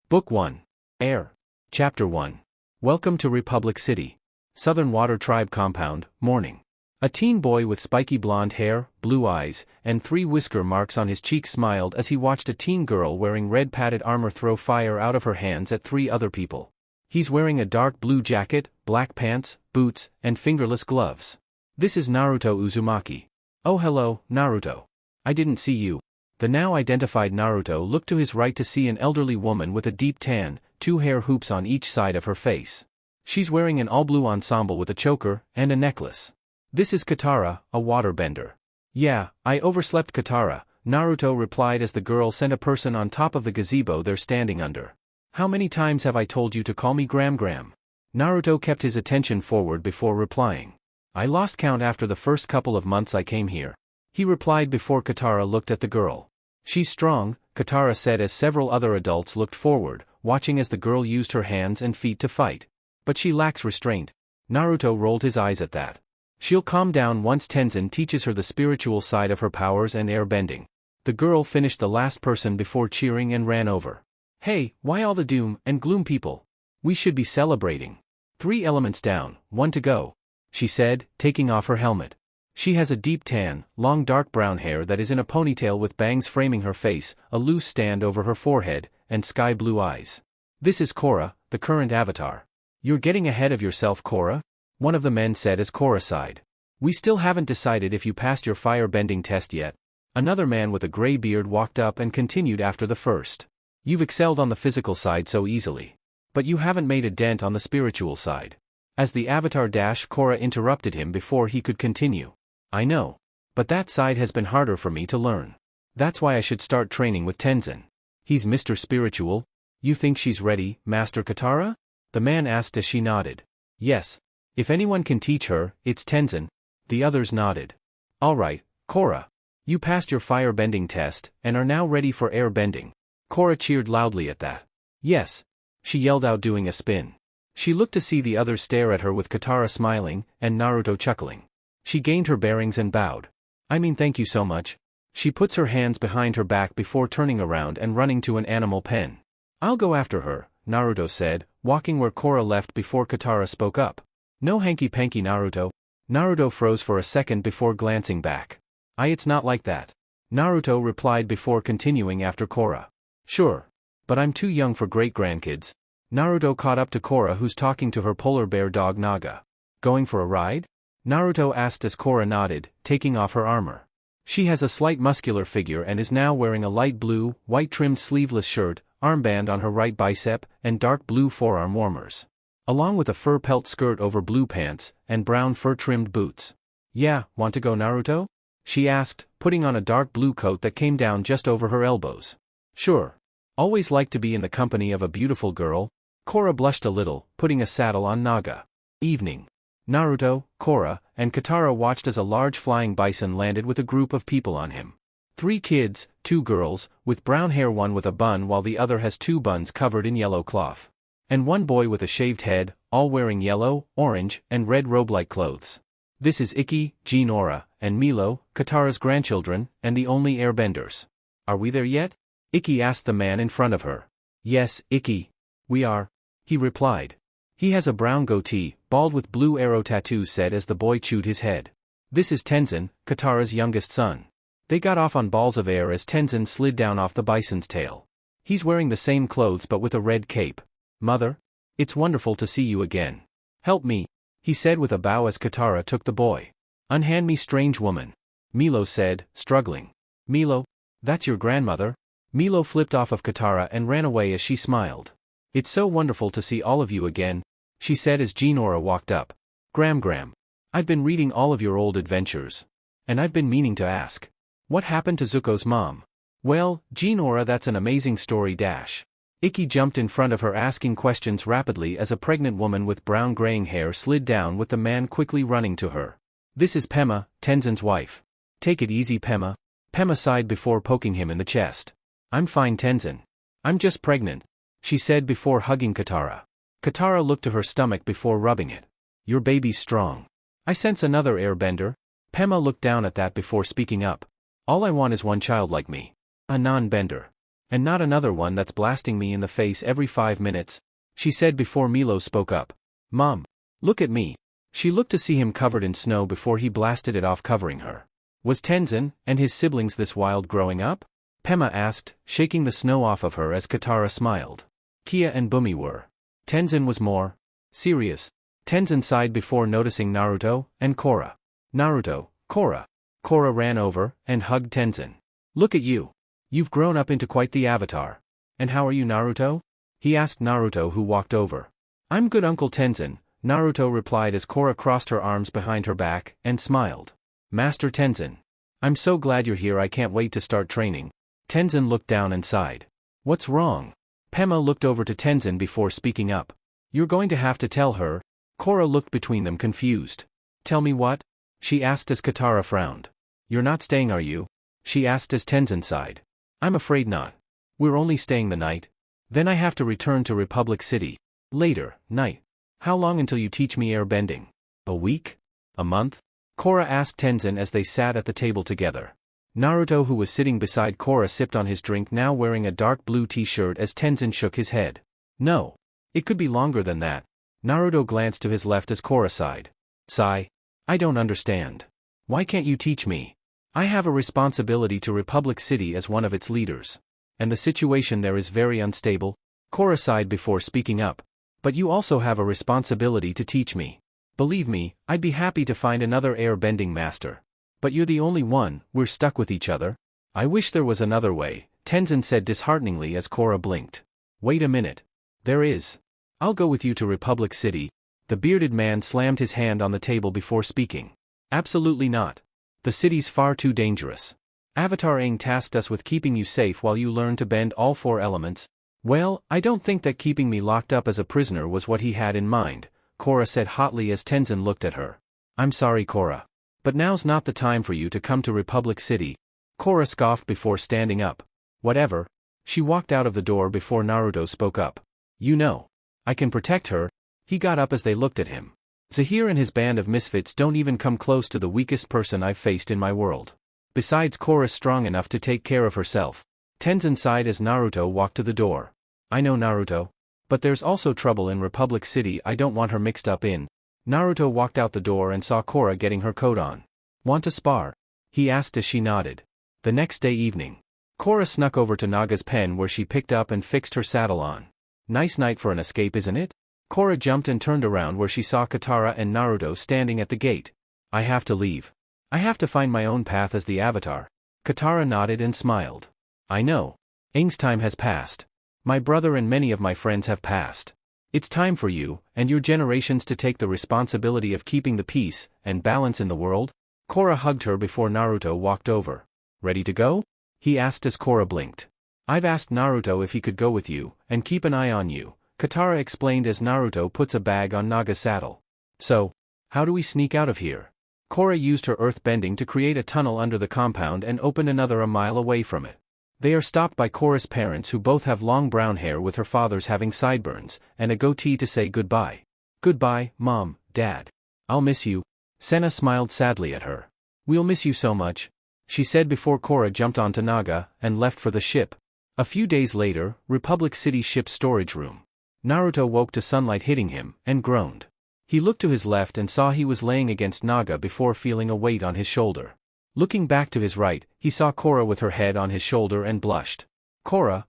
Book 1. Air. Chapter 1. Welcome to Republic City. Southern Water Tribe Compound, morning. A teen boy with spiky blonde hair, blue eyes, and 3 whisker marks on his cheeks smiled as he watched a teen girl wearing red padded armor throw fire out of her hands at 3 other people. He's wearing a dark blue jacket, black pants, boots, and fingerless gloves. This is Naruto Uzumaki. Oh hello, Naruto. I didn't see you. The now identified Naruto looked to his right to see an elderly woman with a deep tan, 2 hair hoops on each side of her face. She's wearing an all-blue ensemble with a choker and a necklace. This is Katara, a waterbender. Yeah, I overslept Katara, Naruto replied as the girl sent a person on top of the gazebo they're standing under. How many times have I told you to call me Gram? Naruto kept his attention forward before replying. I lost count after the first couple of months I came here. He replied before Katara looked at the girl. She's strong, Katara said as several other adults looked forward, watching as the girl used her hands and feet to fight. But she lacks restraint. Naruto rolled his eyes at that. She'll calm down once Tenzin teaches her the spiritual side of her powers and air bending. The girl finished the last person before cheering and ran over. Hey, why all the doom and gloom people? We should be celebrating. 3 elements down, 1 to go, she said, taking off her helmet. She has a deep tan, long dark brown hair that is in a ponytail with bangs framing her face, a loose stand over her forehead, and sky blue eyes. This is Korra, the current avatar. You're getting ahead of yourself, Korra, one of the men said as Korra sighed. We still haven't decided if you passed your fire-bending test yet. Another man with a gray beard walked up and continued after the first. You've excelled on the physical side so easily. But you haven't made a dent on the spiritual side. As the avatar Korra interrupted him before he could continue. I know. But that side has been harder for me to learn. That's why I should start training with Tenzin. He's Mr. Spiritual. You think she's ready, Master Katara? The man asked as she nodded. Yes. If anyone can teach her, it's Tenzin. The others nodded. Alright, Korra. You passed your fire-bending test, and are now ready for air-bending. Korra cheered loudly at that. Yes. She yelled out doing a spin. She looked to see the others stare at her with Katara smiling, and Naruto chuckling. She gained her bearings and bowed. I mean thank you so much. She puts her hands behind her back before turning around and running to an animal pen. I'll go after her, Naruto said, walking where Korra left before Katara spoke up. No hanky-panky Naruto. Naruto froze for a second before glancing back. It's not like that. Naruto replied before continuing after Korra. Sure. But I'm too young for great-grandkids. Naruto caught up to Korra who's talking to her polar bear dog Naga. Going for a ride? Naruto asked as Korra nodded, taking off her armor. She has a slight muscular figure and is now wearing a light blue, white-trimmed sleeveless shirt, armband on her right bicep, and dark blue forearm warmers. Along with a fur pelt skirt over blue pants, and brown fur-trimmed boots. Yeah, want to go Naruto? She asked, putting on a dark blue coat that came down just over her elbows. Sure. Always like to be in the company of a beautiful girl. Korra blushed a little, putting a saddle on Naga. Evening. Naruto, Korra, and Katara watched as a large flying bison landed with a group of people on him. 3 kids, 2 girls, with brown hair, one with a bun while the other has 2 buns covered in yellow cloth. And 1 boy with a shaved head, all wearing yellow, orange, and red robe-like clothes. This is Ikki, Jinora, and Milo, Katara's grandchildren, and the only airbenders. Are we there yet? Ikki asked the man in front of her. Yes, Ikki. We are. He replied. He has a brown goatee, bald with blue arrow tattoos said as the boy chewed his head. This is Tenzin, Katara's youngest son. They got off on balls of air as Tenzin slid down off the bison's tail. He's wearing the same clothes but with a red cape. Mother? It's wonderful to see you again. Help me, he said with a bow as Katara took the boy. Unhand me, strange woman. Milo said, struggling. Milo? That's your grandmother? Milo flipped off of Katara and ran away as she smiled. It's so wonderful to see all of you again, she said as Jinora walked up. Gram. I've been reading all of your old adventures. And I've been meaning to ask. What happened to Zuko's mom? Well, Jinora, that's an amazing story dash. Ikki jumped in front of her asking questions rapidly as a pregnant woman with brown graying hair slid down with the man quickly running to her. This is Pema, Tenzin's wife. Take it easy, Pema. Pema sighed before poking him in the chest. I'm fine, Tenzin. I'm just pregnant, she said before hugging Katara. Katara looked to her stomach before rubbing it. Your baby's strong. I sense another airbender. Pema looked down at that before speaking up. All I want is one child like me. A non-bender. And not another one that's blasting me in the face every 5 minutes, she said before Milo spoke up. Mom, look at me. She looked to see him covered in snow before he blasted it off, covering her. Was Tenzin and his siblings this wild growing up? Pema asked, shaking the snow off of her as Katara smiled. Kia and Bumi were. Tenzin was more serious. Tenzin sighed before noticing Naruto and Korra. Naruto, Korra. Korra ran over and hugged Tenzin. Look at you. You've grown up into quite the avatar. And how are you, Naruto? He asked Naruto, who walked over. I'm good, Uncle Tenzin, Naruto replied as Korra crossed her arms behind her back and smiled. Master Tenzin. I'm so glad you're here, I can't wait to start training. Tenzin looked down and sighed. What's wrong? Pema looked over to Tenzin before speaking up. You're going to have to tell her. Korra looked between them confused. Tell me what? She asked as Katara frowned. You're not staying, are you? She asked as Tenzin sighed. I'm afraid not. We're only staying the night. Then I have to return to Republic City. Later, night. How long until you teach me airbending? A week? A month? Korra asked Tenzin as they sat at the table together. Naruto, who was sitting beside Korra, sipped on his drink, now wearing a dark blue t-shirt, as Tenzin shook his head. No. It could be longer than that. Naruto glanced to his left as Korra sighed. Sigh. I don't understand. Why can't you teach me? I have a responsibility to Republic City as one of its leaders. And the situation there is very unstable. Korra sighed before speaking up. But you also have a responsibility to teach me. Believe me, I'd be happy to find another airbending master. But you're the only one, we're stuck with each other. I wish there was another way, Tenzin said dishearteningly as Korra blinked. Wait a minute. There is. I'll go with you to Republic City. The bearded man slammed his hand on the table before speaking. Absolutely not. The city's far too dangerous. Avatar Aang tasked us with keeping you safe while you learn to bend all 4 elements. Well, I don't think that keeping me locked up as a prisoner was what he had in mind, Korra said hotly as Tenzin looked at her. I'm sorry, Korra. But now's not the time for you to come to Republic City. Korra scoffed before standing up. Whatever. She walked out of the door before Naruto spoke up. You know. I can protect her. He got up as they looked at him. Zahir and his band of misfits don't even come close to the weakest person I've faced in my world. Besides, Korra's strong enough to take care of herself. Tenzin sighed as Naruto walked to the door. I know, Naruto. But there's also trouble in Republic City I don't want her mixed up in. Naruto walked out the door and saw Korra getting her coat on. Want to spar? He asked as she nodded. The next day evening, Korra snuck over to Naga's pen where she picked up and fixed her saddle on. Nice night for an escape, isn't it? Korra jumped and turned around where she saw Katara and Naruto standing at the gate. I have to leave. I have to find my own path as the Avatar. Katara nodded and smiled. I know. Aang's time has passed. My brother and many of my friends have passed. It's time for you, and your generations to take the responsibility of keeping the peace and balance in the world. Korra hugged her before Naruto walked over. Ready to go? He asked as Korra blinked. I've asked Naruto if he could go with you, and keep an eye on you, Katara explained as Naruto puts a bag on Naga's saddle. So, how do we sneak out of here? Korra used her earth bending to create a tunnel under the compound and opened another a mile away from it. They are stopped by Korra's parents, who both have long brown hair, with her father's having sideburns and a goatee, to say goodbye. Goodbye, Mom, Dad. I'll miss you. Senna smiled sadly at her. We'll miss you so much, she said before Korra jumped onto Naga and left for the ship. A few days later, Republic City ship's storage room. Naruto woke to sunlight hitting him and groaned. He looked to his left and saw he was laying against Naga before feeling a weight on his shoulder. Looking back to his right, he saw Korra with her head on his shoulder and blushed. Korra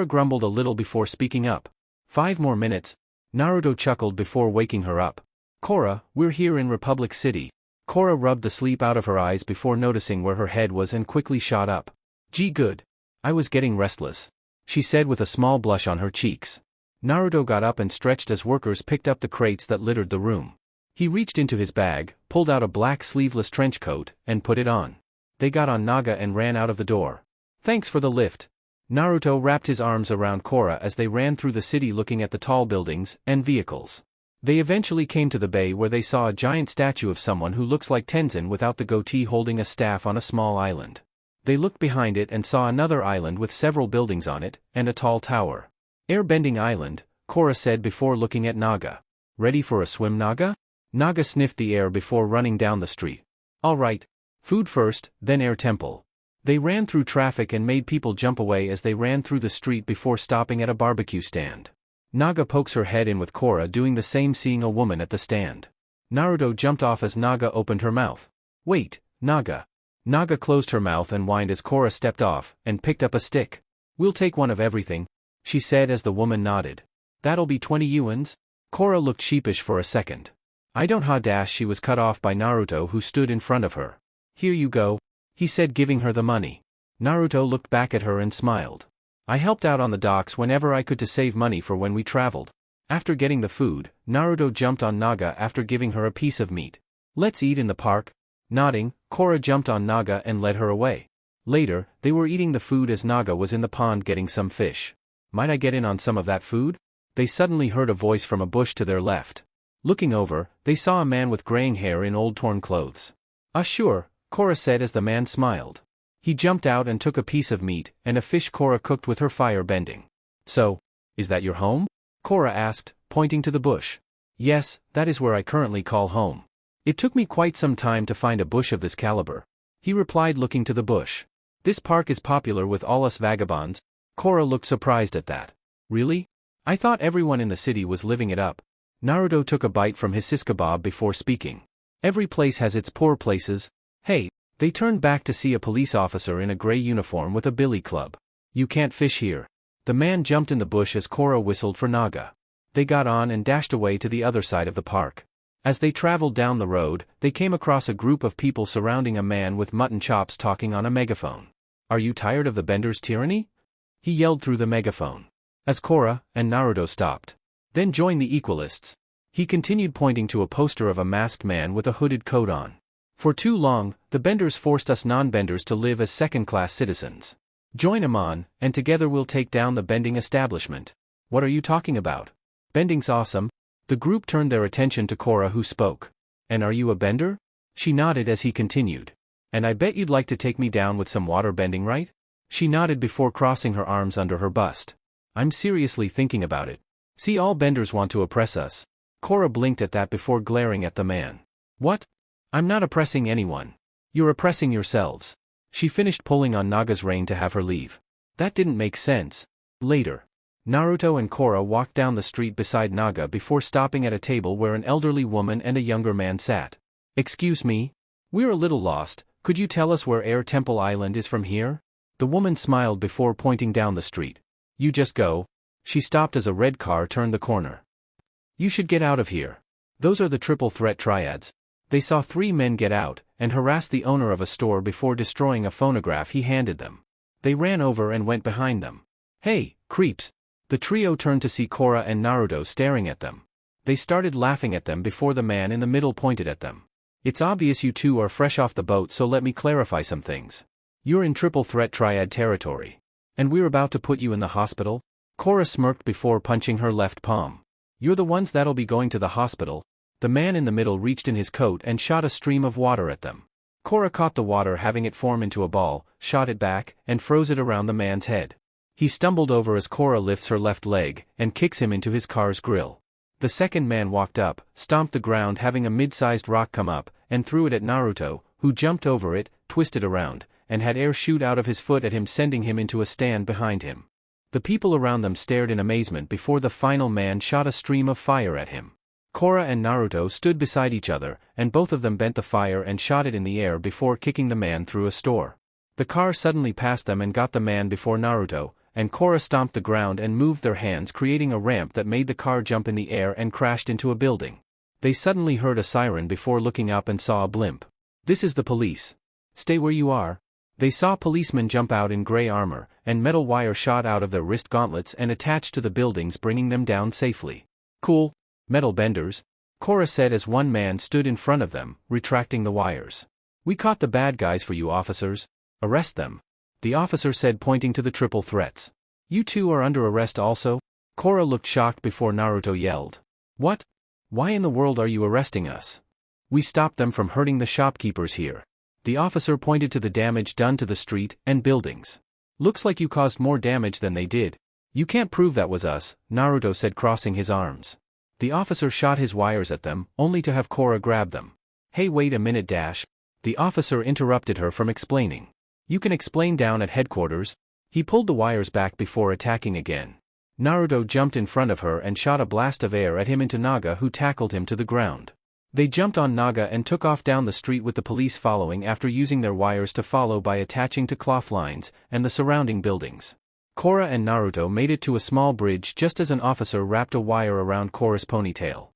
grumbled a little before speaking up. 5 more minutes. Naruto chuckled before waking her up. Korra, we're here in Republic City. Korra rubbed the sleep out of her eyes before noticing where her head was and quickly shot up. Gee, good. I was getting restless, she said with a small blush on her cheeks. Naruto got up and stretched as workers picked up the crates that littered the room. He reached into his bag, pulled out a black sleeveless trench coat, and put it on. They got on Naga and ran out of the door. Thanks for the lift. Naruto wrapped his arms around Korra as they ran through the city, looking at the tall buildings and vehicles. They eventually came to the bay where they saw a giant statue of someone who looks like Tenzin without the goatee, holding a staff on a small island. They looked behind it and saw another island with several buildings on it, and a tall tower. Airbending Island, Korra said before looking at Naga. Ready for a swim, Naga? Naga sniffed the air before running down the street. All right. Food first, then air temple. They ran through traffic and made people jump away as they ran through the street before stopping at a barbecue stand. Naga pokes her head in with Korra doing the same, seeing a woman at the stand. Naruto jumped off as Naga opened her mouth. Wait, Naga. Naga closed her mouth and whined as Korra stepped off and picked up a stick. We'll take one of everything, she said as the woman nodded. That'll be 20 yuans? Korra looked sheepish for a second. I don't ha. She was cut off by Naruto, who stood in front of her. Here you go, he said, giving her the money. Naruto looked back at her and smiled. I helped out on the docks whenever I could to save money for when we traveled. After getting the food, Naruto jumped on Naga after giving her a piece of meat. Let's eat in the park. Nodding, Korra jumped on Naga and led her away. Later, they were eating the food as Naga was in the pond getting some fish. Might I get in on some of that food? They suddenly heard a voice from a bush to their left. Looking over, they saw a man with graying hair in old torn clothes. Sure, Korra said as the man smiled. He jumped out and took a piece of meat and a fish Korra cooked with her fire bending. So, is that your home? Korra asked, pointing to the bush. Yes, that is where I currently call home. It took me quite some time to find a bush of this caliber. He replied, looking to the bush. This park is popular with all us vagabonds. Korra looked surprised at that. Really? I thought everyone in the city was living it up. Naruto took a bite from his shish kebab before speaking. Every place has its poor places. Hey. They turned back to see a police officer in a gray uniform with a billy club. You can't fish here. The man jumped in the bush as Korra whistled for Naga. They got on and dashed away to the other side of the park. As they traveled down the road, they came across a group of people surrounding a man with mutton chops talking on a megaphone. Are you tired of the Bender's tyranny? He yelled through the megaphone. As Korra and Naruto stopped. Then join the Equalists. He continued, pointing to a poster of a masked man with a hooded coat on. For too long, the Benders forced us non-Benders to live as second-class citizens. Join Aman, and together we'll take down the bending establishment. What are you talking about? Bending's awesome. The group turned their attention to Korra, who spoke. And are you a Bender? She nodded as he continued. And I bet you'd like to take me down with some water bending, right? She nodded before crossing her arms under her bust. I'm seriously thinking about it. See, all Benders want to oppress us. Korra blinked at that before glaring at the man. What? I'm not oppressing anyone. You're oppressing yourselves. She finished pulling on Naga's rein to have her leave. That didn't make sense. Later, Naruto and Korra walked down the street beside Naga before stopping at a table where an elderly woman and a younger man sat. Excuse me? We're a little lost. Could you tell us where Air Temple Island is from here? The woman smiled before pointing down the street. You just go. She stopped as a red car turned the corner. You should get out of here. Those are the triple threat triads. They saw three men get out and harassed the owner of a store before destroying a phonograph he handed them. They ran over and went behind them. Hey, creeps! The trio turned to see Korra and Naruto staring at them. They started laughing at them before the man in the middle pointed at them. It's obvious you two are fresh off the boat, so let me clarify some things. You're in triple threat triad territory. And we're about to put you in the hospital? Korra smirked before punching her left palm. You're the ones that'll be going to the hospital. The man in the middle reached in his coat and shot a stream of water at them. Korra caught the water, having it form into a ball, shot it back, and froze it around the man's head. He stumbled over as Korra lifts her left leg and kicks him into his car's grill. The second man walked up, stomped the ground, having a mid-sized rock come up, and threw it at Naruto, who jumped over it, twisted around, and had air shoot out of his foot at him, sending him into a stand behind him. The people around them stared in amazement before the final man shot a stream of fire at him. Korra and Naruto stood beside each other, and both of them bent the fire and shot it in the air before kicking the man through a store. The car suddenly passed them and got the man before Naruto, and Korra stomped the ground and moved their hands, creating a ramp that made the car jump in the air and crashed into a building. They suddenly heard a siren before looking up and saw a blimp. This is the police. Stay where you are. They saw policemen jump out in gray armor, and metal wire shot out of their wrist gauntlets and attached to the buildings, bringing them down safely. Cool. Metal benders, Korra said as one man stood in front of them, retracting the wires. We caught the bad guys for you, officers. Arrest them. The officer said, pointing to the triple threats. You two are under arrest also? Korra looked shocked before Naruto yelled. What? Why in the world are you arresting us? We stopped them from hurting the shopkeepers here. The officer pointed to the damage done to the street and buildings. Looks like you caused more damage than they did. You can't prove that was us, Naruto said, crossing his arms. The officer shot his wires at them, only to have Korra grab them. Hey, wait a minute, Dash. The officer interrupted her from explaining. You can explain down at headquarters. He pulled the wires back before attacking again. Naruto jumped in front of her and shot a blast of air at him into Naga, who tackled him to the ground. They jumped on Naga and took off down the street with the police following after using their wires to follow by attaching to cloth lines and the surrounding buildings. Korra and Naruto made it to a small bridge just as an officer wrapped a wire around Korra's ponytail.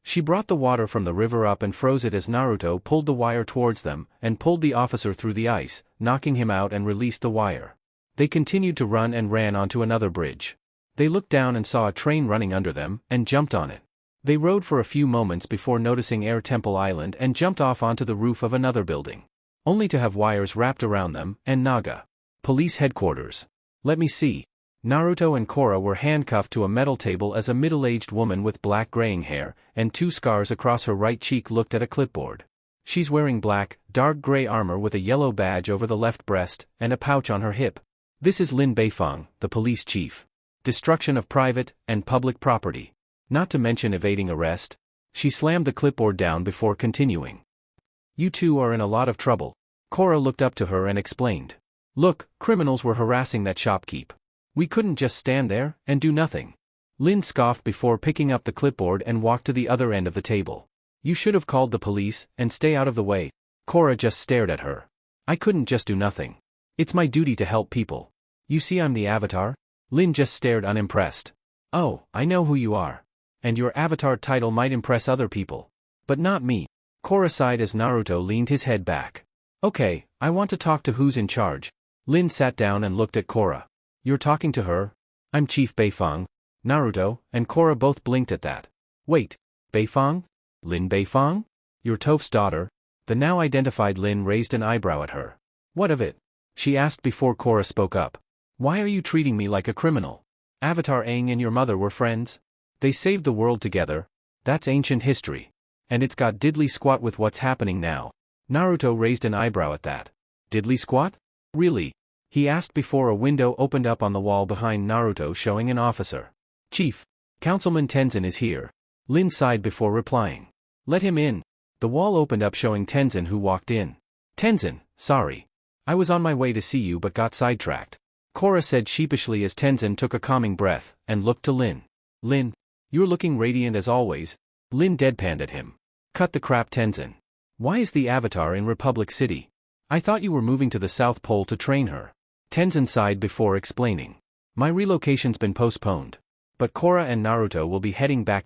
She brought the water from the river up and froze it as Naruto pulled the wire towards them and pulled the officer through the ice, knocking him out, and released the wire. They continued to run and ran onto another bridge. They looked down and saw a train running under them and jumped on it. They rode for a few moments before noticing Air Temple Island and jumped off onto the roof of another building, only to have wires wrapped around them and Naga. Police headquarters. Let me see. Naruto and Korra were handcuffed to a metal table as a middle-aged woman with black graying hair and 2 scars across her right cheek looked at a clipboard. She's wearing black, dark gray armor with a yellow badge over the left breast and a pouch on her hip. This is Lin Beifong, the police chief. Destruction of private and public property. Not to mention evading arrest. She slammed the clipboard down before continuing. You two are in a lot of trouble. Korra looked up to her and explained. Look, criminals were harassing that shopkeep. We couldn't just stand there and do nothing. Lin scoffed before picking up the clipboard and walked to the other end of the table. You should have called the police and stay out of the way. Korra just stared at her. I couldn't just do nothing. It's my duty to help people. You see I'm the Avatar? Lin just stared unimpressed. Oh, I know who you are. And your Avatar title might impress other people. But not me. Korra sighed as Naruto leaned his head back. Okay, I want to talk to who's in charge. Lin sat down and looked at Korra. You're talking to her? I'm Chief Beifong. Naruto and Korra both blinked at that. Wait, Beifong? Lin Beifong? Your Toph's daughter? The now identified Lin raised an eyebrow at her. What of it? She asked before Korra spoke up. Why are you treating me like a criminal? Avatar Aang and your mother were friends. They saved the world together. That's ancient history. And it's got diddly squat with what's happening now. Naruto raised an eyebrow at that. Diddly squat? Really? He asked before a window opened up on the wall behind Naruto showing an officer. Chief, Councilman Tenzin is here. Lin sighed before replying. Let him in. The wall opened up showing Tenzin, who walked in. Tenzin, sorry. I was on my way to see you but got sidetracked. Korra said sheepishly as Tenzin took a calming breath and looked to Lin. Lin, you're looking radiant as always. Lin deadpanned at him. Cut the crap, Tenzin. Why is the Avatar in Republic City? I thought you were moving to the South Pole to train her. Tenzin sighed before explaining. My relocation's been postponed. But Korra and Naruto will be heading back.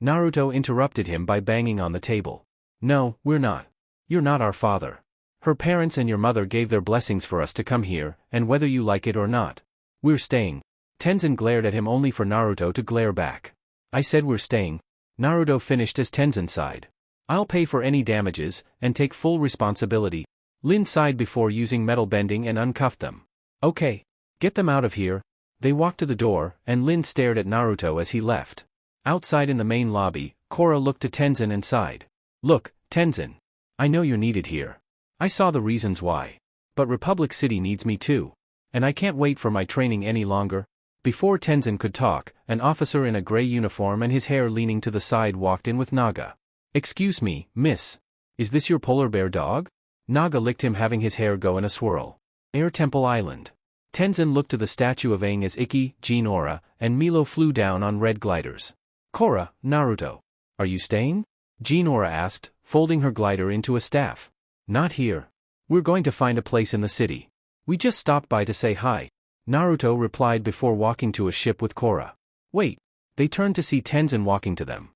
Naruto interrupted him by banging on the table. No, we're not. You're not our father. Her parents and your mother gave their blessings for us to come here, and whether you like it or not, we're staying. Tenzin glared at him only for Naruto to glare back. I said we're staying. Naruto finished as Tenzin sighed. I'll pay for any damages and take full responsibility. Lin sighed before using metal bending and uncuffed them. Okay. Get them out of here. They walked to the door, and Lin stared at Naruto as he left. Outside in the main lobby, Korra looked to Tenzin and sighed. Look, Tenzin. I know you're needed here. I saw the reasons why. But Republic City needs me too. And I can't wait for my training any longer. Before Tenzin could talk, an officer in a gray uniform and his hair leaning to the side walked in with Naga. Excuse me, miss. Is this your polar bear dog? Naga licked him, having his hair go in a swirl. Air Temple Island. Tenzin looked to the statue of Aang as Ikki, Jinora, and Milo flew down on red gliders. Korra, Naruto. Are you staying? Jinora asked, folding her glider into a staff. Not here. We're going to find a place in the city. We just stopped by to say hi. Naruto replied before walking to a ship with Korra. Wait. They turned to see Tenzin walking to them.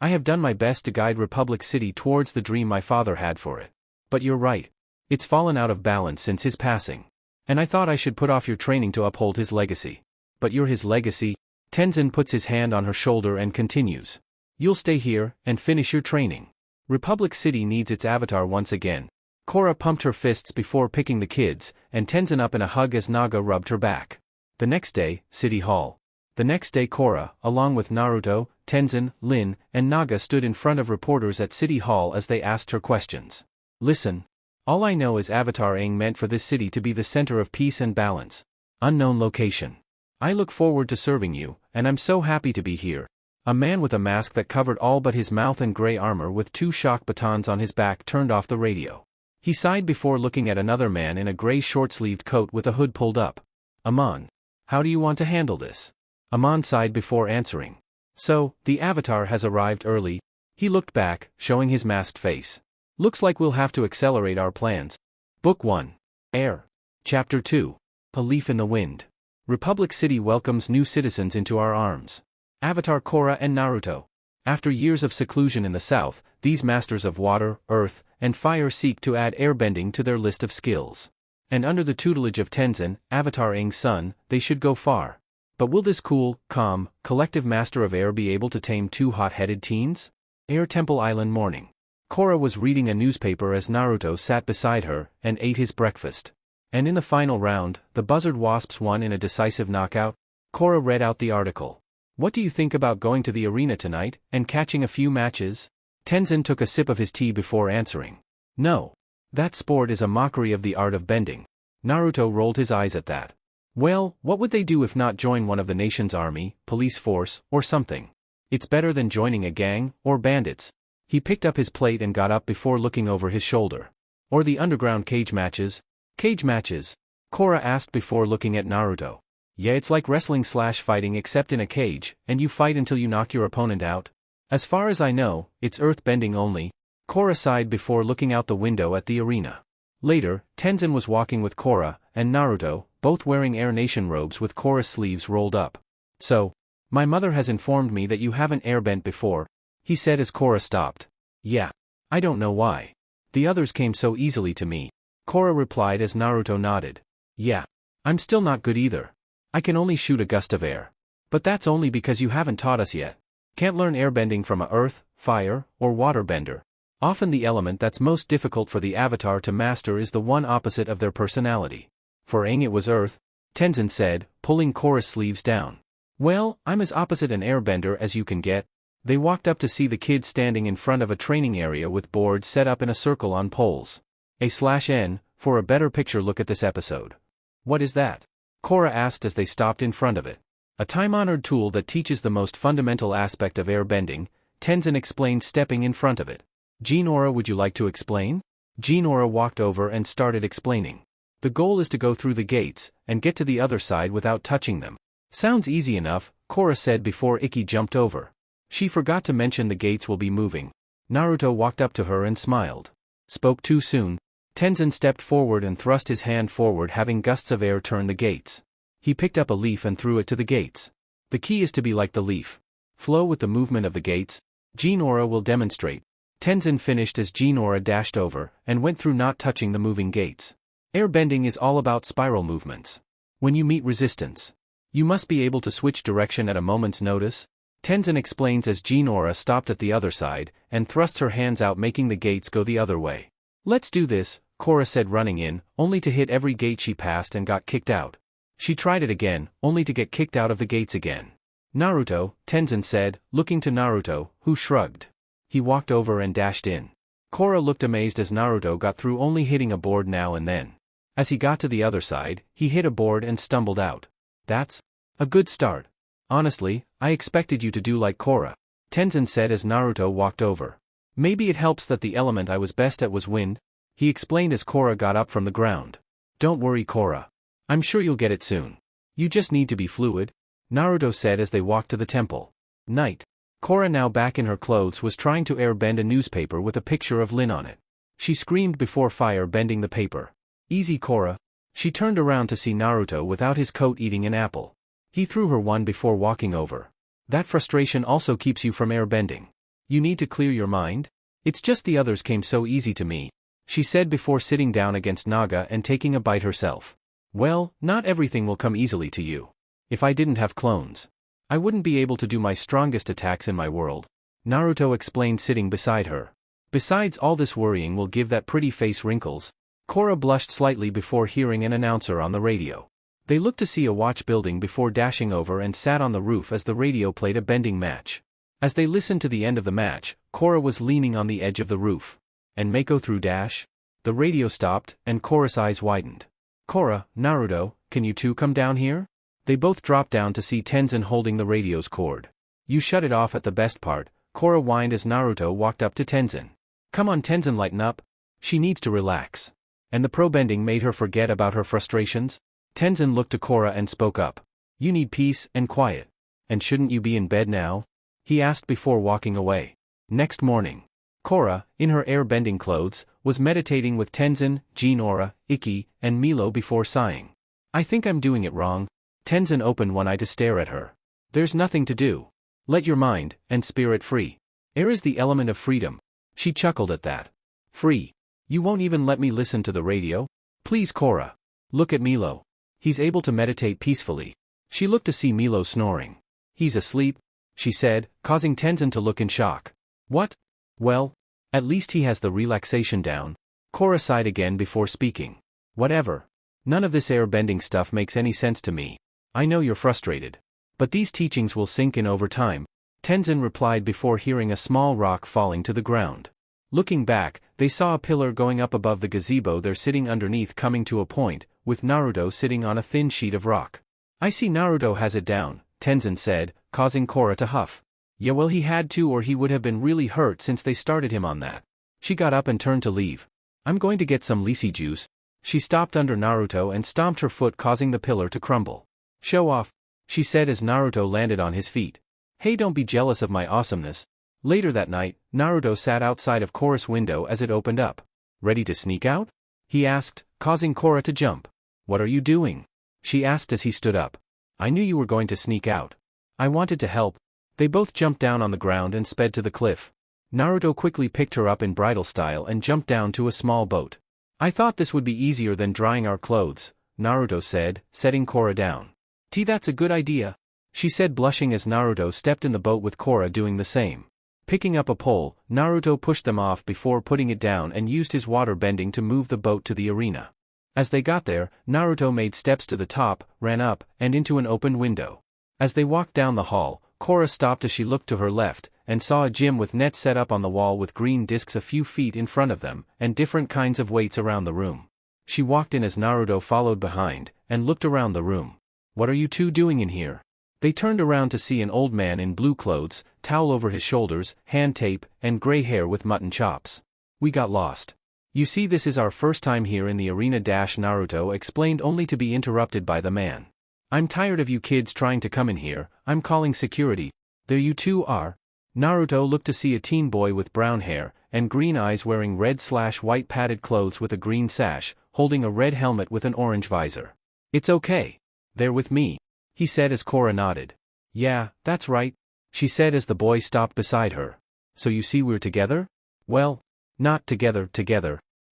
I have done my best to guide Republic City towards the dream my father had for it. But you're right. It's fallen out of balance since his passing. And I thought I should put off your training to uphold his legacy. But you're his legacy? Tenzin puts his hand on her shoulder and continues. You'll stay here and finish your training. Republic City needs its Avatar once again. Korra pumped her fists before picking the kids, and Tenzin up in a hug as Naga rubbed her back. The next day, City Hall. The next day Korra, along with Naruto, Tenzin, Lin, and Naga stood in front of reporters at City Hall as they asked her questions. Listen. All I know is Avatar Aang meant for this city to be the center of peace and balance. Unknown location. I look forward to serving you, and I'm so happy to be here. A man with a mask that covered all but his mouth and gray armor with 2 shock batons on his back turned off the radio. He sighed before looking at another man in a gray short-sleeved coat with a hood pulled up. Aman. How do you want to handle this? Aman sighed before answering. So, the Avatar has arrived early. He looked back, showing his masked face. Looks like we'll have to accelerate our plans. Book 1. Air. Chapter 2. A Leaf in the Wind. Republic City welcomes new citizens into our arms. Avatar Korra and Naruto. After years of seclusion in the south, these masters of water, earth, and fire seek to add airbending to their list of skills. And under the tutelage of Tenzin, Avatar Aang's son, they should go far. But will this cool, calm, collective master of air be able to tame two hot-headed teens? Air Temple Island morning. Korra was reading a newspaper as Naruto sat beside her and ate his breakfast. And in the final round, the Buzzard Wasps won in a decisive knockout. Korra read out the article. What do you think about going to the arena tonight and catching a few matches? Tenzin took a sip of his tea before answering. No. That sport is a mockery of the art of bending. Naruto rolled his eyes at that. Well, what would they do if not join one of the nation's army, police force, or something? It's better than joining a gang, or bandits. He picked up his plate and got up before looking over his shoulder. Or the underground cage matches? Cage matches? Korra asked before looking at Naruto. Yeah, it's like wrestling/fighting except in a cage, and you fight until you knock your opponent out. As far as I know, it's earth-bending only. Korra sighed before looking out the window at the arena. Later, Tenzin was walking with Korra and Naruto, both wearing Air Nation robes with Korra's sleeves rolled up. So, my mother has informed me that you haven't airbent before, he said as Korra stopped. Yeah. I don't know why. The others came so easily to me. Korra replied as Naruto nodded. Yeah. I'm still not good either. I can only shoot a gust of air. But that's only because you haven't taught us yet. Can't learn airbending from a earth, fire, or water bender. Often the element that's most difficult for the Avatar to master is the one opposite of their personality. For Aang it was earth, Tenzin said, pulling Korra's sleeves down. Well, I'm as opposite an airbender as you can get. They walked up to see the kids standing in front of a training area with boards set up in a circle on poles. A/N, for a better picture look at this episode. What is that? Korra asked as they stopped in front of it. A time-honored tool that teaches the most fundamental aspect of airbending, Tenzin explained stepping in front of it. Jinora, would you like to explain? Jinora walked over and started explaining. The goal is to go through the gates and get to the other side without touching them. Sounds easy enough, Korra said before Ikki jumped over. She forgot to mention the gates will be moving. Naruto walked up to her and smiled. Spoke too soon. Tenzin stepped forward and thrust his hand forward, having gusts of air turn the gates. He picked up a leaf and threw it to the gates. The key is to be like the leaf. Flow with the movement of the gates. Jinora will demonstrate. Tenzin finished as Jinora dashed over and went through, not touching the moving gates. Airbending is all about spiral movements. When you meet resistance, you must be able to switch direction at a moment's notice. Tenzin explains as Jinora stopped at the other side and thrust her hands out, making the gates go the other way. Let's do this, Korra said, running in, only to hit every gate she passed and got kicked out. She tried it again, only to get kicked out of the gates again. Naruto, Tenzin said, looking to Naruto, who shrugged. He walked over and dashed in. Korra looked amazed as Naruto got through, only hitting a board now and then. As he got to the other side, he hit a board and stumbled out. That's a good start. Honestly, I expected you to do like Korra, Tenzin said as Naruto walked over. Maybe it helps that the element I was best at was wind, he explained as Korra got up from the ground. Don't worry, Korra. I'm sure you'll get it soon. You just need to be fluid, Naruto said as they walked to the temple. Night. Korra, now back in her clothes, was trying to airbend a newspaper with a picture of Lin on it. She screamed before fire bending the paper. Easy, Korra. She turned around to see Naruto without his coat eating an apple. He threw her one before walking over. That frustration also keeps you from airbending. You need to clear your mind? It's just the others came so easy to me, she said before sitting down against Naga and taking a bite herself. Well, not everything will come easily to you. If I didn't have clones, I wouldn't be able to do my strongest attacks in my world, Naruto explained sitting beside her. Besides, all this worrying will give that pretty face wrinkles. Korra blushed slightly before hearing an announcer on the radio. They looked to see a watch building before dashing over and sat on the roof as the radio played a bending match. As they listened to the end of the match, Korra was leaning on the edge of the roof. And Mako threw dash? The radio stopped, and Korra's eyes widened. Korra, Naruto, can you two come down here? They both dropped down to see Tenzin holding the radio's cord. You shut it off at the best part, Korra whined as Naruto walked up to Tenzin. Come on, Tenzin, lighten up. She needs to relax. And the pro-bending made her forget about her frustrations? Tenzin looked to Korra and spoke up. You need peace and quiet. And shouldn't you be in bed now? He asked before walking away. Next morning, Korra, in her air-bending clothes, was meditating with Tenzin, Jinora, Ikki, and Milo before sighing. I think I'm doing it wrong. Tenzin opened one eye to stare at her. There's nothing to do. Let your mind and spirit free. Air is the element of freedom. She chuckled at that. Free. You won't even let me listen to the radio? Please, Korra. Look at Milo. He's able to meditate peacefully. She looked to see Milo snoring. He's asleep, she said, causing Tenzin to look in shock. What? Well, at least he has the relaxation down. Korra sighed again before speaking. Whatever. None of this air-bending stuff makes any sense to me. I know you're frustrated. But these teachings will sink in over time, Tenzin replied before hearing a small rock falling to the ground. Looking back, they saw a pillar going up above the gazebo they're sitting underneath coming to a point, with Naruto sitting on a thin sheet of rock. I see Naruto has it down, Tenzin said, causing Korra to huff. Yeah, well, he had to, or he would have been really hurt since they started him on that. She got up and turned to leave. I'm going to get some lychee juice. She stopped under Naruto and stomped her foot, causing the pillar to crumble. Show off, she said as Naruto landed on his feet. Hey, don't be jealous of my awesomeness. Later that night, Naruto sat outside of Korra's window as it opened up. Ready to sneak out? He asked, causing Korra to jump. What are you doing? She asked as he stood up. I knew you were going to sneak out. I wanted to help. They both jumped down on the ground and sped to the cliff. Naruto quickly picked her up in bridal style and jumped down to a small boat. I thought this would be easier than drying our clothes, Naruto said, setting Korra down. That's a good idea, she said, blushing as Naruto stepped in the boat with Korra doing the same. Picking up a pole, Naruto pushed them off before putting it down and used his water bending to move the boat to the arena. As they got there, Naruto made steps to the top, ran up, and into an open window. As they walked down the hall, Korra stopped as she looked to her left, and saw a gym with nets set up on the wall with green discs a few feet in front of them, and different kinds of weights around the room. She walked in as Naruto followed behind, and looked around the room. What are you two doing in here? They turned around to see an old man in blue clothes, towel over his shoulders, hand tape, and gray hair with mutton chops. We got lost. You see, this is our first time here in the arena. Naruto explained, only to be interrupted by the man. I'm tired of you kids trying to come in here. I'm calling security. There you two are. Naruto looked to see a teen boy with brown hair and green eyes wearing red/white padded clothes with a green sash, holding a red helmet with an orange visor. It's okay. They're with me, he said as Korra nodded. Yeah, that's right, she said as the boy stopped beside her. So you see, we're together? Well, not together,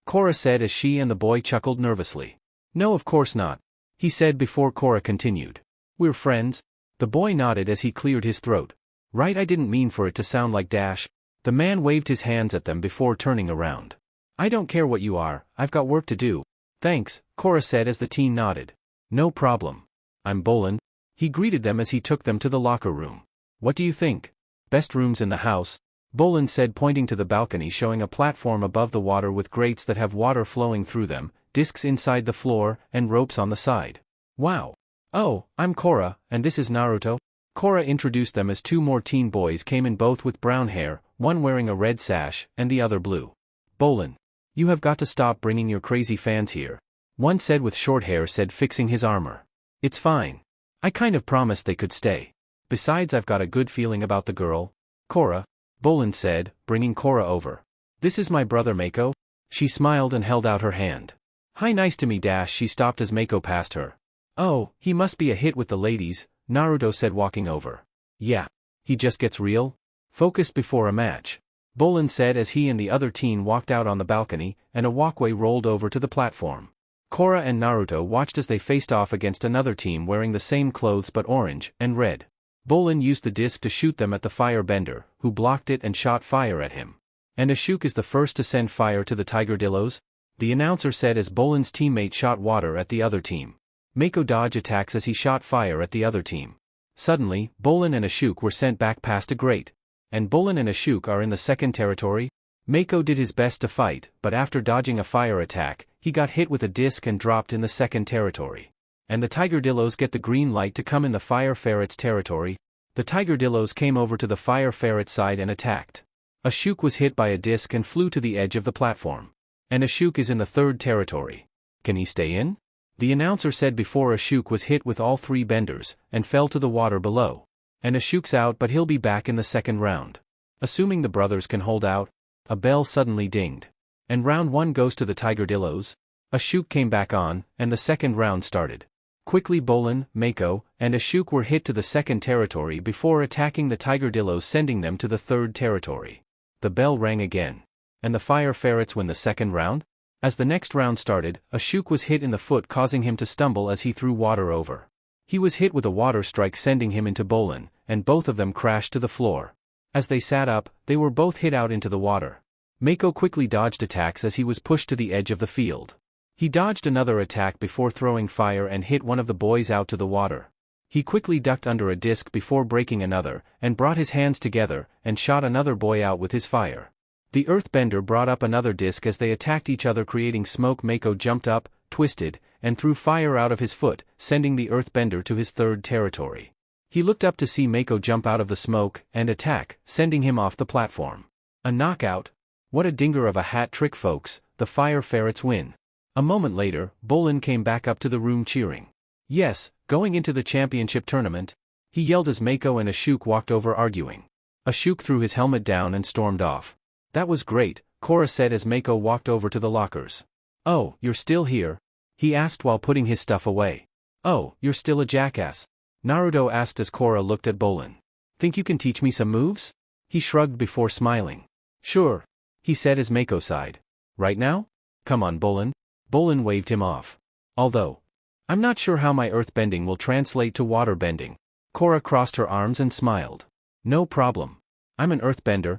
Korra said as she and the boy chuckled nervously. No, of course not, he said before Korra continued. We're friends? The boy nodded as he cleared his throat. Right, I didn't mean for it to sound like dash. The man waved his hands at them before turning around. I don't care what you are, I've got work to do. Thanks, Korra said as the teen nodded. No problem. I'm Bolin. He greeted them as he took them to the locker room. What do you think? Best rooms in the house, Bolin said, pointing to the balcony showing a platform above the water with grates that have water flowing through them, discs inside the floor, and ropes on the side. Wow. Oh, I'm Korra, and this is Naruto. Korra introduced them as two more teen boys came in, both with brown hair, one wearing a red sash, and the other blue. Bolin, you have got to stop bringing your crazy fans here, one said with short hair said, fixing his armor. It's fine. I kind of promised they could stay. Besides, I've got a good feeling about the girl. Korra, Bolin said, bringing Korra over. This is my brother Mako. She smiled and held out her hand. Hi, nice to meet you. She stopped as Mako passed her. Oh, he must be a hit with the ladies, Naruto said, walking over. Yeah. He just gets real focused before a match, Bolin said as he and the other teen walked out on the balcony, and a walkway rolled over to the platform. Korra and Naruto watched as they faced off against another team wearing the same clothes but orange and red. Bolin used the disc to shoot them at the firebender, who blocked it and shot fire at him. And Ashuk is the first to send fire to the Tigerdillos, the announcer said as Bolin's teammate shot water at the other team. Mako dodged attacks as he shot fire at the other team. Suddenly, Bolin and Ashuk were sent back past a grate. And Bolin and Ashuk are in the second territory? Mako did his best to fight, but after dodging a fire attack, he got hit with a disc and dropped in the second territory. And the Tigerdillos get the green light to come in the Fire Ferret's territory. The Tigerdillos came over to the Fire Ferret side and attacked. Ashuk was hit by a disc and flew to the edge of the platform. And Ashuk is in the third territory. Can he stay in? The announcer said before Ashuk was hit with all three benders, and fell to the water below. And Ashuk's out, but he'll be back in the second round. Assuming the brothers can hold out. A bell suddenly dinged. And round 1 goes to the Tigerdillos. Ashuk came back on, and the second round started. Quickly Bolin, Mako, and Ashuk were hit to the second territory before attacking the Tigerdillos, sending them to the third territory. The bell rang again. And the Fire Ferrets win the second round? As the next round started, Ashuk was hit in the foot, causing him to stumble as he threw water over. He was hit with a water strike, sending him into Bolin, and both of them crashed to the floor. As they sat up, they were both hit out into the water. Mako quickly dodged attacks as he was pushed to the edge of the field. He dodged another attack before throwing fire and hit one of the boys out to the water. He quickly ducked under a disc before breaking another, and brought his hands together, and shot another boy out with his fire. The earthbender brought up another disc as they attacked each other, creating smoke. Mako jumped up, twisted, and threw fire out of his foot, sending the earthbender to his third territory. He looked up to see Mako jump out of the smoke and attack, sending him off the platform. A knockout. What a dinger of a hat trick, folks. The Fire Ferrets win. A moment later, Bolin came back up to the room cheering. Yes, going into the championship tournament? He yelled as Mako and Ashuk walked over arguing. Ashuk threw his helmet down and stormed off. That was great, Korra said as Mako walked over to the lockers. Oh, you're still here? He asked while putting his stuff away. Oh, you're still a jackass? Naruto asked as Korra looked at Bolin. Think you can teach me some moves? He shrugged before smiling. Sure, he said as Mako sighed. Right now? Come on, Bolin. Bolin waved him off. Although, I'm not sure how my earthbending will translate to waterbending. Korra crossed her arms and smiled. No problem. I'm an earthbender.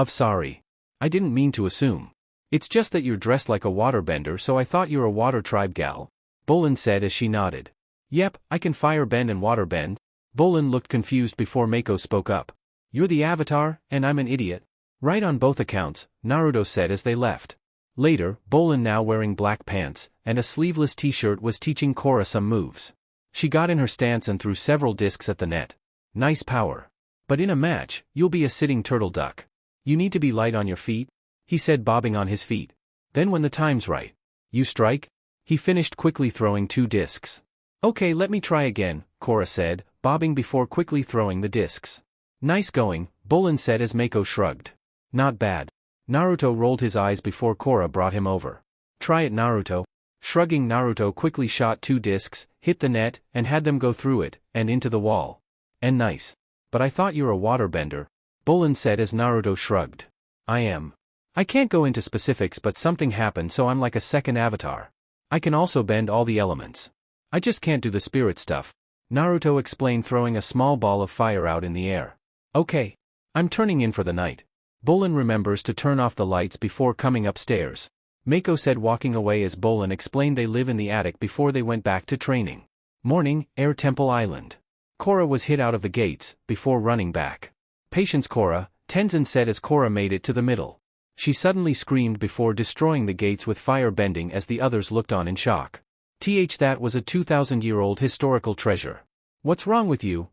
Sorry. I didn't mean to assume. It's just that you're dressed like a waterbender, so I thought you're a water tribe gal. Bolin said as she nodded. Yep, I can firebend and waterbend. Bolin looked confused before Mako spoke up. You're the Avatar, and I'm an idiot. Right on both accounts, Naruto said as they left. Later, Bolin, now wearing black pants and a sleeveless t-shirt, was teaching Korra some moves. She got in her stance and threw several discs at the net. Nice power. But in a match, you'll be a sitting turtle duck. You need to be light on your feet, he said, bobbing on his feet. Then when the time's right, you strike? He finished quickly throwing 2 discs. Okay, let me try again, Korra said, bobbing before quickly throwing the discs. Nice going, Bolin said as Mako shrugged. Not bad. Naruto rolled his eyes before Korra brought him over. Try it, Naruto. Shrugging, Naruto quickly shot 2 discs, hit the net, and had them go through it, and into the wall. And nice. But I thought you're a waterbender, Bolin said as Naruto shrugged. I am. I can't go into specifics, but something happened, so I'm like a second avatar. I can also bend all the elements. I just can't do the spirit stuff, Naruto explained, throwing a small ball of fire out in the air. Okay. I'm turning in for the night. Bolin remembers to turn off the lights before coming upstairs. Mako said, walking away as Bolin explained they live in the attic before they went back to training. Morning, Air Temple Island. Korra was hit out of the gates, before running back. Patience, Korra, Tenzin said as Korra made it to the middle. She suddenly screamed before destroying the gates with fire bending as the others looked on in shock. That was a 2,000-year-old historical treasure. What's wrong with you?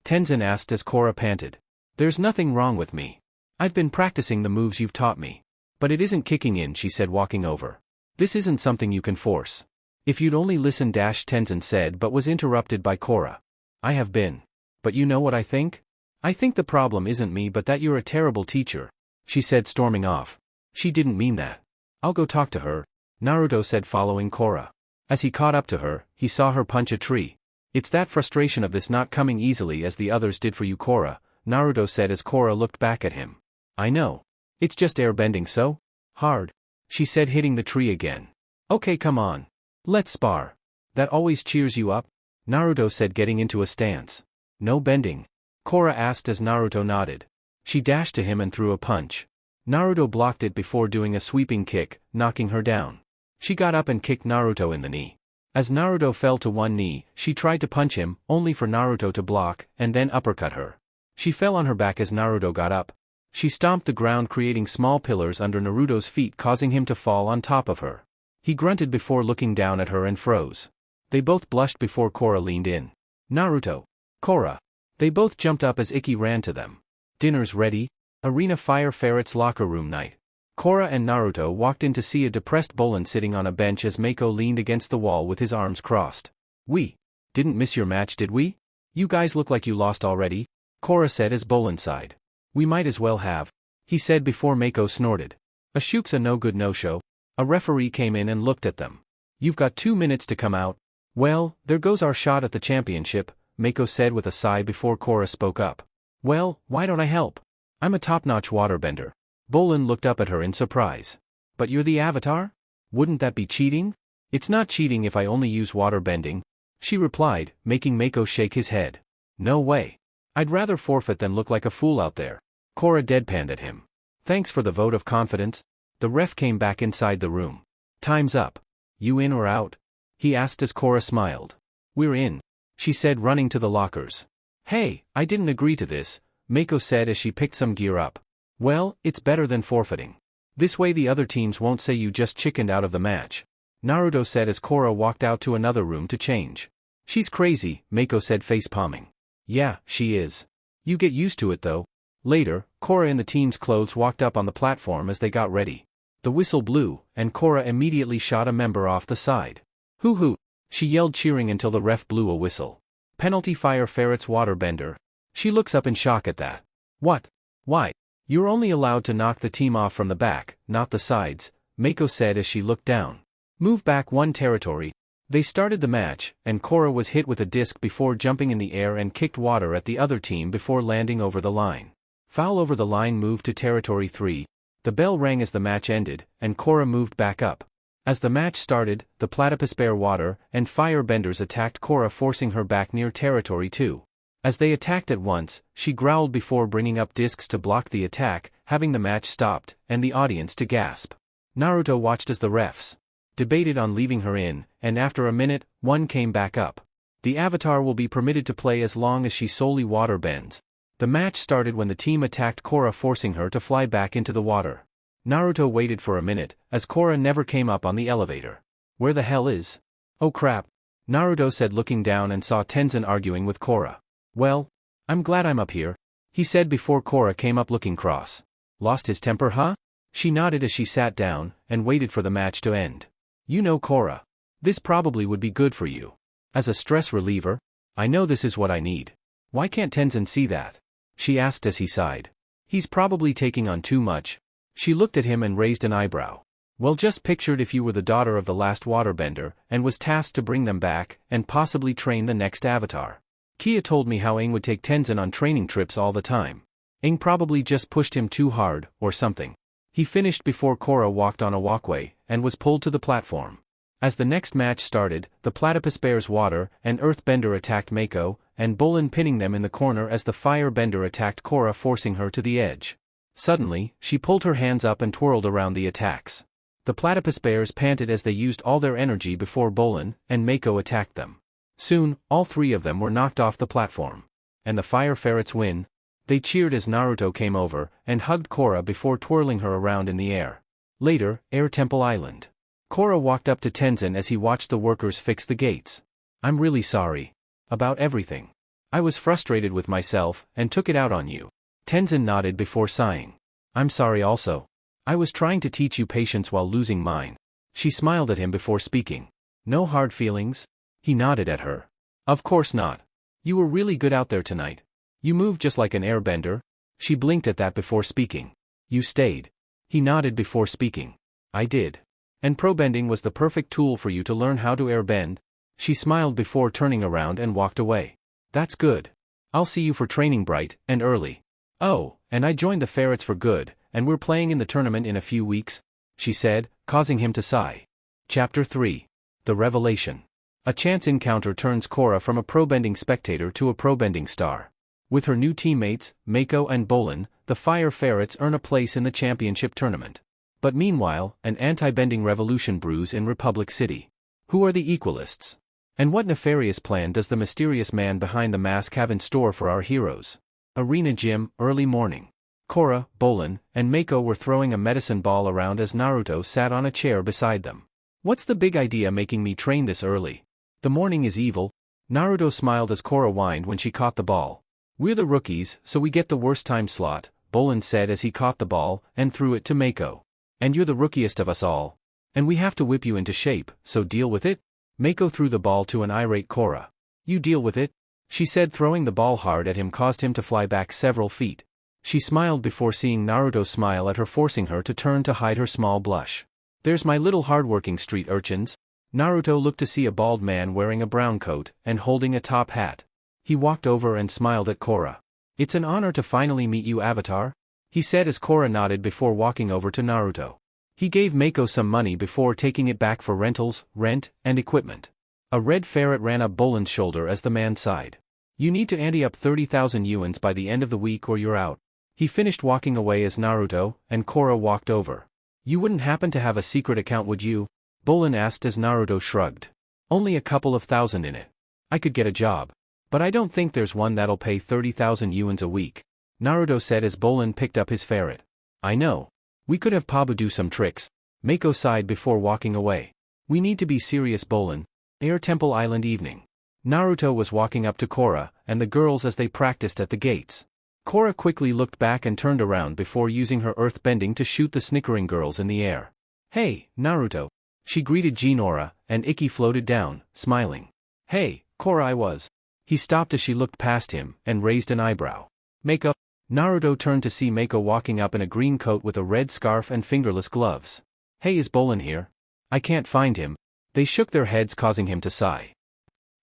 Tenzin asked as Korra panted. There's nothing wrong with me. I've been practicing the moves you've taught me. But it isn't kicking in, she said, walking over. This isn't something you can force. If you'd only listen, Tenzin said, but was interrupted by Korra. I have been. But you know what I think? I think the problem isn't me, but that you're a terrible teacher, she said, storming off. She didn't mean that. I'll go talk to her, Naruto said, following Korra. As he caught up to her, he saw her punch a tree. It's that frustration of this not coming easily as the others did for you, Korra, Naruto said as Korra looked back at him. I know. It's just airbending so hard, she said, hitting the tree again. Okay, come on. Let's spar. That always cheers you up, Naruto said, getting into a stance. No bending? Korra asked as Naruto nodded. She dashed to him and threw a punch. Naruto blocked it before doing a sweeping kick, knocking her down. She got up and kicked Naruto in the knee. As Naruto fell to one knee, she tried to punch him, only for Naruto to block, and then uppercut her. She fell on her back as Naruto got up. She stomped the ground, creating small pillars under Naruto's feet, causing him to fall on top of her. He grunted before looking down at her and froze. They both blushed before Korra leaned in. Naruto. Korra. They both jumped up as Ikki ran to them. Dinner's ready? Arena Fire Ferret's locker room night. Korra and Naruto walked in to see a depressed Bolin sitting on a bench as Mako leaned against the wall with his arms crossed. "We didn't miss your match, did we? You guys look like you lost already," Korra said as Bolin sighed. "We might as well have," he said before Mako snorted. "A shook's a no-good no-show." A referee came in and looked at them. "You've got 2 minutes to come out." "Well, there goes our shot at the championship," Mako said with a sigh before Korra spoke up. "Well, why don't I help? I'm a top-notch waterbender." Bolin looked up at her in surprise. "But you're the Avatar? Wouldn't that be cheating?" "It's not cheating if I only use waterbending," she replied, making Mako shake his head. "No way. I'd rather forfeit than look like a fool out there." Korra deadpanned at him. "Thanks for the vote of confidence." The ref came back inside the room. "Time's up. You in or out?" he asked as Korra smiled. "We're in," she said, running to the lockers. "Hey, I didn't agree to this," Mako said as she picked some gear up. "Well, it's better than forfeiting. This way the other teams won't say you just chickened out of the match," Naruto said as Korra walked out to another room to change. "She's crazy," Mako said, face-palming. "Yeah, she is. You get used to it though." Later, Korra in the team's clothes walked up on the platform as they got ready. The whistle blew, and Korra immediately shot a member off the side. "Hoo-hoo!" she yelled, cheering until the ref blew a whistle. "Penalty fire ferret's waterbender." She looks up in shock at that. "What? Why? You're only allowed to knock the team off from the back, not the sides," Mako said as she looked down. "Move back 1 territory." They started the match, and Korra was hit with a disc before jumping in the air and kicked water at the other team before landing over the line. Foul over the line, moved to territory 3. The bell rang as the match ended, and Korra moved back up. As the match started, the platypus bear, water, and fire benders attacked Korra, forcing her back near territory 2. As they attacked at once, she growled before bringing up discs to block the attack, having the match stopped, and the audience to gasp. Naruto watched as the refs debated on leaving her in, and after a minute, one came back up. The Avatar will be permitted to play as long as she solely water bends. The match started when the team attacked Korra, forcing her to fly back into the water. Naruto waited for a minute, as Korra never came up on the elevator. "Where the hell is?" "Oh crap," Naruto said, looking down and saw Tenzin arguing with Korra. "Well, I'm glad I'm up here," he said before Korra came up looking cross. "Lost his temper, huh?" She nodded as she sat down, and waited for the match to end. "You know, Korra, this probably would be good for you. As a stress reliever, I know this is what I need. Why can't Tenzin see that?" she asked as he sighed. "He's probably taking on too much." She looked at him and raised an eyebrow. "Well, just pictured if you were the daughter of the last waterbender, and was tasked to bring them back, and possibly train the next Avatar. Kia told me how Aang would take Tenzin on training trips all the time. Aang probably just pushed him too hard, or something." He finished before Korra walked on a walkway, and was pulled to the platform. As the next match started, the platypus bear's water and earthbender attacked Mako, and Bolin pinning them in the corner as the firebender attacked Korra, forcing her to the edge. Suddenly, she pulled her hands up and twirled around the attacks. The platypus bears panted as they used all their energy before Bolin and Mako attacked them. Soon, all 3 of them were knocked off the platform. "And the fire ferrets win?" They cheered as Naruto came over and hugged Korra before twirling her around in the air. Later, Air Temple Island. Korra walked up to Tenzin as he watched the workers fix the gates. "I'm really sorry about everything. I was frustrated with myself and took it out on you." Tenzin nodded before sighing. "I'm sorry also. I was trying to teach you patience while losing mine." She smiled at him before speaking. "No hard feelings?" He nodded at her. "Of course not. You were really good out there tonight. You moved just like an airbender." She blinked at that before speaking. "You stayed." He nodded before speaking. "I did. And probending was the perfect tool for you to learn how to airbend." She smiled before turning around and walked away. "That's good. I'll see you for training bright and early." "Oh, and I joined the ferrets for good, and we're playing in the tournament in a few weeks," she said, causing him to sigh. Chapter 3. The Revelation. A chance encounter turns Korra from a probending spectator to a probending star. With her new teammates, Mako and Bolin, the fire ferrets earn a place in the championship tournament. But meanwhile, an anti-bending revolution brews in Republic City. Who are the Equalists? And what nefarious plan does the mysterious man behind the mask have in store for our heroes? Arena Gym, early morning. Korra, Bolin, and Mako were throwing a medicine ball around as Naruto sat on a chair beside them. "What's the big idea making me train this early? The morning is evil." Naruto smiled as Korra whined when she caught the ball. "We're the rookies, so we get the worst time slot," Bolin said as he caught the ball and threw it to Mako. And you're the rookiest of us all. And we have to whip you into shape, so deal with it? Mako threw the ball to an irate Korra. You deal with it? She said, throwing the ball hard at him caused him to fly back several feet. She smiled before seeing Naruto smile at her, forcing her to turn to hide her small blush. There's my little hardworking street urchins. Naruto looked to see a bald man wearing a brown coat and holding a top hat. He walked over and smiled at Korra. It's an honor to finally meet you, Avatar, he said as Korra nodded before walking over to Naruto. He gave Mako some money before taking it back for rentals, rent, and equipment. A red ferret ran up Bolin's shoulder as the man sighed. You need to ante up 30,000 yuans by the end of the week or you're out. He finished walking away as Naruto and Korra walked over. You wouldn't happen to have a secret account, would you? Bolin asked as Naruto shrugged. Only a couple of thousand in it. I could get a job. But I don't think there's one that'll pay 30,000 yuans a week, Naruto said as Bolin picked up his ferret. I know. We could have Pabu do some tricks, Mako sighed before walking away. We need to be serious, Bolin. Air Temple Island evening. Naruto was walking up to Korra and the girls as they practiced at the gates. Korra quickly looked back and turned around before using her earth bending to shoot the snickering girls in the air. Hey, Naruto. She greeted Jinora, and Ikki floated down, smiling. Hey, Korra, I was. He stopped as she looked past him and raised an eyebrow. Mako. Naruto turned to see Mako walking up in a green coat with a red scarf and fingerless gloves. Hey, is Bolin here? I can't find him. They shook their heads, causing him to sigh.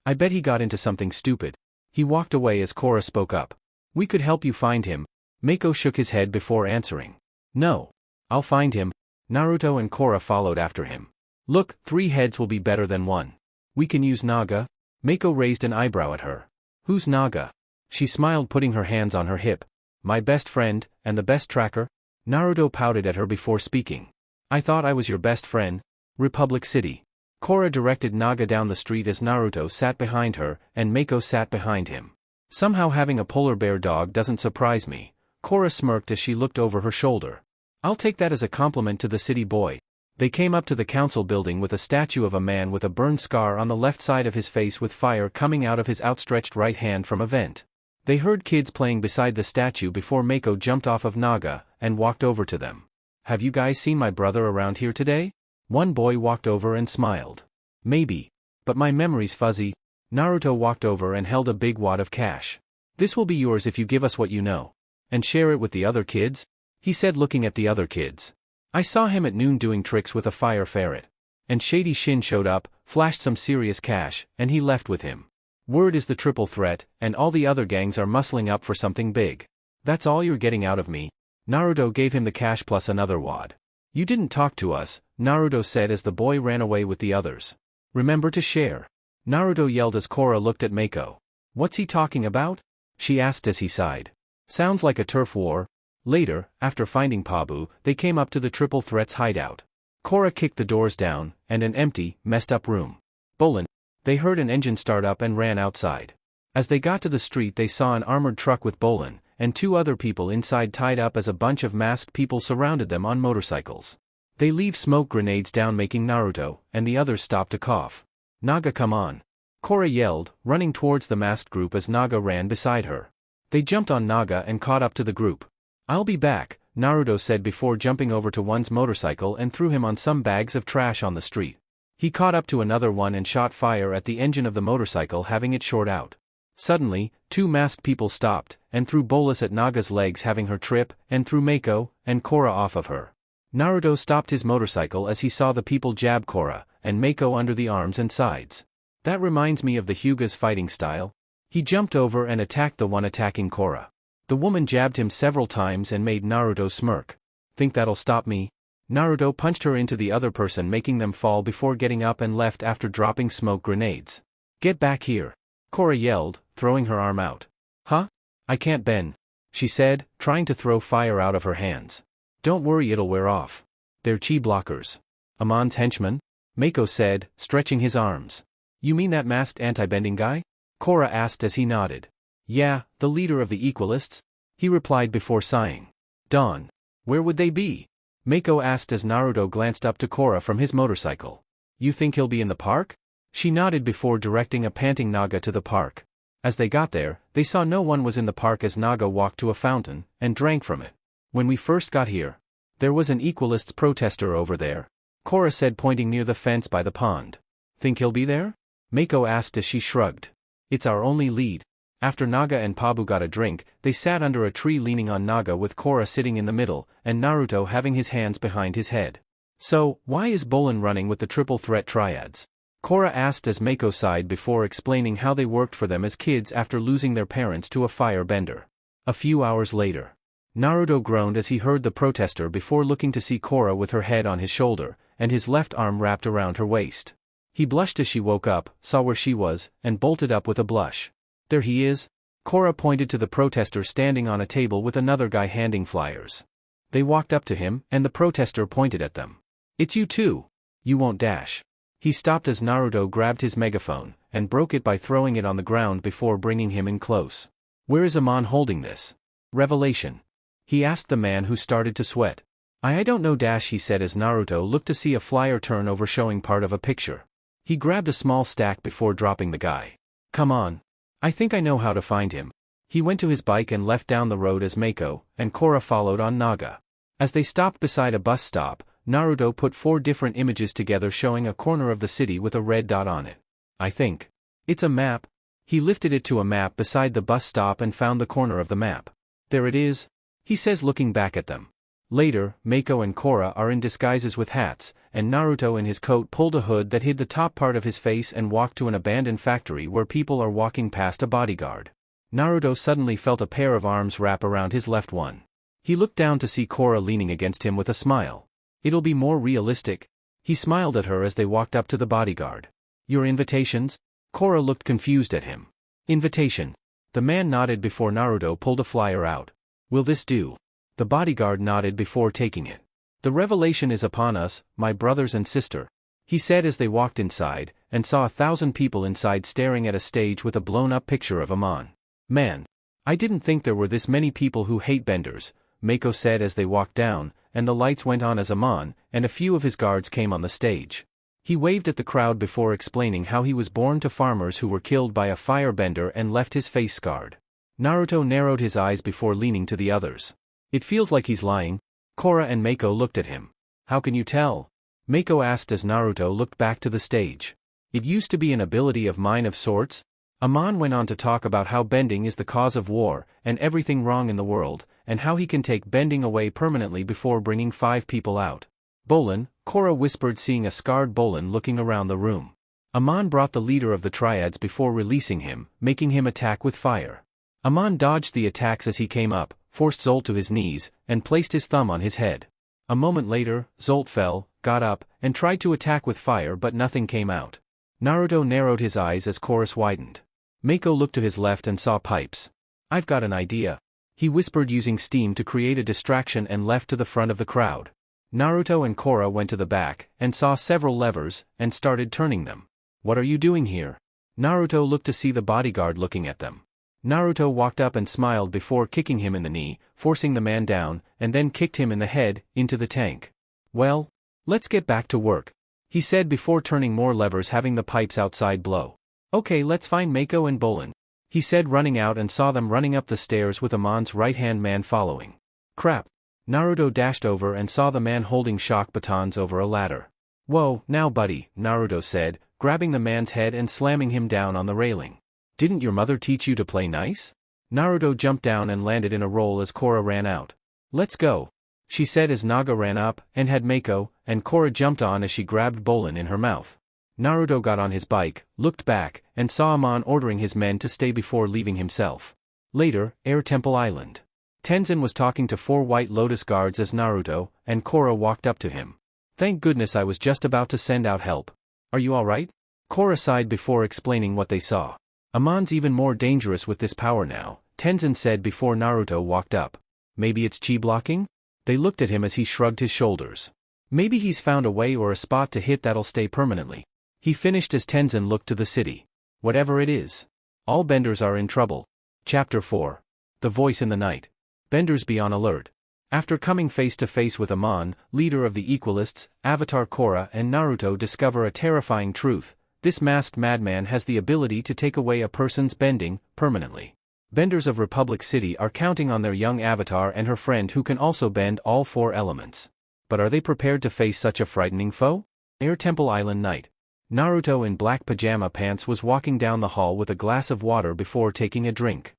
I bet he got into something stupid. He walked away as Korra spoke up. We could help you find him. Mako shook his head before answering. No. I'll find him. Naruto and Korra followed after him. Look, 3 heads will be better than 1. We can use Naga. Mako raised an eyebrow at her. Who's Naga? She smiled, putting her hands on her hip. My best friend, and the best tracker? Naruto pouted at her before speaking. I thought I was your best friend. Republic City. Korra directed Naga down the street as Naruto sat behind her and Mako sat behind him. Somehow having a polar bear dog doesn't surprise me, Korra smirked as she looked over her shoulder. I'll take that as a compliment to the city boy. They came up to the council building with a statue of a man with a burn scar on the left side of his face with fire coming out of his outstretched right hand from a vent. They heard kids playing beside the statue before Mako jumped off of Naga and walked over to them. Have you guys seen my brother around here today? One boy walked over and smiled. Maybe. But my memory's fuzzy. Naruto walked over and held a big wad of cash. This will be yours if you give us what you know. And share it with the other kids? He said, looking at the other kids. I saw him at noon doing tricks with a fire ferret. And Shady Shin showed up, flashed some serious cash, and he left with him. Word is the triple threat, and all the other gangs are muscling up for something big. That's all you're getting out of me. Naruto gave him the cash plus another wad. You didn't talk to us, Naruto said as the boy ran away with the others. Remember to share. Naruto yelled as Korra looked at Mako. What's he talking about? She asked as he sighed. Sounds like a turf war. Later, after finding Pabu, they came up to the triple threat's hideout. Korra kicked the doors down, and an empty, messed up room. Bolin. They heard an engine start up and ran outside. As they got to the street they saw an armored truck with Bolin, and 2 other people inside tied up as a bunch of masked people surrounded them on motorcycles. They leave smoke grenades down, making Naruto and the others stop to cough. Naga, come on. Korra yelled, running towards the masked group as Naga ran beside her. They jumped on Naga and caught up to the group. I'll be back, Naruto said before jumping over to one's motorcycle and threw him on some bags of trash on the street. He caught up to another one and shot fire at the engine of the motorcycle, having it short out. Suddenly, 2 masked people stopped and threw bolas at Naga's legs, having her trip, and threw Mako and Korra off of her. Naruto stopped his motorcycle as he saw the people jab Korra and Mako under the arms and sides. That reminds me of the Hyuga's fighting style. He jumped over and attacked the one attacking Korra. The woman jabbed him several times and made Naruto smirk. Think that'll stop me? Naruto punched her into the other person, making them fall before getting up and left after dropping smoke grenades. Get back here. Korra yelled, throwing her arm out. Huh? I can't bend, she said, trying to throw fire out of her hands. Don't worry, it'll wear off. They're chi blockers. Aman's henchmen? Mako said, stretching his arms. You mean that masked anti-bending guy? Korra asked as he nodded. Yeah, the leader of the Equalists, he replied before sighing. Dawn. Where would they be? Mako asked as Naruto glanced up to Korra from his motorcycle. You think he'll be in the park? She nodded before directing a panting Naga to the park. As they got there, they saw no one was in the park as Naga walked to a fountain and drank from it. When we first got here, There was an Equalists protester over there, Korra said, pointing near the fence by the pond. Think he'll be there? Mako asked as she shrugged. It's our only lead. After Naga and Pabu got a drink, they sat under a tree leaning on Naga with Korra sitting in the middle, and Naruto having his hands behind his head. So, why is Bolin running with the triple threat triads? Korra asked as Mako sighed before explaining how they worked for them as kids after losing their parents to a fire bender. A few hours later, Naruto groaned as he heard the protester before looking to see Korra with her head on his shoulder, and his left arm wrapped around her waist. He blushed as she woke up, saw where she was, and bolted up with a blush. There he is. Korra pointed to the protester standing on a table with another guy handing flyers. They walked up to him, and the protester pointed at them. It's you too. You won't dash. He stopped as Naruto grabbed his megaphone, and broke it by throwing it on the ground before bringing him in close. Where is Aman holding this? Revelation. He asked the man who started to sweat. I don't know dash, he said as Naruto looked to see a flyer turn over showing part of a picture. He grabbed a small stack before dropping the guy. Come on. I think I know how to find him. He went to his bike and left down the road as Mako and Korra followed on Naga. As they stopped beside a bus stop, Naruto put 4 different images together showing a corner of the city with a red dot on it. I think it's a map. He lifted it to a map beside the bus stop and found the corner of the map. There it is, he says looking back at them. Later, Mako and Korra are in disguises with hats, and Naruto in his coat pulled a hood that hid the top part of his face and walked to an abandoned factory where people are walking past a bodyguard. Naruto suddenly felt a pair of arms wrap around his left one. He looked down to see Korra leaning against him with a smile. It'll be more realistic. He smiled at her as they walked up to the bodyguard. Your invitations? Korra looked confused at him. Invitation. The man nodded before Naruto pulled a flyer out. Will this do? The bodyguard nodded before taking it. The revelation is upon us, my brothers and sister, he said as they walked inside, and saw 1,000 people inside staring at a stage with a blown-up picture of Aman. Man, I didn't think there were this many people who hate benders, Mako said as they walked down, and the lights went on as Aman and a few of his guards came on the stage. He waved at the crowd before explaining how he was born to farmers who were killed by a firebender and left his face scarred. Naruto narrowed his eyes before leaning to the others. It feels like he's lying. Korra and Mako looked at him. How can you tell? Mako asked as Naruto looked back to the stage. It used to be an ability of mine of sorts. Aman went on to talk about how bending is the cause of war and everything wrong in the world, and how he can take bending away permanently before bringing 5 people out. Bolin, Korra whispered, seeing a scarred Bolin looking around the room. Aman brought the leader of the triads before releasing him, making him attack with fire. Aman dodged the attacks as he came up, forced Zolt to his knees, and placed his thumb on his head. A moment later, Zolt fell, got up, and tried to attack with fire but nothing came out. Naruto narrowed his eyes as chorus widened. Mako looked to his left and saw pipes. I've got an idea. He whispered, using steam to create a distraction, and left to the front of the crowd. Naruto and Korra went to the back, and saw several levers, and started turning them. What are you doing here? Naruto looked to see the bodyguard looking at them. Naruto walked up and smiled before kicking him in the knee, forcing the man down, and then kicked him in the head, into the tank. Well, let's get back to work, he said before turning more levers, having the pipes outside blow. Okay, let's find Mako and Bolin, he said, running out, and saw them running up the stairs with Amon's right-hand man following. Crap. Naruto dashed over and saw the man holding shock batons over a ladder. Whoa, now buddy, Naruto said, grabbing the man's head and slamming him down on the railing. Didn't your mother teach you to play nice? Naruto jumped down and landed in a roll as Korra ran out. Let's go, she said as Naga ran up and had Mako, and Korra jumped on as she grabbed Bolin in her mouth. Naruto got on his bike, looked back, and saw Aman ordering his men to stay before leaving himself. Later, Air Temple Island. Tenzin was talking to 4 White Lotus guards as Naruto and Korra walked up to him. Thank goodness, I was just about to send out help. Are you alright? Korra sighed before explaining what they saw. Aman's even more dangerous with this power now, Tenzin said before Naruto walked up. Maybe it's chi blocking? They looked at him as he shrugged his shoulders. Maybe he's found a way or a spot to hit that'll stay permanently. He finished as Tenzin looked to the city. Whatever it is. All benders are in trouble. Chapter 4. The Voice in the Night. Benders be on alert. After coming face to face with Aman, leader of the Equalists, Avatar Korra and Naruto discover a terrifying truth. This masked madman has the ability to take away a person's bending, permanently. Benders of Republic City are counting on their young avatar and her friend who can also bend all 4 elements. But are they prepared to face such a frightening foe? Air Temple Island Night. Naruto in black pajama pants was walking down the hall with a glass of water before taking a drink.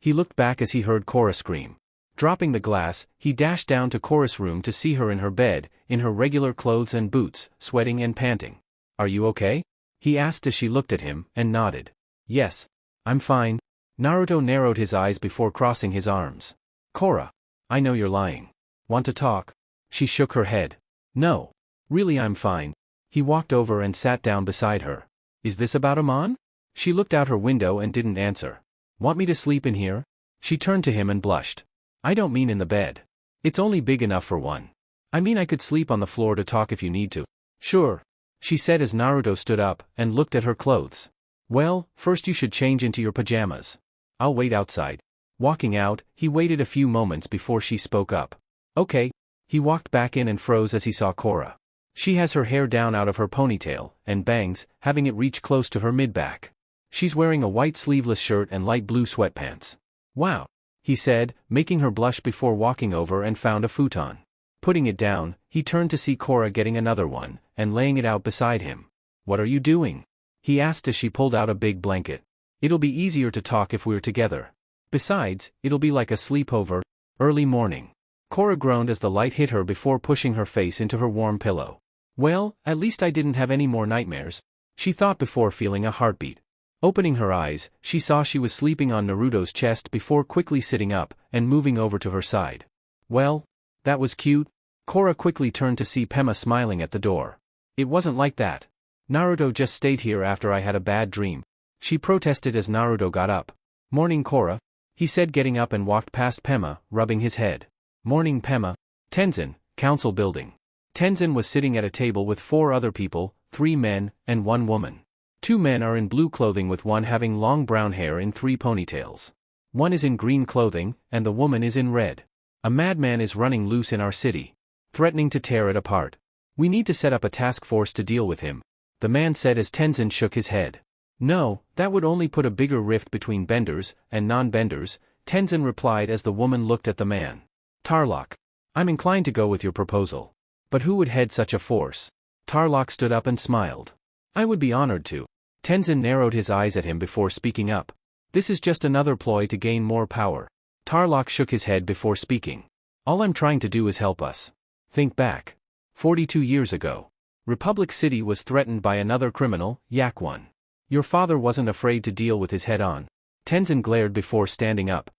He looked back as he heard Korra scream. Dropping the glass, he dashed down to Korra's room to see her in her bed, in her regular clothes and boots, sweating and panting. "Are you okay?" he asked as she looked at him, and nodded. "Yes. I'm fine." Naruto narrowed his eyes before crossing his arms. "Korra. I know you're lying. Want to talk?" She shook her head. "No. Really I'm fine." He walked over and sat down beside her. "Is this about Aman?" She looked out her window and didn't answer. "Want me to sleep in here?" She turned to him and blushed. "I don't mean in the bed. It's only big enough for one. I mean I could sleep on the floor to talk if you need to." "Sure," she said as Naruto stood up and looked at her clothes. "Well, first you should change into your pajamas. I'll wait outside." Walking out, he waited a few moments before she spoke up. "Okay." He walked back in and froze as he saw Korra. She has her hair down out of her ponytail, and bangs, having it reach close to her mid-back. She's wearing a white sleeveless shirt and light blue sweatpants. "Wow," he said, making her blush before walking over and found a futon. Putting it down, he turned to see Korra getting another one, and laying it out beside him. "What are you doing?" he asked as she pulled out a big blanket. "It'll be easier to talk if we're together. Besides, it'll be like a sleepover." Early morning. Korra groaned as the light hit her before pushing her face into her warm pillow. "Well, at least I didn't have any more nightmares," she thought before feeling a heartbeat. Opening her eyes, she saw she was sleeping on Naruto's chest before quickly sitting up and moving over to her side. "Well, that was cute." Korra quickly turned to see Pema smiling at the door. "It wasn't like that. Naruto just stayed here after I had a bad dream," she protested as Naruto got up. "Morning, Korra," he said, getting up and walked past Pema, rubbing his head. "Morning, Pema." Tenzin, Council Building. Tenzin was sitting at a table with 4 other people, 3 men, and 1 woman. 2 men are in blue clothing with one having long brown hair in 3 ponytails. One is in green clothing, and the woman is in red. "A madman is running loose in our city, threatening to tear it apart. We need to set up a task force to deal with him," the man said as Tenzin shook his head. "No, that would only put a bigger rift between benders and non-benders," Tenzin replied as the woman looked at the man. "Tarlok. I'm inclined to go with your proposal. But who would head such a force?" Tarlok stood up and smiled. "I would be honored to." Tenzin narrowed his eyes at him before speaking up. "This is just another ploy to gain more power." Tarlok shook his head before speaking. "All I'm trying to do is help us. Think back. 42 years ago. Republic City was threatened by another criminal, Yak One. Your father wasn't afraid to deal with his head on." Tenzin glared before standing up.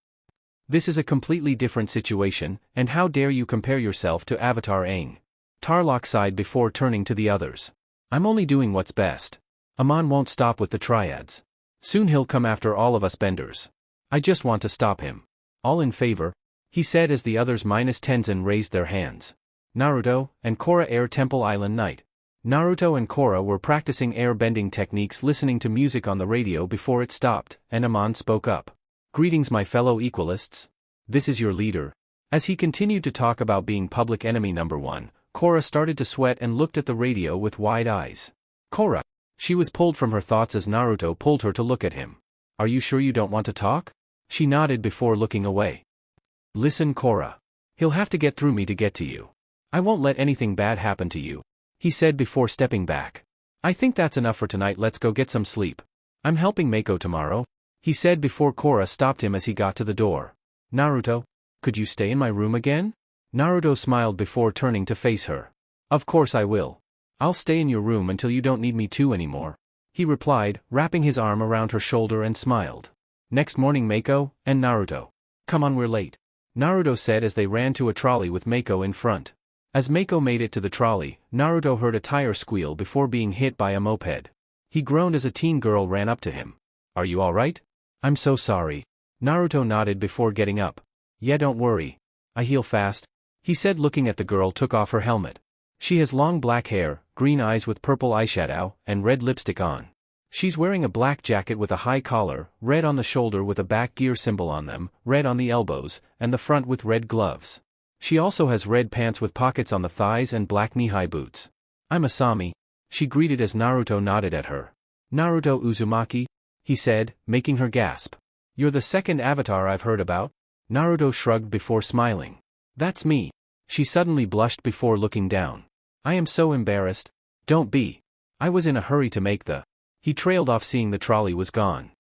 "This is a completely different situation, and how dare you compare yourself to Avatar Aang?" Tarlok sighed before turning to the others. "I'm only doing what's best. Aman won't stop with the triads. Soon he'll come after all of us benders. I just want to stop him. All in favor?" he said as the others minus Tenzin raised their hands. Naruto and Korra Air Temple Island Night. Naruto and Korra were practicing air bending techniques listening to music on the radio before it stopped, and Aman spoke up. "Greetings my fellow Equalists. This is your leader." As he continued to talk about being public enemy number 1, Korra started to sweat and looked at the radio with wide eyes. "Korra." She was pulled from her thoughts as Naruto pulled her to look at him. "Are you sure you don't want to talk?" She nodded before looking away. "Listen, Korra. He'll have to get through me to get to you. I won't let anything bad happen to you," he said before stepping back. "I think that's enough for tonight. Let's go get some sleep. I'm helping Mako tomorrow," he said before Korra stopped him as he got to the door. "Naruto, could you stay in my room again?" Naruto smiled before turning to face her. "Of course I will. I'll stay in your room until you don't need me to anymore," he replied, wrapping his arm around her shoulder and smiled. Next morning Mako and Naruto. "Come on, we're late," Naruto said as they ran to a trolley with Mako in front. As Mako made it to the trolley, Naruto heard a tire squeal before being hit by a moped. He groaned as a teen girl ran up to him. "Are you alright?" "I'm so sorry." Naruto nodded before getting up. "Yeah, don't worry. I heal fast," he said looking at the girl took off her helmet. She has long black hair, green eyes with purple eyeshadow, and red lipstick on. She's wearing a black jacket with a high collar, red on the shoulder with a back gear symbol on them, red on the elbows, and the front with red gloves. She also has red pants with pockets on the thighs and black knee-high boots. "I'm Asami," she greeted as Naruto nodded at her. "Naruto Uzumaki?" he said, making her gasp. You're the second avatar I've heard about? Naruto shrugged before smiling. That's me. She suddenly blushed before looking down. I am so embarrassed. Don't be. I was in a hurry to make the... He trailed off seeing the trolley was gone.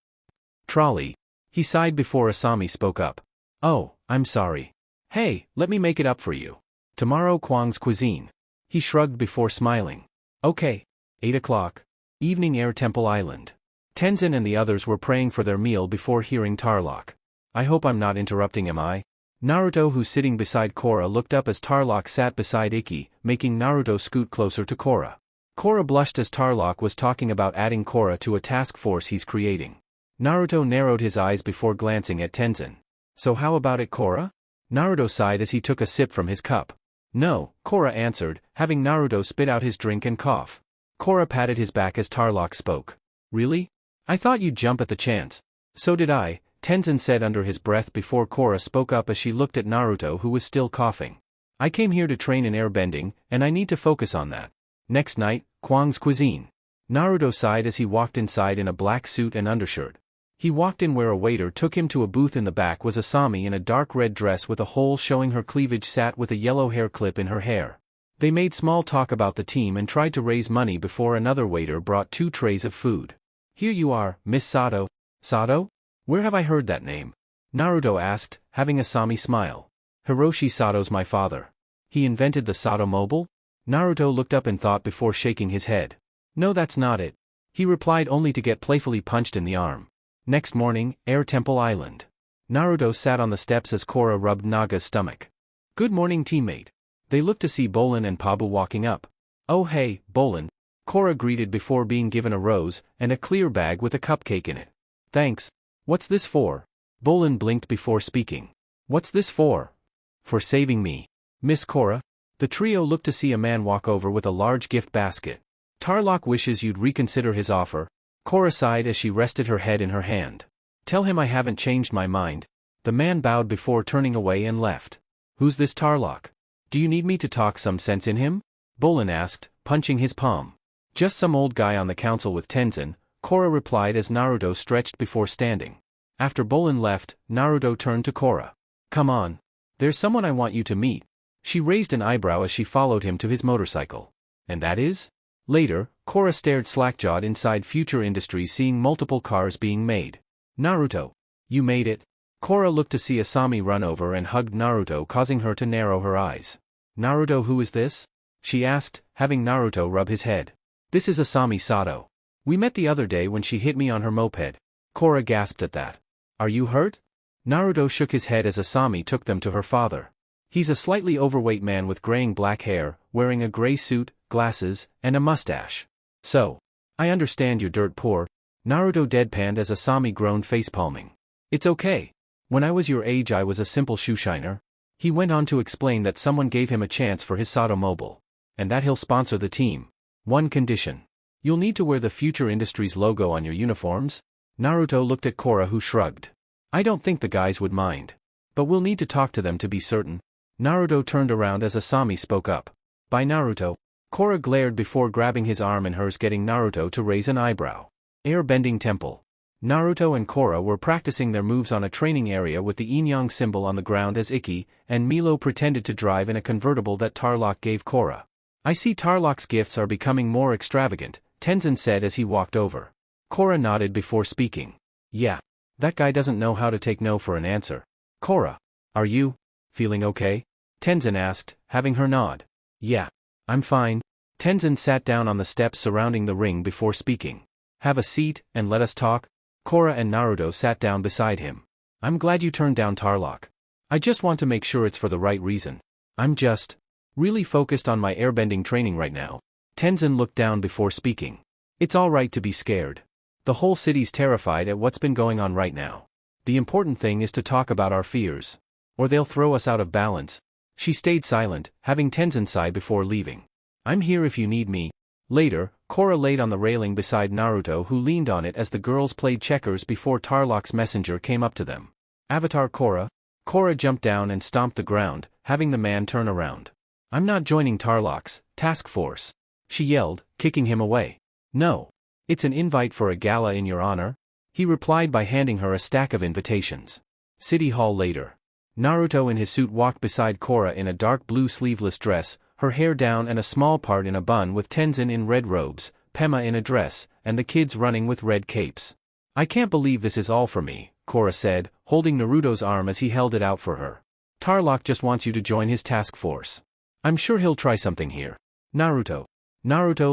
Trolley? He sighed before Asami spoke up. Oh, I'm sorry. Hey, let me make it up for you. Tomorrow Kwang's cuisine. He shrugged before smiling. Okay. 8 o'clock. Evening Air Temple Island. Tenzin and the others were praying for their meal before hearing Tarlok. I hope I'm not interrupting, am I? Naruto, who's sitting beside Korra, looked up as Tarlok sat beside Ikki, making Naruto scoot closer to Korra. Korra blushed as Tarlok was talking about adding Korra to a task force he's creating. Naruto narrowed his eyes before glancing at Tenzin. So how about it, Korra? Naruto sighed as he took a sip from his cup. No, Korra answered, having Naruto spit out his drink and cough. Korra patted his back as Tarlok spoke. Really? I thought you'd jump at the chance. So did I, Tenzin said under his breath before Korra spoke up as she looked at Naruto, who was still coughing. I came here to train in airbending, and I need to focus on that. Next night, Kwang's cuisine. Naruto sighed as he walked inside in a black suit and undershirt. He walked in where a waiter took him to a booth. In the back was Asami in a dark red dress with a hole showing her cleavage, sat with a yellow hair clip in her hair. They made small talk about the team and tried to raise money before another waiter brought 2 trays of food. Here you are, Miss Sato. Sato? Where have I heard that name? Naruto asked, having Asami smile. Hiroshi Sato's my father. He invented the Sato mobile? Naruto looked up in thought before shaking his head. No, that's not it. He replied, only to get playfully punched in the arm. Next morning, Air Temple Island. Naruto sat on the steps as Korra rubbed Naga's stomach. Good morning, teammate. They looked to see Bolin and Pabu walking up. Oh hey, Bolin. Korra greeted before being given a rose and a clear bag with a cupcake in it. Thanks. What's this for? Bolin blinked before speaking. What's this for? For saving me. Miss Korra. The trio looked to see a man walk over with a large gift basket. Tarlok wishes you'd reconsider his offer. Korra sighed as she rested her head in her hand. Tell him I haven't changed my mind. The man bowed before turning away and left. Who's this Tarlok? Do you need me to talk some sense in him? Bolin asked, punching his palm. Just some old guy on the council with Tenzin, Korra replied as Naruto stretched before standing. After Bolin left, Naruto turned to Korra. Come on. There's someone I want you to meet. She raised an eyebrow as she followed him to his motorcycle. And that is? Later, Korra stared slack-jawed inside Future Industries, seeing multiple cars being made. Naruto. You made it. Korra looked to see Asami run over and hugged Naruto, causing her to narrow her eyes. Naruto, who is this? She asked, having Naruto rub his head. This is Asami Sato. We met the other day when she hit me on her moped. Korra gasped at that. Are you hurt? Naruto shook his head as Asami took them to her father. He's a slightly overweight man with graying black hair, wearing a gray suit, glasses, and a mustache. So. I understand you're dirt poor. Naruto deadpanned as Asami groaned, face-palming. It's okay. When I was your age I was a simple shoe shiner. He went on to explain that someone gave him a chance for his Sato mobile. And that he'll sponsor the team. One condition. You'll need to wear the Future Industries logo on your uniforms? Naruto looked at Korra, who shrugged. I don't think the guys would mind. But we'll need to talk to them to be certain. Naruto turned around as Asami spoke up. By Naruto. Korra glared before grabbing his arm in hers, getting Naruto to raise an eyebrow. Airbending Temple. Naruto and Korra were practicing their moves on a training area with the yin-yang symbol on the ground as Ikki and Milo pretended to drive in a convertible that Tarlok gave Korra. I see Tarlok's gifts are becoming more extravagant, Tenzin said as he walked over. Korra nodded before speaking. Yeah. That guy doesn't know how to take no for an answer. Korra. Are you feeling okay? Tenzin asked, having her nod. Yeah. I'm fine. Tenzin sat down on the steps surrounding the ring before speaking. Have a seat, and let us talk. Korra and Naruto sat down beside him. I'm glad you turned down Tarlok. I just want to make sure it's for the right reason. I'm just really focused on my airbending training right now. Tenzin looked down before speaking. It's all right to be scared. The whole city's terrified at what's been going on right now. The important thing is to talk about our fears. Or they'll throw us out of balance. She stayed silent, having Tenzin sigh before leaving. I'm here if you need me. Later, Korra laid on the railing beside Naruto, who leaned on it as the girls played checkers before Tarlok's messenger came up to them. Avatar Korra? Korra jumped down and stomped the ground, having the man turn around. I'm not joining Tarlok's task force. She yelled, kicking him away. No. It's an invite for a gala in your honor. He replied by handing her a stack of invitations. City Hall later. Naruto in his suit walked beside Korra in a dark blue sleeveless dress, her hair down and a small part in a bun, with Tenzin in red robes, Pema in a dress, and the kids running with red capes. "I can't believe this is all for me," Korra said, holding Naruto's arm as he held it out for her. "Tarlok just wants you to join his task force. I'm sure he'll try something here." Naruto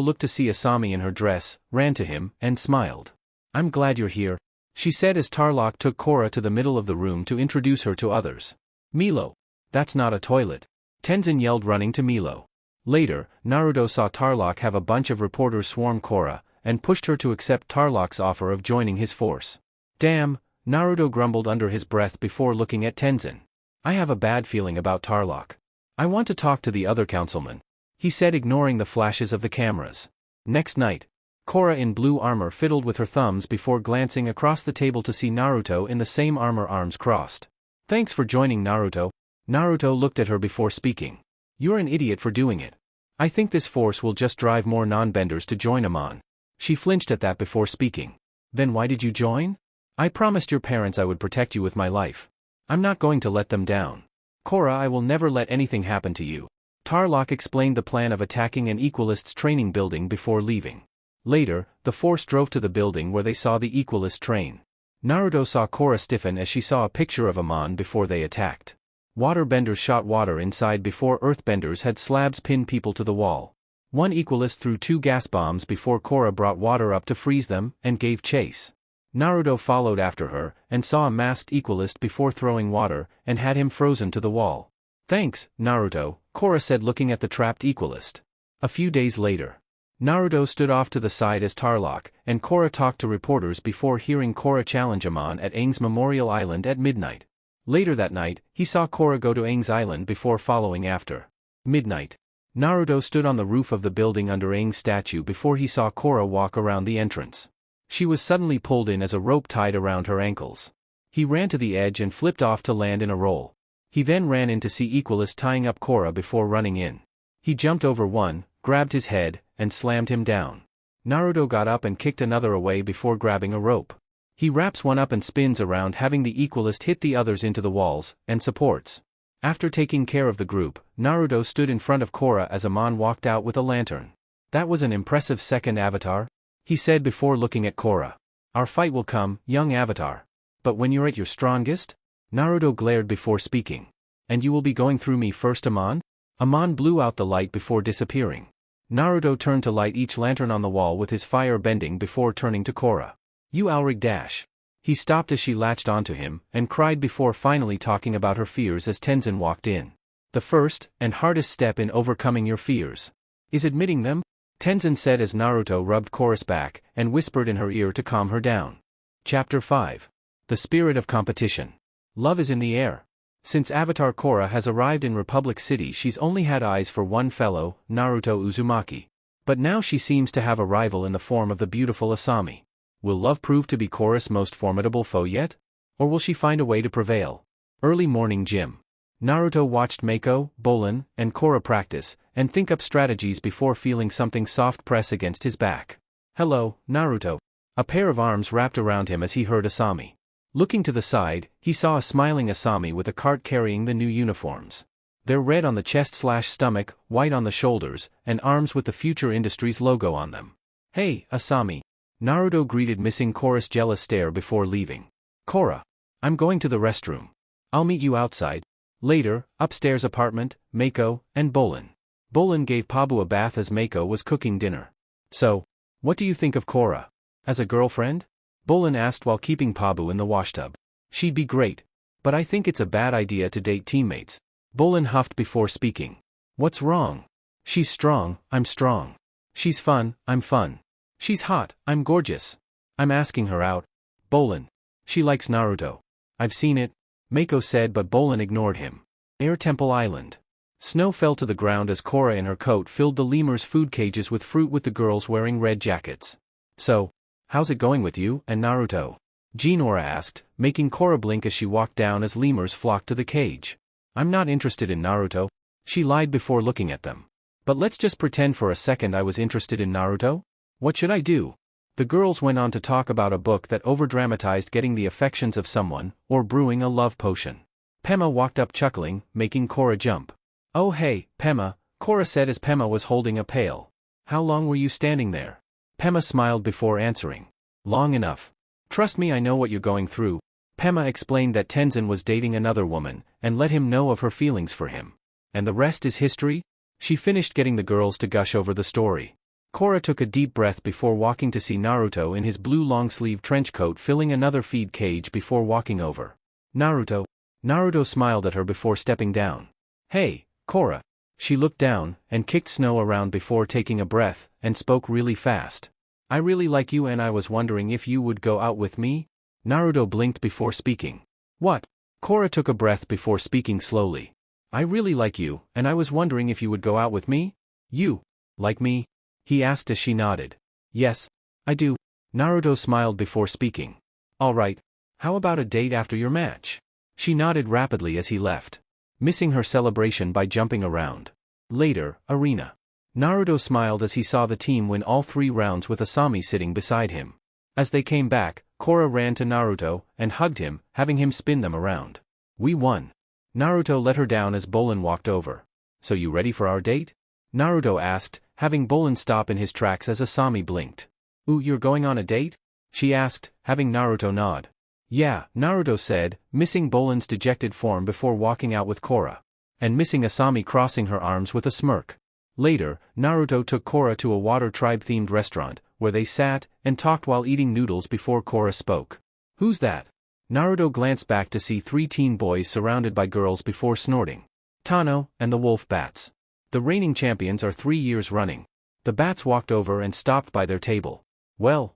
looked to see Asami in her dress, ran to him, and smiled. "I'm glad you're here," she said as Tarlok took Korra to the middle of the room to introduce her to others. "Milo. That's not a toilet," Tenzin yelled, running to Milo. Later, Naruto saw Tarlok have a bunch of reporters swarm Korra, and pushed her to accept Tarlok's offer of joining his force. "Damn," Naruto grumbled under his breath before looking at Tenzin. "I have a bad feeling about Tarlok. I want to talk to the other councilman," he said, ignoring the flashes of the cameras. Next night, Korra in blue armor fiddled with her thumbs before glancing across the table to see Naruto in the same armor, arms crossed. "Thanks for joining, Naruto." Naruto looked at her before speaking. "You're an idiot for doing it. I think this force will just drive more non-benders to join Aman." She flinched at that before speaking. "Then why did you join?" "I promised your parents I would protect you with my life. I'm not going to let them down." "Korra, I will never let anything happen to you." Tarlok explained the plan of attacking an Equalist's training building before leaving. Later, the force drove to the building where they saw the Equalist train. Naruto saw Korra stiffen as she saw a picture of Aman before they attacked. Waterbenders shot water inside before earthbenders had slabs pin people to the wall. One Equalist threw 2 gas bombs before Korra brought water up to freeze them, and gave chase. Naruto followed after her, and saw a masked Equalist before throwing water, and had him frozen to the wall. "Thanks, Naruto," Korra said, looking at the trapped Equalist. A few days later, Naruto stood off to the side as Tarlok and Korra talked to reporters before hearing Korra challenge Aman at Aang's Memorial Island at midnight. Later that night, he saw Korra go to Aang's island before following after. Midnight. Naruto stood on the roof of the building under Aang's statue before he saw Korra walk around the entrance. She was suddenly pulled in as a rope tied around her ankles. He ran to the edge and flipped off to land in a roll. He then ran in to see Equalist tying up Korra before running in. He jumped over one, grabbed his head, and slammed him down. Naruto got up and kicked another away before grabbing a rope. He wraps one up and spins around, having the Equalist hit the others into the walls and supports. After taking care of the group, Naruto stood in front of Korra as Aman walked out with a lantern. "That was an impressive second avatar," he said before looking at Korra. "Our fight will come, young avatar. But when you're at your strongest?" Naruto glared before speaking. "And you will be going through me first, Aman?" Aman blew out the light before disappearing. Naruto turned to light each lantern on the wall with his fire bending before turning to Korra. "You Alrig dash." He stopped as she latched onto him, and cried before finally talking about her fears as Tenzin walked in. "The first, and hardest step in overcoming your fears, is admitting them," Tenzin said as Naruto rubbed Korra's back, and whispered in her ear to calm her down. Chapter 5. The Spirit of Competition. Love is in the air. Since Avatar Korra has arrived in Republic City, she's only had eyes for one fellow, Naruto Uzumaki. But now she seems to have a rival in the form of the beautiful Asami. Will love prove to be Korra's most formidable foe yet? Or will she find a way to prevail? Early morning gym. Naruto watched Mako, Bolin, and Korra practice, and think up strategies before feeling something soft press against his back. "Hello, Naruto." A pair of arms wrapped around him as he heard Asami. Looking to the side, he saw a smiling Asami with a cart carrying the new uniforms. They're red on the chest/stomach, white on the shoulders, and arms with the Future Industries logo on them. "Hey, Asami." Naruto greeted, missing Korra's jealous stare before leaving. "Korra. I'm going to the restroom. I'll meet you outside." Later, upstairs apartment, Mako, and Bolin. Bolin gave Pabu a bath as Mako was cooking dinner. "So, what do you think of Korra? As a girlfriend?" Bolin asked while keeping Pabu in the washtub. "She'd be great. But I think it's a bad idea to date teammates." Bolin huffed before speaking. "What's wrong? She's strong, I'm strong. She's fun, I'm fun. She's hot, I'm gorgeous. I'm asking her out." Bolin. "She likes Naruto. I've seen it," Mako said, but Bolin ignored him. Air Temple Island. Snow fell to the ground as Korra in her coat filled the lemurs' food cages with fruit with the girls wearing red jackets. "So, how's it going with you and Naruto?" Jinora asked, making Korra blink as she walked down as lemurs flocked to the cage. "I'm not interested in Naruto," she lied before looking at them. "But let's just pretend for a second I was interested in Naruto? What should I do?" The girls went on to talk about a book that overdramatized getting the affections of someone, or brewing a love potion. Pema walked up chuckling, making Korra jump. "Oh hey, Pema," Korra said as Pema was holding a pail. "How long were you standing there?" Pema smiled before answering. "Long enough. Trust me, I know what you're going through." Pema explained that Tenzin was dating another woman, and let him know of her feelings for him. And the rest is history? She finished getting the girls to gush over the story. Korra took a deep breath before walking to see Naruto in his blue long-sleeve trench coat filling another feed cage before walking over. "Naruto?" Naruto smiled at her before stepping down. "Hey, Korra." She looked down, and kicked snow around before taking a breath, and spoke really fast. "I really like you and I was wondering if you would go out with me?" Naruto blinked before speaking. "What?" Korra took a breath before speaking slowly. "I really like you, and I was wondering if you would go out with me?" "You like me?" he asked as she nodded. "Yes, I do." Naruto smiled before speaking. "All right. How about a date after your match?" She nodded rapidly as he left, missing her celebration by jumping around. Later, arena. Naruto smiled as he saw the team win all 3 rounds with Asami sitting beside him. As they came back, Korra ran to Naruto and hugged him, having him spin them around. "We won." Naruto let her down as Bolin walked over. "So you ready for our date?" Naruto asked, having Bolin stop in his tracks as Asami blinked. "Ooh, you're going on a date?" she asked, having Naruto nod. "Yeah," Naruto said, missing Bolin's dejected form before walking out with Korra. And missing Asami crossing her arms with a smirk. Later, Naruto took Korra to a water tribe-themed restaurant, where they sat and talked while eating noodles before Korra spoke. "Who's that?" Naruto glanced back to see 3 teen boys surrounded by girls before snorting. "Tano and the wolf bats. The reigning champions are 3 years running." The bats walked over and stopped by their table. Well,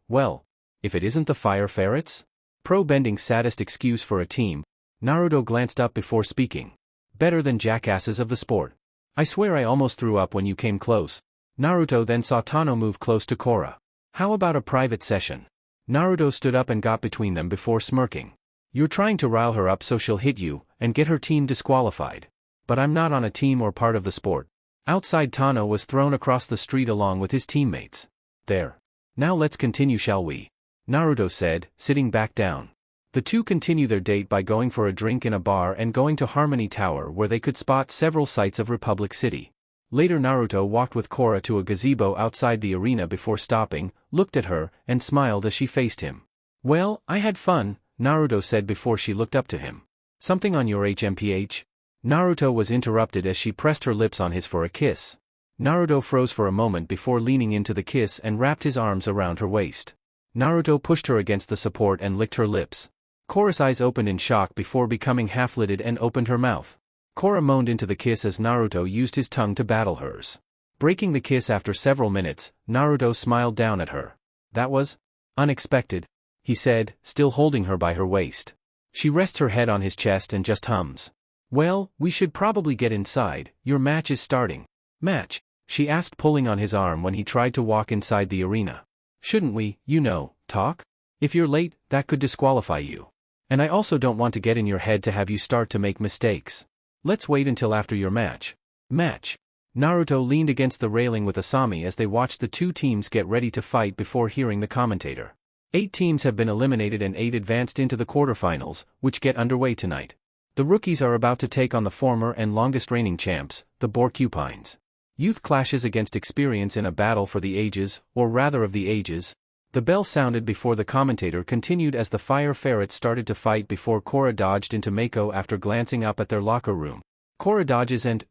if it isn't the fire ferrets? Pro-bending saddest excuse for a team. Naruto glanced up before speaking. "Better than jackasses of the sport. I swear I almost threw up when you came close." Naruto then saw Tano move close to Korra. "How about a private session?" Naruto stood up and got between them before smirking. "You're trying to rile her up so she'll hit you, and get her team disqualified. But I'm not on a team or part of the sport." Outside, Tano was thrown across the street along with his teammates. "There. Now let's continue, shall we?" Naruto said, sitting back down. The two continue their date by going for a drink in a bar and going to Harmony Tower where they could spot several sights of Republic City. Later, Naruto walked with Korra to a gazebo outside the arena before stopping, looked at her, and smiled as she faced him. "Well, I had fun," Naruto said before she looked up to him. "Something on your HMPH?" Naruto was interrupted as she pressed her lips on his for a kiss. Naruto froze for a moment before leaning into the kiss and wrapped his arms around her waist. Naruto pushed her against the support and licked her lips. Korra's eyes opened in shock before becoming half-lidded and opened her mouth. Korra moaned into the kiss as Naruto used his tongue to battle hers. Breaking the kiss after several minutes, Naruto smiled down at her. "That was unexpected," he said, still holding her by her waist. She rests her head on his chest and just hums. "Well, we should probably get inside, your match is starting." "Match?" she asked, pulling on his arm when he tried to walk inside the arena. "Shouldn't we, talk? If you're late, that could disqualify you. And I also don't want to get in your head to have you start to make mistakes. Let's wait until after your match." "Match?" Naruto leaned against the railing with Asami as they watched the 2 teams get ready to fight before hearing the commentator. 8 teams have been eliminated and 8 advanced into the quarterfinals, which get underway tonight. The rookies are about to take on the former and longest reigning champs, the Porcupines. Youth clashes against experience in a battle for the ages, or rather of the ages. The bell sounded before the commentator continued as the fire ferrets started to fight before Korra dodged into Mako after glancing up at their locker room. Korra dodges and,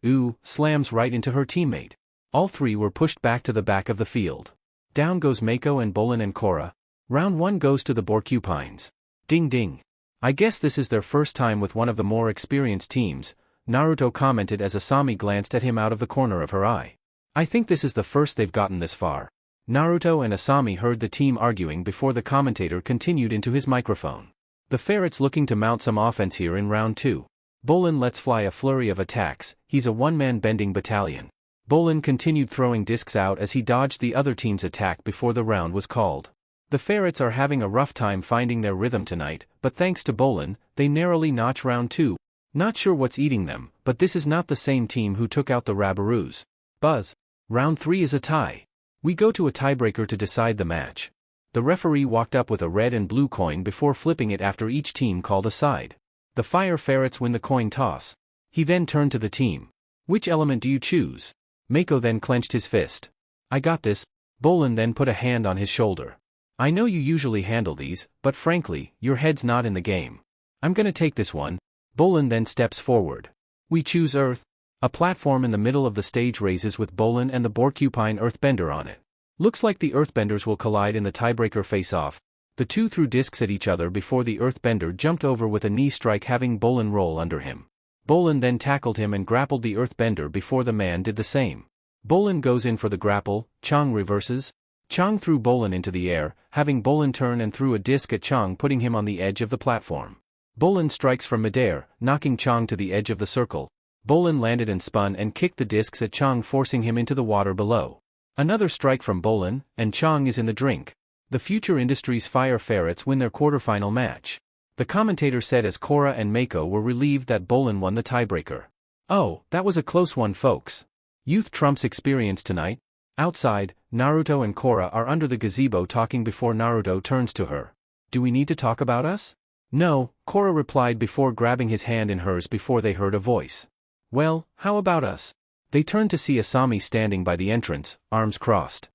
slams right into her teammate. All 3 were pushed back to the back of the field. Down goes Mako and Bolin and Korra. Round 1 goes to the Porcupines. Ding ding. "I guess this is their first time with one of the more experienced teams," Naruto commented as Asami glanced at him out of the corner of her eye. "I think this is the first they've gotten this far." Naruto and Asami heard the team arguing before the commentator continued into his microphone. "The ferret's looking to mount some offense here in round 2. Bolin lets fly a flurry of attacks, he's a one-man bending battalion." Bolin continued throwing discs out as he dodged the other team's attack before the round was called. The ferrets are having a rough time finding their rhythm tonight, but thanks to Bolin, they narrowly notch round 2. Not sure what's eating them, but this is not the same team who took out the Rabaroos. Buzz. Round 3 is a tie. We go to a tiebreaker to decide the match. The referee walked up with a red and blue coin before flipping it after each team called a side. The fire ferrets win the coin toss. He then turned to the team. Which element do you choose? Mako then clenched his fist. I got this. Bolin then put a hand on his shoulder. I know you usually handle these, but frankly, your head's not in the game. I'm gonna take this one. Bolin then steps forward. We choose Earth. A platform in the middle of the stage raises with Bolin and the Porcupine Earthbender on it. Looks like the Earthbenders will collide in the tiebreaker face-off. The two threw discs at each other before the Earthbender jumped over with a knee strike, having Bolin roll under him. Bolin then tackled him and grappled the Earthbender before the man did the same. Bolin goes in for the grapple. Chang reverses. Chang threw Bolin into the air, having Bolin turn and threw a disc at Chang, putting him on the edge of the platform. Bolin strikes from midair, knocking Chang to the edge of the circle. Bolin landed and spun and kicked the discs at Chang, forcing him into the water below. Another strike from Bolin, and Chang is in the drink. The Future Industries Fire Ferrets win their quarterfinal match. The commentator said as Korra and Mako were relieved that Bolin won the tiebreaker. Oh, that was a close one, folks. Youth trumps experience tonight. Outside, Naruto and Korra are under the gazebo talking before Naruto turns to her. Do we need to talk about us? No, Korra replied before grabbing his hand in hers before they heard a voice. Well, how about us? They turned to see Asami standing by the entrance, arms crossed.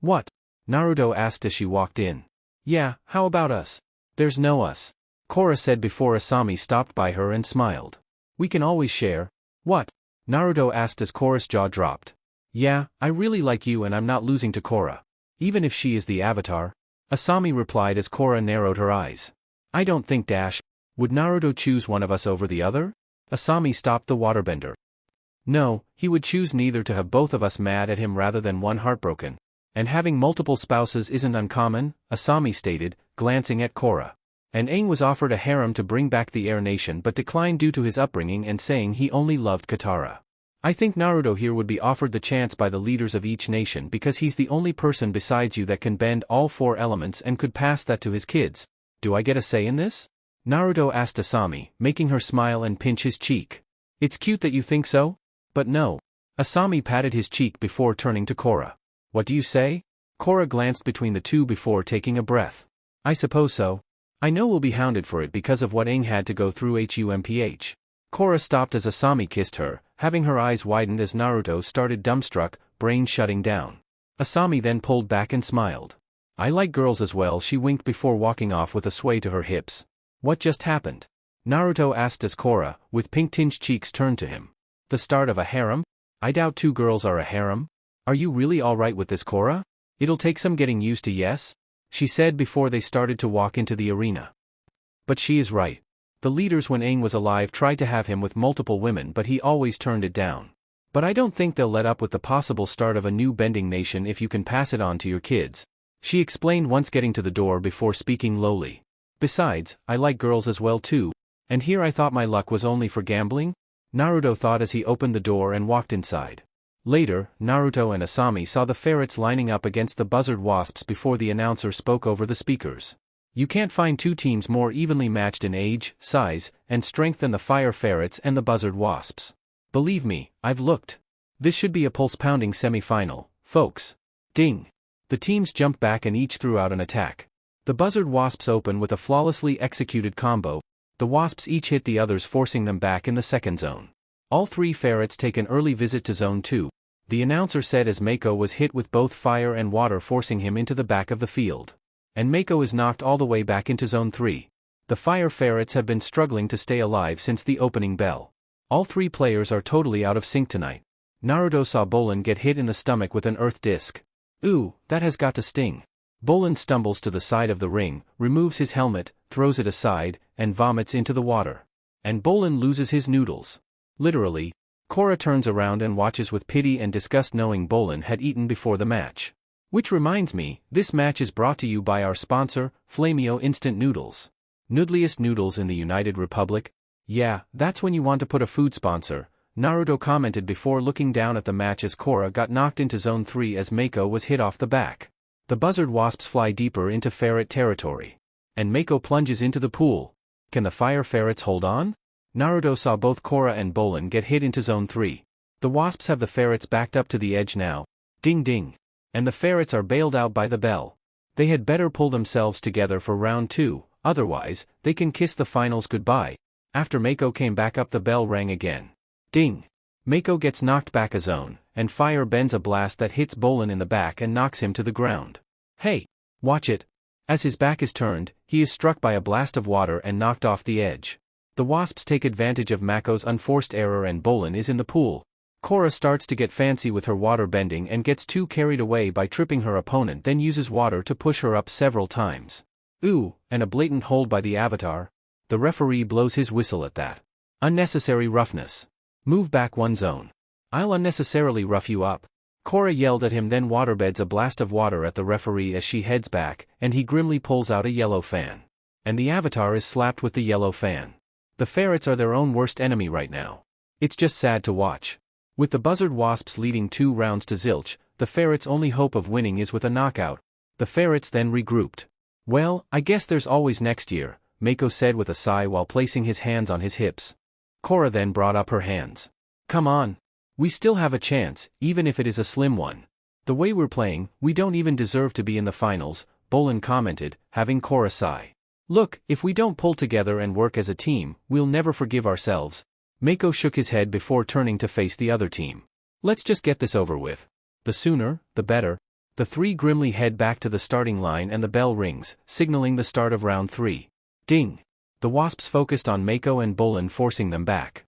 What? Naruto asked as she walked in. Yeah, how about us? There's no us. Korra said before Asami stopped by her and smiled. We can always share. What? Naruto asked as Korra's jaw dropped. Yeah, I really like you and I'm not losing to Korra. Even if she is the avatar. Asami replied as Korra narrowed her eyes. I don't think dash. Would Naruto choose one of us over the other? Asami stopped the waterbender. No, he would choose neither, to have both of us mad at him rather than one heartbroken. And having multiple spouses isn't uncommon, Asami stated, glancing at Korra. And Aang was offered a harem to bring back the Air Nation but declined due to his upbringing and saying he only loved Katara. I think Naruto here would be offered the chance by the leaders of each nation because he's the only person besides you that can bend all four elements and could pass that to his kids. Do I get a say in this? Naruto asked Asami, making her smile and pinch his cheek. It's cute that you think so? But no. Asami patted his cheek before turning to Korra. What do you say? Korra glanced between the two before taking a breath. I suppose so. I know we'll be hounded for it because of what Aang had to go through. HUMPH. Korra stopped as Asami kissed her, having her eyes widened as Naruto started dumbstruck, brain shutting down. Asami then pulled back and smiled. I like girls as well, she winked before walking off with a sway to her hips. What just happened? Naruto asked as Korra, with pink-tinged cheeks, turned to him. The start of a harem? I doubt two girls are a harem. Are you really alright with this, Korra? It'll take some getting used to, yes? She said before they started to walk into the arena. But she is right. The leaders when Aang was alive tried to have him with multiple women but he always turned it down. But I don't think they'll let up with the possible start of a new bending nation if you can pass it on to your kids. She explained once getting to the door before speaking lowly. Besides, I like girls as well too. And here I thought my luck was only for gambling? Naruto thought as he opened the door and walked inside. Later, Naruto and Asami saw the ferrets lining up against the buzzard wasps before the announcer spoke over the speakers. You can't find two teams more evenly matched in age, size, and strength than the fire ferrets and the buzzard wasps. Believe me, I've looked. This should be a pulse-pounding semi-final, folks. Ding. The teams jumped back and each threw out an attack. The buzzard wasps open with a flawlessly executed combo. The wasps each hit the others, forcing them back in the second zone. All three ferrets take an early visit to Zone 2. The announcer said as Mako was hit with both fire and water, forcing him into the back of the field. And Mako is knocked all the way back into Zone 3. The fire ferrets have been struggling to stay alive since the opening bell. All three players are totally out of sync tonight. Naruto saw Bolin get hit in the stomach with an earth disc. Ooh, that has got to sting. Bolin stumbles to the side of the ring, removes his helmet, throws it aside, and vomits into the water. And Bolin loses his noodles. Literally. Korra turns around and watches with pity and disgust, knowing Bolin had eaten before the match. Which reminds me, this match is brought to you by our sponsor, Flamio Instant Noodles. Noodliest noodles in the United Republic? Yeah, that's when you want to put a food sponsor, Naruto commented before looking down at the match as Korra got knocked into Zone 3 as Mako was hit off the back. The buzzard wasps fly deeper into ferret territory. And Mako plunges into the pool. Can the fire ferrets hold on? Naruto saw both Korra and Bolin get hit into Zone 3. The wasps have the ferrets backed up to the edge now. Ding ding. And the ferrets are bailed out by the bell. They had better pull themselves together for round 2, otherwise, they can kiss the finals goodbye. After Mako came back up, the bell rang again. Ding! Mako gets knocked back a zone, and fire bends a blast that hits Bolin in the back and knocks him to the ground. Hey! Watch it! As his back is turned, he is struck by a blast of water and knocked off the edge. The Wasps take advantage of Mako's unforced error and Bolin is in the pool. Korra starts to get fancy with her water bending and gets too carried away by tripping her opponent, then uses water to push her up several times. Ooh, and a blatant hold by the Avatar. The referee blows his whistle at that. Unnecessary roughness. Move back one zone. I'll unnecessarily rough you up. Korra yelled at him, then waterbeds a blast of water at the referee as she heads back, and he grimly pulls out a yellow fan. And the Avatar is slapped with the yellow fan. The ferrets are their own worst enemy right now. It's just sad to watch. With the buzzard Wasps leading 2 rounds to zilch, the ferrets' only hope of winning is with a knockout. The ferrets then regrouped. Well, I guess there's always next year, Mako said with a sigh while placing his hands on his hips. Korra then brought up her hands. Come on. We still have a chance, even if it is a slim one. The way we're playing, we don't even deserve to be in the finals, Bolin commented, having Korra sigh. Look, if we don't pull together and work as a team, we'll never forgive ourselves. Mako shook his head before turning to face the other team. Let's just get this over with. The sooner, the better. The 3 grimly head back to the starting line and the bell rings, signaling the start of round 3. Ding! The Wasps focused on Mako and Bolin, forcing them back.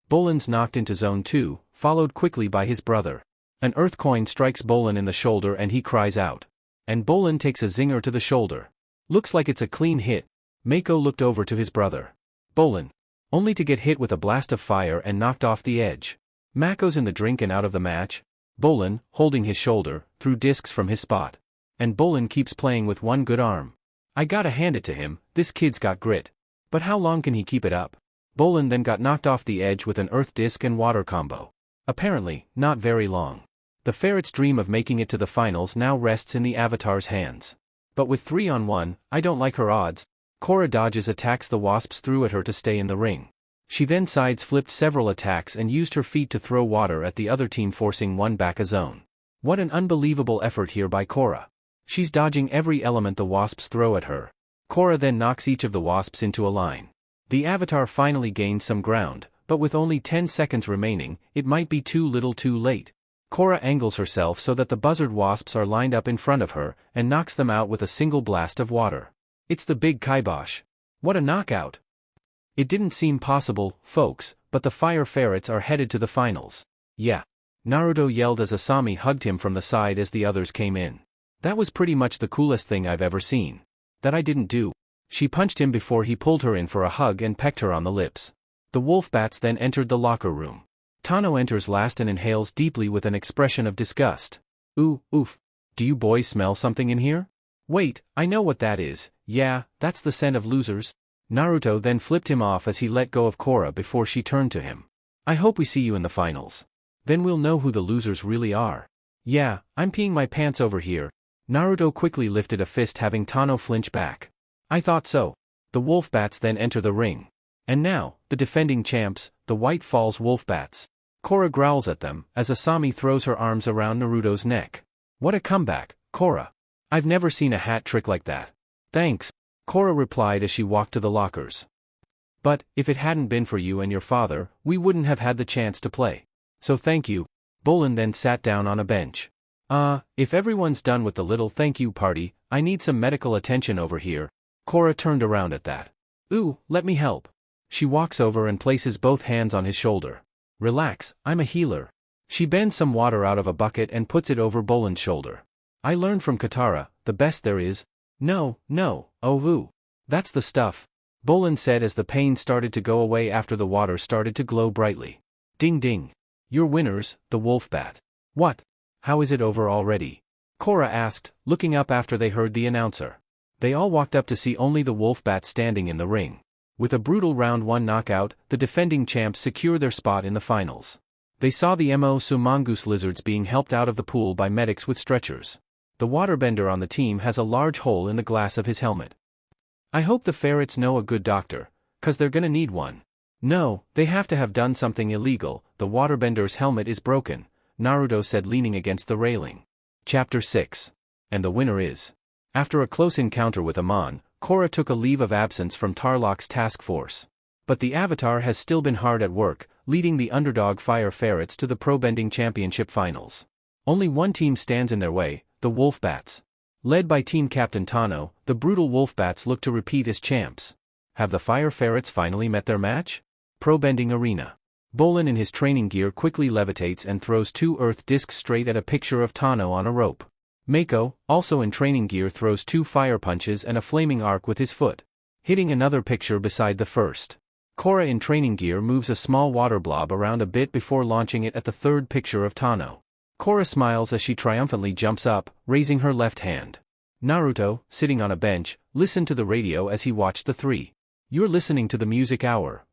Bolin's knocked into zone 2, followed quickly by his brother. An earth coin strikes Bolin in the shoulder and he cries out. And Bolin takes a zinger to the shoulder. Looks like it's a clean hit. Mako looked over to his brother. Bolin. Only to get hit with a blast of fire and knocked off the edge. Mako's in the drink and out of the match. Bolin, holding his shoulder, threw discs from his spot. And Bolin keeps playing with one good arm. I gotta hand it to him, this kid's got grit. But how long can he keep it up? Bolin then got knocked off the edge with an earth disc and water combo. Apparently, not very long. The ferret's dream of making it to the finals now rests in the Avatar's hands. But with 3-on-1, I don't like her odds. Korra dodges attacks the Wasps threw at her to stay in the ring. She then sides-flipped several attacks and used her feet to throw water at the other team, forcing one back a zone. What an unbelievable effort here by Korra. She's dodging every element the Wasps throw at her. Korra then knocks each of the Wasps into a line. The Avatar finally gains some ground, but with only 10 seconds remaining, it might be too little too late. Korra angles herself so that the buzzard Wasps are lined up in front of her, and knocks them out with a single blast of water. It's the big kibosh. What a knockout! It didn't seem possible, folks, but the fire ferrets are headed to the finals. Yeah. Naruto yelled as Asami hugged him from the side as the others came in. That was pretty much the coolest thing I've ever seen. That I didn't do. She punched him before he pulled her in for a hug and pecked her on the lips. The wolf bats then entered the locker room. Tano enters last and inhales deeply with an expression of disgust. Ooh, oof. Do you boys smell something in here? Wait, I know what that is. Yeah, that's the scent of losers. Naruto then flipped him off as he let go of Korra before she turned to him. I hope we see you in the finals. Then we'll know who the losers really are. Yeah, I'm peeing my pants over here. Naruto quickly lifted a fist, having Tano flinch back. I thought so. The wolf bats then enter the ring. And now, the defending champs, the White Falls wolf bats. Korra growls at them as Asami throws her arms around Naruto's neck. What a comeback, Korra. I've never seen a hat trick like that. Thanks, Korra replied as she walked to the lockers. But, if it hadn't been for you and your father, we wouldn't have had the chance to play. So thank you. Bolin then sat down on a bench. If everyone's done with the little thank you party, I need some medical attention over here. Korra turned around at that. Ooh, let me help. She walks over and places both hands on his shoulder. Relax, I'm a healer. She bends some water out of a bucket and puts it over Bolin's shoulder. I learned from Katara, the best there is. No, oh woo. That's the stuff. Bolin said as the pain started to go away after the water started to glow brightly. Ding ding. You're winners, the wolf bat. What? How is it over already? Korra asked, looking up after they heard the announcer. They all walked up to see only the wolf bat standing in the ring. With a brutal round 1 knockout, the defending champs secure their spot in the finals. They saw the Mo mongoose lizards being helped out of the pool by medics with stretchers. The waterbender on the team has a large hole in the glass of his helmet. I hope the ferrets know a good doctor, 'cause they're gonna need one. No, they have to have done something illegal. The waterbender's helmet is broken, Naruto said, leaning against the railing. Chapter 6. And the winner is. After a close encounter with Aman, Korra took a leave of absence from Tarlok's task force. But the Avatar has still been hard at work, leading the underdog Fire Ferrets to the Pro Bending Championship Finals. Only one team stands in their way, the Wolfbats. Led by Team Captain Tano, the brutal Wolfbats look to repeat as champs. Have the Fire Ferrets finally met their match? Pro Bending Arena. Bolin in his training gear quickly levitates and throws 2 earth discs straight at a picture of Tano on a rope. Mako, also in training gear, throws 2 fire punches and a flaming arc with his foot, hitting another picture beside the first. Korra in training gear moves a small water blob around a bit before launching it at the 3rd picture of Tano. Korra smiles as she triumphantly jumps up, raising her left hand. Naruto, sitting on a bench, listened to the radio as he watched the 3. You're listening to the Music Hour.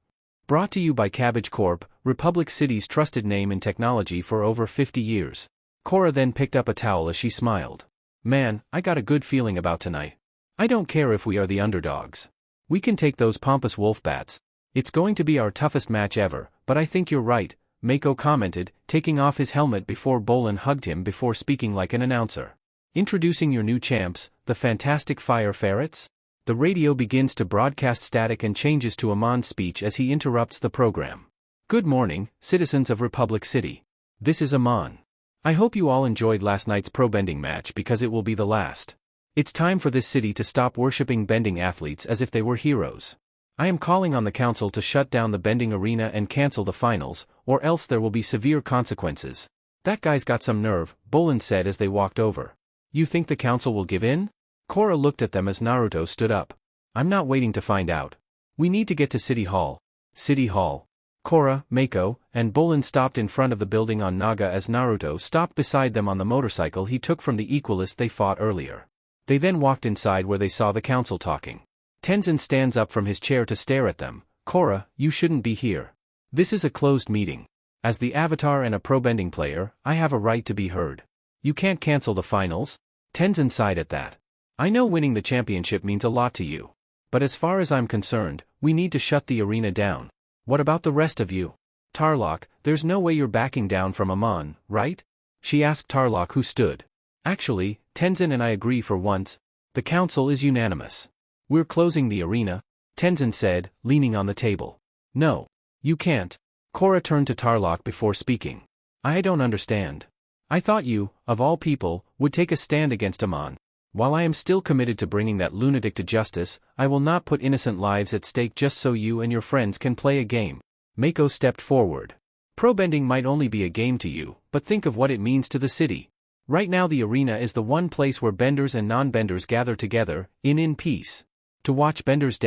Brought to you by Cabbage Corp, Republic City's trusted name in technology for over 50 years. Korra then picked up a towel as she smiled. Man, I got a good feeling about tonight. I don't care if we are the underdogs. We can take those pompous Wolfbats. It's going to be our toughest match ever, but I think you're right, Mako commented, taking off his helmet before Bolin hugged him before speaking like an announcer. Introducing your new champs, the fantastic Fire Ferrets? The radio begins to broadcast static and changes to Aman's speech as he interrupts the program. Good morning, citizens of Republic City. This is Aman. I hope you all enjoyed last night's pro bending match because it will be the last. It's time for this city to stop worshipping bending athletes as if they were heroes. I am calling on the council to shut down the bending arena and cancel the finals, or else there will be severe consequences. That guy's got some nerve, Bolin said as they walked over. You think the council will give in? Korra looked at them as Naruto stood up. I'm not waiting to find out. We need to get to City Hall. City Hall. Korra, Mako, and Bolin stopped in front of the building on Naga as Naruto stopped beside them on the motorcycle he took from the Equalist they fought earlier. They then walked inside where they saw the council talking. Tenzin stands up from his chair to stare at them. Korra, you shouldn't be here. This is a closed meeting. As the Avatar and a pro bending player, I have a right to be heard. You can't cancel the finals? Tenzin sighed at that. I know winning the championship means a lot to you. But as far as I'm concerned, we need to shut the arena down. What about the rest of you? Tarlok, there's no way you're backing down from Aman, right? She asked Tarlok, who stood. Actually, Tenzin and I agree for once. The council is unanimous. We're closing the arena, Tenzin said, leaning on the table. No. You can't. Korra turned to Tarlok before speaking. I don't understand. I thought you, of all people, would take a stand against Aman. While I am still committed to bringing that lunatic to justice, I will not put innocent lives at stake just so you and your friends can play a game. Mako stepped forward. Pro bending might only be a game to you, but think of what it means to the city. Right now the arena is the one place where benders and non-benders gather together, in peace. To watch benders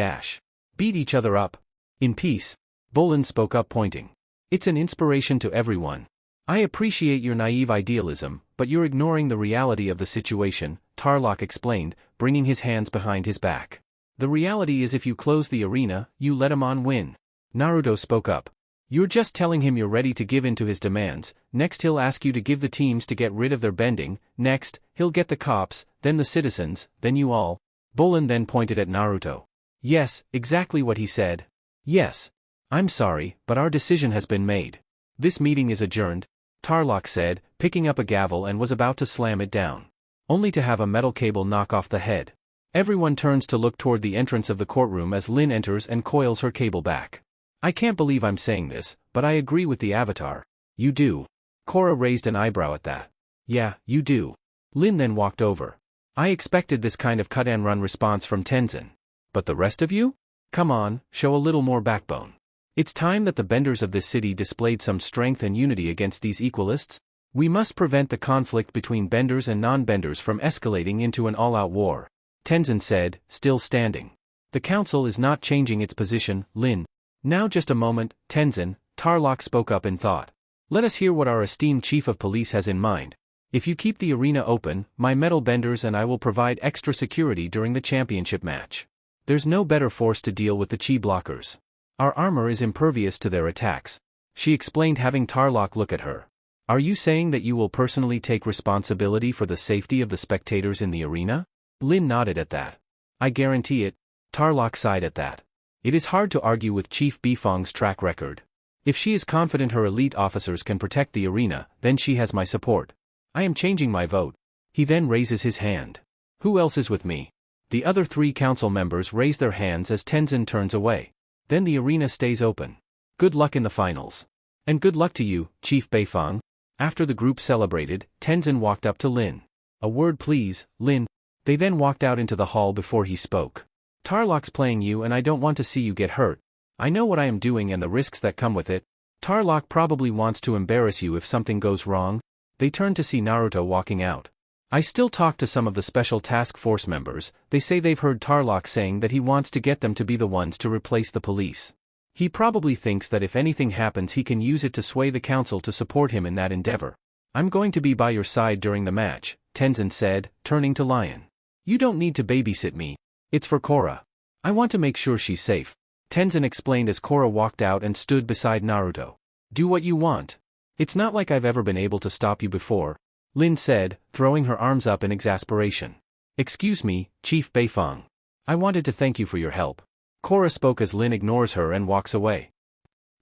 beat each other up. In peace. Bolin spoke up, pointing. It's an inspiration to everyone. I appreciate your naive idealism, but you're ignoring the reality of the situation, Tarlok explained, bringing his hands behind his back. The reality is if you close the arena, you let Aman win. Naruto spoke up. You're just telling him you're ready to give in to his demands, next he'll ask you to give the teams to get rid of their bending, next, he'll get the cops, then the citizens, then you all. Bolin then pointed at Naruto. Yes, exactly what he said. Yes. I'm sorry, but our decision has been made. This meeting is adjourned, Tarlok said, picking up a gavel and was about to slam it down. Only to have a metal cable knock off the head. Everyone turns to look toward the entrance of the courtroom as Lin enters and coils her cable back. I can't believe I'm saying this, but I agree with the Avatar. You do. Korra raised an eyebrow at that. Yeah, you do. Lin then walked over. I expected this kind of cut-and-run response from Tenzin. But the rest of you? Come on, show a little more backbone. It's time that the benders of this city displayed some strength and unity against these equalists. We must prevent the conflict between benders and non-benders from escalating into an all-out war, Tenzin said, still standing. The council is not changing its position, Lin. Now just a moment, Tenzin, Tarlok spoke up in thought. Let us hear what our esteemed chief of police has in mind. If you keep the arena open, my metal benders and I will provide extra security during the championship match. There's no better force to deal with the chi blockers. Our armor is impervious to their attacks, she explained, having Tarlok look at her. Are you saying that you will personally take responsibility for the safety of the spectators in the arena? Lin nodded at that. I guarantee it, Tarlok sighed at that. It is hard to argue with Chief Bifong's track record. If she is confident her elite officers can protect the arena, then she has my support. I am changing my vote. He then raises his hand. Who else is with me? The other 3 council members raise their hands as Tenzin turns away. Then the arena stays open. Good luck in the finals. And good luck to you, Chief Beifong. After the group celebrated, Tenzin walked up to Lin. A word please, Lin. They then walked out into the hall before he spoke. Tarlok's playing you and I don't want to see you get hurt. I know what I am doing and the risks that come with it. Tarlok probably wants to embarrass you if something goes wrong. They turned to see Naruto walking out. I still talk to some of the special task force members. They say they've heard Tarlok saying that he wants to get them to be the ones to replace the police. He probably thinks that if anything happens he can use it to sway the council to support him in that endeavor. I'm going to be by your side during the match, Tenzin said, turning to Lion. You don't need to babysit me. It's for Korra. I want to make sure she's safe. Tenzin explained as Korra walked out and stood beside Naruto. Do what you want. It's not like I've ever been able to stop you before, Lin said, throwing her arms up in exasperation. Excuse me, Chief Beifong. I wanted to thank you for your help. Korra spoke as Lin ignores her and walks away.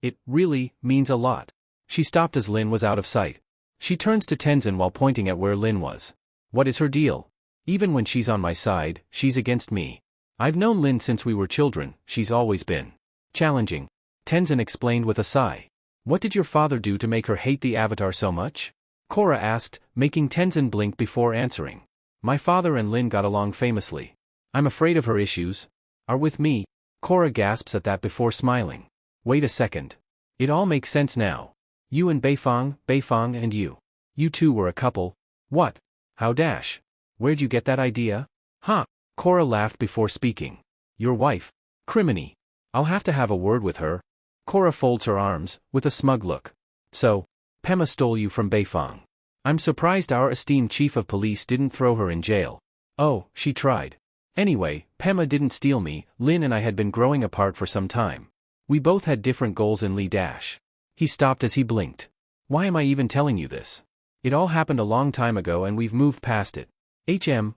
It really means a lot. She stopped as Lin was out of sight. She turns to Tenzin while pointing at where Lin was. What is her deal? Even when she's on my side, she's against me. I've known Lin since we were children, she's always been challenging. Tenzin explained with a sigh. What did your father do to make her hate the Avatar so much? Korra asked, making Tenzin blink before answering. My father and Lin got along famously. I'm afraid of her issues. Are with me. Korra gasps at that before smiling. Wait a second. It all makes sense now. You and Beifong and you. You two were a couple. What? How dash? Where'd you get that idea? Huh? Korra laughed before speaking. Your wife. Criminy. I'll have to have a word with her. Korra folds her arms, with a smug look. So, Pema stole you from Beifong. I'm surprised our esteemed chief of police didn't throw her in jail. Oh, she tried. Anyway, Pema didn't steal me. Lin and I had been growing apart for some time. We both had different goals in Lee Dash. He stopped as he blinked. Why am I even telling you this? It all happened a long time ago and we've moved past it.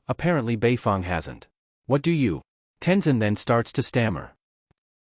Apparently Beifong hasn't. What do you? Tenzin then starts to stammer.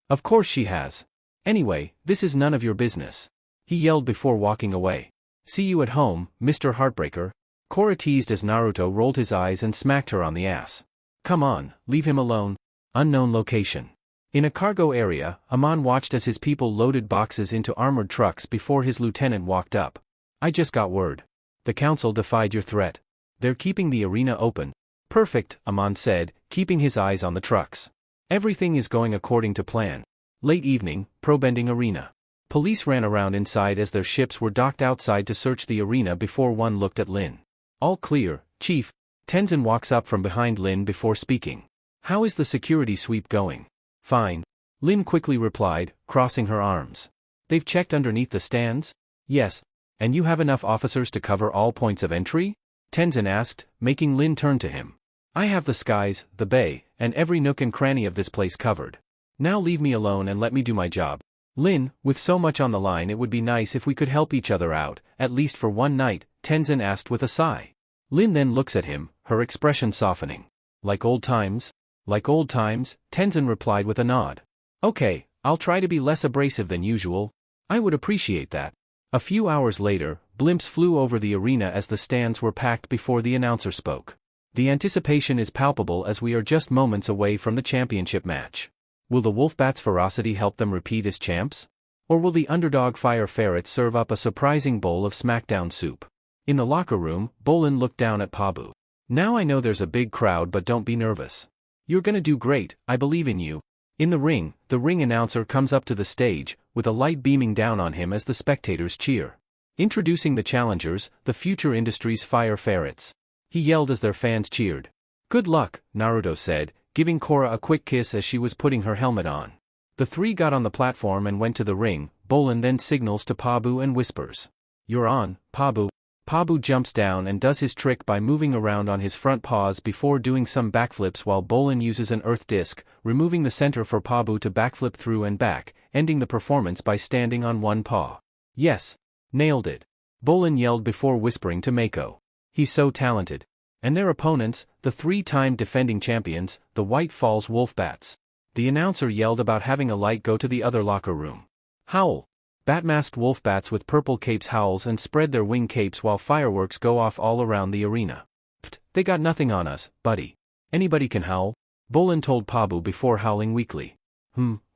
Of course she has. Anyway, this is none of your business. He yelled before walking away. See you at home, Mr. Heartbreaker. Korra teased as Naruto rolled his eyes and smacked her on the ass. Come on, leave him alone. Unknown location. In a cargo area, Aman watched as his people loaded boxes into armored trucks before his lieutenant walked up. I just got word. The council defied your threat. They're keeping the arena open. Perfect, Aman said, keeping his eyes on the trucks. Everything is going according to plan. Late evening, Probending Arena. Police ran around inside as their ships were docked outside to search the arena before one looked at Lin. All clear, Chief. Tenzin walks up from behind Lin before speaking. How is the security sweep going? Fine. Lin quickly replied, crossing her arms. They've checked underneath the stands? Yes. And you have enough officers to cover all points of entry? Tenzin asked, making Lin turn to him. I have the skies, the bay, and every nook and cranny of this place covered. Now leave me alone and let me do my job. Lin, with so much on the line it would be nice if we could help each other out, at least for one night, Tenzin asked with a sigh. Lin then looks at him, her expression softening. Like old times? Like old times, Tenzin replied with a nod. Okay, I'll try to be less abrasive than usual. I would appreciate that. A few hours later, blimps flew over the arena as the stands were packed before the announcer spoke. The anticipation is palpable as we are just moments away from the championship match. Will the Wolfbat's ferocity help them repeat as champs? Or will the underdog Fire Ferrets serve up a surprising bowl of SmackDown soup? In the locker room, Bolin looked down at Pabu. Now I know there's a big crowd, but don't be nervous. You're gonna do great, I believe in you. In the ring announcer comes up to the stage, with a light beaming down on him as the spectators cheer. Introducing the challengers, the Future Industries Fire Ferrets. He yelled as their fans cheered. Good luck, Naruto said, giving Korra a quick kiss as she was putting her helmet on. The three got on the platform and went to the ring. Bolin then signals to Pabu and whispers. You're on, Pabu. Pabu jumps down and does his trick by moving around on his front paws before doing some backflips while Bolin uses an earth disc, removing the center for Pabu to backflip through and back, ending the performance by standing on one paw. Yes. Nailed it. Bolin yelled before whispering to Mako. He's so talented. And their opponents, the three-time defending champions, the White Falls Wolfbats. The announcer yelled about having a light go to the other locker room. Howl. Bat-masked wolfbats with purple capes howls and spread their wing capes while fireworks go off all around the arena. Pfft, they got nothing on us, buddy. Anybody can howl, Bolin told Pabu before howling weakly.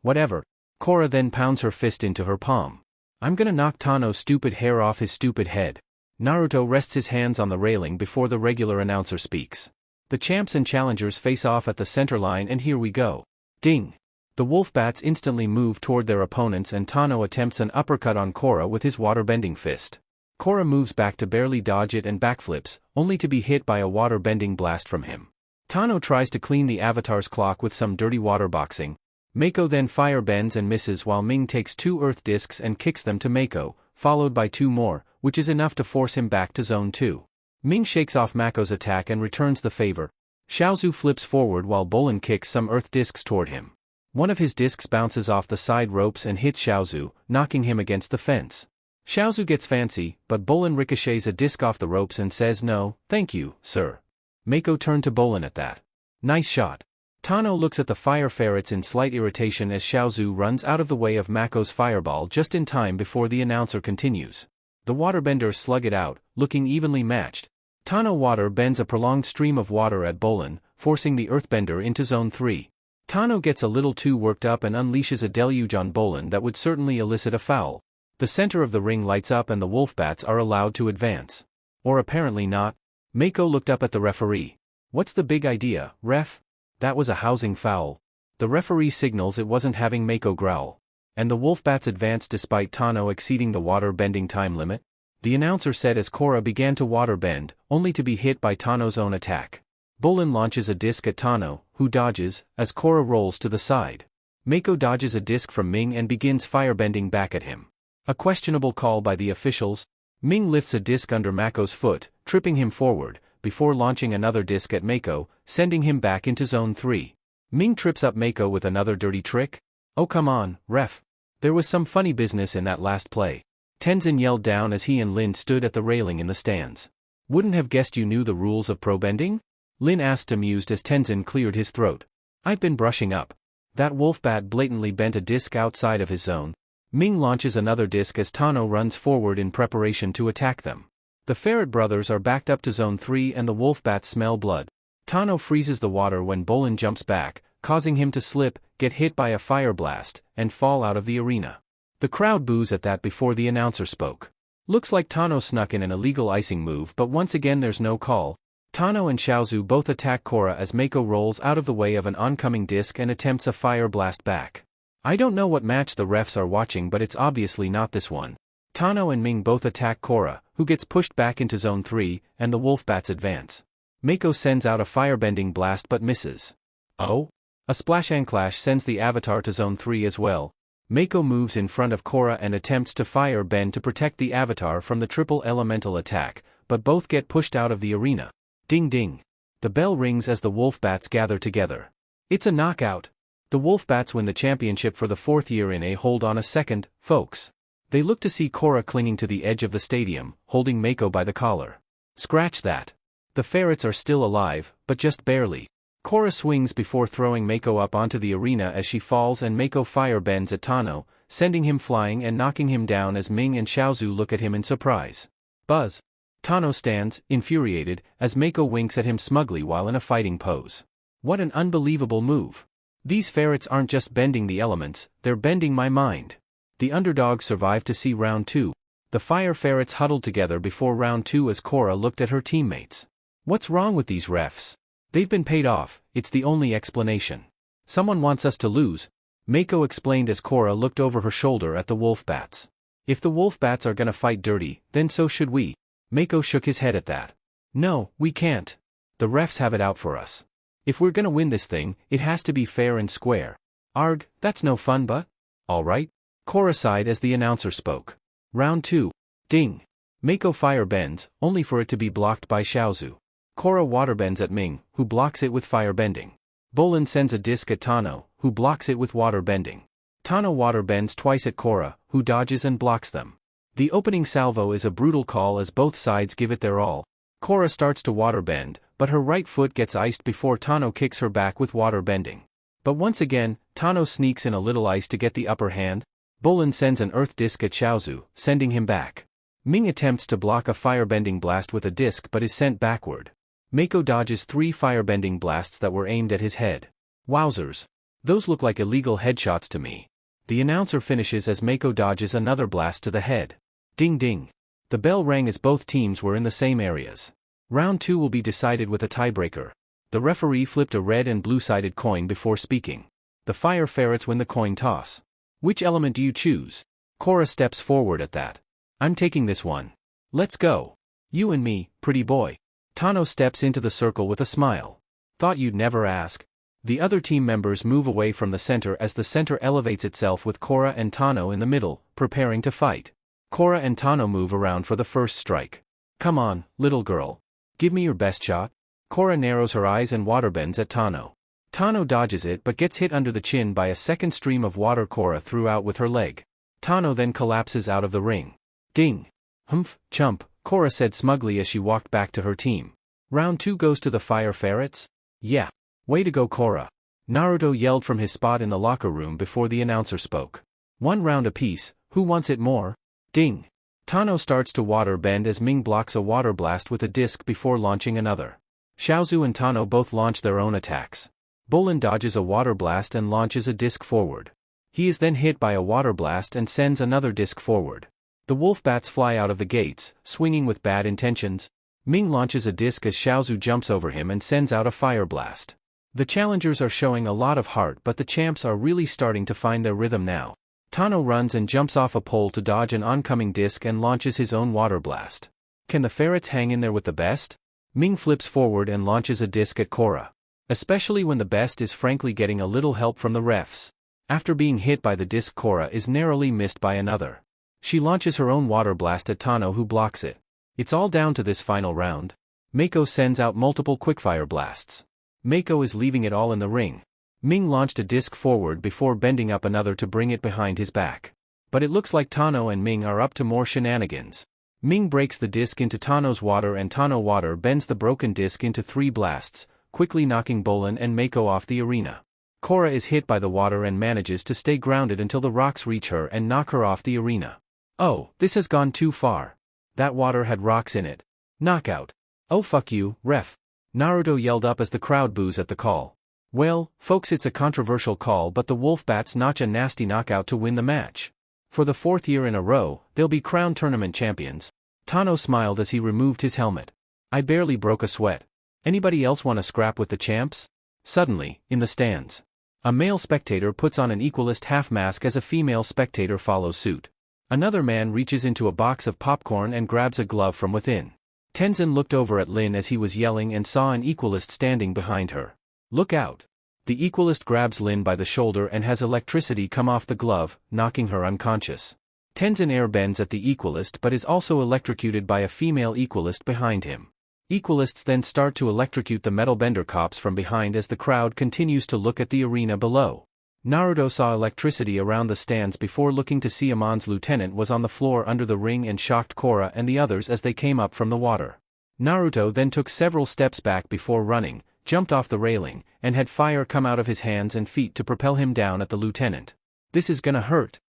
Whatever. Korra then pounds her fist into her palm. I'm gonna knock Tano's stupid hair off his stupid head. Naruto rests his hands on the railing before the regular announcer speaks. The champs and challengers face off at the center line and here we go. Ding! The wolf bats instantly move toward their opponents and Tano attempts an uppercut on Korra with his water-bending fist. Korra moves back to barely dodge it and backflips, only to be hit by a water-bending blast from him. Tano tries to clean the Avatar's clock with some dirty water boxing. Mako then fire bends and misses while Ming takes 2 earth discs and kicks them to Mako, followed by 2 more, which is enough to force him back to Zone 2. Ming shakes off Mako's attack and returns the favor. Xiaozu flips forward while Bolin kicks some earth discs toward him. One of his discs bounces off the side ropes and hits Xiaozu, knocking him against the fence. Xiaozu gets fancy, but Bolin ricochets a disc off the ropes and says no, thank you, sir. Mako turned to Bolin at that. Nice shot. Tano looks at the fire ferrets in slight irritation as Xiaozu runs out of the way of Mako's fireball just in time before the announcer continues. The waterbenders slug it out, looking evenly matched. Tano water bends a prolonged stream of water at Bolin, forcing the earthbender into Zone 3. Tano gets a little too worked up and unleashes a deluge on Bolin that would certainly elicit a foul. The center of the ring lights up and the wolf bats are allowed to advance. Or apparently not. Mako looked up at the referee. What's the big idea, ref? That was a housing foul. The referee signals it wasn't having Mako growl. And the wolf bats advance despite Tano exceeding the water bending time limit. The announcer said as Korra began to water bend, only to be hit by Tano's own attack. Bolin launches a disc at Tano, who dodges, as Korra rolls to the side. Mako dodges a disc from Ming and begins firebending back at him. A questionable call by the officials. Ming lifts a disc under Mako's foot, tripping him forward, before launching another disc at Mako, sending him back into Zone 3. Ming trips up Mako with another dirty trick? Oh come on, ref. There was some funny business in that last play. Tenzin yelled down as he and Lin stood at the railing in the stands. Wouldn't have guessed you knew the rules of pro bending? Lin asked amused as Tenzin cleared his throat. I've been brushing up. That wolf bat blatantly bent a disc outside of his zone. Ming launches another disc as Tano runs forward in preparation to attack them. The ferret brothers are backed up to Zone 3 and the wolf bats smell blood. Tano freezes the water when Bolin jumps back, causing him to slip, get hit by a fire blast, and fall out of the arena. The crowd boos at that before the announcer spoke. Looks like Tano snuck in an illegal icing move but once again there's no call. Tano and Xiaozu both attack Korra as Mako rolls out of the way of an oncoming disc and attempts a fire blast back. I don't know what match the refs are watching but it's obviously not this one. Tano and Ming both attack Korra, who gets pushed back into Zone 3, and the wolf bats advance. Mako sends out a firebending blast but misses. Oh? A splash and clash sends the Avatar to Zone 3 as well. Mako moves in front of Korra and attempts to fire bend to protect the Avatar from the triple elemental attack, but both get pushed out of the arena. Ding ding. The bell rings as the wolf bats gather together. It's a knockout. The wolf bats win the championship for the 4th year in a hold on a second, folks. They look to see Korra clinging to the edge of the stadium, holding Mako by the collar. Scratch that. The ferrets are still alive, but just barely. Korra swings before throwing Mako up onto the arena as she falls and Mako fire bends at Tano, sending him flying and knocking him down as Ming and Xiaozu look at him in surprise. Buzz. Tano stands, infuriated, as Mako winks at him smugly while in a fighting pose. What an unbelievable move. These ferrets aren't just bending the elements, they're bending my mind. The underdogs survived to see round 2. The fire ferrets huddled together before round 2 as Korra looked at her teammates. What's wrong with these refs? They've been paid off, it's the only explanation. Someone wants us to lose, Mako explained as Korra looked over her shoulder at the wolf bats. If the wolf bats are gonna fight dirty, then so should we. Mako shook his head at that. No, we can't. The refs have it out for us. If we're gonna win this thing, it has to be fair and square. Arg, that's no fun but? Alright. Korra sighed as the announcer spoke. Round 2. Ding. Mako fire bends, only for it to be blocked by Xiaozu. Korra water bends at Ming, who blocks it with fire bending. Bolin sends a disc at Tano, who blocks it with water bending. Tano water bends twice at Korra, who dodges and blocks them. The opening salvo is a brutal call as both sides give it their all. Korra starts to water bend, but her right foot gets iced before Tano kicks her back with water bending. But once again, Tano sneaks in a little ice to get the upper hand. Bolin sends an earth disc at Xiaozu, sending him back. Ming attempts to block a firebending blast with a disc but is sent backward. Mako dodges 3 firebending blasts that were aimed at his head. Wowzers. Those look like illegal headshots to me. The announcer finishes as Mako dodges another blast to the head. Ding ding. The bell rang as both teams were in the same areas. Round 2 will be decided with a tiebreaker. The referee flipped a red and blue-sided coin before speaking. The fire ferrets win the coin toss. Which element do you choose? Korra steps forward at that. I'm taking this one. Let's go. You and me, pretty boy. Tano steps into the circle with a smile. Thought you'd never ask. The other team members move away from the center as the center elevates itself with Korra and Tano in the middle, preparing to fight. Korra and Tano move around for the first strike. Come on, little girl. Give me your best shot. Korra narrows her eyes and waterbends at Tano. Tano dodges it but gets hit under the chin by a second stream of water Korra threw out with her leg. Tano then collapses out of the ring. Ding. Humph, chump, Korra said smugly as she walked back to her team. Round 2 goes to the fire ferrets? Yeah. Way to go, Korra. Naruto yelled from his spot in the locker room before the announcer spoke. 1 round apiece, who wants it more? Ding. Tano starts to water bend as Ming blocks a water blast with a disc before launching another. Xiaozu and Tano both launch their own attacks. Bolin dodges a water blast and launches a disc forward. He is then hit by a water blast and sends another disc forward. The wolf bats fly out of the gates, swinging with bad intentions. Ming launches a disc as Xiaozu jumps over him and sends out a fire blast. The challengers are showing a lot of heart, but the champs are really starting to find their rhythm now. Tano runs and jumps off a pole to dodge an oncoming disc and launches his own water blast. Can the ferrets hang in there with the best? Ming flips forward and launches a disc at Korra. Especially when the best is frankly getting a little help from the refs. After being hit by the disc, Korra is narrowly missed by another. She launches her own water blast at Tano, who blocks it. It's all down to this final round. Mako sends out multiple quickfire blasts. Mako is leaving it all in the ring. Ming launched a disc forward before bending up another to bring it behind his back. But it looks like Tano and Ming are up to more shenanigans. Ming breaks the disc into Tano's water and Tano water bends the broken disc into 3 blasts, quickly knocking Bolin and Mako off the arena. Korra is hit by the water and manages to stay grounded until the rocks reach her and knock her off the arena. Oh, this has gone too far. That water had rocks in it. Knockout. Oh fuck you, ref. Naruto yelled up as the crowd boos at the call. Well, folks, it's a controversial call, but the Wolfbats notch a nasty knockout to win the match. For the 4th year in a row, they'll be crowned tournament champions. Tano smiled as he removed his helmet. I barely broke a sweat. Anybody else want to scrap with the champs? Suddenly, in the stands, a male spectator puts on an Equalist half mask as a female spectator follows suit. Another man reaches into a box of popcorn and grabs a glove from within. Tenzin looked over at Lin as he was yelling and saw an Equalist standing behind her. Look out. The Equalist grabs Lin by the shoulder and has electricity come off the glove, knocking her unconscious. Tenzin airbends at the Equalist but is also electrocuted by a female Equalist behind him. Equalists then start to electrocute the metal bender cops from behind as the crowd continues to look at the arena below. Naruto saw electricity around the stands before looking to see Aman's lieutenant was on the floor under the ring and shocked Korra and the others as they came up from the water. Naruto then took several steps back before running, jumped off the railing, and had fire come out of his hands and feet to propel him down at the lieutenant. This is gonna hurt.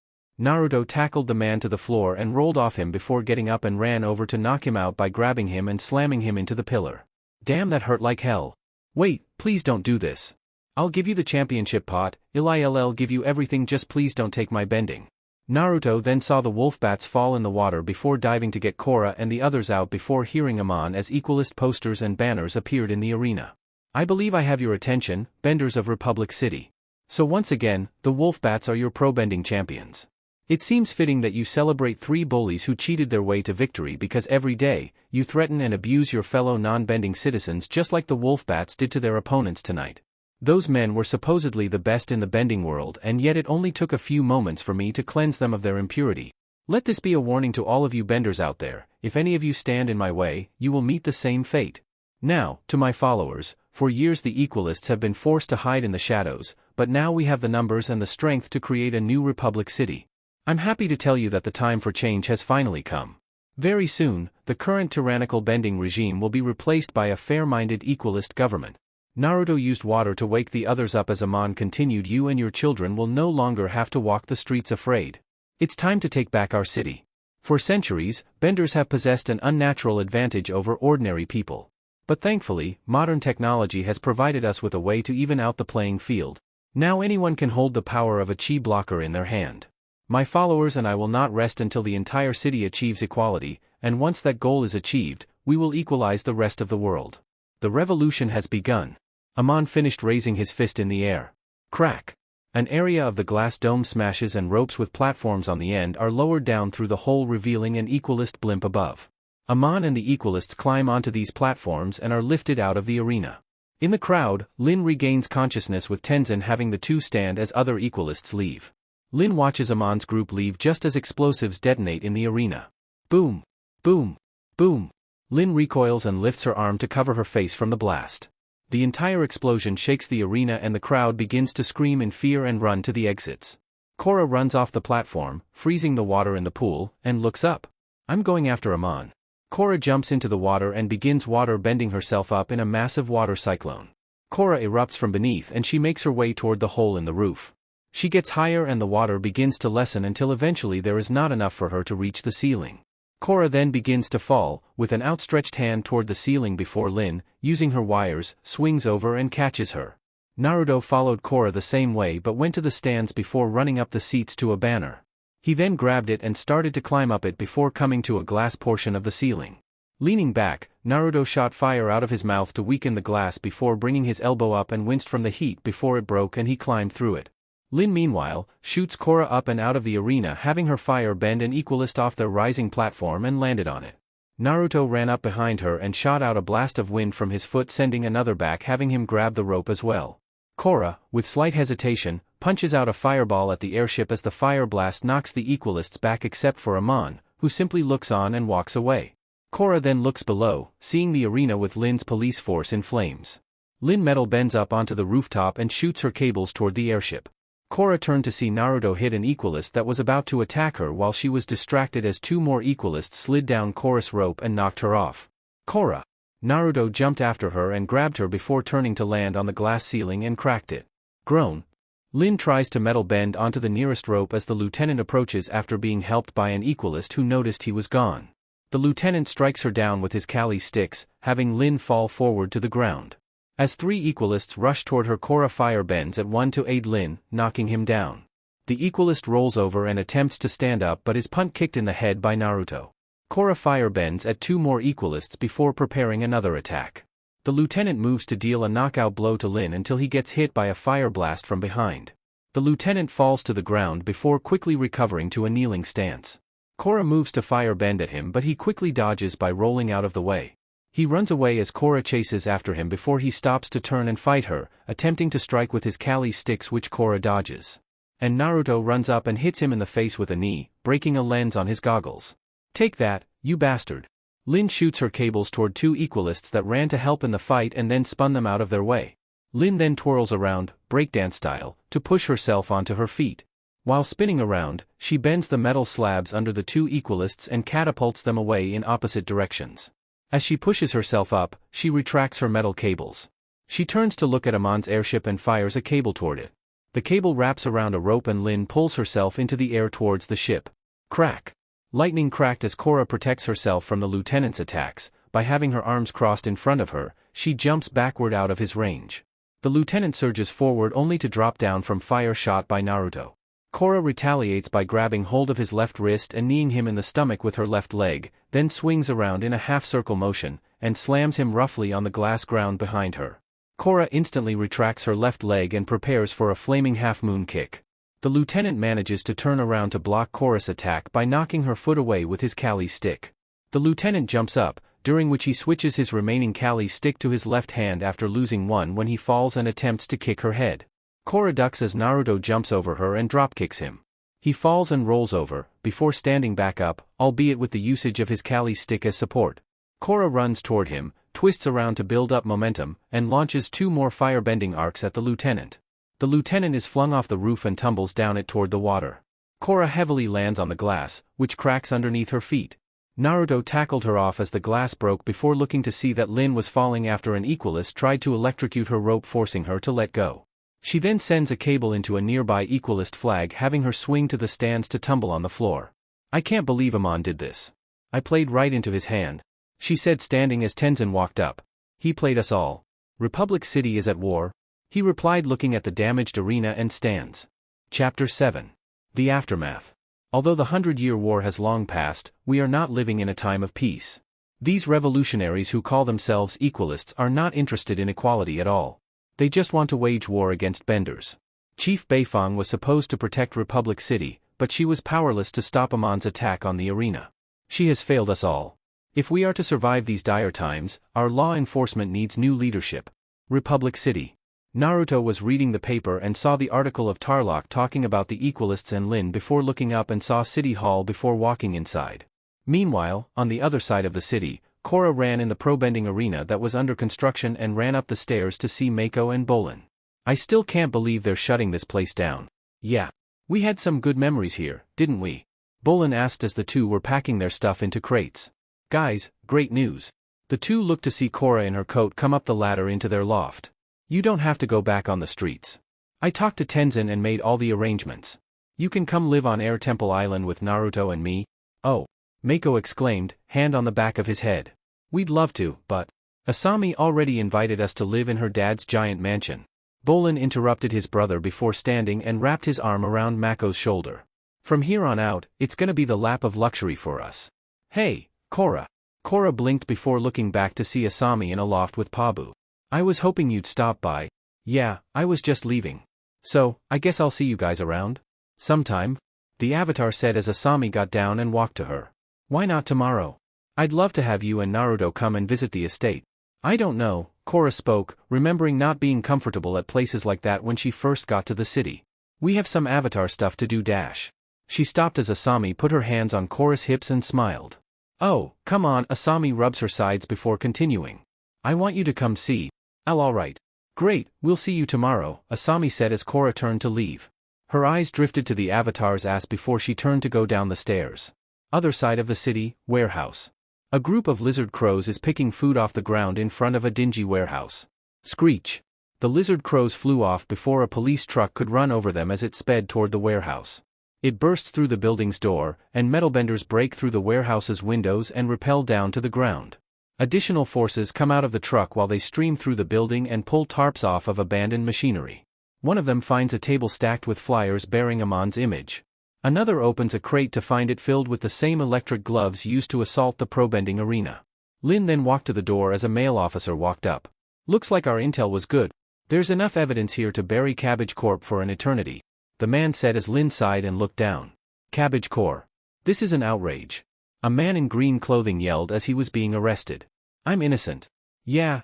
Naruto tackled the man to the floor and rolled off him before getting up and ran over to knock him out by grabbing him and slamming him into the pillar. Damn, that hurt like hell. Wait, please don't do this. I'll give you the championship pot, I'll give you everything, just please don't take my bending. Naruto then saw the Wolfbats fall in the water before diving to get Korra and the others out before hearing Aman as Equalist posters and banners appeared in the arena. I believe I have your attention, Benders of Republic City. So once again, the Wolfbats are your pro-bending champions. It seems fitting that you celebrate 3 bullies who cheated their way to victory because every day, you threaten and abuse your fellow non-bending citizens just like the Wolfbats did to their opponents tonight. Those men were supposedly the best in the bending world, and yet it only took a few moments for me to cleanse them of their impurity. Let this be a warning to all of you benders out there: if any of you stand in my way, you will meet the same fate. Now, to my followers, for years the Equalists have been forced to hide in the shadows, but now we have the numbers and the strength to create a new Republic City. I'm happy to tell you that the time for change has finally come. Very soon, the current tyrannical bending regime will be replaced by a fair-minded Equalist government. Naruto used water to wake the others up as Aman continued, you and your children will no longer have to walk the streets afraid. It's time to take back our city. For centuries, benders have possessed an unnatural advantage over ordinary people. But thankfully, modern technology has provided us with a way to even out the playing field. Now anyone can hold the power of a chi blocker in their hand. My followers and I will not rest until the entire city achieves equality, and once that goal is achieved, we will equalize the rest of the world. The revolution has begun. Aman finished raising his fist in the air. Crack! An area of the glass dome smashes and ropes with platforms on the end are lowered down through the hole, revealing an Equalist blimp above. Aman and the Equalists climb onto these platforms and are lifted out of the arena. In the crowd, Lin regains consciousness with Tenzin having the two stand as other Equalists leave. Lin watches Aman's group leave just as explosives detonate in the arena. Boom! Boom! Boom! Lin recoils and lifts her arm to cover her face from the blast. The entire explosion shakes the arena and the crowd begins to scream in fear and run to the exits. Korra runs off the platform, freezing the water in the pool, and looks up. I'm going after Aman. Korra jumps into the water and begins water bending herself up in a massive water cyclone. Korra erupts from beneath and she makes her way toward the hole in the roof. She gets higher and the water begins to lessen until eventually there is not enough for her to reach the ceiling. Korra then begins to fall, with an outstretched hand toward the ceiling before Lin, using her wires, swings over and catches her. Naruto followed Korra the same way but went to the stands before running up the seats to a banner. He then grabbed it and started to climb up it before coming to a glass portion of the ceiling. Leaning back, Naruto shot fire out of his mouth to weaken the glass before bringing his elbow up and winced from the heat before it broke and he climbed through it. Lin meanwhile, shoots Korra up and out of the arena, having her fire bend an Equalist off their rising platform and landed on it. Naruto ran up behind her and shot out a blast of wind from his foot, sending another back, having him grab the rope as well. Korra, with slight hesitation, punches out a fireball at the airship as the fire blast knocks the Equalists back except for Aman, who simply looks on and walks away. Korra then looks below, seeing the arena with Lin's police force in flames. Lin metal bends up onto the rooftop and shoots her cables toward the airship. Korra turned to see Naruto hit an Equalist that was about to attack her while she was distracted as two more Equalists slid down Korra's rope and knocked her off. Korra! Naruto jumped after her and grabbed her before turning to land on the glass ceiling and cracked it. Groan! Lin tries to metal bend onto the nearest rope as the lieutenant approaches after being helped by an Equalist who noticed he was gone. The lieutenant strikes her down with his Kali sticks, having Lin fall forward to the ground. As three Equalists rush toward her, Korra fire bends at one to aid Lin, knocking him down. The Equalist rolls over and attempts to stand up but is punt kicked in the head by Naruto. Korra fire bends at two more Equalists before preparing another attack. The lieutenant moves to deal a knockout blow to Lin until he gets hit by a fire blast from behind. The lieutenant falls to the ground before quickly recovering to a kneeling stance. Korra moves to fire bend at him but he quickly dodges by rolling out of the way. He runs away as Korra chases after him before he stops to turn and fight her, attempting to strike with his Kali sticks which Korra dodges. And Naruto runs up and hits him in the face with a knee, breaking a lens on his goggles. Take that, you bastard! Lin shoots her cables toward two Equalists that ran to help in the fight and then spun them out of their way. Lin then twirls around, breakdance style, to push herself onto her feet. While spinning around, she bends the metal slabs under the two Equalists and catapults them away in opposite directions. As she pushes herself up, she retracts her metal cables. She turns to look at Aman's airship and fires a cable toward it. The cable wraps around a rope and Lin pulls herself into the air towards the ship. Crack! Lightning cracked as Korra protects herself from the lieutenant's attacks. By having her arms crossed in front of her, she jumps backward out of his range. The lieutenant surges forward only to drop down from fire shot by Naruto. Korra retaliates by grabbing hold of his left wrist and kneeing him in the stomach with her left leg, then swings around in a half-circle motion, and slams him roughly on the glass ground behind her. Korra instantly retracts her left leg and prepares for a flaming half-moon kick. The lieutenant manages to turn around to block Korra's attack by knocking her foot away with his Kali stick. The lieutenant jumps up, during which he switches his remaining Kali stick to his left hand after losing one when he falls and attempts to kick her head. Korra ducks as Naruto jumps over her and dropkicks him. He falls and rolls over, before standing back up, albeit with the usage of his Kali stick as support. Korra runs toward him, twists around to build up momentum, and launches two more firebending arcs at the lieutenant. The lieutenant is flung off the roof and tumbles down it toward the water. Korra heavily lands on the glass, which cracks underneath her feet. Naruto tackled her off as the glass broke before looking to see that Lin was falling after an Equalist tried to electrocute her rope, forcing her to let go. She then sends a cable into a nearby Equalist flag, having her swing to the stands to tumble on the floor. I can't believe Aman did this. I played right into his hand, she said, standing as Tenzin walked up. He played us all. Republic City is at war, he replied looking at the damaged arena and stands. Chapter 7. The Aftermath. Although the 100-Year War has long passed, we are not living in a time of peace. These revolutionaries who call themselves equalists are not interested in equality at all. They just want to wage war against benders. Chief Beifong was supposed to protect Republic City, but she was powerless to stop Aman's attack on the arena. She has failed us all. If we are to survive these dire times, our law enforcement needs new leadership. Republic City. Naruto was reading the paper and saw the article of Tarlock talking about the Equalists and Lin before looking up and saw City Hall before walking inside. Meanwhile, on the other side of the city, Korra ran in the pro-bending arena that was under construction and ran up the stairs to see Mako and Bolin. I still can't believe they're shutting this place down. Yeah. We had some good memories here, didn't we? Bolin asked as the two were packing their stuff into crates. Guys, great news. The two looked to see Korra in her coat come up the ladder into their loft. You don't have to go back on the streets. I talked to Tenzin and made all the arrangements. You can come live on Air Temple Island with Naruto and me. Oh. Mako exclaimed, hand on the back of his head. We'd love to, but Asami already invited us to live in her dad's giant mansion. Bolin interrupted his brother before standing and wrapped his arm around Mako's shoulder. From here on out, it's gonna be the lap of luxury for us. Hey, Korra. Korra blinked before looking back to see Asami in a loft with Pabu. I was hoping you'd stop by. Yeah, I was just leaving. So, I guess I'll see you guys around? Sometime? The Avatar said as Asami got down and walked to her. Why not tomorrow? I'd love to have you and Naruto come and visit the estate. I don't know, Korra spoke, remembering not being comfortable at places like that when she first got to the city. We have some Avatar stuff to do dash. She stopped as Asami put her hands on Korra's hips and smiled. Oh, come on, Asami rubs her sides before continuing. I want you to come see. Alright. Great, we'll see you tomorrow, Asami said as Korra turned to leave. Her eyes drifted to the Avatar's ass before she turned to go down the stairs. Other side of the city, warehouse. A group of lizard crows is picking food off the ground in front of a dingy warehouse. Screech. The lizard crows flew off before a police truck could run over them as it sped toward the warehouse. It bursts through the building's door, and metalbenders break through the warehouse's windows and rappel down to the ground. Additional forces come out of the truck while they stream through the building and pull tarps off of abandoned machinery. One of them finds a table stacked with flyers bearing Aman's image. Another opens a crate to find it filled with the same electric gloves used to assault the pro-bending arena. Lin then walked to the door as a male officer walked up. Looks like our intel was good. There's enough evidence here to bury Cabbage Corp for an eternity, the man said as Lin sighed and looked down. Cabbage Corp. This is an outrage. A man in green clothing yelled as he was being arrested. I'm innocent. Yeah,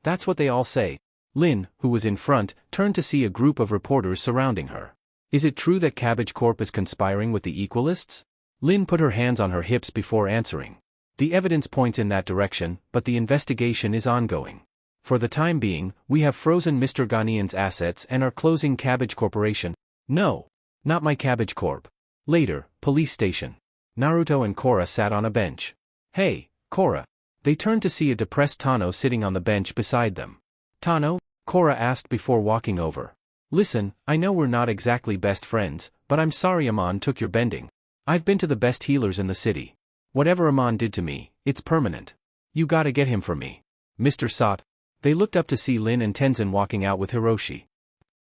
that's what they all say. Lin, who was in front, turned to see a group of reporters surrounding her. Is it true that Cabbage Corp is conspiring with the Equalists? Lin put her hands on her hips before answering. The evidence points in that direction, but the investigation is ongoing. For the time being, we have frozen Mr. Ghanaian's assets and are closing Cabbage Corporation. No. Not my Cabbage Corp. Later, police station. Naruto and Korra sat on a bench. Hey, Korra. They turned to see a depressed Tano sitting on the bench beside them. Tano? Korra asked before walking over. Listen, I know we're not exactly best friends, but I'm sorry Aman took your bending. I've been to the best healers in the city. Whatever Aman did to me, it's permanent. You gotta get him for me. Mr. Sato. They looked up to see Lin and Tenzin walking out with Hiroshi.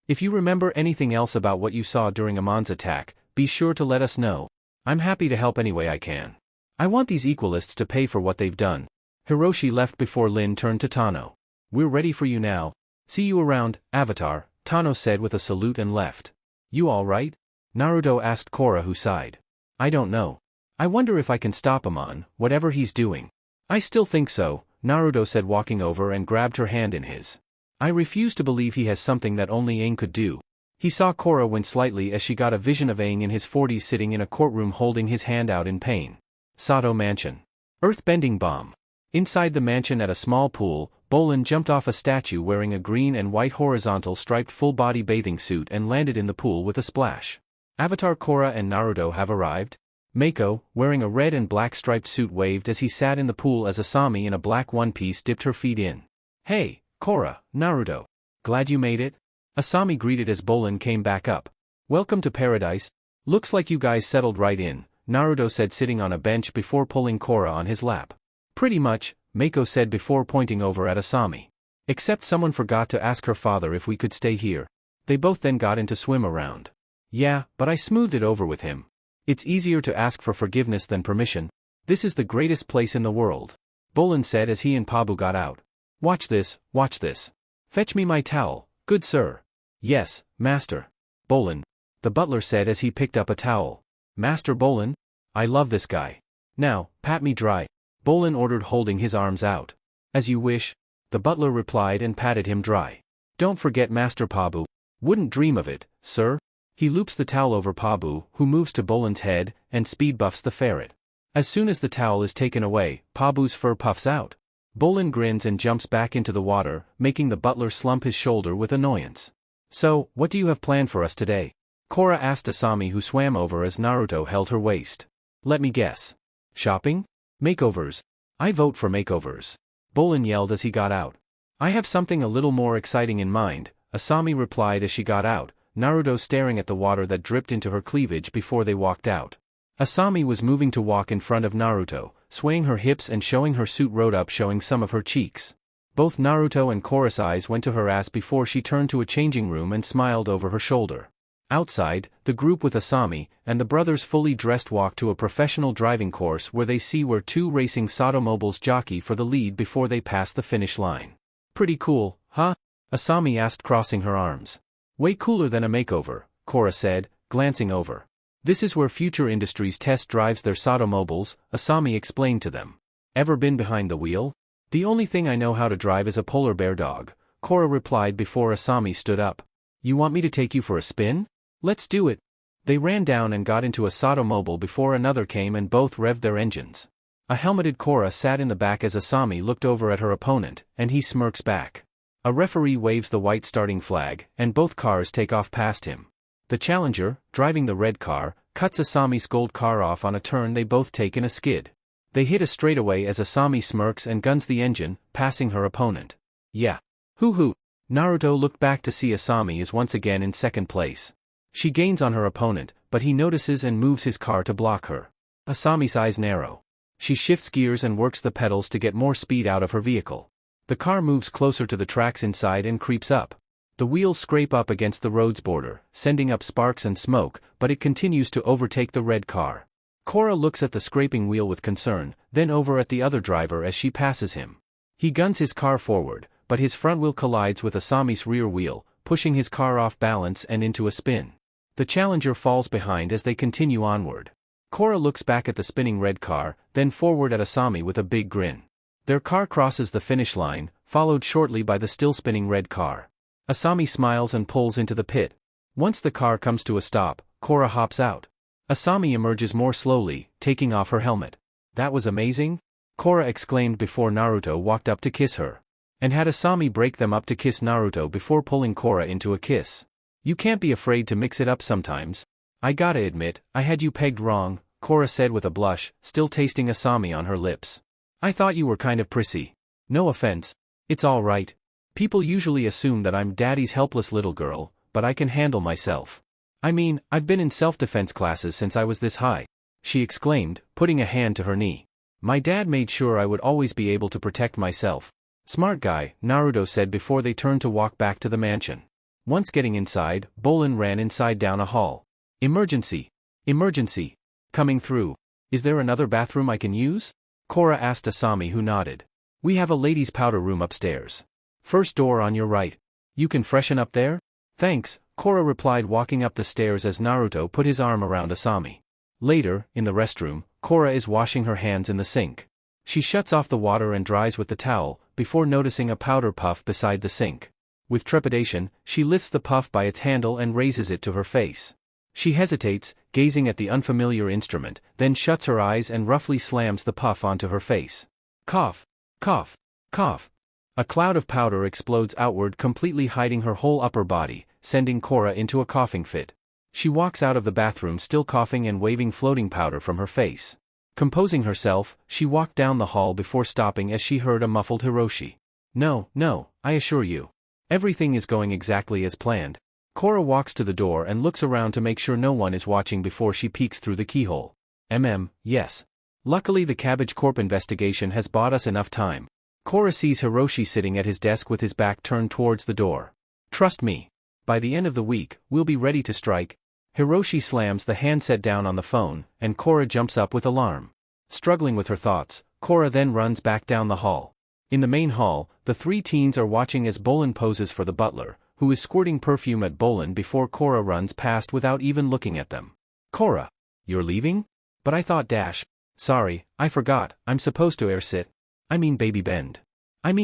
If you remember anything else about what you saw during Aman's attack, be sure to let us know. I'm happy to help any way I can. I want these Equalists to pay for what they've done. Hiroshi left before Lin turned to Tano. We're ready for you now. See you around, Avatar, Tano said with a salute and left. You alright? Naruto asked Korra, who sighed. I don't know. I wonder if I can stop Aman, whatever he's doing. I still think so, Naruto said walking over and grabbed her hand in his. I refuse to believe he has something that only Aang could do. He saw Korra wince slightly as she got a vision of Aang in his 40s sitting in a courtroom holding his hand out in pain. Sato Mansion. Earth-bending bomb. Inside the mansion at a small pool, Bolin jumped off a statue wearing a green and white horizontal striped full-body bathing suit and landed in the pool with a splash. Avatar Korra and Naruto have arrived. Mako, wearing a red and black striped suit, waved as he sat in the pool as Asami in a black one-piece dipped her feet in. Hey, Korra, Naruto. Glad you made it? Asami greeted as Bolin came back up. Welcome to paradise. Looks like you guys settled right in, Naruto said sitting on a bench before pulling Korra on his lap. Pretty much, Mako said before pointing over at Asami. Except someone forgot to ask her father if we could stay here. They both then got into swim around. Yeah, but I smoothed it over with him. It's easier to ask for forgiveness than permission. This is the greatest place in the world. Bolin said as he and Pabu got out. Watch this, watch this. Fetch me my towel, good sir. Yes, master. Bolin. The butler said as he picked up a towel. Master Bolin? I love this guy. Now, pat me dry. Bolin ordered, holding his arms out. As you wish. The butler replied and patted him dry. Don't forget Master Pabu. Wouldn't dream of it, sir. He loops the towel over Pabu, who moves to Bolin's head, and speed buffs the ferret. As soon as the towel is taken away, Pabu's fur puffs out. Bolin grins and jumps back into the water, making the butler slump his shoulder with annoyance. So, what do you have planned for us today? Korra asked Asami, who swam over as Naruto held her waist. Let me guess. Shopping? Makeovers. I vote for makeovers. Bolin yelled as he got out. I have something a little more exciting in mind, Asami replied as she got out, Naruto staring at the water that dripped into her cleavage before they walked out. Asami was moving to walk in front of Naruto, swaying her hips and showing her suit rode up, showing some of her cheeks. Both Naruto and Korra's eyes went to her ass before she turned to a changing room and smiled over her shoulder. Outside, the group with Asami and the brothers fully dressed walk to a professional driving course where they see where two racing Sato mobiles jockey for the lead before they pass the finish line. Pretty cool, huh? Asami asked, crossing her arms. Way cooler than a makeover, Korra said, glancing over. This is where Future Industries test drives their Sato mobiles, Asami explained to them. Ever been behind the wheel? The only thing I know how to drive is a polar bear dog, Korra replied before Asami stood up. You want me to take you for a spin? Let's do it. They ran down and got into a Sato mobile before another came and both revved their engines. A helmeted Korra sat in the back as Asami looked over at her opponent, and he smirks back. A referee waves the white starting flag, and both cars take off past him. The challenger, driving the red car, cuts Asami's gold car off on a turn they both take in a skid. They hit a straightaway as Asami smirks and guns the engine, passing her opponent. Yeah. Hoo-hoo. Naruto looked back to see Asami is once again in second place. She gains on her opponent, but he notices and moves his car to block her. Asami's eyes narrow. She shifts gears and works the pedals to get more speed out of her vehicle. The car moves closer to the tracks inside and creeps up. The wheels scrape up against the road's border, sending up sparks and smoke, but it continues to overtake the red car. Korra looks at the scraping wheel with concern, then over at the other driver as she passes him. He guns his car forward, but his front wheel collides with Asami's rear wheel, pushing his car off balance and into a spin. The challenger falls behind as they continue onward. Korra looks back at the spinning red car, then forward at Asami with a big grin. Their car crosses the finish line, followed shortly by the still spinning red car. Asami smiles and pulls into the pit. Once the car comes to a stop, Korra hops out. Asami emerges more slowly, taking off her helmet. That was amazing? Korra exclaimed before Naruto walked up to kiss her. And had Asami break them up to kiss Naruto before pulling Korra into a kiss. You can't be afraid to mix it up sometimes. I gotta admit, I had you pegged wrong, Korra said with a blush, still tasting Asami on her lips. I thought you were kind of prissy. No offense. It's all right. People usually assume that I'm daddy's helpless little girl, but I can handle myself. I mean, I've been in self-defense classes since I was this high, she exclaimed, putting a hand to her knee. My dad made sure I would always be able to protect myself. Smart guy, Naruto said before they turned to walk back to the mansion. Once getting inside, Bolin ran inside down a hall. Emergency! Emergency! Coming through. Is there another bathroom I can use? Korra asked Asami, who nodded. We have a ladies' powder room upstairs. First door on your right. You can freshen up there? Thanks, Korra replied, walking up the stairs as Naruto put his arm around Asami. Later, in the restroom, Korra is washing her hands in the sink. She shuts off the water and dries with the towel, before noticing a powder puff beside the sink. With trepidation, she lifts the puff by its handle and raises it to her face. She hesitates, gazing at the unfamiliar instrument, then shuts her eyes and roughly slams the puff onto her face. Cough! Cough! Cough! A cloud of powder explodes outward, completely hiding her whole upper body, sending Korra into a coughing fit. She walks out of the bathroom still coughing and waving floating powder from her face. Composing herself, she walked down the hall before stopping as she heard a muffled Hiroshi. No, I assure you. Everything is going exactly as planned. Korra walks to the door and looks around to make sure no one is watching before she peeks through the keyhole. Yes. Luckily the Cabbage Corp investigation has bought us enough time. Korra sees Hiroshi sitting at his desk with his back turned towards the door. Trust me. By the end of the week, we'll be ready to strike. Hiroshi slams the handset down on the phone, and Korra jumps up with alarm. Struggling with her thoughts, Korra then runs back down the hall. In the main hall, the three teens are watching as Bolin poses for the butler, who is squirting perfume at Bolin before Korra runs past without even looking at them. Korra, you're leaving? But I thought sorry, I forgot, I'm supposed to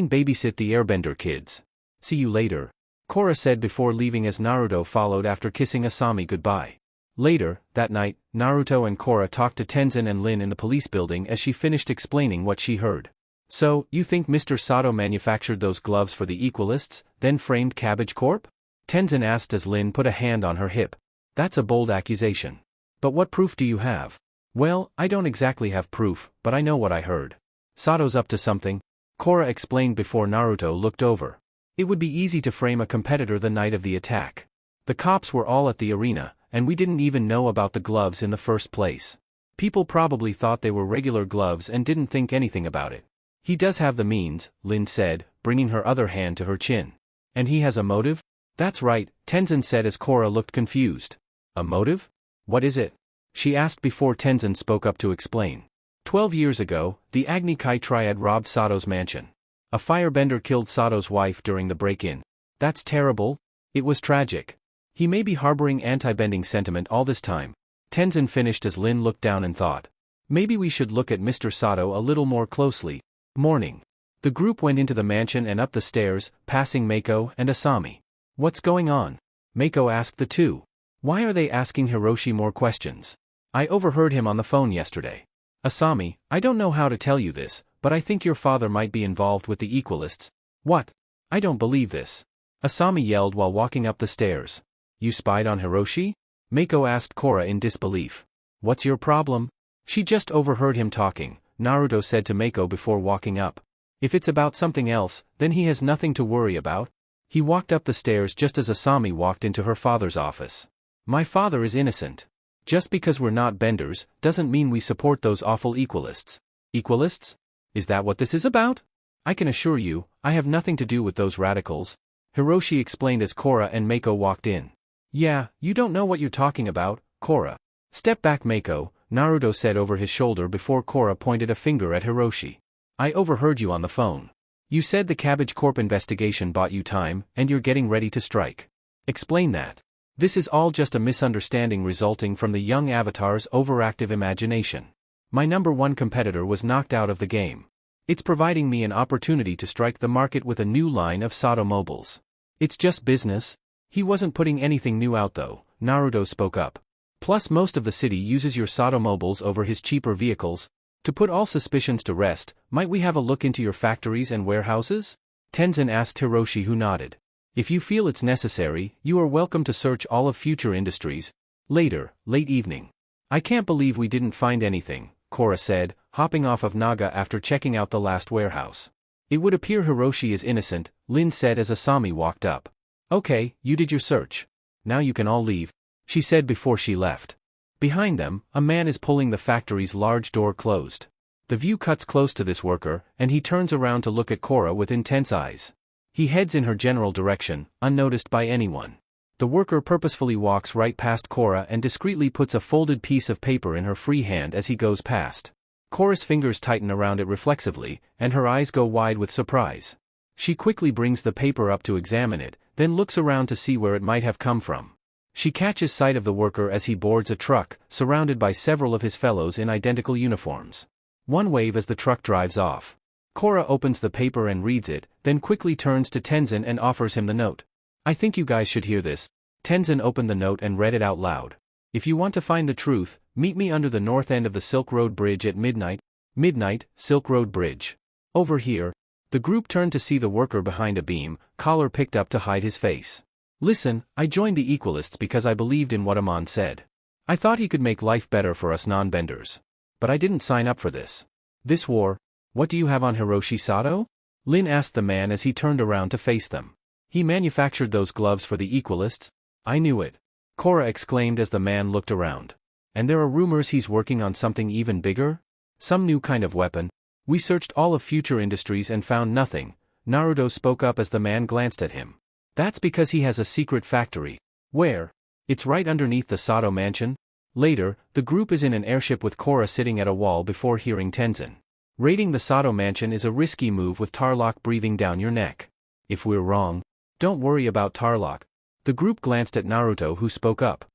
babysit the airbender kids. See you later, Korra said before leaving as Naruto followed after kissing Asami goodbye. Later, that night, Naruto and Korra talked to Tenzin and Lin in the police building as she finished explaining what she heard. So, you think Mr. Sato manufactured those gloves for the Equalists, then framed Cabbage Corp? Tenzin asked as Lin put a hand on her hip. That's a bold accusation. But what proof do you have? Well, I don't exactly have proof, but I know what I heard. Sato's up to something, Korra explained before Naruto looked over. It would be easy to frame a competitor the night of the attack. The cops were all at the arena, and we didn't even know about the gloves in the first place. People probably thought they were regular gloves and didn't think anything about it. He does have the means, Lin said, bringing her other hand to her chin. And he has a motive? That's right, Tenzin said as Korra looked confused. A motive? What is it? She asked before Tenzin spoke up to explain. 12 years ago, the Agni Kai triad robbed Sato's mansion. A firebender killed Sato's wife during the break-in. That's terrible. It was tragic. He may be harboring anti-bending sentiment all this time. Tenzin finished as Lin looked down and thought. Maybe we should look at Mr. Sato a little more closely. Morning. The group went into the mansion and up the stairs, passing Mako and Asami. What's going on? Mako asked the two. Why are they asking Hiroshi more questions? I overheard him on the phone yesterday. Asami, I don't know how to tell you this, but I think your father might be involved with the Equalists. What? I don't believe this. Asami yelled while walking up the stairs. You spied on Hiroshi? Mako asked Korra in disbelief. What's your problem? She just overheard him talking, Naruto said to Mako before walking up. If it's about something else, then he has nothing to worry about. He walked up the stairs just as Asami walked into her father's office. My father is innocent. Just because we're not benders, doesn't mean we support those awful Equalists. Equalists? Is that what this is about? I can assure you, I have nothing to do with those radicals, Hiroshi explained as Korra and Mako walked in. Yeah, you don't know what you're talking about, Korra. Step back Mako, Naruto said over his shoulder before Korra pointed a finger at Hiroshi. I overheard you on the phone. You said the Cabbage Corp investigation bought you time, and you're getting ready to strike. Explain that. This is all just a misunderstanding resulting from the young avatar's overactive imagination. My number one competitor was knocked out of the game. It's providing me an opportunity to strike the market with a new line of Sato mobiles. It's just business. He wasn't putting anything new out though, Naruto spoke up. Plus most of the city uses your Sato mobiles over his cheaper vehicles. To put all suspicions to rest, might we have a look into your factories and warehouses? Tenzin asked Hiroshi who nodded. If you feel it's necessary, you are welcome to search all of Future Industries. Later, late evening. I can't believe we didn't find anything, Korra said, hopping off of Naga after checking out the last warehouse. It would appear Hiroshi is innocent, Lin said as Asami walked up. Okay, you did your search. Now you can all leave, she said before she left. Behind them, a man is pulling the factory's large door closed. The view cuts close to this worker, and he turns around to look at Korra with intense eyes. He heads in her general direction, unnoticed by anyone. The worker purposefully walks right past Korra and discreetly puts a folded piece of paper in her free hand as he goes past. Korra's fingers tighten around it reflexively, and her eyes go wide with surprise. She quickly brings the paper up to examine it, then looks around to see where it might have come from. She catches sight of the worker as he boards a truck, surrounded by several of his fellows in identical uniforms. One wave as the truck drives off. Korra opens the paper and reads it, then quickly turns to Tenzin and offers him the note. I think you guys should hear this. Tenzin opened the note and read it out loud. If you want to find the truth, meet me under the north end of the Silk Road Bridge at midnight. Midnight, Silk Road Bridge. Over here. The group turned to see the worker behind a beam, collar picked up to hide his face. Listen, I joined the Equalists because I believed in what Aman said. I thought he could make life better for us non-benders. But I didn't sign up for this. This war. What do you have on Hiroshi Sato? Lin asked the man as he turned around to face them. He manufactured those gloves for the Equalists? I knew it. Korra exclaimed as the man looked around. And there are rumors he's working on something even bigger? Some new kind of weapon? We searched all of Future Industries and found nothing, Naruto spoke up as the man glanced at him. That's because he has a secret factory. Where? It's right underneath the Sato mansion. Later, the group is in an airship with Korra sitting at a wall before hearing Tenzin. Raiding the Sato mansion is a risky move with Tarlock breathing down your neck. If we're wrong, don't worry about Tarlock. The group glanced at Naruto, who spoke up.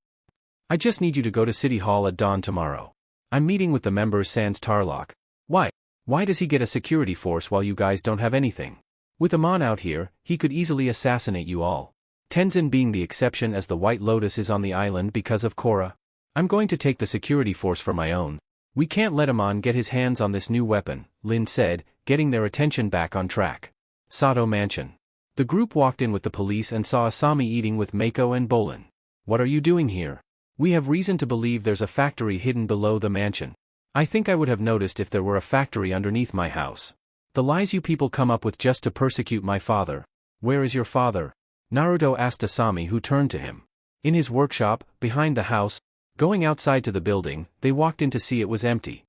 I just need you to go to City Hall at dawn tomorrow. I'm meeting with the members sans Tarlock. Why? Why does he get a security force while you guys don't have anything? With Aman out here, he could easily assassinate you all. Tenzin being the exception, as the White Lotus is on the island because of Korra. I'm going to take the security force for my own. We can't let Aman get his hands on this new weapon, Lin said, getting their attention back on track. Sato Mansion. The group walked in with the police and saw Asami eating with Mako and Bolin. What are you doing here? We have reason to believe there's a factory hidden below the mansion. I think I would have noticed if there were a factory underneath my house. The lies you people come up with just to persecute my father. Where is your father? Naruto asked Asami, who turned to him. In his workshop, behind the house. Going outside to the building, they walked in to see it was empty.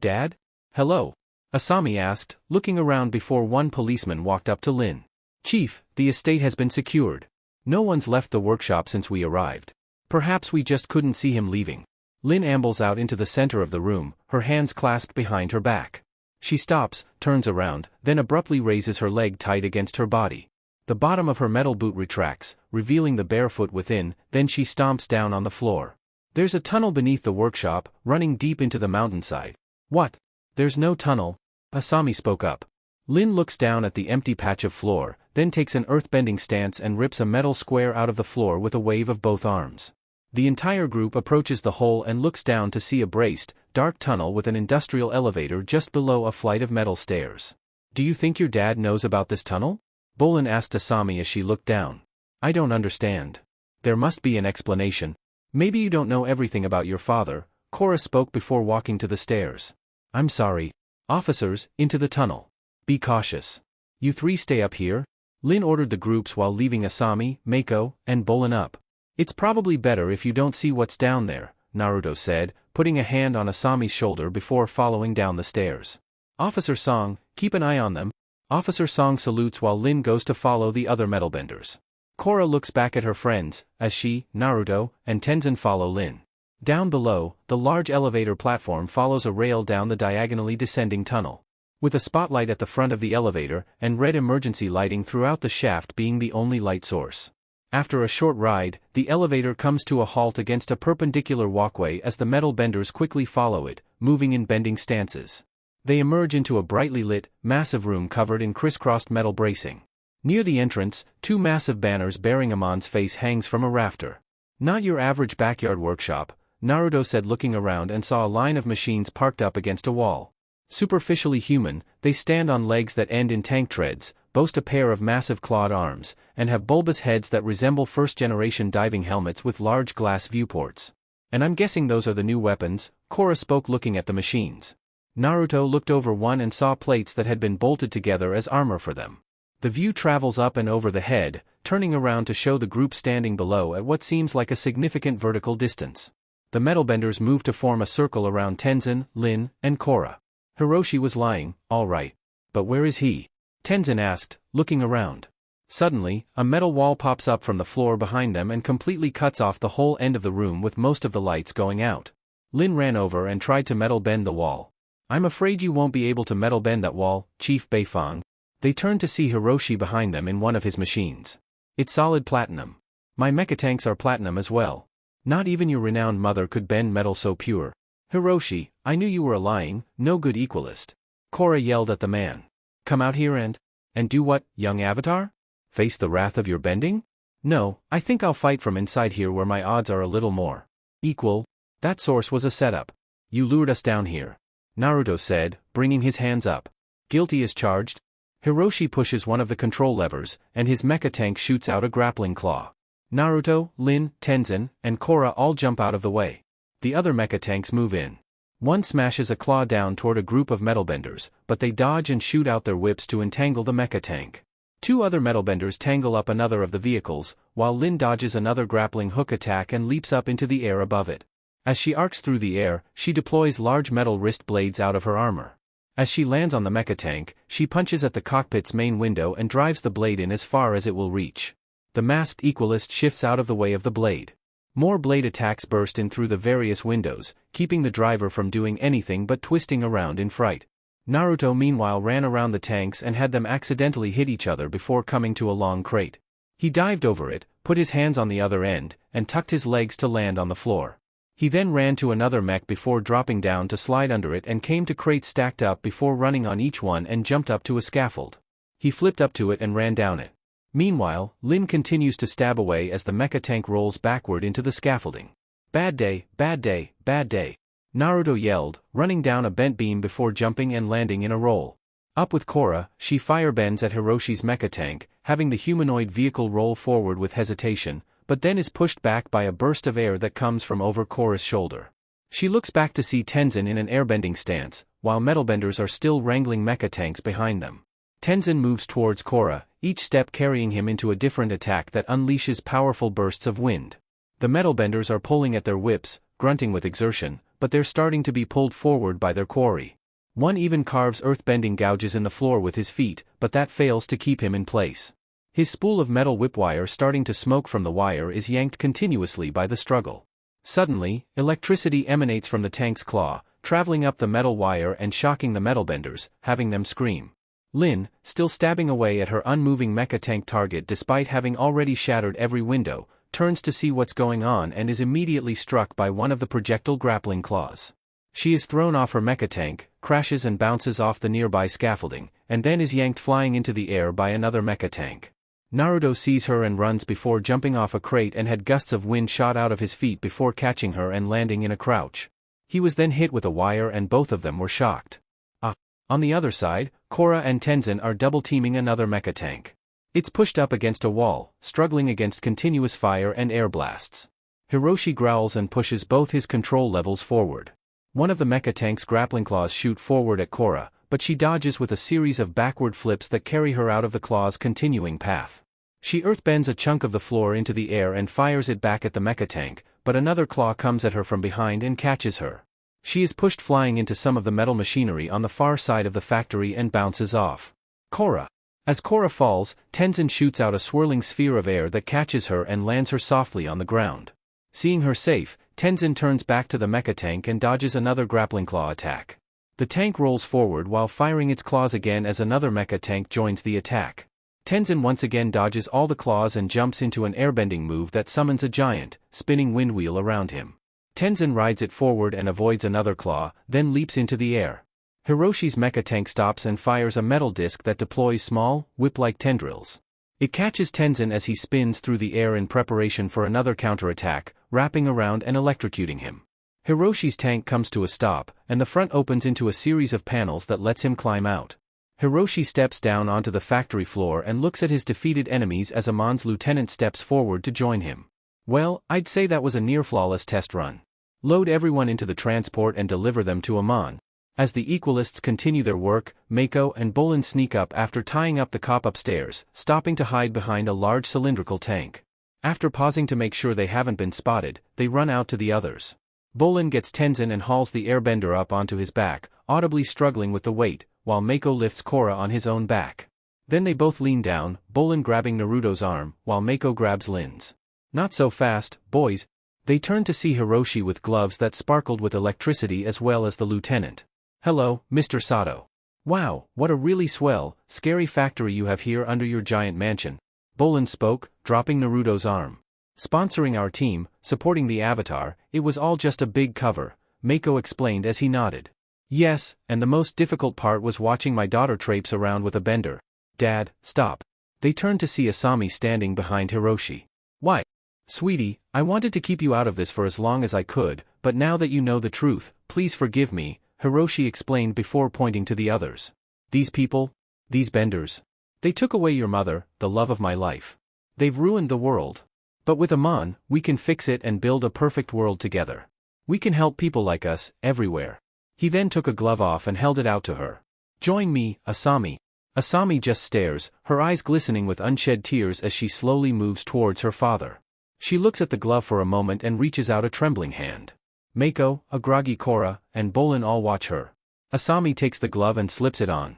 Dad? Hello? Asami asked, looking around before one policeman walked up to Lin. Chief, the estate has been secured. No one's left the workshop since we arrived. Perhaps we just couldn't see him leaving. Lin ambles out into the center of the room, her hands clasped behind her back. She stops, turns around, then abruptly raises her leg tight against her body. The bottom of her metal boot retracts, revealing the bare foot within, then she stomps down on the floor. There's a tunnel beneath the workshop, running deep into the mountainside. What? There's no tunnel? Asami spoke up. Lin looks down at the empty patch of floor, then takes an earthbending stance and rips a metal square out of the floor with a wave of both arms. The entire group approaches the hole and looks down to see a braced, dark tunnel with an industrial elevator just below a flight of metal stairs. Do you think your dad knows about this tunnel? Bolin asked Asami as she looked down. I don't understand. There must be an explanation. Maybe you don't know everything about your father, Korra spoke before walking to the stairs. I'm sorry. Officers, into the tunnel. Be cautious. You three stay up here. Lin ordered the groups while leaving Asami, Mako, and Bolin up. It's probably better if you don't see what's down there, Naruto said, putting a hand on Asami's shoulder before following down the stairs. Officer Song, keep an eye on them. Officer Song salutes while Lin goes to follow the other metalbenders. Korra looks back at her friends, as she, Naruto, and Tenzin follow Lin. Down below, the large elevator platform follows a rail down the diagonally descending tunnel. With a spotlight at the front of the elevator, and red emergency lighting throughout the shaft being the only light source. After a short ride, the elevator comes to a halt against a perpendicular walkway as the metal benders quickly follow it, moving in bending stances. They emerge into a brightly lit, massive room covered in crisscrossed metal bracing. Near the entrance, two massive banners bearing Amon's face hangs from a rafter. Not your average backyard workshop, Naruto said, looking around and saw a line of machines parked up against a wall. Superficially human, they stand on legs that end in tank treads, boast a pair of massive clawed arms, and have bulbous heads that resemble first-generation diving helmets with large glass viewports. And I'm guessing those are the new weapons, Korra spoke, looking at the machines. Naruto looked over one and saw plates that had been bolted together as armor for them. The view travels up and over the head, turning around to show the group standing below at what seems like a significant vertical distance. The metalbenders move to form a circle around Tenzin, Lin, and Korra. Hiroshi was lying, all right. But where is he? Tenzin asked, looking around. Suddenly, a metal wall pops up from the floor behind them and completely cuts off the whole end of the room, with most of the lights going out. Lin ran over and tried to metal bend the wall. I'm afraid you won't be able to metal bend that wall, Chief Beifong. They turned to see Hiroshi behind them in one of his machines. It's solid platinum. My mechatanks are platinum as well. Not even your renowned mother could bend metal so pure. Hiroshi, I knew you were a lying, no good equalist. Korra yelled at the man. Come out here and do what, young avatar? Face the wrath of your bending? No, I think I'll fight from inside here where my odds are a little more equal. That source was a setup. You lured us down here. Naruto said, bringing his hands up. Guilty as charged? Hiroshi pushes one of the control levers, and his mecha tank shoots out a grappling claw. Naruto, Lin, Tenzin, and Korra all jump out of the way. The other mecha tanks move in. One smashes a claw down toward a group of metalbenders, but they dodge and shoot out their whips to entangle the mecha tank. Two other metalbenders tangle up another of the vehicles, while Lin dodges another grappling hook attack and leaps up into the air above it. As she arcs through the air, she deploys large metal wrist blades out of her armor. As she lands on the mecha tank, she punches at the cockpit's main window and drives the blade in as far as it will reach. The masked Equalist shifts out of the way of the blade. More blade attacks burst in through the various windows, keeping the driver from doing anything but twisting around in fright. Naruto meanwhile ran around the tanks and had them accidentally hit each other before coming to a long crate. He dived over it, put his hands on the other end, and tucked his legs to land on the floor. He then ran to another mech before dropping down to slide under it and came to crates stacked up before running on each one and jumped up to a scaffold. He flipped up to it and ran down it. Meanwhile, Lin continues to stab away as the mecha tank rolls backward into the scaffolding. Bad day, bad day, bad day. Naruto yelled, running down a bent beam before jumping and landing in a roll. Up with Korra, she firebends at Hiroshi's mecha tank, having the humanoid vehicle roll forward with hesitation, but then is pushed back by a burst of air that comes from over Korra's shoulder. She looks back to see Tenzin in an airbending stance, while metalbenders are still wrangling mecha tanks behind them. Tenzin moves towards Korra, each step carrying him into a different attack that unleashes powerful bursts of wind. The metalbenders are pulling at their whips, grunting with exertion, but they're starting to be pulled forward by their quarry. One even carves earthbending gouges in the floor with his feet, but that fails to keep him in place. His spool of metal whipwire starting to smoke from the wire is yanked continuously by the struggle. Suddenly, electricity emanates from the tank's claw, traveling up the metal wire and shocking the metalbenders, having them scream. Lin, still stabbing away at her unmoving mecha tank target despite having already shattered every window, turns to see what's going on and is immediately struck by one of the projectile grappling claws. She is thrown off her mecha tank, crashes and bounces off the nearby scaffolding, and then is yanked flying into the air by another mecha tank. Naruto sees her and runs before jumping off a crate and had gusts of wind shot out of his feet before catching her and landing in a crouch. He was then hit with a wire and both of them were shocked. On the other side, Korra and Tenzin are double-teaming another mecha tank. It's pushed up against a wall, struggling against continuous fire and air blasts. Hiroshi growls and pushes both his control levels forward. One of the mecha tank's grappling claws shoot forward at Korra, but she dodges with a series of backward flips that carry her out of the claw's continuing path. She earthbends a chunk of the floor into the air and fires it back at the mecha tank, but another claw comes at her from behind and catches her. She is pushed flying into some of the metal machinery on the far side of the factory and bounces off. Korra. As Korra falls, Tenzin shoots out a swirling sphere of air that catches her and lands her softly on the ground. Seeing her safe, Tenzin turns back to the mecha tank and dodges another grappling claw attack. The tank rolls forward while firing its claws again as another mecha tank joins the attack. Tenzin once again dodges all the claws and jumps into an airbending move that summons a giant, spinning windwheel around him. Tenzin rides it forward and avoids another claw, then leaps into the air. Hiroshi's mecha tank stops and fires a metal disc that deploys small, whip-like tendrils. It catches Tenzin as he spins through the air in preparation for another counterattack, wrapping around and electrocuting him. Hiroshi's tank comes to a stop, and the front opens into a series of panels that lets him climb out. Hiroshi steps down onto the factory floor and looks at his defeated enemies as Aman's lieutenant steps forward to join him. Well, I'd say that was a near-flawless test run. Load everyone into the transport and deliver them to Aman. As the Equalists continue their work, Mako and Bolin sneak up after tying up the cop upstairs, stopping to hide behind a large cylindrical tank. After pausing to make sure they haven't been spotted, they run out to the others. Bolin gets Tenzin and hauls the airbender up onto his back, audibly struggling with the weight, while Mako lifts Korra on his own back. Then they both lean down, Bolin grabbing Naruto's arm, while Mako grabs Lin's. Not so fast, boys. They turn to see Hiroshi with gloves that sparkled with electricity as well as the lieutenant. Hello, Mr. Sato. Wow, what a really swell, scary factory you have here under your giant mansion. Bolin spoke, dropping Naruto's arm. Sponsoring our team, supporting the Avatar, it was all just a big cover, Mako explained as he nodded. Yes, and the most difficult part was watching my daughter traipse around with a bender. Dad, stop. They turned to see Asami standing behind Hiroshi. Why? Sweetie, I wanted to keep you out of this for as long as I could, but now that you know the truth, please forgive me, Hiroshi explained before pointing to the others. These people? These benders? They took away your mother, the love of my life. They've ruined the world. But with Aman, we can fix it and build a perfect world together. We can help people like us, everywhere. He then took a glove off and held it out to her. Join me, Asami. Asami just stares, her eyes glistening with unshed tears as she slowly moves towards her father. She looks at the glove for a moment and reaches out a trembling hand. Mako, a groggy Korra, and Bolin all watch her. Asami takes the glove and slips it on.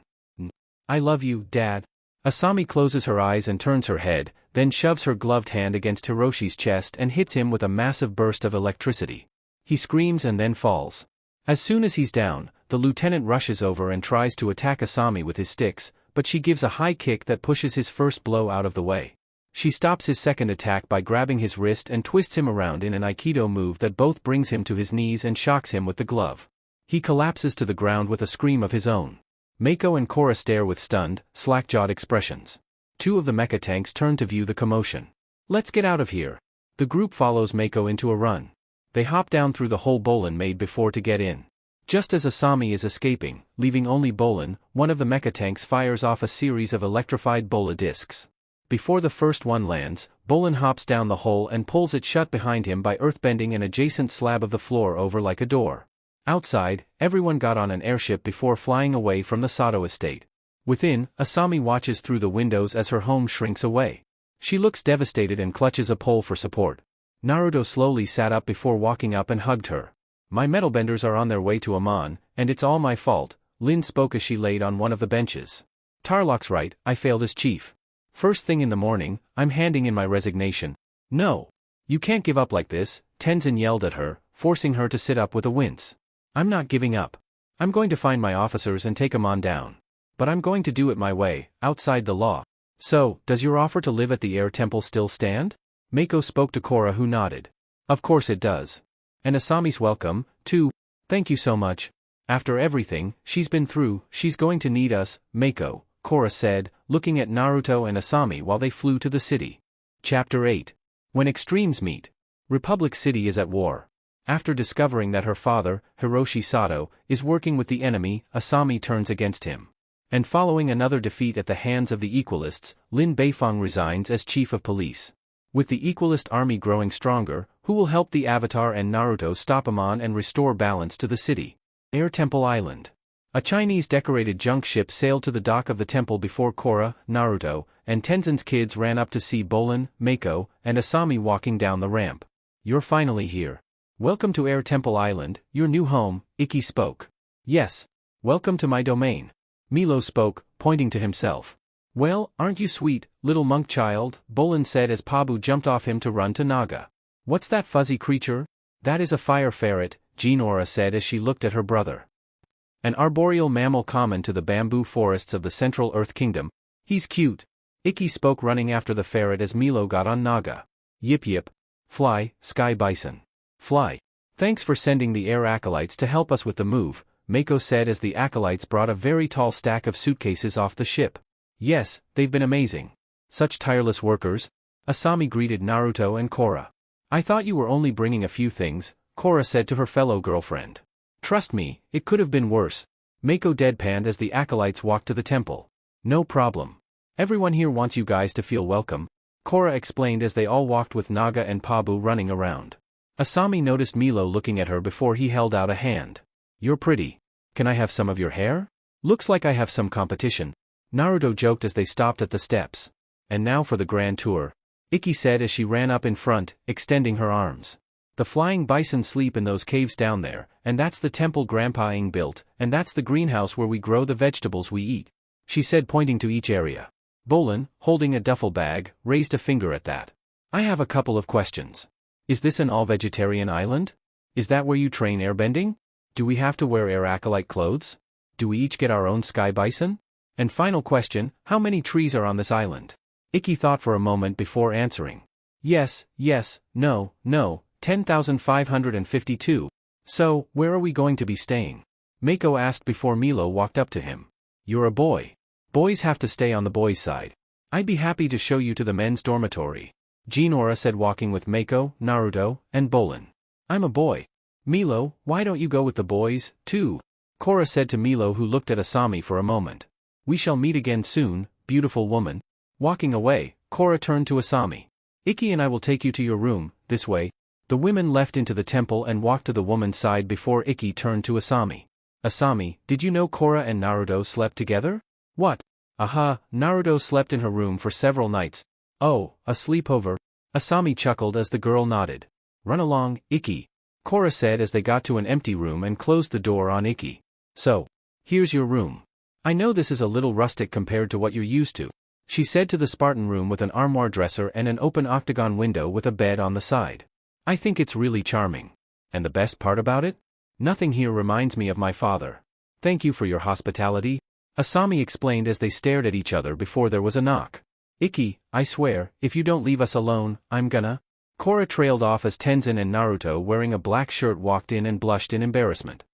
I love you, Dad. Asami closes her eyes and turns her head, then shoves her gloved hand against Hiroshi's chest and hits him with a massive burst of electricity. He screams and then falls. As soon as he's down, the lieutenant rushes over and tries to attack Asami with his sticks, but she gives a high kick that pushes his first blow out of the way. She stops his second attack by grabbing his wrist and twists him around in an Aikido move that both brings him to his knees and shocks him with the glove. He collapses to the ground with a scream of his own. Mako and Korra stare with stunned, slack-jawed expressions. Two of the mecha tanks turn to view the commotion. Let's get out of here. The group follows Mako into a run. They hop down through the hole Bolin made before to get in. Just as Asami is escaping, leaving only Bolin, one of the mecha tanks fires off a series of electrified bola discs. Before the first one lands, Bolin hops down the hole and pulls it shut behind him by earthbending an adjacent slab of the floor over like a door. Outside, everyone got on an airship before flying away from the Sato estate. Within, Asami watches through the windows as her home shrinks away. She looks devastated and clutches a pole for support. Naruto slowly sat up before walking up and hugged her. My metalbenders are on their way to Aman, and it's all my fault, Lin spoke as she laid on one of the benches. Tarlok's right, I failed as chief. First thing in the morning, I'm handing in my resignation. No. You can't give up like this, Tenzin yelled at her, forcing her to sit up with a wince. I'm not giving up. I'm going to find my officers and take Aman down. But I'm going to do it my way, outside the law. So, does your offer to live at the air temple still stand? Mako spoke to Korra, who nodded. Of course it does. And Asami's welcome, too. Thank you so much. After everything she's been through, she's going to need us, Mako, Korra said, looking at Naruto and Asami while they flew to the city. Chapter 8. When extremes meet. Republic City is at war. After discovering that her father, Hiroshi Sato, is working with the enemy, Asami turns against him. And following another defeat at the hands of the Equalists, Lin Beifong resigns as chief of police. With the Equalist army growing stronger, who will help the Avatar and Naruto stop Aman and restore balance to the city? Air Temple Island. A Chinese decorated junk ship sailed to the dock of the temple before Korra, Naruto, and Tenzin's kids ran up to see Bolin, Mako, and Asami walking down the ramp. You're finally here. Welcome to Air Temple Island, your new home, Ikki spoke. Yes. Welcome to my domain. Milo spoke, pointing to himself. Well, aren't you sweet, little monk child, Bolin said as Pabu jumped off him to run to Naga. What's that fuzzy creature? That is a fire ferret, Jinora said as she looked at her brother. An arboreal mammal common to the bamboo forests of the Central Earth Kingdom. He's cute. Ikki spoke running after the ferret as Milo got on Naga. Yip yip. Fly, Sky Bison. Fly. Thanks for sending the air acolytes to help us with the move, Mako said as the acolytes brought a very tall stack of suitcases off the ship. Yes, they've been amazing. Such tireless workers. Asami greeted Naruto and Korra. I thought you were only bringing a few things, Korra said to her fellow girlfriend. Trust me, it could have been worse. Mako deadpanned as the acolytes walked to the temple. No problem. Everyone here wants you guys to feel welcome, Korra explained as they all walked with Naga and Pabu running around. Asami noticed Milo looking at her before he held out a hand. You're pretty. Can I have some of your hair? Looks like I have some competition. Naruto joked as they stopped at the steps. And now for the grand tour, Ikki said as she ran up in front, extending her arms. The flying bison sleep in those caves down there, and that's the temple Grandpa Ing built, and that's the greenhouse where we grow the vegetables we eat, she said pointing to each area. Bolin, holding a duffel bag, raised a finger at that. I have a couple of questions. Is this an all-vegetarian island? Is that where you train airbending? Do we have to wear air acolyte clothes? Do we each get our own sky bison? And final question, how many trees are on this island? Ikki thought for a moment before answering. Yes, no, 10,552. So, where are we going to be staying? Mako asked before Milo walked up to him. You're a boy. Boys have to stay on the boys' side. I'd be happy to show you to the men's dormitory, Jinora said walking with Mako, Naruto, and Bolin. I'm a boy. Milo, why don't you go with the boys, too? Korra said to Milo, who looked at Asami for a moment. We shall meet again soon, beautiful woman. Walking away, Korra turned to Asami. Ikki and I will take you to your room, this way. The women left into the temple and walked to the woman's side before Ikki turned to Asami. Asami, did you know Korra and Naruto slept together? What? Aha, Naruto slept in her room for several nights. Oh, a sleepover? Asami chuckled as the girl nodded. Run along, Ikki. Korra said as they got to an empty room and closed the door on Ikki. So, here's your room. I know this is a little rustic compared to what you're used to, she said to the Spartan room with an armoire dresser and an open octagon window with a bed on the side. I think it's really charming. And the best part about it? Nothing here reminds me of my father. Thank you for your hospitality, Asami explained as they stared at each other before there was a knock. Ikki, I swear, if you don't leave us alone, I'm gonna. Korra trailed off as Tenzin and Naruto wearing a black shirt walked in and blushed in embarrassment.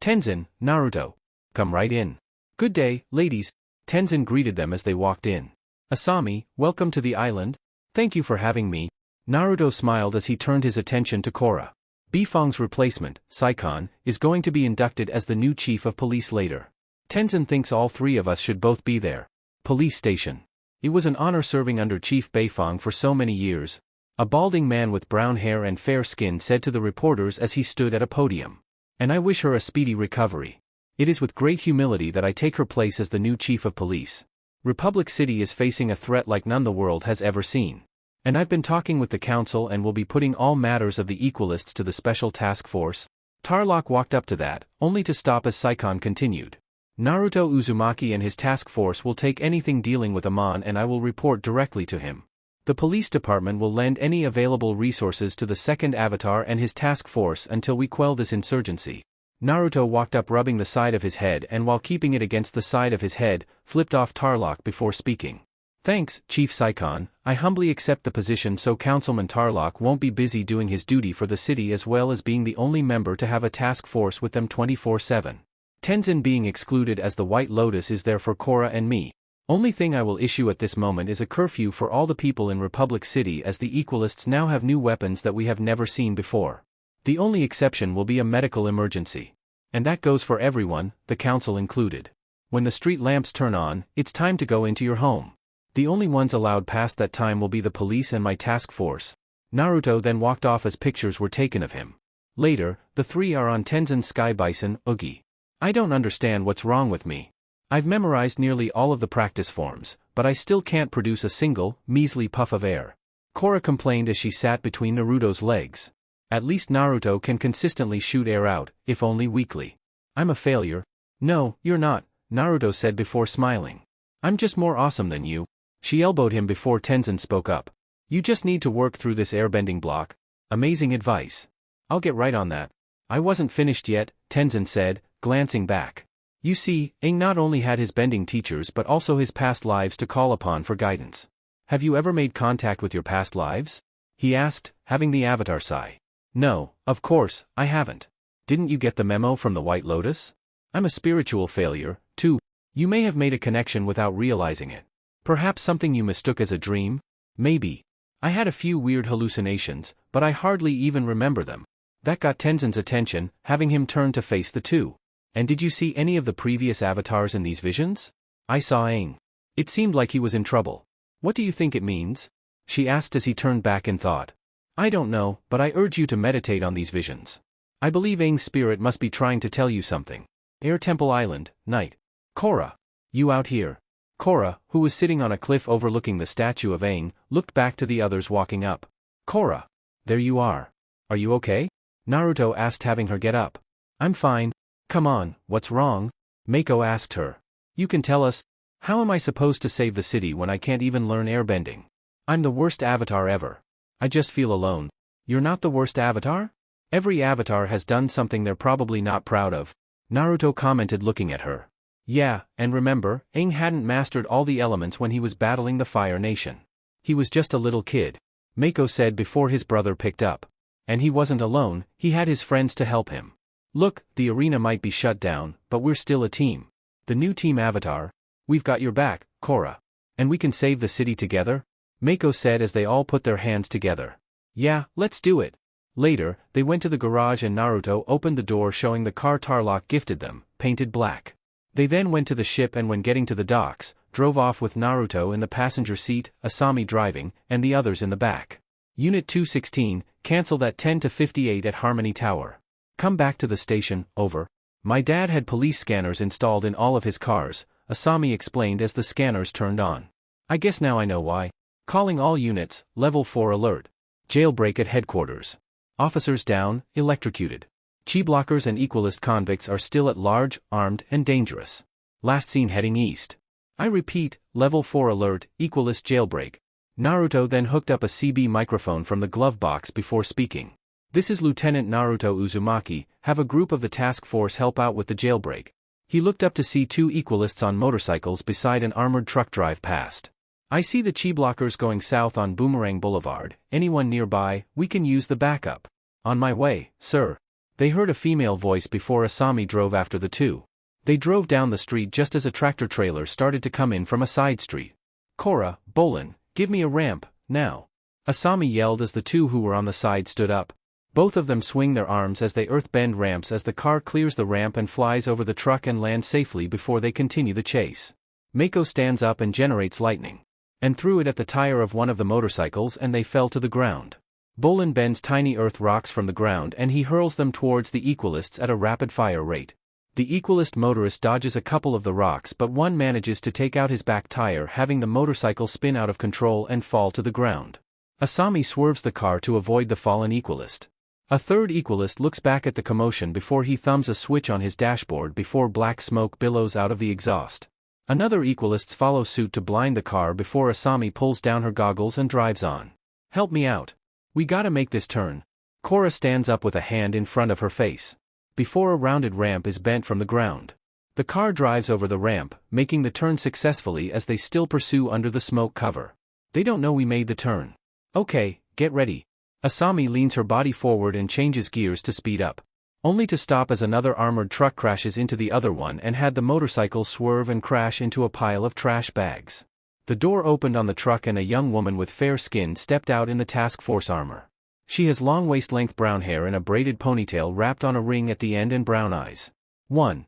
Tenzin, Naruto. Come right in. Good day, ladies, Tenzin greeted them as they walked in. Asami, welcome to the island. Thank you for having me. Naruto smiled as he turned his attention to Korra. Bifong's replacement, Saikon, is going to be inducted as the new chief of police later. Tenzin thinks all three of us should both be there. Police station. It was an honor serving under Chief Beifong for so many years. A balding man with brown hair and fair skin said to the reporters as he stood at a podium. And I wish her a speedy recovery. It is with great humility that I take her place as the new chief of police. Republic City is facing a threat like none the world has ever seen. And I've been talking with the council and will be putting all matters of the Equalists to the special task force. Tarlok walked up to that, only to stop as Saikon continued. Naruto Uzumaki and his task force will take anything dealing with Aman and I will report directly to him. The police department will lend any available resources to the second avatar and his task force until we quell this insurgency. Naruto walked up rubbing the side of his head and while keeping it against the side of his head, flipped off Tarlok before speaking. Thanks, Chief Saikon, I humbly accept the position so Councilman Tarlok won't be busy doing his duty for the city as well as being the only member to have a task force with them 24/7. Tenzin being excluded as the White Lotus is there for Korra and me. Only thing I will issue at this moment is a curfew for all the people in Republic City as the Equalists now have new weapons that we have never seen before. The only exception will be a medical emergency. And that goes for everyone, the council included. When the street lamps turn on, it's time to go into your home. The only ones allowed past that time will be the police and my task force. Naruto then walked off as pictures were taken of him. Later, the three are on Tenzin's Sky Bison, Oogie. I don't understand what's wrong with me. I've memorized nearly all of the practice forms, but I still can't produce a single, measly puff of air. Korra complained as she sat between Naruto's legs. At least Naruto can consistently shoot air out, if only weakly. I'm a failure. No, you're not, Naruto said before smiling. I'm just more awesome than you. She elbowed him before Tenzin spoke up. You just need to work through this airbending block. Amazing advice. I'll get right on that. I wasn't finished yet, Tenzin said, glancing back. You see, Aang not only had his bending teachers but also his past lives to call upon for guidance. Have you ever made contact with your past lives? He asked, having the avatar sigh. No, of course, I haven't. Didn't you get the memo from the White Lotus? I'm a spiritual failure, too. You may have made a connection without realizing it. Perhaps something you mistook as a dream? Maybe. I had a few weird hallucinations, but I hardly even remember them. That got Tenzin's attention, having him turn to face the two. And did you see any of the previous avatars in these visions? I saw Aang. It seemed like he was in trouble. What do you think it means? She asked as he turned back in thought. I don't know, but I urge you to meditate on these visions. I believe Aang's spirit must be trying to tell you something. Air Temple Island, night. Korra. You out here. Korra, who was sitting on a cliff overlooking the statue of Aang, looked back to the others walking up. Korra. There you are. Are you okay? Naruto asked, having her get up. I'm fine. Come on, what's wrong? Mako asked her. You can tell us. How am I supposed to save the city when I can't even learn airbending? I'm the worst avatar ever. I just feel alone. You're not the worst avatar? Every avatar has done something they're probably not proud of. Naruto commented, looking at her. Yeah, and remember, Aang hadn't mastered all the elements when he was battling the Fire Nation. He was just a little kid. Mako said before his brother picked up. And he wasn't alone, he had his friends to help him. Look, the arena might be shut down, but we're still a team. The new team avatar. We've got your back, Korra. And we can save the city together? Mako said as they all put their hands together. Yeah, let's do it. Later, they went to the garage and Naruto opened the door showing the car Tarlok gifted them, painted black. They then went to the ship and when getting to the docks, drove off with Naruto in the passenger seat, Asami driving, and the others in the back. Unit 216, cancelled at 10 to 58 at Harmony Tower. Come back to the station, over. My dad had police scanners installed in all of his cars, Asami explained as the scanners turned on. I guess now I know why. Calling all units, level 4 alert. Jailbreak at headquarters. Officers down, electrocuted. Chi blockers and Equalist convicts are still at large, armed, and dangerous. Last seen heading east. I repeat, level 4 alert, Equalist jailbreak. Naruto then hooked up a CB microphone from the glove box before speaking. This is Lieutenant Naruto Uzumaki, have a group of the task force help out with the jailbreak. He looked up to see 2 Equalists on motorcycles beside an armored truck drive past. I see the Chi blockers going south on Boomerang Boulevard, anyone nearby, we can use the backup. On my way, sir. They heard a female voice before Asami drove after the 2. They drove down the street just as a tractor trailer started to come in from a side street. Korra, Bolin, give me a ramp, now. Asami yelled as the 2 who were on the side stood up. Both of them swing their arms as they earth-bend ramps as the car clears the ramp and flies over the truck and lands safely before they continue the chase. Mako stands up and generates lightning. And threw it at the tire of one of the motorcycles and they fell to the ground. Bolin bends tiny earth rocks from the ground and he hurls them towards the Equalists at a rapid-fire rate. The Equalist motorist dodges a couple of the rocks but one manages to take out his back tire, having the motorcycle spin out of control and fall to the ground. Asami swerves the car to avoid the fallen Equalist. A third Equalist looks back at the commotion before he thumbs a switch on his dashboard before black smoke billows out of the exhaust. Another Equalists follow suit to blind the car before Asami pulls down her goggles and drives on. Help me out. We gotta make this turn. Korra stands up with a hand in front of her face. Before a rounded ramp is bent from the ground. The car drives over the ramp, making the turn successfully as they still pursue under the smoke cover. They don't know we made the turn. Okay, get ready. Asami leans her body forward and changes gears to speed up. Only to stop as another armored truck crashes into the other one and had the motorcycle swerve and crash into a pile of trash bags. The door opened on the truck and a young woman with fair skin stepped out in the task force armor. She has long waist-length brown hair and a braided ponytail wrapped on a ring at the end and brown eyes. 1.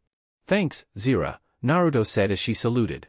Thanks, Zira, Naruto said as she saluted.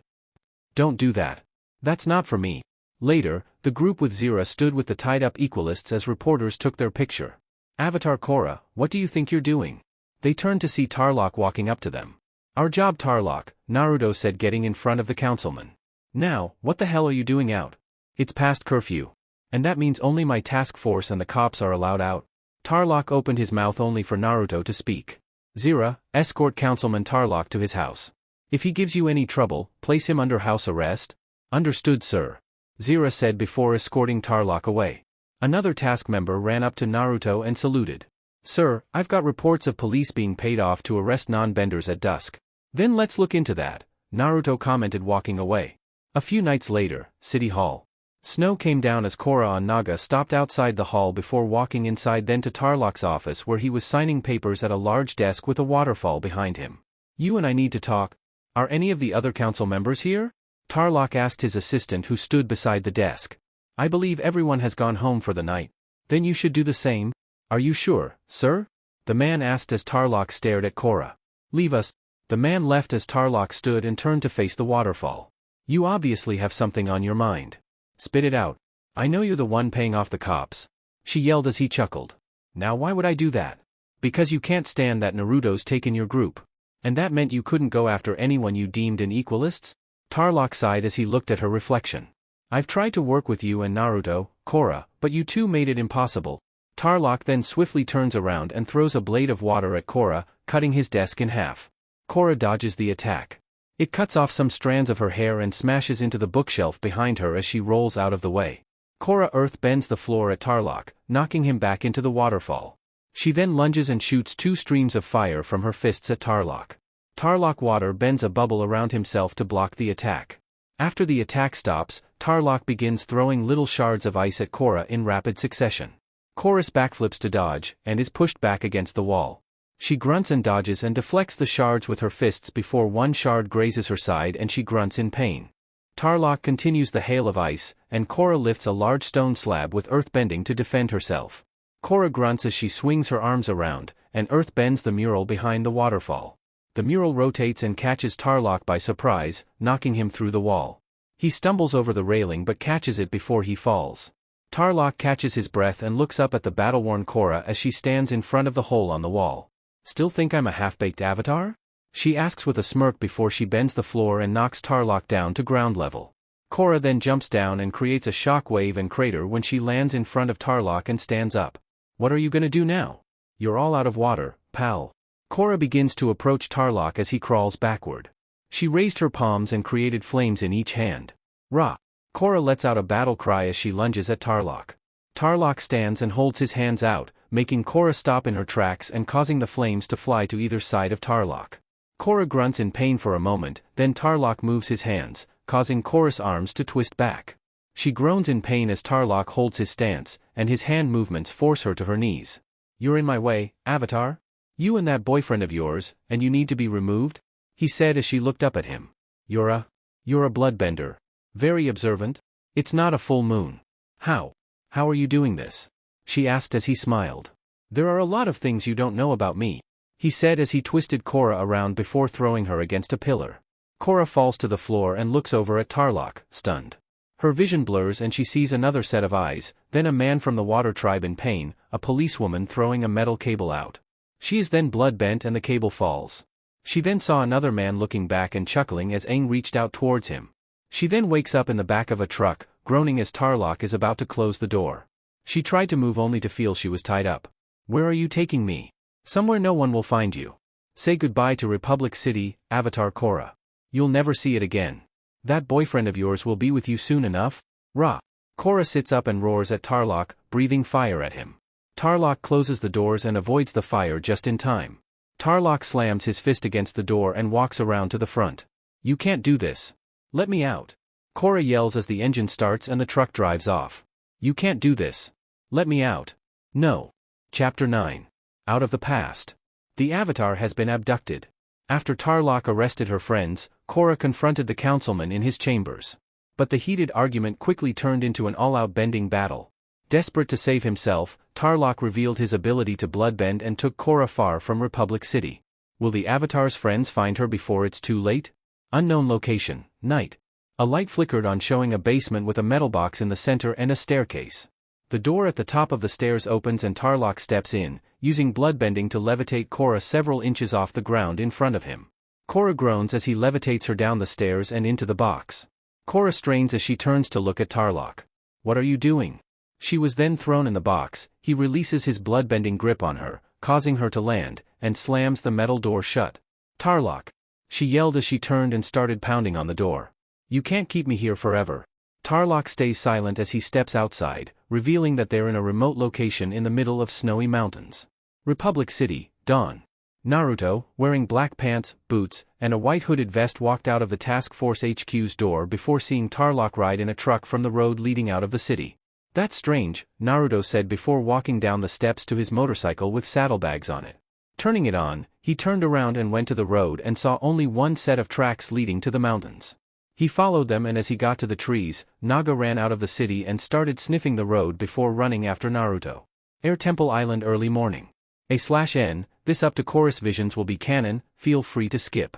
Don't do that. That's not for me. Later, the group with Zira stood with the tied-up Equalists as reporters took their picture. Avatar Korra, what do you think you're doing? They turned to see Tarlok walking up to them. Our job, Tarlok, Naruto said, getting in front of the councilman. Now, what the hell are you doing out? It's past curfew. And that means only my task force and the cops are allowed out. Tarlok opened his mouth only for Naruto to speak. Zira, escort Councilman Tarlok to his house. If he gives you any trouble, place him under house arrest? Understood, sir. Zira said before escorting Tarlok away. Another task member ran up to Naruto and saluted. Sir, I've got reports of police being paid off to arrest non-benders at dusk. Then let's look into that, Naruto commented, walking away. A few nights later, City Hall. Snow came down as Korra and Naga stopped outside the hall before walking inside, then to Tarlok's office where he was signing papers at a large desk with a waterfall behind him. You and I need to talk. Are any of the other council members here? Tarlok asked his assistant who stood beside the desk. I believe everyone has gone home for the night. Then you should do the same. Are you sure, sir? The man asked as Tarlok stared at Korra. Leave us. The man left as Tarlok stood and turned to face the waterfall. You obviously have something on your mind. Spit it out. I know you're the one paying off the cops. She yelled as he chuckled. Now why would I do that? Because you can't stand that Naruto's taken your group. And that meant you couldn't go after anyone you deemed an Equalists? Tarlok sighed as he looked at her reflection. I've tried to work with you and Naruto, Korra, but you two made it impossible. Tarlok then swiftly turns around and throws a blade of water at Korra, cutting his desk in half. Korra dodges the attack. It cuts off some strands of her hair and smashes into the bookshelf behind her as she rolls out of the way. Korra earth bends the floor at Tarlok, knocking him back into the waterfall. She then lunges and shoots 2 streams of fire from her fists at Tarlok. Tarlok water bends a bubble around himself to block the attack. After the attack stops, Tarlok begins throwing little shards of ice at Korra in rapid succession. Korra backflips to dodge, and is pushed back against the wall. She grunts and dodges and deflects the shards with her fists before one shard grazes her side and she grunts in pain. Tarlok continues the hail of ice, and Korra lifts a large stone slab with earth bending to defend herself. Korra grunts as she swings her arms around, and earth bends the mural behind the waterfall. The mural rotates and catches Tarlok by surprise, knocking him through the wall. He stumbles over the railing but catches it before he falls. Tarlok catches his breath and looks up at the battle-worn Korra as she stands in front of the hole on the wall. Still think I'm a half-baked avatar? She asks with a smirk before she bends the floor and knocks Tarlok down to ground level. Korra then jumps down and creates a shock wave and crater when she lands in front of Tarlok and stands up. What are you gonna do now? You're all out of water, pal. Korra begins to approach Tarlok as he crawls backward. She raised her palms and created flames in each hand. Rah! Korra lets out a battle cry as she lunges at Tarlok. Tarlok stands and holds his hands out, making Korra stop in her tracks and causing the flames to fly to either side of Tarlok. Korra grunts in pain for a moment, then Tarlok moves his hands, causing Korra's arms to twist back. She groans in pain as Tarlok holds his stance, and his hand movements force her to her knees. You're in my way, Avatar? You and that boyfriend of yours, and you need to be removed? He said as she looked up at him. You're a bloodbender. Very observant? It's not a full moon. How are you doing this? She asked as he smiled. There are a lot of things you don't know about me, he said as he twisted Korra around before throwing her against a pillar. Korra falls to the floor and looks over at Tarlok, stunned. Her vision blurs and she sees another set of eyes, then a man from the water tribe in pain, a policewoman throwing a metal cable out. She is then blood-bent and the cable falls. She then saw another man looking back and chuckling as Aang reached out towards him. She then wakes up in the back of a truck, groaning as Tarlok is about to close the door. She tried to move only to feel she was tied up. Where are you taking me? Somewhere no one will find you. Say goodbye to Republic City, Avatar Korra. You'll never see it again. That boyfriend of yours will be with you soon enough? Rah! Korra sits up and roars at Tarlok, breathing fire at him. Tarlok closes the doors and avoids the fire just in time. Tarlok slams his fist against the door and walks around to the front. You can't do this. Let me out. Korra yells as the engine starts and the truck drives off. You can't do this. Let me out. No. Chapter 9. Out of the past. The Avatar has been abducted. After Tarlok arrested her friends, Korra confronted the councilman in his chambers. But the heated argument quickly turned into an all-out bending battle. Desperate to save himself, Tarlok revealed his ability to bloodbend and took Korra far from Republic City. Will the Avatar's friends find her before it's too late? Unknown location, night. A light flickered on showing a basement with a metal box in the center and a staircase. The door at the top of the stairs opens and Tarlok steps in, using bloodbending to levitate Korra several inches off the ground in front of him. Korra groans as he levitates her down the stairs and into the box. Korra strains as she turns to look at Tarlok. What are you doing? She was then thrown in the box. He releases his bloodbending grip on her, causing her to land, and slams the metal door shut. Tarlok! She yelled as she turned and started pounding on the door. You can't keep me here forever. Tarlok stays silent as he steps outside, revealing that they're in a remote location in the middle of snowy mountains. Republic City, dawn. Naruto, wearing black pants, boots, and a white hooded vest walked out of the Task Force HQ's door before seeing Tarlok ride in a truck from the road leading out of the city. That's strange, Naruto said before walking down the steps to his motorcycle with saddlebags on it. Turning it on, he turned around and went to the road and saw only one set of tracks leading to the mountains. He followed them and as he got to the trees, Naga ran out of the city and started sniffing the road before running after Naruto. Air Temple Island early morning. A/N, this up to Chorus Visions will be canon, feel free to skip.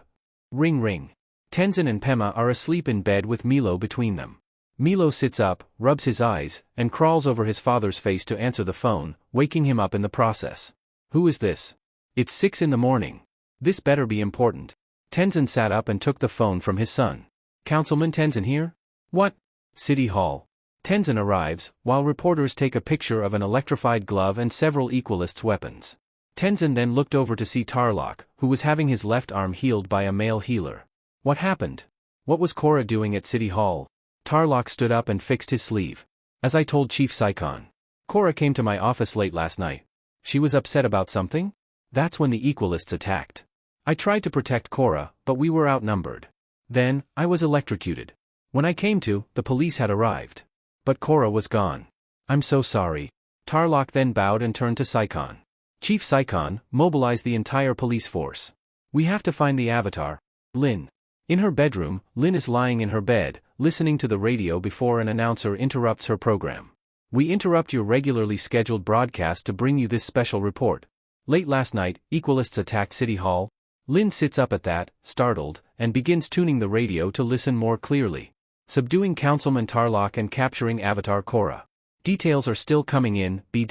Ring ring. Tenzin and Pema are asleep in bed with Milo between them. Milo sits up, rubs his eyes, and crawls over his father's face to answer the phone, waking him up in the process. Who is this? It's 6 in the morning. This better be important. Tenzin sat up and took the phone from his son. Councilman Tenzin here? What? City Hall. Tenzin arrives, while reporters take a picture of an electrified glove and several Equalists' weapons. Tenzin then looked over to see Tarlok, who was having his left arm healed by a male healer. What happened? What was Korra doing at City Hall? Tarlok stood up and fixed his sleeve. As I told Chief Saikon. Korra came to my office late last night. She was upset about something? That's when the Equalists attacked. I tried to protect Korra, but we were outnumbered. Then, I was electrocuted. When I came to, the police had arrived. But Korra was gone. I'm so sorry. Tarlok then bowed and turned to Saikon. Chief Saikon, mobilize the entire police force. We have to find the Avatar. Lin. In her bedroom, Lin is lying in her bed, listening to the radio before an announcer interrupts her program. We interrupt your regularly scheduled broadcast to bring you this special report. Late last night, Equalists attacked City Hall. Lin sits up at that, startled, and begins tuning the radio to listen more clearly. Subduing Councilman Tarlok and capturing Avatar Korra. Details are still coming in, B-.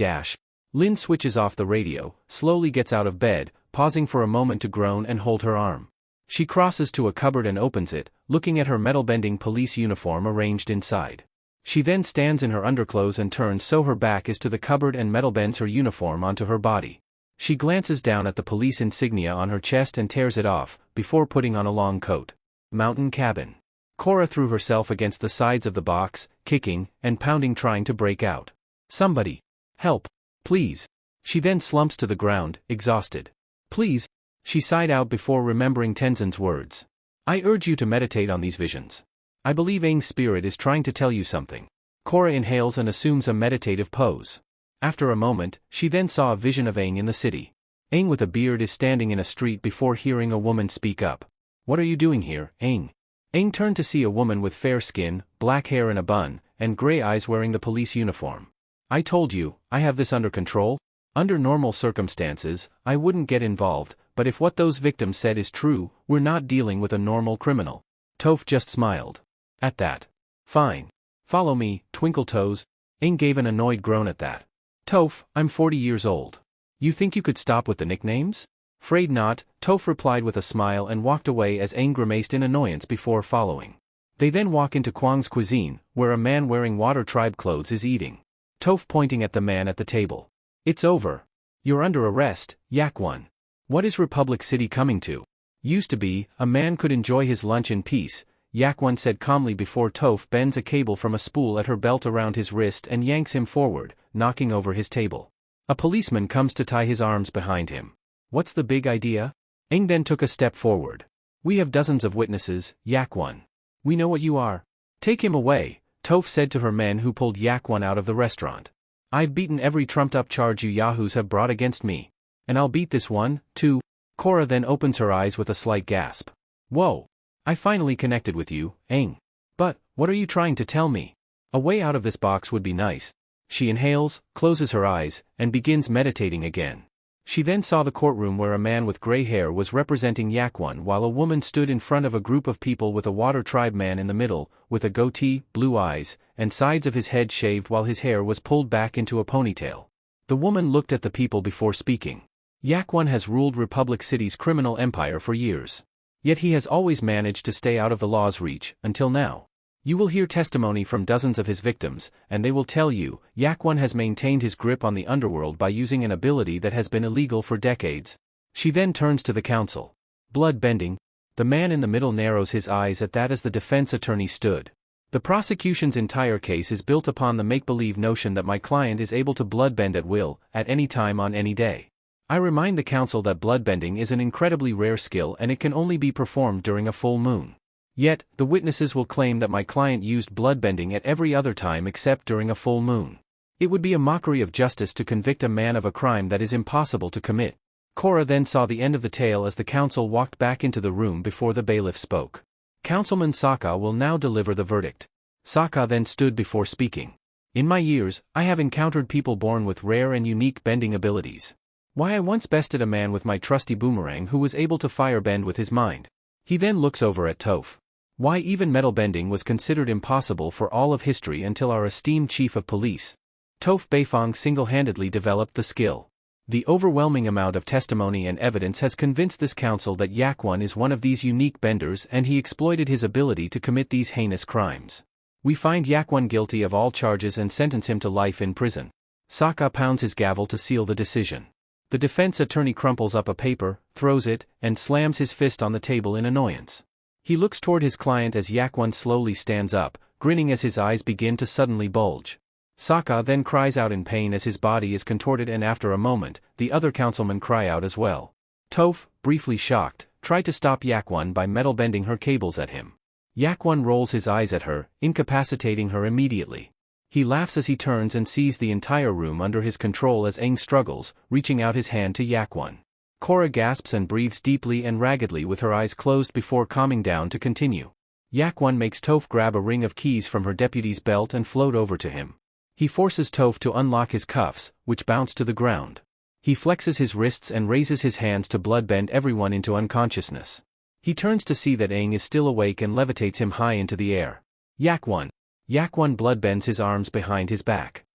Lin switches off the radio, slowly gets out of bed, pausing for a moment to groan and hold her arm. She crosses to a cupboard and opens it, looking at her metal-bending police uniform arranged inside. She then stands in her underclothes and turns so her back is to the cupboard and metal bends her uniform onto her body. She glances down at the police insignia on her chest and tears it off, before putting on a long coat. Mountain cabin. Korra threw herself against the sides of the box, kicking and pounding trying to break out. Somebody. Help. Please. She then slumps to the ground, exhausted. Please. She sighed out before remembering Tenzin's words. I urge you to meditate on these visions. I believe Aang's spirit is trying to tell you something. Korra inhales and assumes a meditative pose. After a moment, she then saw a vision of Aang in the city. Aang with a beard is standing in a street before hearing a woman speak up. What are you doing here, Aang? Aang turned to see a woman with fair skin, black hair in a bun, and gray eyes wearing the police uniform. I told you, I have this under control. Under normal circumstances, I wouldn't get involved, but if what those victims said is true, we're not dealing with a normal criminal. Toph just smiled. At that. Fine. Follow me, Twinkle Toes. Aang gave an annoyed groan at that. Toph, I'm 40 years old. You think you could stop with the nicknames? Afraid not, Toph replied with a smile and walked away as Aang grimaced in annoyance before following. They then walk into Kwang's cuisine, where a man wearing Water Tribe clothes is eating. Toph pointing at the man at the table. It's over. You're under arrest, Yak One. What is Republic City coming to? Used to be, a man could enjoy his lunch in peace, Yak One said calmly before Toph bends a cable from a spool at her belt around his wrist and yanks him forward, knocking over his table. A policeman comes to tie his arms behind him. What's the big idea? Aang then took a step forward. We have dozens of witnesses, Yak One. We know what you are. Take him away, Toph said to her men who pulled Yak One out of the restaurant. I've beaten every trumped-up charge you yahoos have brought against me. And I'll beat this one, too. Korra then opens her eyes with a slight gasp. Whoa. I finally connected with you, Aang. But, what are you trying to tell me? A way out of this box would be nice. She inhales, closes her eyes, and begins meditating again. She then saw the courtroom where a man with gray hair was representing Yak One while a woman stood in front of a group of people with a Water Tribe man in the middle, with a goatee, blue eyes, and sides of his head shaved while his hair was pulled back into a ponytail. The woman looked at the people before speaking. Yak One has ruled Republic City's criminal empire for years. Yet he has always managed to stay out of the law's reach, until now. You will hear testimony from dozens of his victims, and they will tell you, Yak One has maintained his grip on the underworld by using an ability that has been illegal for decades. She then turns to the counsel. Blood bending. The man in the middle narrows his eyes at that as the defense attorney stood. The prosecution's entire case is built upon the make-believe notion that my client is able to bloodbend at will, at any time on any day. I remind the counsel that bloodbending is an incredibly rare skill and it can only be performed during a full moon. Yet, the witnesses will claim that my client used bloodbending at every other time except during a full moon. It would be a mockery of justice to convict a man of a crime that is impossible to commit. Korra then saw the end of the tale as the counsel walked back into the room before the bailiff spoke. Councilman Sokka will now deliver the verdict. Sokka then stood before speaking. In my years, I have encountered people born with rare and unique bending abilities. Why I once bested a man with my trusty boomerang who was able to firebend with his mind. He then looks over at Toph. Why even metal bending was considered impossible for all of history until our esteemed chief of police, Toph Beifong, single-handedly developed the skill. The overwhelming amount of testimony and evidence has convinced this council that Yak One is one of these unique benders and he exploited his ability to commit these heinous crimes. We find Yak One guilty of all charges and sentence him to life in prison. Sokka pounds his gavel to seal the decision. The defense attorney crumples up a paper, throws it, and slams his fist on the table in annoyance. He looks toward his client as Yak One slowly stands up, grinning as his eyes begin to suddenly bulge. Sokka then cries out in pain as his body is contorted, and after a moment, the other councilmen cry out as well. Toph, briefly shocked, tried to stop Yak One by metal bending her cables at him. Yak One rolls his eyes at her, incapacitating her immediately. He laughs as he turns and sees the entire room under his control as Aang struggles, reaching out his hand to Yak One. Korra gasps and breathes deeply and raggedly with her eyes closed before calming down to continue. Yak One makes Toph grab a ring of keys from her deputy's belt and float over to him. He forces Toph to unlock his cuffs, which bounce to the ground. He flexes his wrists and raises his hands to bloodbend everyone into unconsciousness. He turns to see that Aang is still awake and levitates him high into the air. Yak One bloodbends his arms behind his back.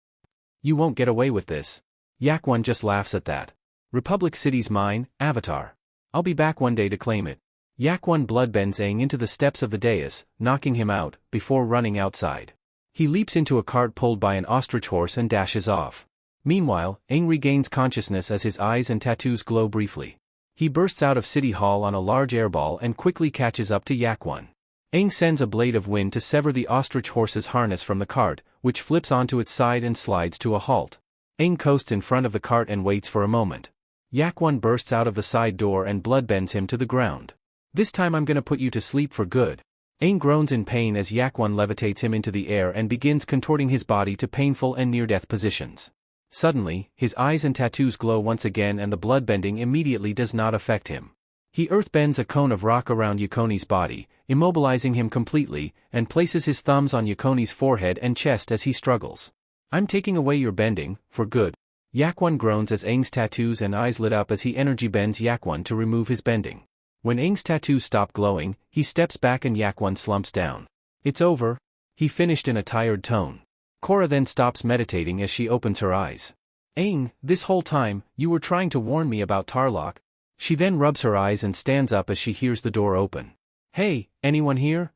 You won't get away with this. Yak One just laughs at that. Republic City's mine, Avatar. I'll be back one day to claim it. Yak One bloodbends Aang into the steps of the dais, knocking him out, before running outside. He leaps into a cart pulled by an ostrich horse and dashes off. Meanwhile, Aang regains consciousness as his eyes and tattoos glow briefly. He bursts out of City Hall on a large airball and quickly catches up to Yakwon. Aang sends a blade of wind to sever the ostrich horse's harness from the cart, which flips onto its side and slides to a halt. Aang coasts in front of the cart and waits for a moment. Yakwon bursts out of the side door and bloodbends him to the ground. "This time I'm gonna put you to sleep for good." Aang groans in pain as Yakwon levitates him into the air and begins contorting his body to painful and near-death positions. Suddenly, his eyes and tattoos glow once again and the bloodbending immediately does not affect him. He earthbends a cone of rock around Yukoni's body, immobilizing him completely, and places his thumbs on Yukoni's forehead and chest as he struggles. "I'm taking away your bending, for good." Yakwon groans as Aang's tattoos and eyes lit up as he energy bends Yakwon to remove his bending. When Aang's tattoos stop glowing, he steps back and Yakwon slumps down. "It's over," he finished in a tired tone. Korra then stops meditating as she opens her eyes. "Aang, this whole time, you were trying to warn me about Tarlok." She then rubs her eyes and stands up as she hears the door open. "Hey, anyone here?"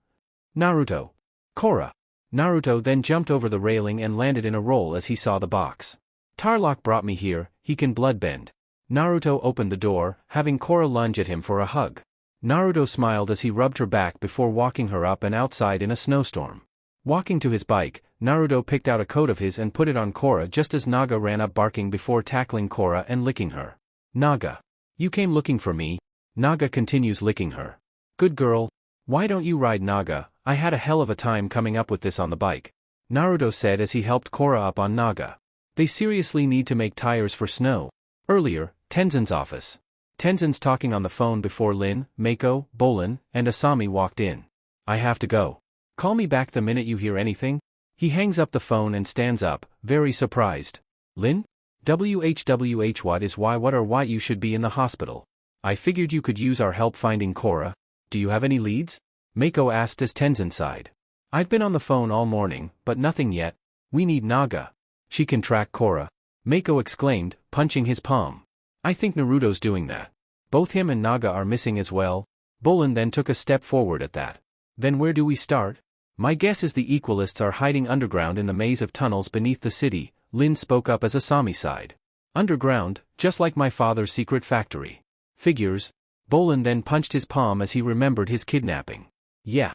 "Naruto." "Korra." Naruto then jumped over the railing and landed in a roll as he saw the box. "Tarlok brought me here, he can bloodbend." Naruto opened the door, having Korra lunge at him for a hug. Naruto smiled as he rubbed her back before walking her up and outside in a snowstorm. Walking to his bike, Naruto picked out a coat of his and put it on Korra just as Naga ran up barking before tackling Korra and licking her. "Naga. You came looking for me?" Naga continues licking her. "Good girl. Why don't you ride, Naga? I had a hell of a time coming up with this on the bike," Naruto said as he helped Korra up on Naga. They seriously need to make tires for snow. Earlier, Tenzin's office. Tenzin's talking on the phone before Lin, Mako, Bolin, and Asami walked in. "I have to go. Call me back the minute you hear anything." He hangs up the phone and stands up, very surprised. "Lin? WHWH what you should be in the hospital. I figured you could use our help finding Korra. Do you have any leads?" Mako asked as Tenzin sighed. "I've been on the phone all morning, but nothing yet. We need Naga. She can track Korra," Mako exclaimed, punching his palm. "I think Naruto's doing that. Both him and Naga are missing as well." Bolin then took a step forward at that. "Then where do we start?" "My guess is the Equalists are hiding underground in the maze of tunnels beneath the city," Lin spoke up as Asami sighed. "Underground, just like my father's secret factory." "Figures." Bolin then punched his palm as he remembered his kidnapping. Yeah,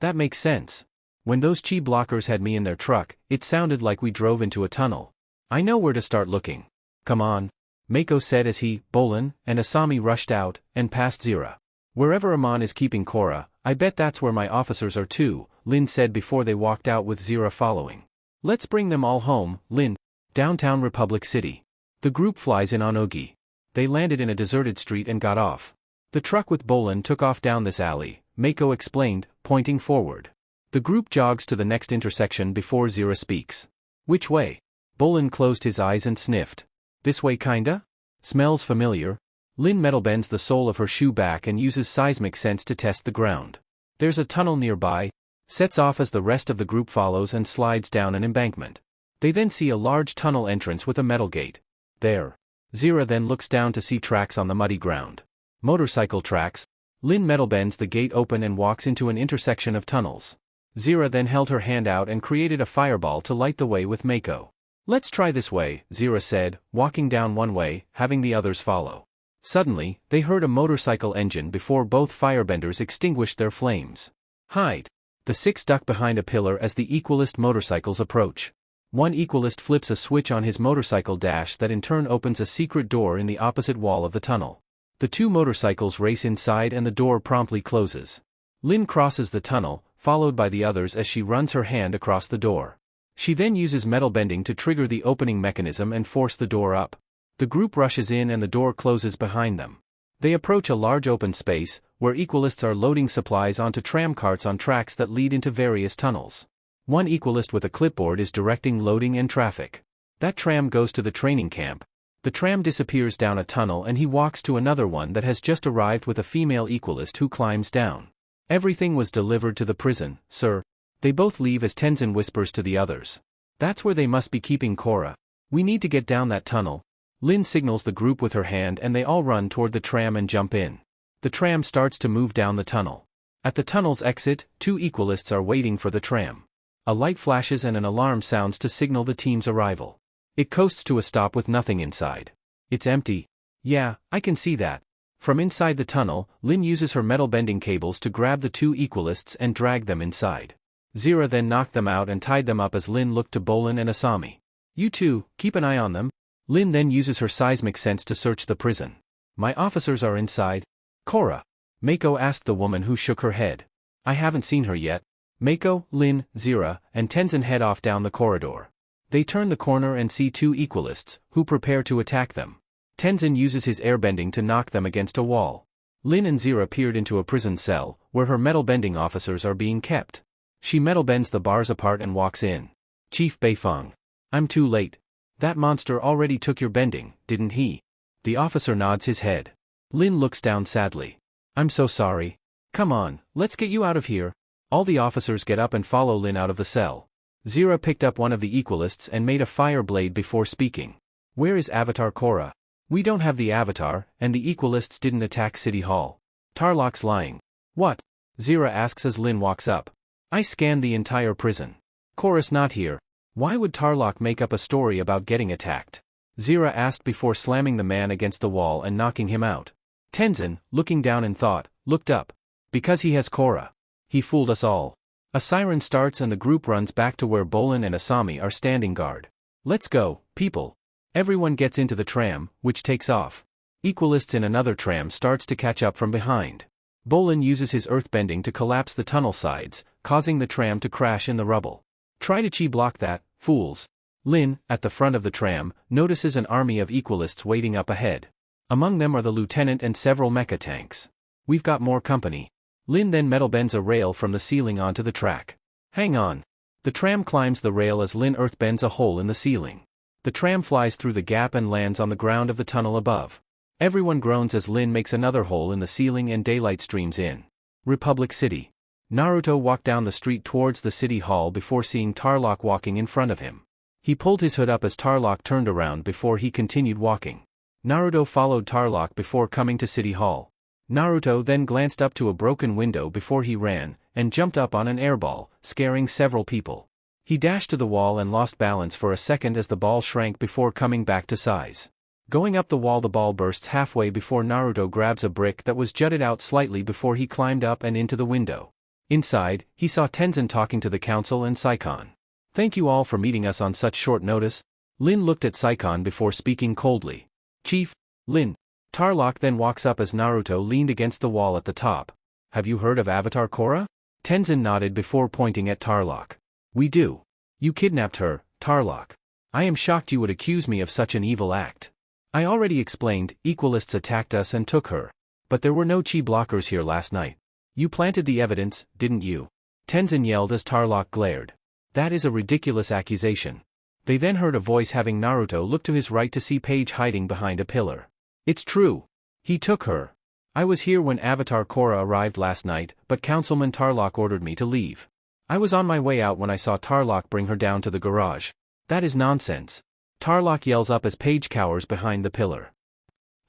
that makes sense. When those chi blockers had me in their truck, it sounded like we drove into a tunnel. I know where to start looking. Come on," Mako said as he, Bolin, and Asami rushed out, and past Zira. "Wherever Aman is keeping Korra, I bet that's where my officers are too," Lin said before they walked out with Zira following. "Let's bring them all home, Lin." Downtown Republic City. The group flies in on Ogi. They landed in a deserted street and got off. The truck with Bolin took off down this alley, Mako explained, pointing forward. The group jogs to the next intersection before Zira speaks. "Which way?" Bolin closed his eyes and sniffed. "This way kinda? Smells familiar." Lin metal bends the sole of her shoe back and uses seismic sense to test the ground. "There's a tunnel nearby," sets off as the rest of the group follows and slides down an embankment. They then see a large tunnel entrance with a metal gate. There. Zira then looks down to see tracks on the muddy ground. Motorcycle tracks. Lin metal bends the gate open and walks into an intersection of tunnels. Zira then held her hand out and created a fireball to light the way with Mako. "Let's try this way," Zira said, walking down one way, having the others follow. Suddenly, they heard a motorcycle engine before both firebenders extinguished their flames. "Hide." The six duck behind a pillar as the Equalist motorcycles approach. One Equalist flips a switch on his motorcycle dash that in turn opens a secret door in the opposite wall of the tunnel. The two motorcycles race inside and the door promptly closes. Lin crosses the tunnel, followed by the others as she runs her hand across the door. She then uses metal bending to trigger the opening mechanism and force the door up. The group rushes in and the door closes behind them. They approach a large open space, where Equalists are loading supplies onto tram carts on tracks that lead into various tunnels. One Equalist with a clipboard is directing loading and traffic. That tram goes to the training camp. The tram disappears down a tunnel and he walks to another one that has just arrived with a female Equalist who climbs down. "Everything was delivered to the prison, sir." They both leave as Tenzin whispers to the others. "That's where they must be keeping Korra. We need to get down that tunnel." Lin signals the group with her hand and they all run toward the tram and jump in. The tram starts to move down the tunnel. At the tunnel's exit, two Equalists are waiting for the tram. A light flashes and an alarm sounds to signal the team's arrival. It coasts to a stop with nothing inside. It's empty. Yeah, I can see that. From inside the tunnel, Lin uses her metal bending cables to grab the two Equalists and drag them inside. Zira then knocked them out and tied them up as Lin looked to Bolin and Asami. You two, keep an eye on them. Lin then uses her seismic sense to search the prison. My officers are inside. Korra? Mako asked the woman who shook her head. I haven't seen her yet. Mako, Lin, Zira, and Tenzin head off down the corridor. They turn the corner and see two Equalists, who prepare to attack them. Tenzin uses his airbending to knock them against a wall. Lin and Zira peered into a prison cell, where her metal bending officers are being kept. She metal bends the bars apart and walks in. Chief Beifong. I'm too late. That monster already took your bending, didn't he? The officer nods his head. Lin looks down sadly. I'm so sorry. Come on, let's get you out of here. All the officers get up and follow Lin out of the cell. Zira picked up one of the Equalists and made a fire blade before speaking. Where is Avatar Korra? We don't have the Avatar, and the Equalists didn't attack City Hall. Tarlok's lying. What? Zira asks as Lin walks up. I scanned the entire prison. Korra's not here. Why would Tarlok make up a story about getting attacked? Zira asked before slamming the man against the wall and knocking him out. Tenzin, looking down in thought, looked up. Because he has Korra. He fooled us all. A siren starts and the group runs back to where Bolin and Asami are standing guard. Let's go, people. Everyone gets into the tram, which takes off. Equalists in another tram starts to catch up from behind. Bolin uses his earthbending to collapse the tunnel sides, causing the tram to crash in the rubble. Try to chi-block that, fools. Lin, at the front of the tram, notices an army of Equalists waiting up ahead. Among them are the lieutenant and several mecha tanks. We've got more company. Lin then metal bends a rail from the ceiling onto the track. Hang on. The tram climbs the rail as Lin earthbends a hole in the ceiling. The tram flies through the gap and lands on the ground of the tunnel above. Everyone groans as Lin makes another hole in the ceiling and daylight streams in. Republic City. Naruto walked down the street towards the city hall before seeing Tarlok walking in front of him. He pulled his hood up as Tarlok turned around before he continued walking. Naruto followed Tarlok before coming to City Hall. Naruto then glanced up to a broken window before he ran, and jumped up on an airball, scaring several people. He dashed to the wall and lost balance for a second as the ball shrank before coming back to size. Going up the wall, the ball bursts halfway before Naruto grabs a brick that was jutted out slightly before he climbed up and into the window. Inside, he saw Tenzin talking to the council and Saikon. Thank you all for meeting us on such short notice. Lin looked at Saikon before speaking coldly. Chief, Lin. Tarlok then walks up as Naruto leaned against the wall at the top. Have you heard of Avatar Korra? Tenzin nodded before pointing at Tarlok. We do. You kidnapped her, Tarlok. I am shocked you would accuse me of such an evil act. I already explained, Equalists attacked us and took her. But there were no chi blockers here last night. You planted the evidence, didn't you? Tenzin yelled as Tarlok glared. That is a ridiculous accusation. They then heard a voice having Naruto look to his right to see Paige hiding behind a pillar. It's true. He took her. I was here when Avatar Korra arrived last night, but Councilman Tarlok ordered me to leave. I was on my way out when I saw Tarlok bring her down to the garage. That is nonsense. Tarlok yells up as Paige cowers behind the pillar.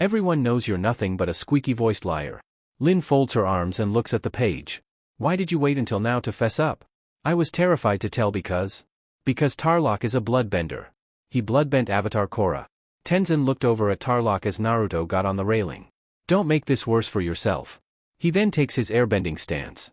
Everyone knows you're nothing but a squeaky-voiced liar. Lin folds her arms and looks at the page. Why did you wait until now to fess up? I was terrified to tell because Tarlok is a bloodbender. He bloodbent Avatar Korra. Tenzin looked over at Tarlok as Naruto got on the railing. Don't make this worse for yourself. He then takes his airbending stance.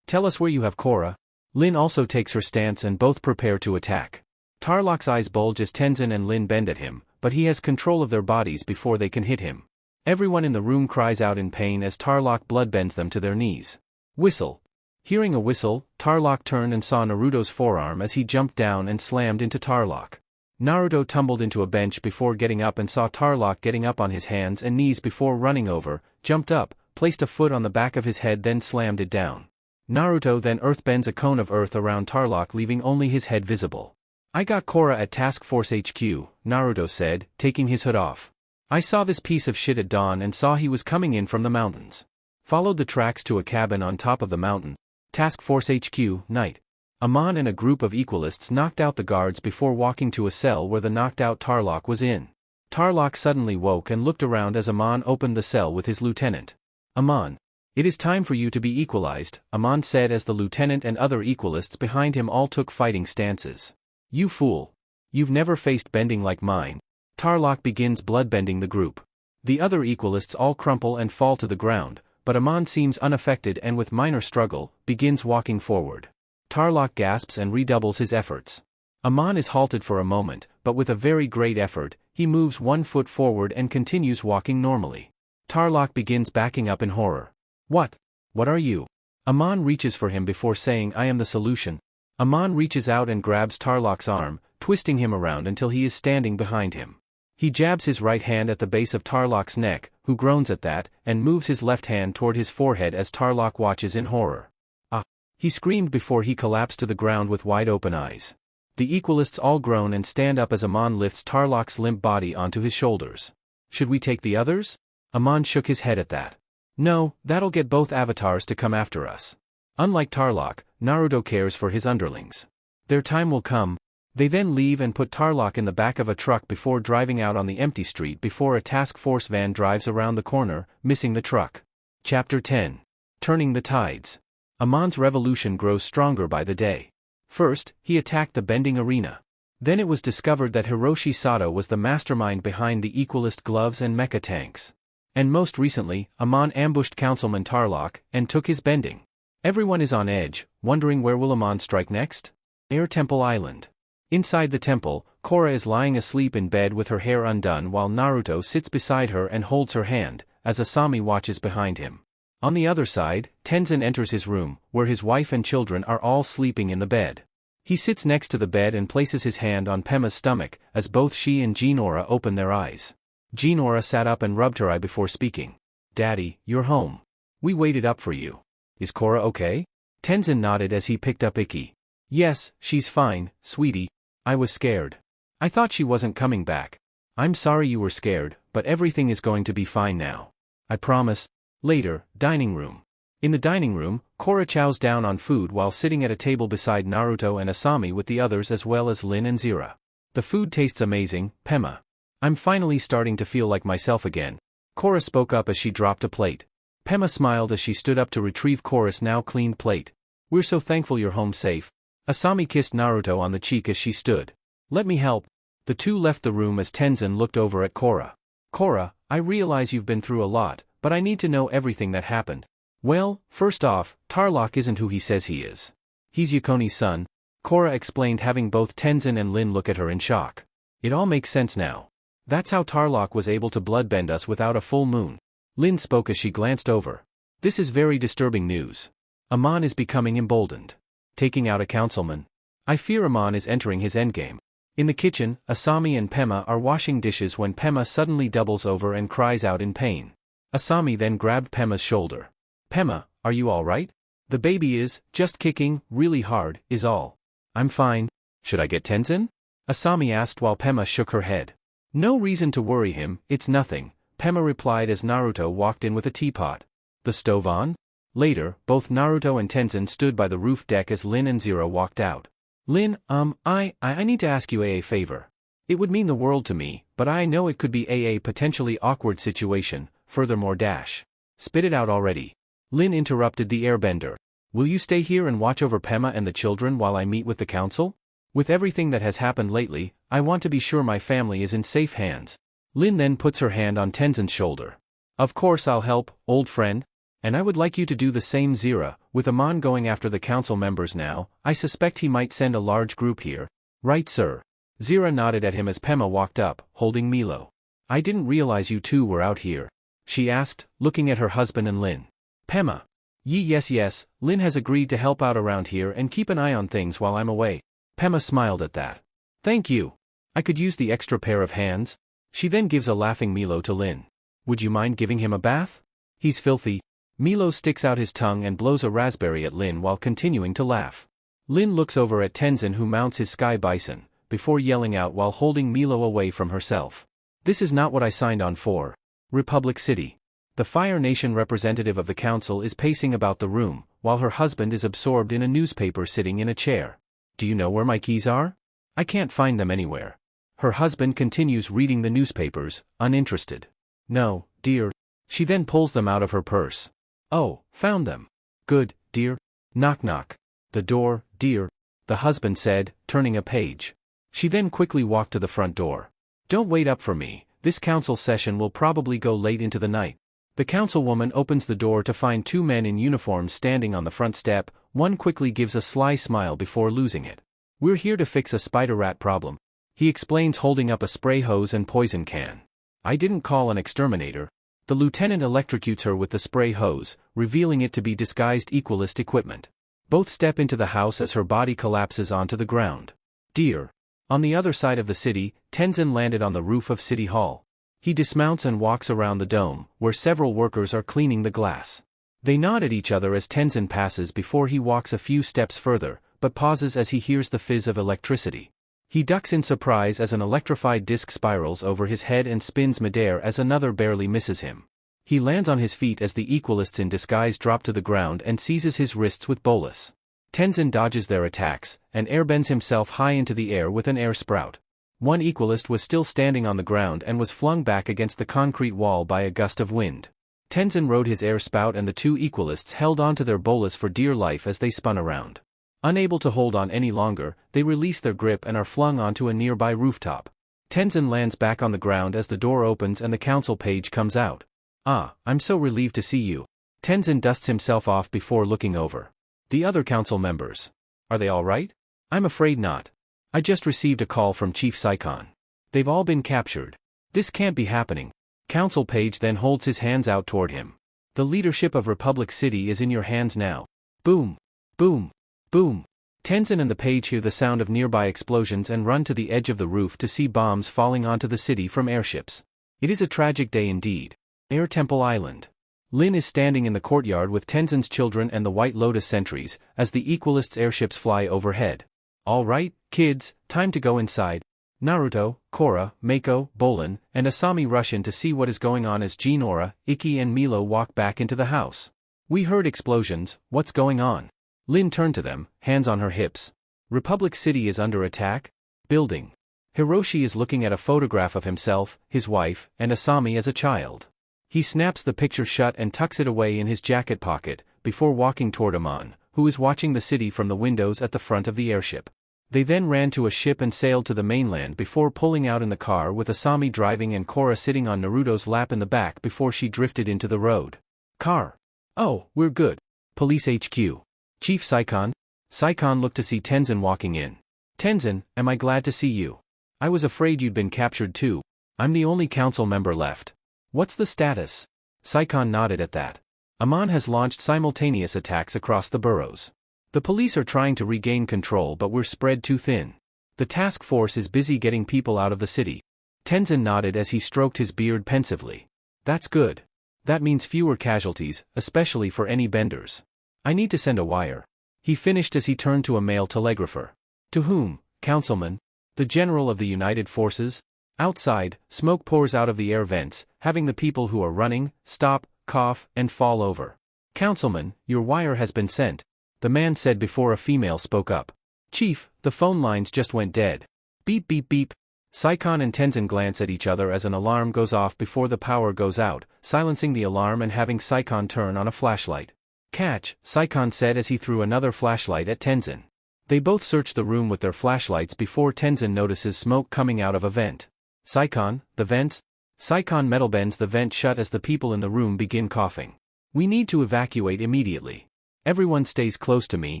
Tell us where you have Korra. Lin also takes her stance and both prepare to attack. Tarlok's eyes bulge as Tenzin and Lin bend at him, but he has control of their bodies before they can hit him. Everyone in the room cries out in pain as Tarlok bloodbends them to their knees. Whistle. Hearing a whistle, Tarlok turned and saw Naruto's forearm as he jumped down and slammed into Tarlok. Naruto tumbled into a bench before getting up and saw Tarlok getting up on his hands and knees before running over, jumped up, placed a foot on the back of his head then slammed it down. Naruto then earthbends a cone of earth around Tarlok leaving only his head visible. I got Korra at Task Force HQ, Naruto said, taking his hood off. I saw this piece of shit at dawn and saw he was coming in from the mountains. Followed the tracks to a cabin on top of the mountain. Task Force HQ, night. Aman and a group of Equalists knocked out the guards before walking to a cell where the knocked out Tarlok was in. Tarlok suddenly woke and looked around as Aman opened the cell with his lieutenant. Aman. It is time for you to be equalized, Aman said as the lieutenant and other equalists behind him all took fighting stances. You fool. You've never faced bending like mine. Tarlok begins bloodbending the group. The other equalists all crumple and fall to the ground, but Aman seems unaffected and with minor struggle, begins walking forward. Tarlok gasps and redoubles his efforts. Aman is halted for a moment, but with a very great effort, he moves 1 foot forward and continues walking normally. Tarlok begins backing up in horror. What? What are you? Aman reaches for him before saying I am the solution. Aman reaches out and grabs Tarlok's arm, twisting him around until he is standing behind him. He jabs his right hand at the base of Tarlok's neck, who groans at that, and moves his left hand toward his forehead as Tarlok watches in horror. Ah! He screamed before he collapsed to the ground with wide open eyes. The equalists all groan and stand up as Aman lifts Tarlok's limp body onto his shoulders. Should we take the others? Aman shook his head at that. No, that'll get both avatars to come after us. Unlike Tarlok, Naruto cares for his underlings. Their time will come. They then leave and put Tarlok in the back of a truck before driving out on the empty street before a task force van drives around the corner, missing the truck. Chapter 10. Turning the Tides. Aman's revolution grows stronger by the day. First, he attacked the bending arena. Then it was discovered that Hiroshi Sato was the mastermind behind the Equalist gloves and mecha tanks. And most recently, Aman ambushed Councilman Tarlok and took his bending. Everyone is on edge, wondering where will Aman strike next? Air Temple Island. Inside the temple, Korra is lying asleep in bed with her hair undone while Naruto sits beside her and holds her hand, as Asami watches behind him. On the other side, Tenzin enters his room, where his wife and children are all sleeping in the bed. He sits next to the bed and places his hand on Pema's stomach, as both she and Jinora open their eyes. Jinora sat up and rubbed her eye before speaking. Daddy, you're home. We waited up for you. Is Korra okay? Tenzin nodded as he picked up Ikki. Yes, she's fine, sweetie. I was scared. I thought she wasn't coming back. I'm sorry you were scared, but everything is going to be fine now. I promise. Later, dining room. In the dining room, Korra chows down on food while sitting at a table beside Naruto and Asami with the others as well as Lin and Zira. The food tastes amazing, Pema. I'm finally starting to feel like myself again. Korra spoke up as she dropped a plate. Pema smiled as she stood up to retrieve Korra's now cleaned plate. We're so thankful you're home safe. Asami kissed Naruto on the cheek as she stood. Let me help. The two left the room as Tenzin looked over at Korra. Korra, I realize you've been through a lot, but I need to know everything that happened. Well, first off, Tarlok isn't who he says he is. He's Yakone's son, Korra explained, having both Tenzin and Lin look at her in shock. It all makes sense now. That's how Tarlok was able to bloodbend us without a full moon. Lin spoke as she glanced over. This is very disturbing news. Aman is becoming emboldened. Taking out a councilman. I fear Aman is entering his endgame. In the kitchen, Asami and Pema are washing dishes when Pema suddenly doubles over and cries out in pain. Asami then grabbed Pema's shoulder. Pema, are you all right? The baby is just kicking really hard, is all. I'm fine. Should I get Tenzin? Asami asked while Pema shook her head. No reason to worry him, it's nothing, Pema replied as Naruto walked in with a teapot. The stove on? Later, both Naruto and Tenzin stood by the roof deck as Lin and Zira walked out. Lin, I need to ask you a favor. It would mean the world to me, but I know it could be a potentially awkward situation, furthermore dash. Spit it out already. Lin interrupted the airbender. Will you stay here and watch over Pema and the children while I meet with the council? With everything that has happened lately, I want to be sure my family is in safe hands. Lin then puts her hand on Tenzin's shoulder. Of course I'll help, old friend. And I would like you to do the same, Zira. With Aman going after the council members now, I suspect he might send a large group here. Right, sir. Zira nodded at him as Pema walked up, holding Milo. I didn't realize you two were out here, she asked, looking at her husband and Lin. Pema. Yes, Lin has agreed to help out around here and keep an eye on things while I'm away. Pema smiled at that. Thank you. I could use the extra pair of hands. She then gives a laughing Milo to Lin. Would you mind giving him a bath? He's filthy. Milo sticks out his tongue and blows a raspberry at Lin while continuing to laugh. Lin looks over at Tenzin, who mounts his sky bison, before yelling out while holding Milo away from herself. This is not what I signed on for. Republic City. The Fire Nation representative of the council is pacing about the room, while her husband is absorbed in a newspaper sitting in a chair. Do you know where my keys are? I can't find them anywhere. Her husband continues reading the newspapers, uninterested. No, dear. She then pulls them out of her purse. Oh, found them. Good, dear. Knock knock. The door, dear, the husband said, turning a page. She then quickly walked to the front door. Don't wait up for me, this council session will probably go late into the night. The councilwoman opens the door to find two men in uniforms standing on the front step. One quickly gives a sly smile before losing it. We're here to fix a spider rat problem, he explains, holding up a spray hose and poison can. I didn't call an exterminator. The lieutenant electrocutes her with the spray hose, revealing it to be disguised Equalist equipment. Both step into the house as her body collapses onto the ground. Dear. On the other side of the city, Tenzin landed on the roof of City Hall. He dismounts and walks around the dome, where several workers are cleaning the glass. They nod at each other as Tenzin passes before he walks a few steps further, but pauses as he hears the fizz of electricity. He ducks in surprise as an electrified disc spirals over his head and spins midair as another barely misses him. He lands on his feet as the Equalists in disguise drop to the ground and seizes his wrists with bolus. Tenzin dodges their attacks, and airbends himself high into the air with an air sprout. One Equalist was still standing on the ground and was flung back against the concrete wall by a gust of wind. Tenzin rode his air spout and the two Equalists held onto their bolus for dear life as they spun around. Unable to hold on any longer, they release their grip and are flung onto a nearby rooftop. Tenzin lands back on the ground as the door opens and the council page comes out. Ah, I'm so relieved to see you. Tenzin dusts himself off before looking over. The other council members. Are they all right? I'm afraid not. I just received a call from Chief Saikon. They've all been captured. This can't be happening. Council page then holds his hands out toward him. The leadership of Republic City is in your hands now. Boom. Boom. Boom. Tenzin and the page hear the sound of nearby explosions and run to the edge of the roof to see bombs falling onto the city from airships. It is a tragic day indeed. Air Temple Island. Lin is standing in the courtyard with Tenzin's children and the White Lotus sentries, as the Equalists' airships fly overhead. All right, kids, time to go inside. Naruto, Korra, Mako, Bolin, and Asami rush in to see what is going on as Jinora, Ikki and Milo walk back into the house. We heard explosions, what's going on? Lin turned to them, hands on her hips. Republic City is under attack? Building. Hiroshi is looking at a photograph of himself, his wife, and Asami as a child. He snaps the picture shut and tucks it away in his jacket pocket, before walking toward Aman, who is watching the city from the windows at the front of the airship. They then ran to a ship and sailed to the mainland before pulling out in the car with Asami driving and Korra sitting on Naruto's lap in the back before she drifted into the road. Car. Oh, we're good. Police HQ. Chief Saikon? Saikon looked to see Tenzin walking in. Tenzin, am I glad to see you. I was afraid you'd been captured too. I'm the only council member left. What's the status? Saikon nodded at that. Aman has launched simultaneous attacks across the boroughs. The police are trying to regain control but we're spread too thin. The task force is busy getting people out of the city. Tenzin nodded as he stroked his beard pensively. That's good. That means fewer casualties, especially for any benders. I need to send a wire. He finished as he turned to a male telegrapher. To whom, Councilman? The General of the United Forces? Outside, smoke pours out of the air vents, having the people who are running, stop, cough, and fall over. Councilman, your wire has been sent, the man said before a female spoke up. Chief, the phone lines just went dead. Beep beep beep. Saikon and Tenzin glance at each other as an alarm goes off before the power goes out, silencing the alarm and having Saikon turn on a flashlight. Catch, Saikon said as he threw another flashlight at Tenzin. They both search the room with their flashlights before Tenzin notices smoke coming out of a vent. Saikon, the vents? Saikon metal bends the vent shut as the people in the room begin coughing. We need to evacuate immediately. Everyone stays close to me.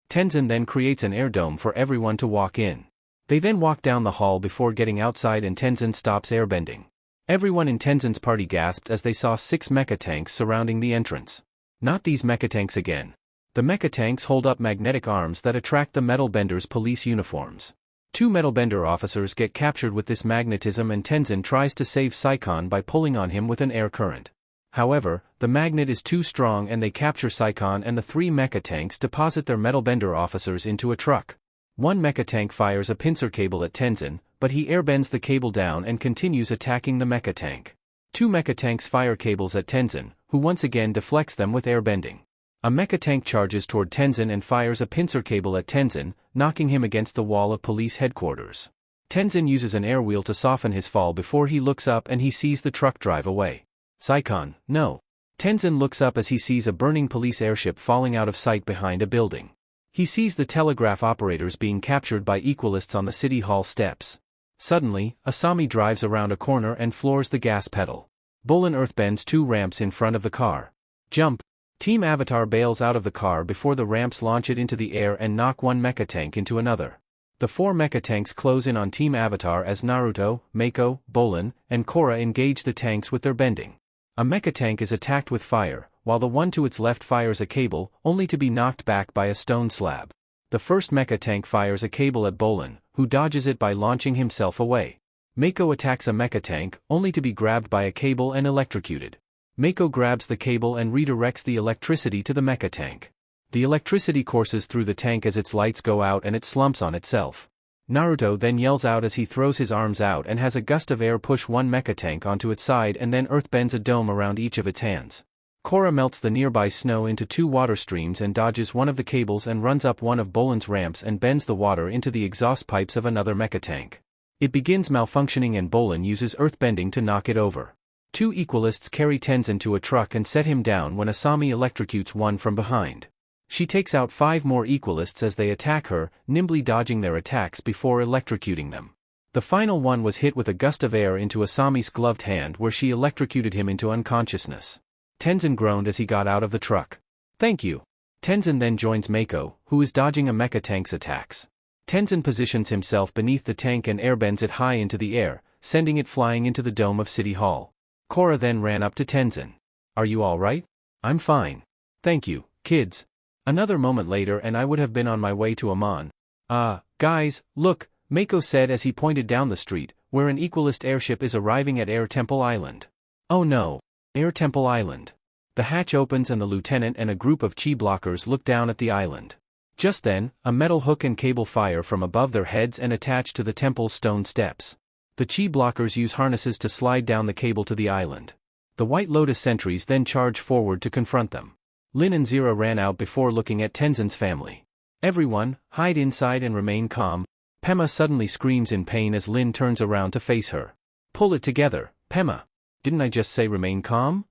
Tenzin then creates an air dome for everyone to walk in. They then walk down the hall before getting outside and Tenzin stops airbending. Everyone in Tenzin's party gasped as they saw 6 mecha tanks surrounding the entrance. Not these mecha tanks again. The mecha tanks hold up magnetic arms that attract the metal benders' police uniforms. 2 metal bender officers get captured with this magnetism and Tenzin tries to save Saikon by pulling on him with an air current. However, the magnet is too strong and they capture Saikon and the 3 mecha tanks deposit their metal bender officers into a truck. One mecha tank fires a pincer cable at Tenzin, but he airbends the cable down and continues attacking the mecha tank. 2 mecha tanks fire cables at Tenzin, who once again deflects them with airbending. A mecha tank charges toward Tenzin and fires a pincer cable at Tenzin, knocking him against the wall of police headquarters. Tenzin uses an air wheel to soften his fall before he looks up and he sees the truck drive away. Saikon, no. Tenzin looks up as he sees a burning police airship falling out of sight behind a building. He sees the telegraph operators being captured by Equalists on the city hall steps. Suddenly, Asami drives around a corner and floors the gas pedal. Bolin earthbends 2 ramps in front of the car. Jump! Team Avatar bails out of the car before the ramps launch it into the air and knock one mecha tank into another. The 4 mecha tanks close in on Team Avatar as Naruto, Mako, Bolin, and Korra engage the tanks with their bending. A mecha tank is attacked with fire, while the one to its left fires a cable, only to be knocked back by a stone slab. The first mecha tank fires a cable at Bolin, who dodges it by launching himself away. Mako attacks a mecha tank, only to be grabbed by a cable and electrocuted. Mako grabs the cable and redirects the electricity to the mecha tank. The electricity courses through the tank as its lights go out and it slumps on itself. Naruto then yells out as he throws his arms out and has a gust of air push one mecha tank onto its side and then earthbends a dome around each of its hands. Korra melts the nearby snow into 2 water streams and dodges one of the cables and runs up one of Bolin's ramps and bends the water into the exhaust pipes of another mecha tank. It begins malfunctioning and Bolin uses earthbending to knock it over. 2 Equalists carry Tenzin to a truck and set him down when Asami electrocutes one from behind. She takes out 5 more Equalists as they attack her, nimbly dodging their attacks before electrocuting them. The final one was hit with a gust of air into Asami's gloved hand where she electrocuted him into unconsciousness. Tenzin groaned as he got out of the truck. "Thank you." Tenzin then joins Mako, who is dodging a mecha tank's attacks. Tenzin positions himself beneath the tank and airbends it high into the air, sending it flying into the dome of City Hall. Korra then ran up to Tenzin. "Are you all right?" "I'm fine. Thank you, kids." Another moment later and I would have been on my way to Aman. Guys, look," Mako said as he pointed down the street, where an Equalist airship is arriving at Air Temple Island. "Oh no. Air Temple Island." The hatch opens and the lieutenant and a group of chi blockers look down at the island. Just then, a metal hook and cable fire from above their heads and attach to the temple's stone steps. The chi blockers use harnesses to slide down the cable to the island. The White Lotus sentries then charge forward to confront them. Lin and Zira ran out before looking at Tenzin's family. "Everyone, hide inside and remain calm." Pema suddenly screams in pain as Lin turns around to face her. "Pull it together, Pema. Didn't I just say remain calm?"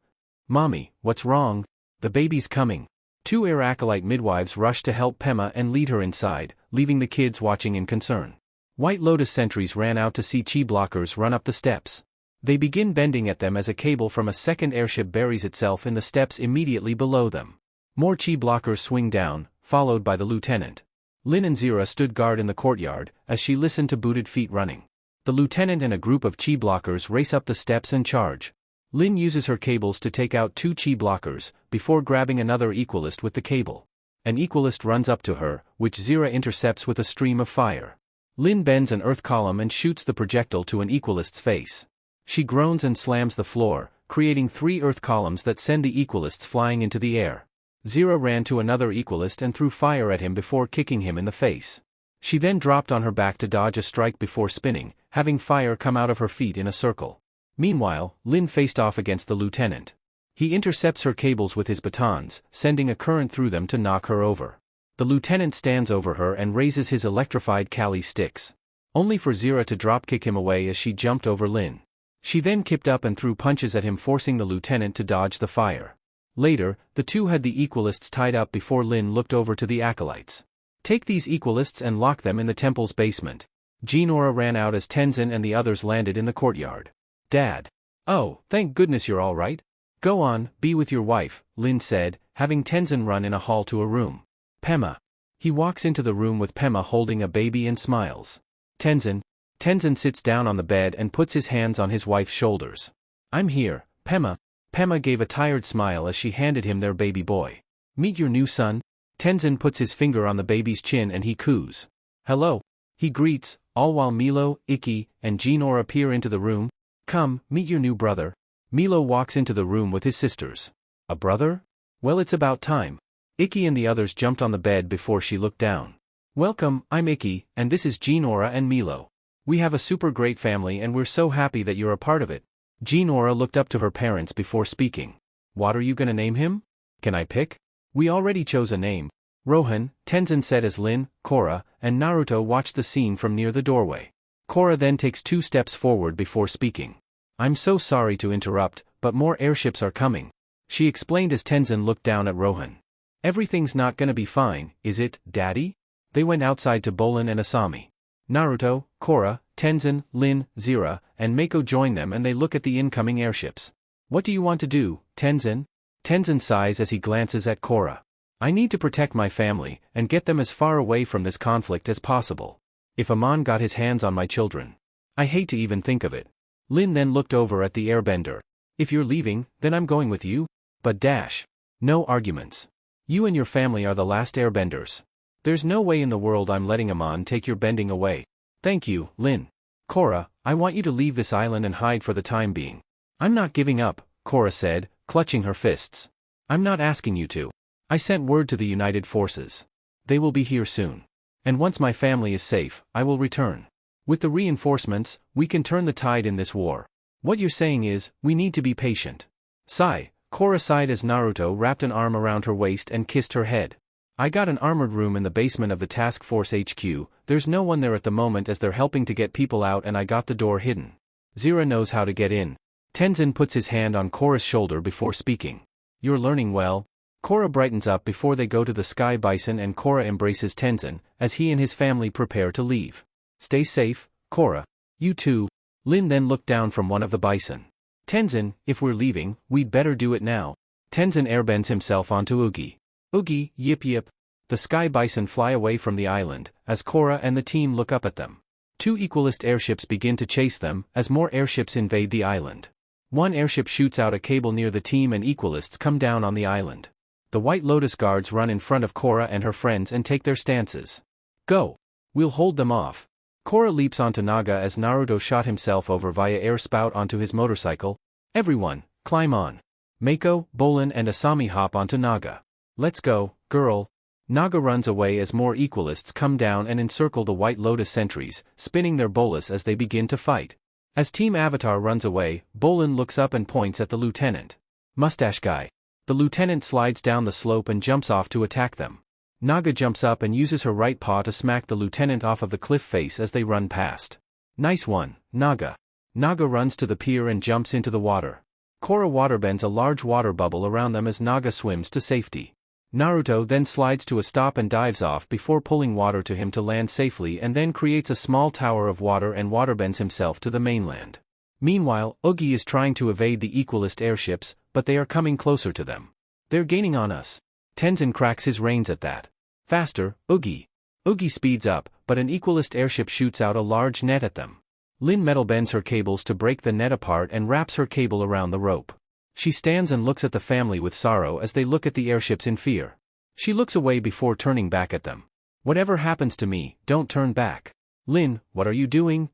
"Mommy, what's wrong?" "The baby's coming." 2 Air Acolyte midwives rush to help Pema and lead her inside, leaving the kids watching in concern. White Lotus sentries ran out to see chi blockers run up the steps. They begin bending at them as a cable from a second airship buries itself in the steps immediately below them. More chi blockers swing down, followed by the lieutenant. Lin and Zira stood guard in the courtyard, as she listened to booted feet running. The lieutenant and a group of chi blockers race up the steps and charge. Lin uses her cables to take out 2 chi blockers, before grabbing another Equalist with the cable. An Equalist runs up to her, which Zira intercepts with a stream of fire. Lin bends an earth column and shoots the projectile to an Equalist's face. She groans and slams the floor, creating 3 earth columns that send the Equalists flying into the air. Zira ran to another Equalist and threw fire at him before kicking him in the face. She then dropped on her back to dodge a strike before spinning, having fire come out of her feet in a circle. Meanwhile, Lin faced off against the lieutenant. He intercepts her cables with his batons, sending a current through them to knock her over. The lieutenant stands over her and raises his electrified Kali sticks. Only for Zira to drop-kick him away as she jumped over Lin. She then kipped up and threw punches at him, forcing the lieutenant to dodge the fire. Later, the two had the Equalists tied up before Lin looked over to the acolytes. "Take these Equalists and lock them in the temple's basement." Jinora ran out as Tenzin and the others landed in the courtyard. "Dad. Oh, thank goodness you're all right. Go on, be with your wife," Lin said, having Tenzin run in a hall to a room. "Pema." He walks into the room with Pema holding a baby and smiles. "Tenzin." Tenzin sits down on the bed and puts his hands on his wife's shoulders. "I'm here, Pema." Pema gave a tired smile as she handed him their baby boy. "Meet your new son." Tenzin puts his finger on the baby's chin and he coos. "Hello." He greets, all while Milo, Ikki, and Jinora peer into the room. "Come, meet your new brother." Milo walks into the room with his sisters. "A brother? Well, it's about time." Ikki and the others jumped on the bed before she looked down. "Welcome, I'm Ikki, and this is Jinora and Milo. We have a super great family and we're so happy that you're a part of it." Jinora looked up to her parents before speaking. "What are you gonna name him?" "Can I pick?" "We already chose a name." Rohan, Tenzin said as Lin, Korra, and Naruto watched the scene from near the doorway. Korra then takes 2 steps forward before speaking. "I'm so sorry to interrupt, but more airships are coming." she explained as Tenzin looked down at Rohan. Everything's not gonna be fine, is it, Daddy? They went outside to Bolin and Asami. Naruto, Korra, Tenzin, Lin, Zira, and Mako join them and they look at the incoming airships. What do you want to do, Tenzin? Tenzin sighs as he glances at Korra. I need to protect my family, and get them as far away from this conflict as possible. If Aman got his hands on my children. I hate to even think of it. Lin then looked over at the airbender. If you're leaving, then I'm going with you. But dash. No arguments. You and your family are the last airbenders. There's no way in the world I'm letting Aman take your bending away. Thank you, Lin. Korra, I want you to leave this island and hide for the time being. I'm not giving up, Korra said, clutching her fists. I'm not asking you to. I sent word to the United Forces. They will be here soon. And once my family is safe, I will return. With the reinforcements, we can turn the tide in this war. What you're saying is, we need to be patient. Sigh, Korra sighed as Naruto wrapped an arm around her waist and kissed her head. I got an armored room in the basement of the task force HQ, there's no one there at the moment as they're helping to get people out and I got the door hidden. Zira knows how to get in. Tenzin puts his hand on Korra's shoulder before speaking. You're learning well. Korra brightens up before they go to the Sky Bison and Korra embraces Tenzin, as he and his family prepare to leave. Stay safe, Korra. You too. Lin then looked down from one of the bison. Tenzin, if we're leaving, we'd better do it now. Tenzin airbends himself onto Oogie. Oogie, yip yip. The Sky Bison fly away from the island, as Korra and the team look up at them. Two Equalist airships begin to chase them, as more airships invade the island. One airship shoots out a cable near the team and Equalists come down on the island. The White Lotus guards run in front of Korra and her friends and take their stances. Go. We'll hold them off. Korra leaps onto Naga as Naruto shot himself over via air spout onto his motorcycle. Everyone, climb on. Mako, Bolin and Asami hop onto Naga. Let's go, girl. Naga runs away as more Equalists come down and encircle the White Lotus sentries, spinning their bolas as they begin to fight. As Team Avatar runs away, Bolin looks up and points at the lieutenant. Mustache guy. The lieutenant slides down the slope and jumps off to attack them. Naga jumps up and uses her right paw to smack the lieutenant off of the cliff face as they run past. Nice one, Naga. Naga runs to the pier and jumps into the water. Korra waterbends a large water bubble around them as Naga swims to safety. Naruto then slides to a stop and dives off before pulling water to him to land safely and then creates a small tower of water and waterbends himself to the mainland. Meanwhile, Oogie is trying to evade the Equalist airships, but they are coming closer to them. They're gaining on us. Tenzin cracks his reins at that. Faster, Oogie. Oogie speeds up, but an Equalist airship shoots out a large net at them. Lin metal bends her cables to break the net apart and wraps her cable around the rope. She stands and looks at the family with sorrow as they look at the airships in fear. She looks away before turning back at them. Whatever happens to me, don't turn back. Lin, what are you doing?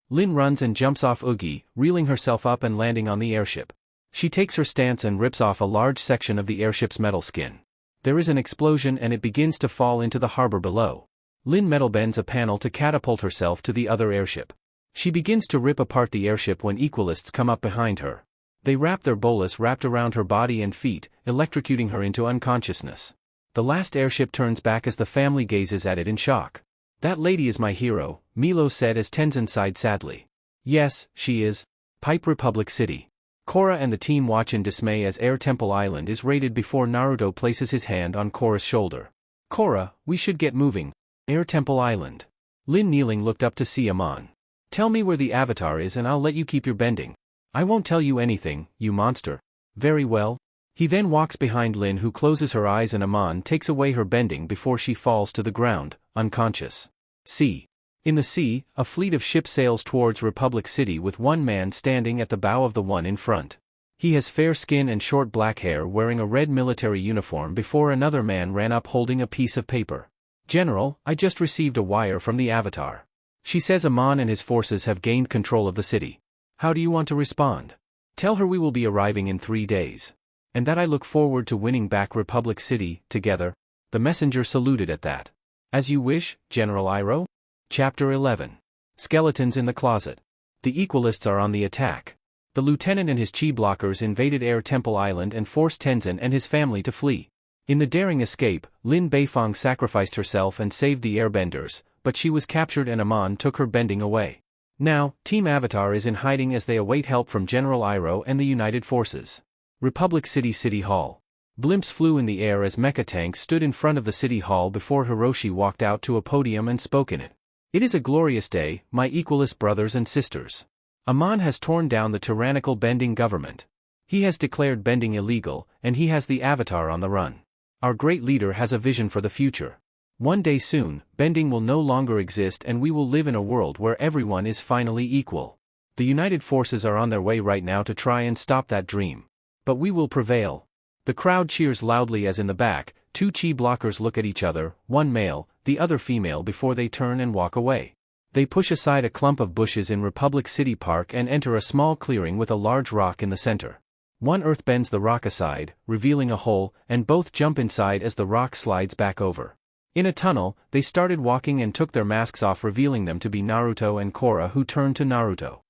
Lin runs and jumps off Oogie, reeling herself up and landing on the airship. She takes her stance and rips off a large section of the airship's metal skin. There is an explosion and it begins to fall into the harbor below. Lin metal bends a panel to catapult herself to the other airship. She begins to rip apart the airship when Equalists come up behind her. They wrap their bolas wrapped around her body and feet, electrocuting her into unconsciousness. The last airship turns back as the family gazes at it in shock. That lady is my hero, Milo said as Tenzin sighed sadly. Yes, she is. Pipe Republic City. Korra and the team watch in dismay as Air Temple Island is raided before Naruto places his hand on Korra's shoulder. Korra, we should get moving. Air Temple Island. Lin kneeling looked up to see Aman. Tell me where the Avatar is and I'll let you keep your bending. I won't tell you anything, you monster. Very well. He then walks behind Lin who closes her eyes and Aman takes away her bending before she falls to the ground, unconscious. Sea. In the sea, a fleet of ships sails towards Republic City with one man standing at the bow of the one in front. He has fair skin and short black hair wearing a red military uniform before another man ran up holding a piece of paper. General, I just received a wire from the Avatar. She says Aman and his forces have gained control of the city. How do you want to respond? Tell her we will be arriving in 3 days. And that I look forward to winning back Republic City, together. The messenger saluted at that. As you wish, General Iroh. Chapter 11. Skeletons in the Closet. The Equalists are on the attack. The lieutenant and his chi blockers invaded Air Temple Island and forced Tenzin and his family to flee. In the daring escape, Lin Beifong sacrificed herself and saved the airbenders, but she was captured and Aman took her bending away. Now, Team Avatar is in hiding as they await help from General Iroh and the United Forces. Republic City Hall. Blimps flew in the air as mecha tanks stood in front of the city hall before Hiroshi walked out to a podium and spoke in it. It is a glorious day, my Equalist brothers and sisters. Aman has torn down the tyrannical bending government. He has declared bending illegal, and he has the Avatar on the run. Our great leader has a vision for the future. One day soon, bending will no longer exist and we will live in a world where everyone is finally equal. The United Forces are on their way right now to try and stop that dream. But we will prevail. The crowd cheers loudly as in the back, two chi blockers look at each other, one male, the other female before they turn and walk away. They push aside a clump of bushes in Republic City Park and enter a small clearing with a large rock in the center. One earth bends the rock aside, revealing a hole, and both jump inside as the rock slides back over. In a tunnel, they started walking and took their masks off, revealing them to be Naruto and Korra, who turned to Naruto.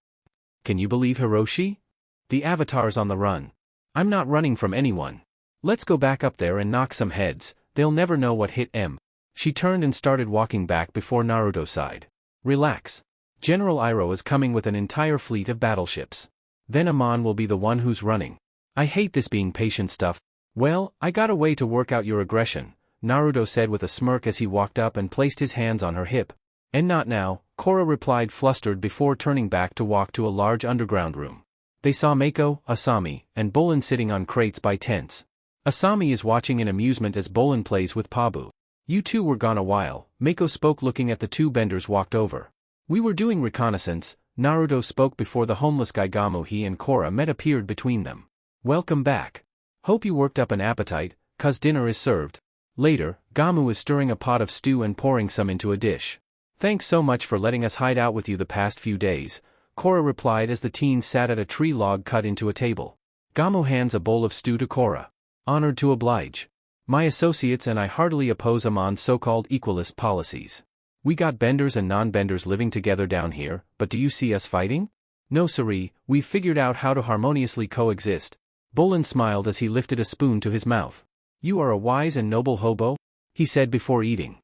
Can you believe Hiroshi? The Avatar's on the run. I'm not running from anyone. Let's go back up there and knock some heads, they'll never know what hit em. She turned and started walking back before Naruto sighed. Relax. General Iroh is coming with an entire fleet of battleships. Then Aman will be the one who's running. I hate this being patient stuff. Well, I got a way to work out your aggression, Naruto said with a smirk as he walked up and placed his hands on her hip. And not now, Korra replied, flustered before turning back to walk to a large underground room. They saw Mako, Asami, and Bolin sitting on crates by tents. Asami is watching in amusement as Bolin plays with Pabu. You two were gone a while, Mako spoke looking at the two benders walked over. We were doing reconnaissance, Naruto spoke before the homeless guy Gamu he and Korra met appeared between them. Welcome back. Hope you worked up an appetite, cause dinner is served. Later, Gamu is stirring a pot of stew and pouring some into a dish. Thanks so much for letting us hide out with you the past few days, Korra replied as the teens sat at a tree log cut into a table. Gamu hands a bowl of stew to Korra. Honored to oblige. My associates and I heartily oppose Aman's so-called equalist policies. We got benders and non-benders living together down here, but do you see us fighting? No siree, we've figured out how to harmoniously coexist. Bolin smiled as he lifted a spoon to his mouth. You are a wise and noble hobo? He said before eating.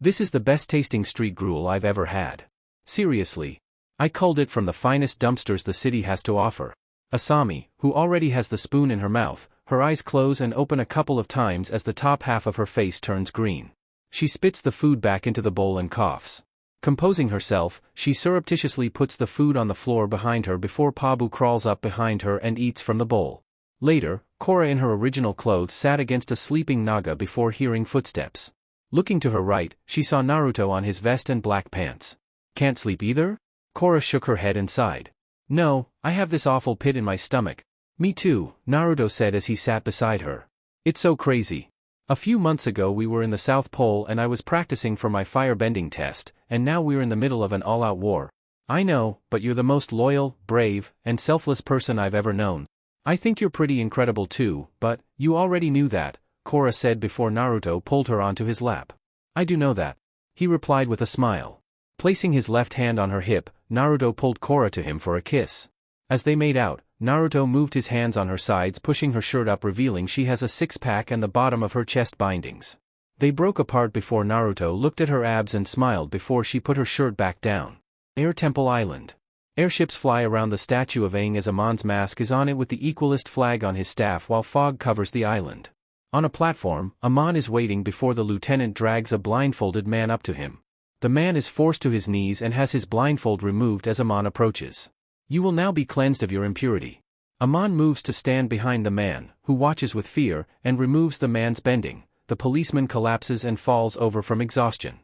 This is the best tasting street gruel I've ever had. Seriously. I culled it from the finest dumpsters the city has to offer. Asami, who already has the spoon in her mouth, her eyes close and open a couple of times as the top half of her face turns green. She spits the food back into the bowl and coughs. Composing herself, she surreptitiously puts the food on the floor behind her before Pabu crawls up behind her and eats from the bowl. Later, Korra in her original clothes sat against a sleeping Naga before hearing footsteps. Looking to her right, she saw Naruto on his vest and black pants. Can't sleep either? Korra shook her head and sighed. No, I have this awful pit in my stomach. Me too, Naruto said as he sat beside her. It's so crazy. A few months ago we were in the South Pole and I was practicing for my firebending test, and now we're in the middle of an all-out war. I know, but you're the most loyal, brave, and selfless person I've ever known. I think you're pretty incredible too, but, you already knew that, Korra said before Naruto pulled her onto his lap. I do know that. He replied with a smile. Placing his left hand on her hip, Naruto pulled Korra to him for a kiss. As they made out, Naruto moved his hands on her sides, pushing her shirt up, revealing she has a six-pack and the bottom of her chest bindings. They broke apart before Naruto looked at her abs and smiled before she put her shirt back down. Air Temple Island. Airships fly around the statue of Aang as Amon's mask is on it with the Equalist flag on his staff while fog covers the island. On a platform, Aman is waiting before the lieutenant drags a blindfolded man up to him. The man is forced to his knees and has his blindfold removed as Aman approaches. You will now be cleansed of your impurity. Aman moves to stand behind the man, who watches with fear, and removes the man's bending. The policeman collapses and falls over from exhaustion.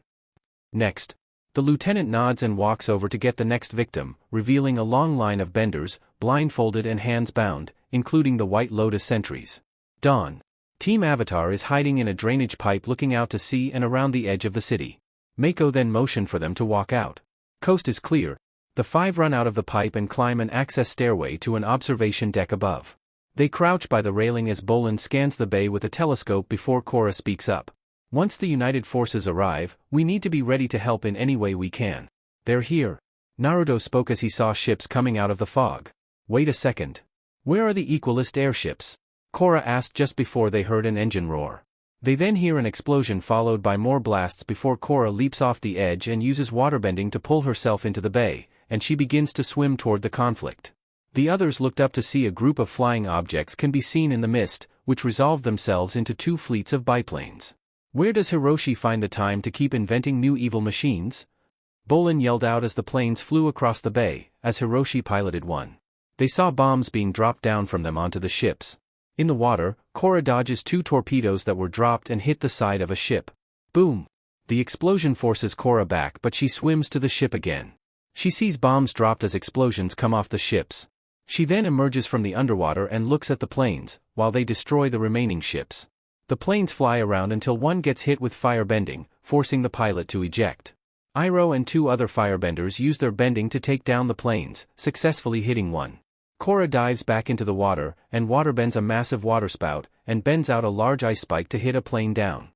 Next. The lieutenant nods and walks over to get the next victim, revealing a long line of benders, blindfolded and hands bound, including the White Lotus sentries. Dawn. Team Avatar is hiding in a drainage pipe looking out to sea and around the edge of the city. Mako then motioned for them to walk out. Coast is clear. The five run out of the pipe and climb an access stairway to an observation deck above. They crouch by the railing as Bolin scans the bay with a telescope before Korra speaks up. Once the United Forces arrive, we need to be ready to help in any way we can. They're here. Naruto spoke as he saw ships coming out of the fog. Wait a second. Where are the Equalist airships? Korra asked just before they heard an engine roar. They then hear an explosion followed by more blasts before Korra leaps off the edge and uses waterbending to pull herself into the bay, and she begins to swim toward the conflict. The others looked up to see a group of flying objects can be seen in the mist, which resolved themselves into 2 fleets of biplanes. Where does Hiroshi find the time to keep inventing new evil machines? Bolin yelled out as the planes flew across the bay, as Hiroshi piloted one. They saw bombs being dropped down from them onto the ships. In the water, Korra dodges 2 torpedoes that were dropped and hit the side of a ship. Boom! The explosion forces Korra back, but she swims to the ship again. She sees bombs dropped as explosions come off the ships. She then emerges from the underwater and looks at the planes, while they destroy the remaining ships. The planes fly around until one gets hit with fire bending, forcing the pilot to eject. Iroh and 2 other firebenders use their bending to take down the planes, successfully hitting one. Korra dives back into the water, and waterbends a massive waterspout, and bends out a large ice spike to hit a plane down.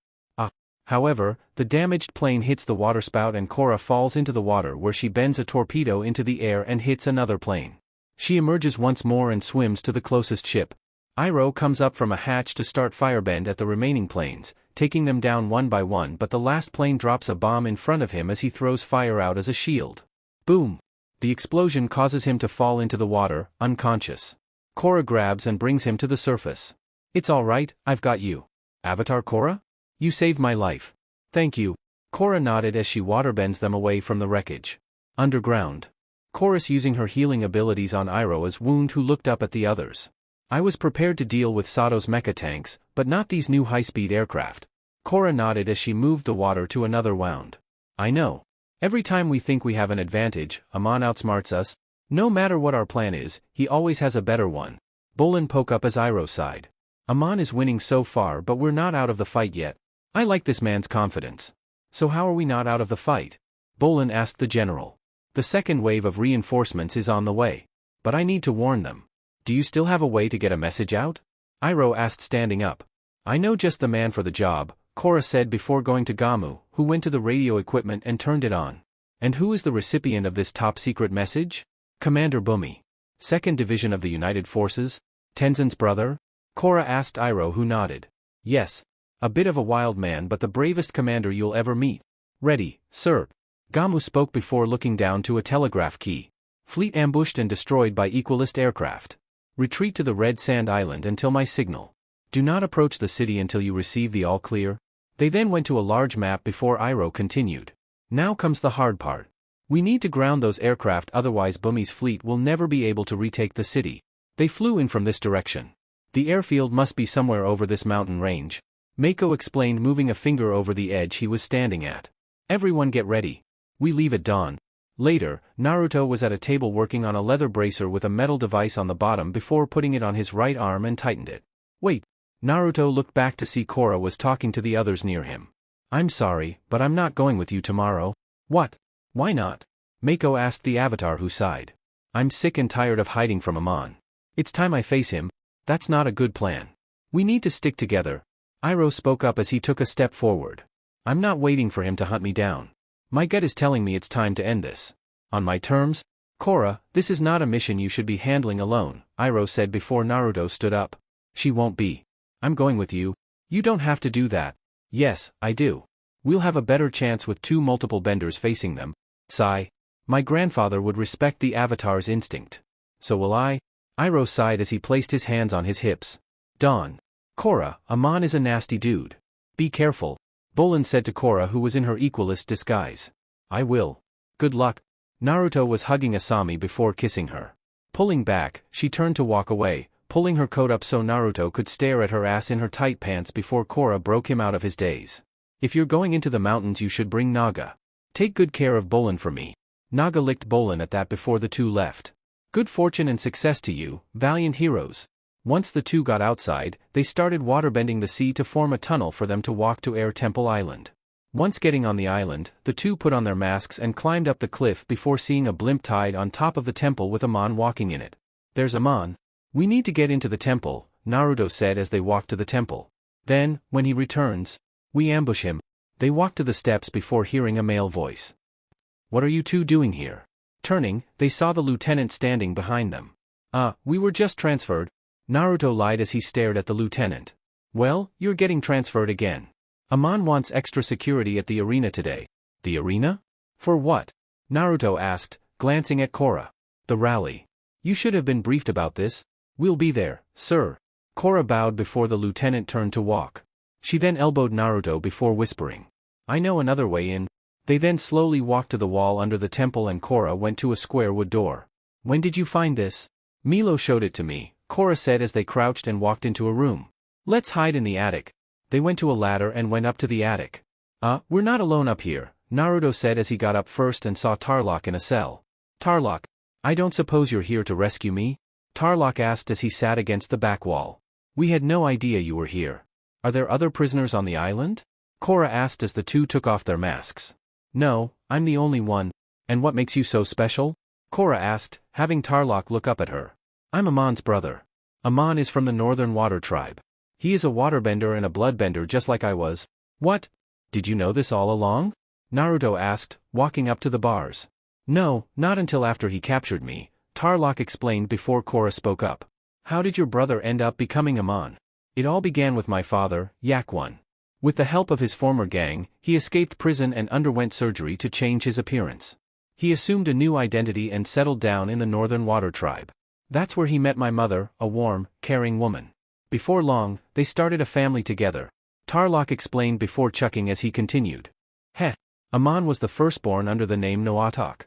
However, the damaged plane hits the waterspout and Korra falls into the water, where she bends a torpedo into the air and hits another plane. She emerges once more and swims to the closest ship. Iroh comes up from a hatch to start firebend at the remaining planes, taking them down one by one, but the last plane drops a bomb in front of him as he throws fire out as a shield. Boom! The explosion causes him to fall into the water, unconscious. Korra grabs and brings him to the surface. "It's all right, I've got you. Avatar Korra? You saved my life. Thank you." Korra nodded as she waterbends them away from the wreckage. Underground. Chorus using her healing abilities on Iroh as Wound, who looked up at the others. "I was prepared to deal with Sato's mecha tanks, but not these new high-speed aircraft." Korra nodded as she moved the water to another wound. "I know. Every time we think we have an advantage, Aman outsmarts us. No matter what our plan is, he always has a better one." Bolin poke up as Iroh sighed. "Aman is winning so far, but we're not out of the fight yet. I like this man's confidence." "So how are we not out of the fight?" Bolin asked the general. "The second wave of reinforcements is on the way. But I need to warn them." "Do you still have a way to get a message out?" Iroh asked, standing up. "I know just the man for the job," Korra said before going to Gamu, who went to the radio equipment and turned it on. "And who is the recipient of this top-secret message?" "Commander Bumi. 2nd Division of the United Forces? Tenzin's brother?" Korra asked Iroh, who nodded. "Yes. A bit of a wild man, but the bravest commander you'll ever meet." "Ready, sir." Gamu spoke before looking down to a telegraph key. "Fleet ambushed and destroyed by Equalist aircraft. Retreat to the Red Sand Island until my signal. Do not approach the city until you receive the all-clear." They then went to a large map before Iroh continued. "Now comes the hard part. We need to ground those aircraft, otherwise Bumi's fleet will never be able to retake the city. They flew in from this direction. The airfield must be somewhere over this mountain range," Mako explained, moving a finger over the edge he was standing at. "Everyone get ready. We leave at dawn." Later, Naruto was at a table working on a leather bracer with a metal device on the bottom before putting it on his right arm and tightened it. "Wait." Naruto looked back to see Korra was talking to the others near him. "I'm sorry, but I'm not going with you tomorrow." "What? Why not?" Mako asked the Avatar, who sighed. "I'm sick and tired of hiding from Aman. It's time I face him." "That's not a good plan. We need to stick together." Iroh spoke up as he took a step forward. "I'm not waiting for him to hunt me down. My gut is telling me it's time to end this. On my terms." "Korra, this is not a mission you should be handling alone," Iroh said before Naruto stood up. "She won't be. I'm going with you." "You don't have to do that." "Yes, I do. We'll have a better chance with 2 multiple benders facing them." Sigh. "My grandfather would respect the Avatar's instinct. So will I." Iroh sighed as he placed his hands on his hips. "Dawn. Korra, Aman is a nasty dude. Be careful," Bolin said to Korra, who was in her Equalist disguise. "I will. Good luck." Naruto was hugging Asami before kissing her. Pulling back, she turned to walk away, pulling her coat up so Naruto could stare at her ass in her tight pants before Korra broke him out of his daze. "If you're going into the mountains, you should bring Naga. Take good care of Bolin for me." Naga licked Bolin at that before the two left. "Good fortune and success to you, valiant heroes." Once the two got outside, they started waterbending the sea to form a tunnel for them to walk to Air Temple Island. Once getting on the island, the two put on their masks and climbed up the cliff before seeing a blimp tied on top of the temple with Aman walking in it. "There's Aman. We need to get into the temple," Naruto said as they walked to the temple. "Then, when he returns, we ambush him." They walked to the steps before hearing a male voice. "What are you two doing here?" Turning, they saw the lieutenant standing behind them. We were just transferred." Naruto lied as he stared at the lieutenant. "Well, you're getting transferred again. Aman wants extra security at the arena today." "The arena? For what?" Naruto asked, glancing at Korra. "The rally. You should have been briefed about this. We'll be there, sir. Korra bowed before the lieutenant turned to walk. She then elbowed Naruto before whispering, I know another way in. They then slowly walked to the wall under the temple and Korra went to a square wood door. When did you find this? Milo showed it to me, Korra said as they crouched and walked into a room. Let's hide in the attic. They went to a ladder and went up to the attic. We're not alone up here, Naruto said as he got up first and saw Tarlok in a cell. Tarlok, I don't suppose you're here to rescue me? Tarlok asked as he sat against the back wall. We had no idea you were here. Are there other prisoners on the island? Korra asked as the two took off their masks. No, I'm the only one. And what makes you so special? Korra asked, having Tarlok look up at her. I'm Aman's brother. Aman is from the Northern Water Tribe. He is a waterbender and a bloodbender just like I was. What? Did you know this all along? Naruto asked, walking up to the bars. No, not until after he captured me, Tarlok explained before Korra spoke up. How did your brother end up becoming Aman? It all began with my father, Yak-1. With the help of his former gang, he escaped prison and underwent surgery to change his appearance. He assumed a new identity and settled down in the Northern Water Tribe. That's where he met my mother, a warm, caring woman. Before long, they started a family together. Tarlok explained before chuckling as he continued. Heh. Aman was the firstborn under the name Naruto.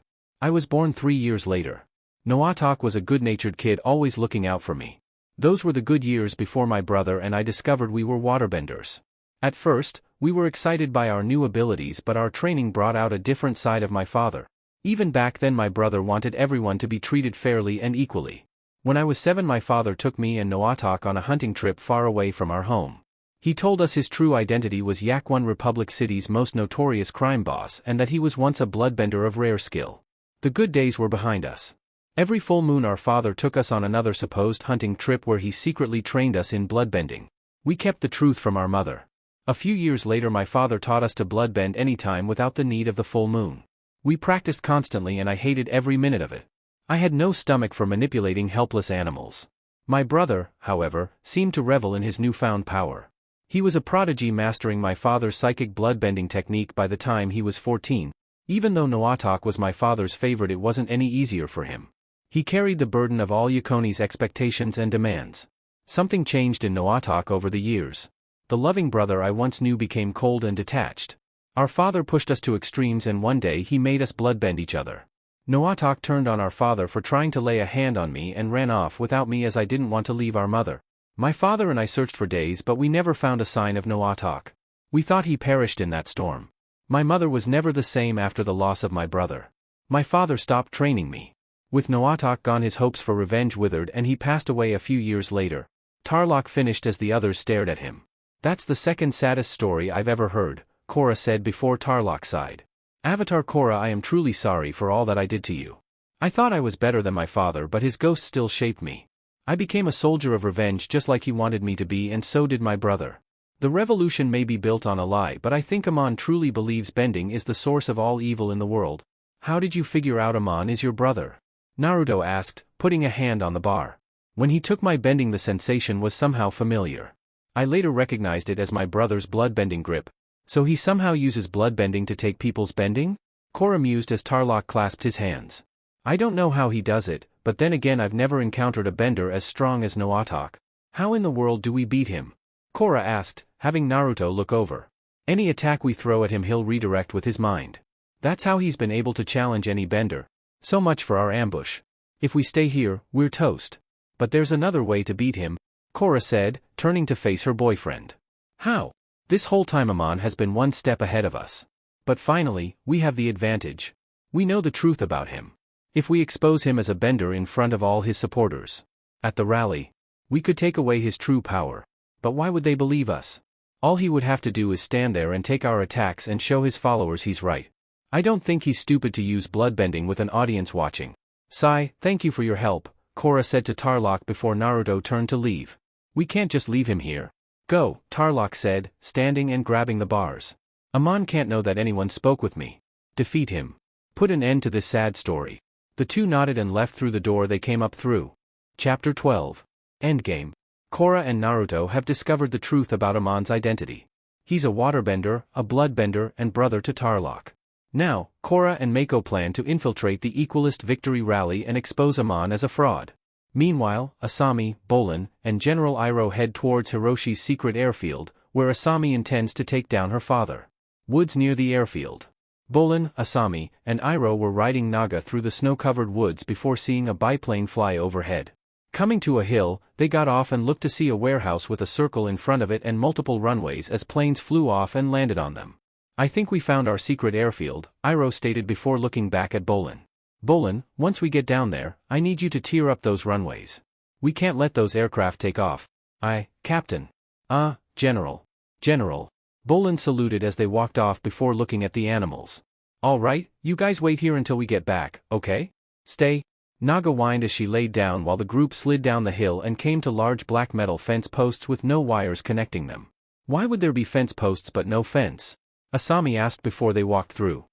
I was born 3 years later. Naruto was a good-natured kid always looking out for me. Those were the good years before my brother and I discovered we were waterbenders. At first, we were excited by our new abilities but our training brought out a different side of my father. Even back then my brother wanted everyone to be treated fairly and equally. When I was 7 my father took me and Naruto on a hunting trip far away from our home. He told us his true identity was Yak-1 Republic City's most notorious crime boss and that he was once a bloodbender of rare skill. The good days were behind us. Every full moon our father took us on another supposed hunting trip where he secretly trained us in bloodbending. We kept the truth from our mother. A few years later my father taught us to bloodbend anytime without the need of the full moon. We practiced constantly and I hated every minute of it. I had no stomach for manipulating helpless animals. My brother, however, seemed to revel in his newfound power. He was a prodigy mastering my father's psychic bloodbending technique by the time he was 14. Even though Naruto was my father's favorite it wasn't any easier for him. He carried the burden of all Yakone's expectations and demands. Something changed in Naruto over the years. The loving brother I once knew became cold and detached. Our father pushed us to extremes and one day he made us bloodbend each other. Naruto turned on our father for trying to lay a hand on me and ran off without me as I didn't want to leave our mother. My father and I searched for days but we never found a sign of Naruto. We thought he perished in that storm. My mother was never the same after the loss of my brother. My father stopped training me. With Naruto gone his hopes for revenge withered and he passed away a few years later. Tarlok finished as the others stared at him. That's the second saddest story I've ever heard, Korra said before Tarlok sighed. Avatar Korra, I am truly sorry for all that I did to you. I thought I was better than my father but his ghost still shaped me. I became a soldier of revenge just like he wanted me to be and so did my brother. The revolution may be built on a lie but I think Aman truly believes bending is the source of all evil in the world. How did you figure out Aman is your brother? Naruto asked, putting a hand on the bar. When he took my bending the sensation was somehow familiar. I later recognized it as my brother's bloodbending grip. So he somehow uses bloodbending to take people's bending? Korra mused as Tarlok clasped his hands. I don't know how he does it, but then again I've never encountered a bender as strong as Naruto. How in the world do we beat him? Korra asked, having Naruto look over. Any attack we throw at him he'll redirect with his mind. That's how he's been able to challenge any bender. So much for our ambush. If we stay here, we're toast. But there's another way to beat him, Korra said, turning to face her boyfriend. How? This whole time Aman has been one step ahead of us. But finally, we have the advantage. We know the truth about him. If we expose him as a bender in front of all his supporters. At the rally. We could take away his true power. But why would they believe us? All he would have to do is stand there and take our attacks and show his followers he's right. I don't think he's stupid to use bloodbending with an audience watching. Sai, thank you for your help, Korra said to Tarlok before Naruto turned to leave. We can't just leave him here. Go, Tarlok said, standing and grabbing the bars. Aman can't know that anyone spoke with me. Defeat him. Put an end to this sad story. The two nodded and left through the door they came up through. Chapter 12. Endgame. Korra and Naruto have discovered the truth about Aman's identity. He's a waterbender, a bloodbender, and brother to Tarlok. Now, Korra and Mako plan to infiltrate the Equalist victory rally and expose Aman as a fraud. Meanwhile, Asami, Bolin, and General Iroh head towards Hiroshi's secret airfield, where Asami intends to take down her father. Woods near the airfield. Bolin, Asami, and Iroh were riding Naga through the snow-covered woods before seeing a biplane fly overhead. Coming to a hill, they got off and looked to see a warehouse with a circle in front of it and multiple runways as planes flew off and landed on them. "I think we found our secret airfield," Iroh stated before looking back at Bolin. "Bolin, once we get down there, I need you to tear up those runways. We can't let those aircraft take off." Captain." General." "General." Bolin saluted as they walked off before looking at the animals. "All right, you guys wait here until we get back, okay? Stay." Naga whined as she laid down while the group slid down the hill and came to large black metal fence posts with no wires connecting them. "Why would there be fence posts but no fence?" Asami asked before they walked through.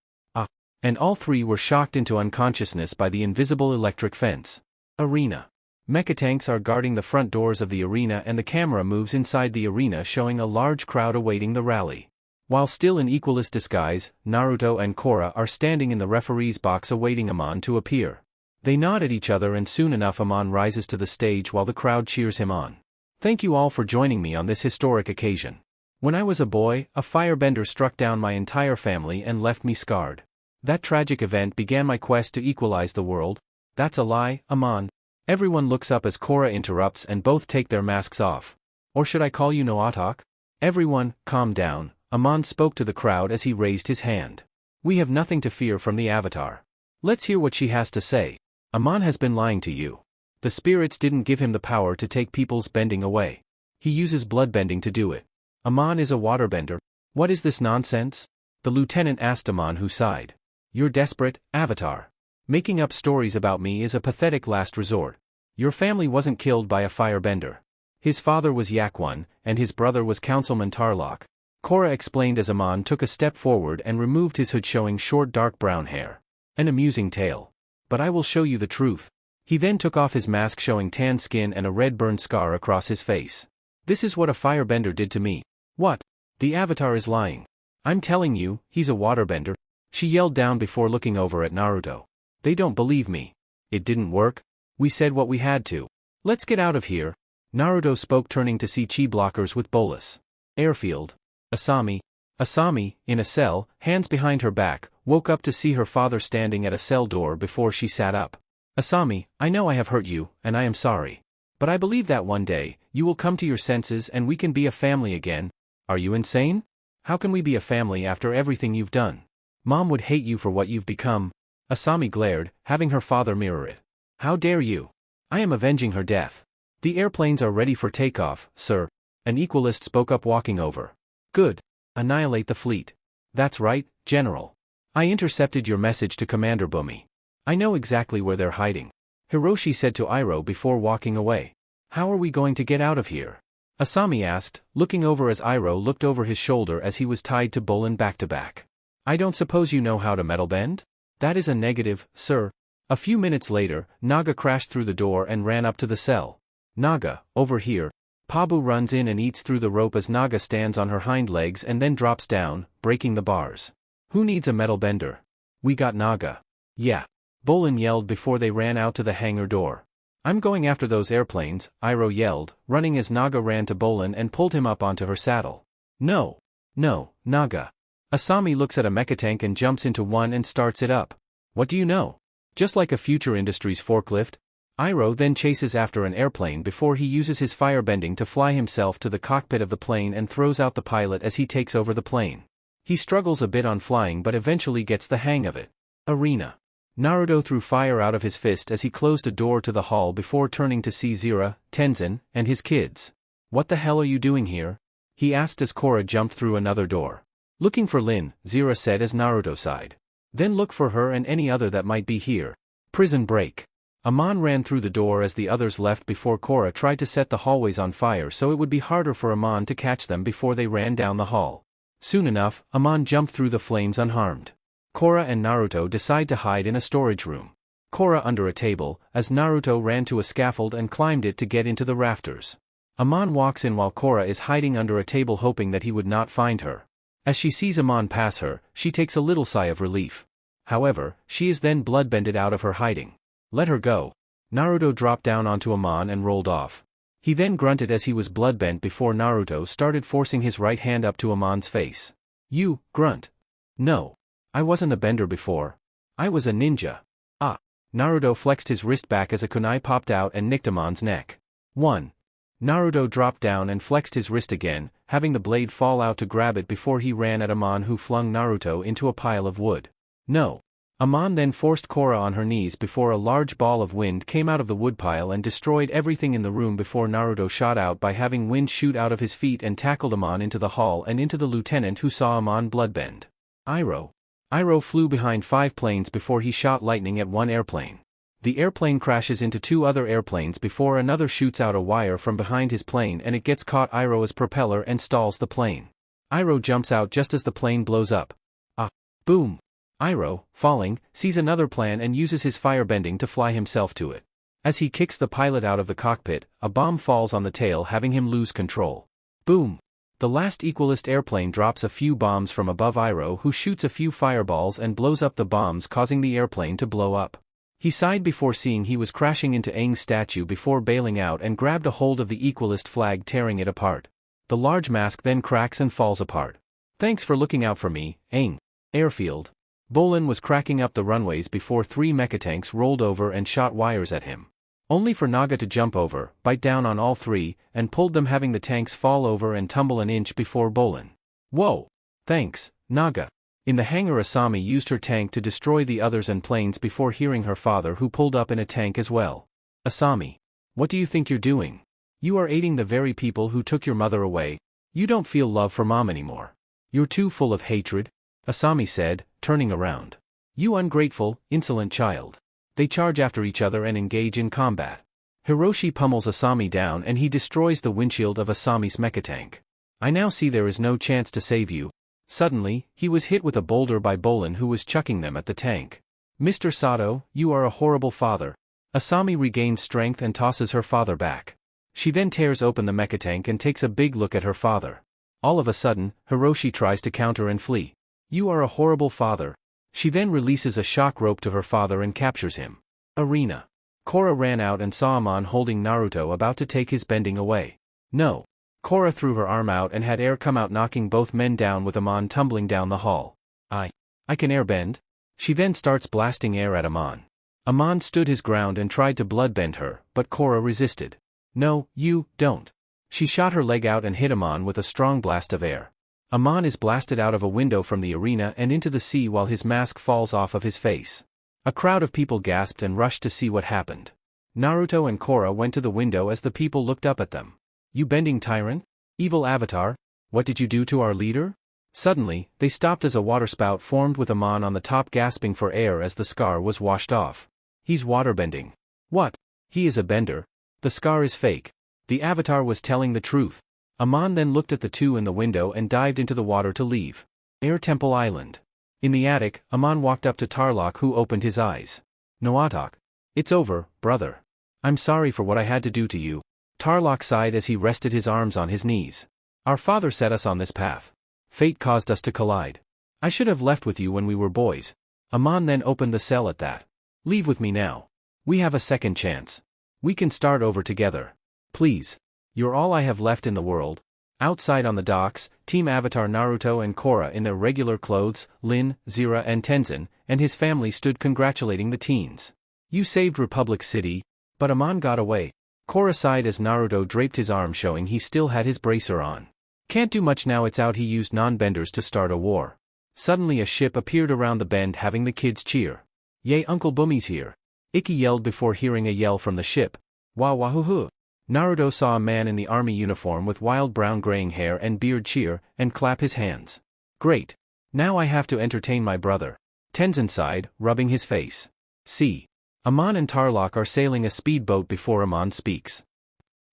And all three were shocked into unconsciousness by the invisible electric fence. Arena. Mechatanks are guarding the front doors of the arena and the camera moves inside the arena showing a large crowd awaiting the rally. While still in Equalist disguise, Naruto and Korra are standing in the referee's box awaiting Aman to appear. They nod at each other and soon enough Aman rises to the stage while the crowd cheers him on. "Thank you all for joining me on this historic occasion. When I was a boy, a firebender struck down my entire family and left me scarred. That tragic event began my quest to equalize the world." "That's a lie, Aman." Everyone looks up as Korra interrupts and both take their masks off. "Or should I call you Naruto?" "Everyone, calm down," Aman spoke to the crowd as he raised his hand. "We have nothing to fear from the Avatar. Let's hear what she has to say." "Aman has been lying to you. The spirits didn't give him the power to take people's bending away. He uses bloodbending to do it. Aman is a waterbender." "What is this nonsense?" the lieutenant asked Aman, who sighed. "You're desperate, Avatar. Making up stories about me is a pathetic last resort. Your family wasn't killed by a firebender. His father was Yakwun, and his brother was Councilman Tarlok." Korra explained as Aman took a step forward and removed his hood showing short dark brown hair. "An amusing tale. But I will show you the truth." He then took off his mask showing tan skin and a red burn scar across his face. "This is what a firebender did to me." "What? The Avatar is lying. I'm telling you, he's a waterbender," she yelled down before looking over at Naruto. "They don't believe me. It didn't work. We said what we had to. Let's get out of here." Naruto spoke turning to see chi blockers with bolus. Airfield. Asami, in a cell, hands behind her back, woke up to see her father standing at a cell door before she sat up. "Asami, I know I have hurt you, and I am sorry. But I believe that one day, you will come to your senses and we can be a family again." "Are you insane? How can we be a family after everything you've done? Mom would hate you for what you've become." Asami glared, having her father mirror it. "How dare you? I am avenging her death." "The airplanes are ready for takeoff, sir." An Equalist spoke up walking over. "Good. Annihilate the fleet." "That's right, General. I intercepted your message to Commander Bumi. I know exactly where they're hiding," Hiroshi said to Iroh before walking away. "How are we going to get out of here?" Asami asked, looking over as Iroh looked over his shoulder as he was tied to Bolin back to back. "I don't suppose you know how to metal bend?" "That is a negative, sir." A few minutes later, Naga crashed through the door and ran up to the cell. "Naga, over here." Pabu runs in and eats through the rope as Naga stands on her hind legs and then drops down, breaking the bars. "Who needs a metal bender? We got Naga." "Yeah." Bolin yelled before they ran out to the hangar door. "I'm going after those airplanes," Iroh yelled, running as Naga ran to Bolin and pulled him up onto her saddle. No, Naga." Asami looks at a mechatank and jumps into one and starts it up. "What do you know? Just like a Future Industries forklift." Iroh then chases after an airplane before he uses his firebending to fly himself to the cockpit of the plane and throws out the pilot as he takes over the plane. He struggles a bit on flying but eventually gets the hang of it. Arena. Naruto threw fire out of his fist as he closed a door to the hall before turning to see Zira, Tenzin, and his kids. "What the hell are you doing here?" he asked as Korra jumped through another door. "Looking for Lin," Zira said as Naruto sighed. "Then look for her and any other that might be here." Prison break. Aman ran through the door as the others left before Korra tried to set the hallways on fire so it would be harder for Aman to catch them before they ran down the hall. Soon enough, Aman jumped through the flames unharmed. Korra and Naruto decide to hide in a storage room. Korra under a table, as Naruto ran to a scaffold and climbed it to get into the rafters. Aman walks in while Korra is hiding under a table hoping that he would not find her. As she sees Aman pass her, she takes a little sigh of relief. However, she is then bloodbended out of her hiding. Let her go. Naruto dropped down onto Aman and rolled off. He then grunted as he was bloodbent before Naruto started forcing his right hand up to Aman's face. You, grunt. No. I wasn't a bender before. I was a ninja. Ah. Naruto flexed his wrist back as a kunai popped out and nicked Aman's neck. 1. Naruto dropped down and flexed his wrist again, having the blade fall out to grab it before he ran at Aman, who flung Naruto into a pile of wood. No. Aman then forced Korra on her knees before a large ball of wind came out of the woodpile and destroyed everything in the room before Naruto shot out by having wind shoot out of his feet and tackled Aman into the hall and into the lieutenant, who saw Aman bloodbend. Iroh flew behind 5 planes before he shot lightning at one airplane. The airplane crashes into 2 other airplanes before another shoots out a wire from behind his plane and it gets caught Iroh's propeller and stalls the plane. Iroh jumps out just as the plane blows up. Ah! Boom! Iroh, falling, sees another plan and uses his firebending to fly himself to it. As he kicks the pilot out of the cockpit, a bomb falls on the tail, having him lose control. Boom! The last Equalist airplane drops a few bombs from above Iroh, who shoots a few fireballs and blows up the bombs, causing the airplane to blow up. He sighed before seeing he was crashing into Aang's statue before bailing out and grabbed a hold of the Equalist flag, tearing it apart. The large mask then cracks and falls apart. Thanks for looking out for me, Aang. Airfield. Bolin was cracking up the runways before 3 mechatanks rolled over and shot wires at him. Only for Naga to jump over, bite down on all 3, and pulled them, having the tanks fall over and tumble an inch before Bolin. Whoa! Thanks, Naga. In the hangar, Asami used her tank to destroy the others and planes before hearing her father, who pulled up in a tank as well. Asami. What do you think you're doing? You are aiding the very people who took your mother away. You don't feel love for mom anymore. You're too full of hatred, Asami said, turning around. You ungrateful, insolent child. They charge after each other and engage in combat. Hiroshi pummels Asami down and he destroys the windshield of Asami's mechatank. I now see there is no chance to save you. Suddenly, he was hit with a boulder by Bolin, who was chucking them at the tank. Mr. Sato, you are a horrible father. Asami regains strength and tosses her father back. She then tears open the mechatank and takes a big look at her father. All of a sudden, Hiroshi tries to counter and flee. You are a horrible father. She then releases a shock rope to her father and captures him. Arena. Korra ran out and saw Aman holding Naruto, about to take his bending away. No. Korra threw her arm out and had air come out, knocking both men down, with Aman tumbling down the hall. I can airbend? She then starts blasting air at Aman. Aman stood his ground and tried to bloodbend her, but Korra resisted. No, you don't. She shot her leg out and hit Aman with a strong blast of air. Aman is blasted out of a window from the arena and into the sea while his mask falls off of his face. A crowd of people gasped and rushed to see what happened. Naruto and Korra went to the window as the people looked up at them. You bending tyrant? Evil avatar? What did you do to our leader? Suddenly, they stopped as a waterspout formed with Aman on the top gasping for air as the scar was washed off. He's waterbending. What? He is a bender. The scar is fake. The avatar was telling the truth. Aman then looked at the two in the window and dived into the water to leave. Air Temple Island. In the attic, Aman walked up to Tarlok, who opened his eyes. Naruto. It's over, brother. I'm sorry for what I had to do to you. Tarlok sighed as he rested his arms on his knees. Our father set us on this path. Fate caused us to collide. I should have left with you when we were boys. Aman then opened the cell at that. Leave with me now. We have a second chance. We can start over together. Please. You're all I have left in the world. Outside on the docks, Team Avatar Naruto and Korra in their regular clothes, Lin, Zira and Tenzin, and his family stood congratulating the teens. You saved Republic City, but Aman got away. Korra sighed as Naruto draped his arm, showing he still had his bracer on. Can't do much now, it's out. He used non-benders to start a war. Suddenly a ship appeared around the bend, having the kids cheer. Yay, Uncle Bummy's here. Ikki yelled before hearing a yell from the ship. Wah wahoo. Naruto saw a man in the army uniform with wild brown graying hair and beard cheer and clap his hands. Great. Now I have to entertain my brother. Tenzin sighed, rubbing his face. See. Aman and Tarlok are sailing a speedboat before Aman speaks.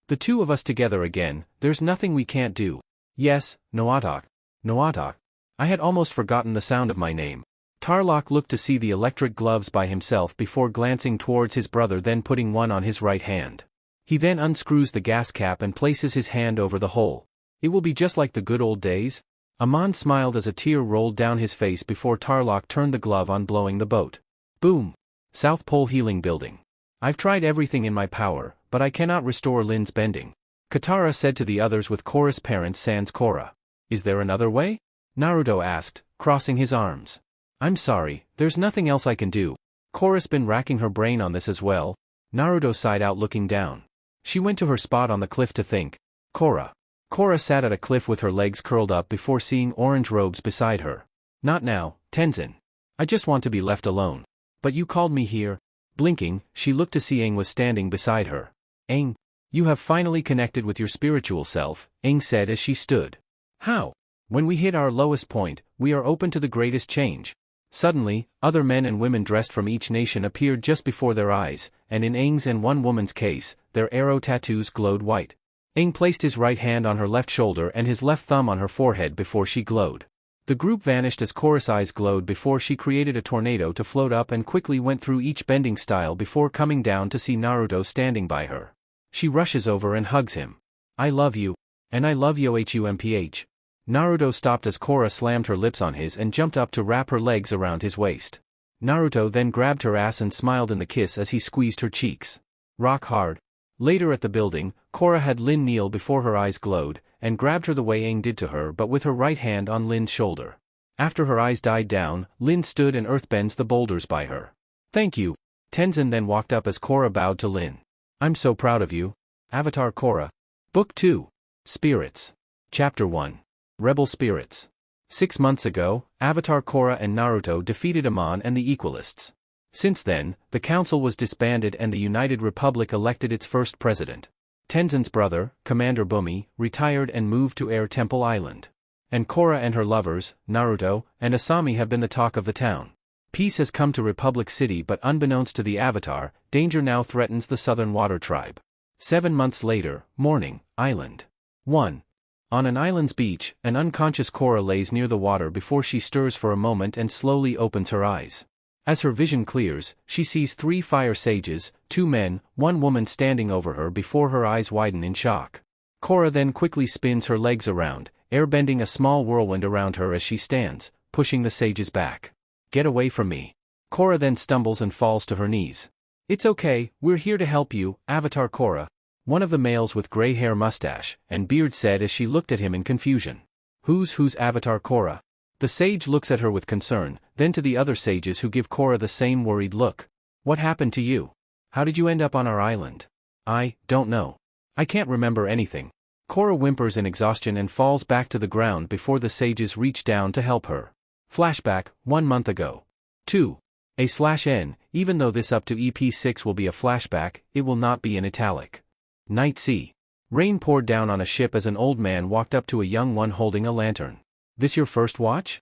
The two of us together again, there's nothing we can't do. Yes, Naruto. Naruto. I had almost forgotten the sound of my name. Tarlok looked to see the electric gloves by himself before glancing towards his brother, then putting one on his right hand. He then unscrews the gas cap and places his hand over the hole. It will be just like the good old days? Aman smiled as a tear rolled down his face before Tarlok turned the glove on, blowing the boat. Boom! South Pole Healing Building. I've tried everything in my power, but I cannot restore Lin's bending. Katara said to the others with Korra's parents sans Korra. Is there another way? Naruto asked, crossing his arms. I'm sorry, there's nothing else I can do. Korra's been racking her brain on this as well. Naruto sighed out, looking down. She went to her spot on the cliff to think. Korra. Korra sat at a cliff with her legs curled up before seeing orange robes beside her. Not now, Tenzin. I just want to be left alone. But you called me here. Blinking, she looked to see Aang was standing beside her. Aang. You have finally connected with your spiritual self, Aang said as she stood. How? When we hit our lowest point, we are open to the greatest change. Suddenly, other men and women dressed from each nation appeared just before their eyes, and in Aang's and one woman's case, their arrow tattoos glowed white. Aang placed his right hand on her left shoulder and his left thumb on her forehead before she glowed. The group vanished as Korra's eyes glowed before she created a tornado to float up and quickly went through each bending style before coming down to see Naruto standing by her. She rushes over and hugs him. I love you. And I love you humph. Naruto stopped as Korra slammed her lips on his and jumped up to wrap her legs around his waist. Naruto then grabbed her ass and smiled in the kiss as he squeezed her cheeks. Rock hard. Later at the building, Korra had Lin kneel before her eyes glowed, and grabbed her the way Aang did to her, but with her right hand on Lin's shoulder. After her eyes died down, Lin stood and earthbends the boulders by her. Thank you. Tenzin then walked up as Korra bowed to Lin. I'm so proud of you. Avatar Korra. Book 2. Spirits. Chapter 1. Rebel Spirits. 6 months ago, Avatar Korra and Naruto defeated Aman and the Equalists. Since then, the council was disbanded and the United Republic elected its first president. Tenzin's brother, Commander Bumi, retired and moved to Air Temple Island. And Korra and her lovers, Naruto and Asami, have been the talk of the town. Peace has come to Republic City, but unbeknownst to the Avatar, danger now threatens the Southern Water Tribe. 7 months later, morning, Island 1. On an island's beach, an unconscious Korra lays near the water before she stirs for a moment and slowly opens her eyes. As her vision clears, she sees 3 fire sages, 2 men, 1 woman standing over her before her eyes widen in shock. Korra then quickly spins her legs around, airbending a small whirlwind around her as she stands, pushing the sages back. Get away from me. Korra then stumbles and falls to her knees. It's okay, we're here to help you, Avatar Korra. One of the males with gray hair, mustache, and beard said as she looked at him in confusion. Who's Avatar Korra? The sage looks at her with concern, then to the other sages who give Korra the same worried look. What happened to you? How did you end up on our island? I don't know. I can't remember anything. Korra whimpers in exhaustion and falls back to the ground before the sages reach down to help her. Flashback, 1 month ago. 2. A/N, even though this up to EP 6 will be a flashback, it will not be in italic. Night sea. Rain poured down on a ship as an old man walked up to a young one holding a lantern. This your first watch?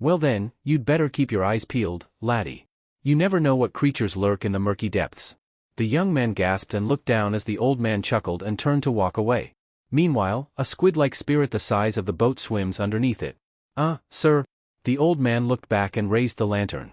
Well then, you'd better keep your eyes peeled, laddie. You never know what creatures lurk in the murky depths. The young man gasped and looked down as the old man chuckled and turned to walk away. Meanwhile, a squid-like spirit the size of the boat swims underneath it. Sir. The old man looked back and raised the lantern.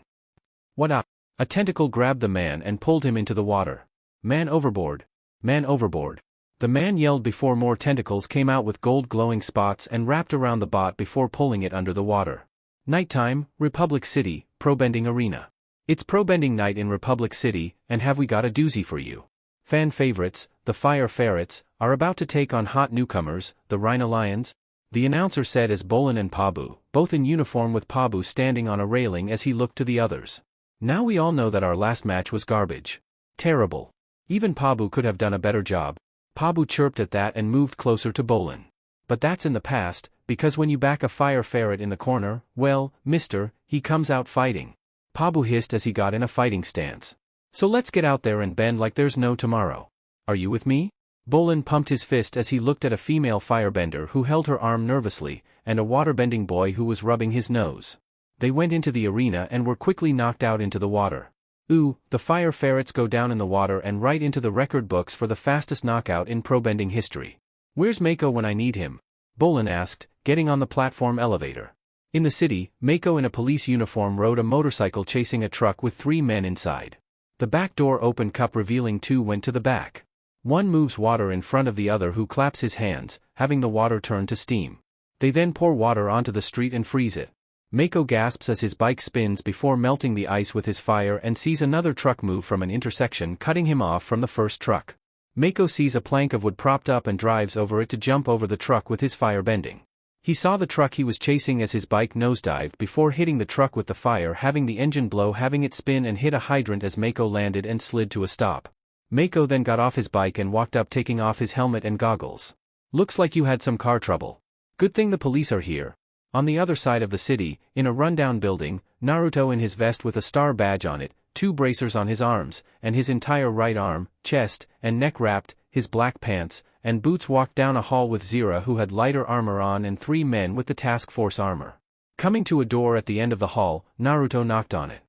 What up? A tentacle grabbed the man and pulled him into the water. Man overboard. Man overboard. The man yelled before more tentacles came out with gold glowing spots and wrapped around the bot before pulling it under the water. Nighttime, Republic City, Pro-Bending Arena. It's Pro-Bending night in Republic City, and have we got a doozy for you. Fan favorites, the Fire Ferrets, are about to take on hot newcomers, the Rhino Lions. The announcer said as Bolin and Pabu, both in uniform with Pabu standing on a railing as he looked to the others. Now we all know that our last match was garbage. Terrible. Even Pabu could have done a better job. Pabu chirped at that and moved closer to Bolin. But that's in the past, because when you back a Fire Ferret in the corner, well, mister, he comes out fighting. Pabu hissed as he got in a fighting stance. So let's get out there and bend like there's no tomorrow. Are you with me? Bolin pumped his fist as he looked at a female firebender who held her arm nervously, and a waterbending boy who was rubbing his nose. They went into the arena and were quickly knocked out into the water. Ooh, the Fire Ferrets go down in the water and right into the record books for the fastest knockout in pro-bending history. Where's Mako when I need him? Bolin asked, getting on the platform elevator. In the city, Mako in a police uniform rode a motorcycle chasing a truck with 3 men inside. The back door opened cup revealing 2 went to the back. One moves water in front of the other who claps his hands, having the water turn to steam. They then pour water onto the street and freeze it. Mako gasps as his bike spins before melting the ice with his fire and sees another truck move from an intersection, cutting him off from the first truck. Mako sees a plank of wood propped up and drives over it to jump over the truck with his fire bending. He saw the truck he was chasing as his bike nosedived before hitting the truck with the fire, having the engine blow, having it spin and hit a hydrant as Mako landed and slid to a stop. Mako then got off his bike and walked up, taking off his helmet and goggles. Looks like you had some car trouble. Good thing the police are here. On the other side of the city, in a rundown building, Naruto in his vest with a star badge on it, 2 bracers on his arms, and his entire right arm, chest, and neck wrapped, his black pants and boots walked down a hall with Zira, who had lighter armor on, and 3 men with the task force armor. Coming to a door at the end of the hall, Naruto knocked on it.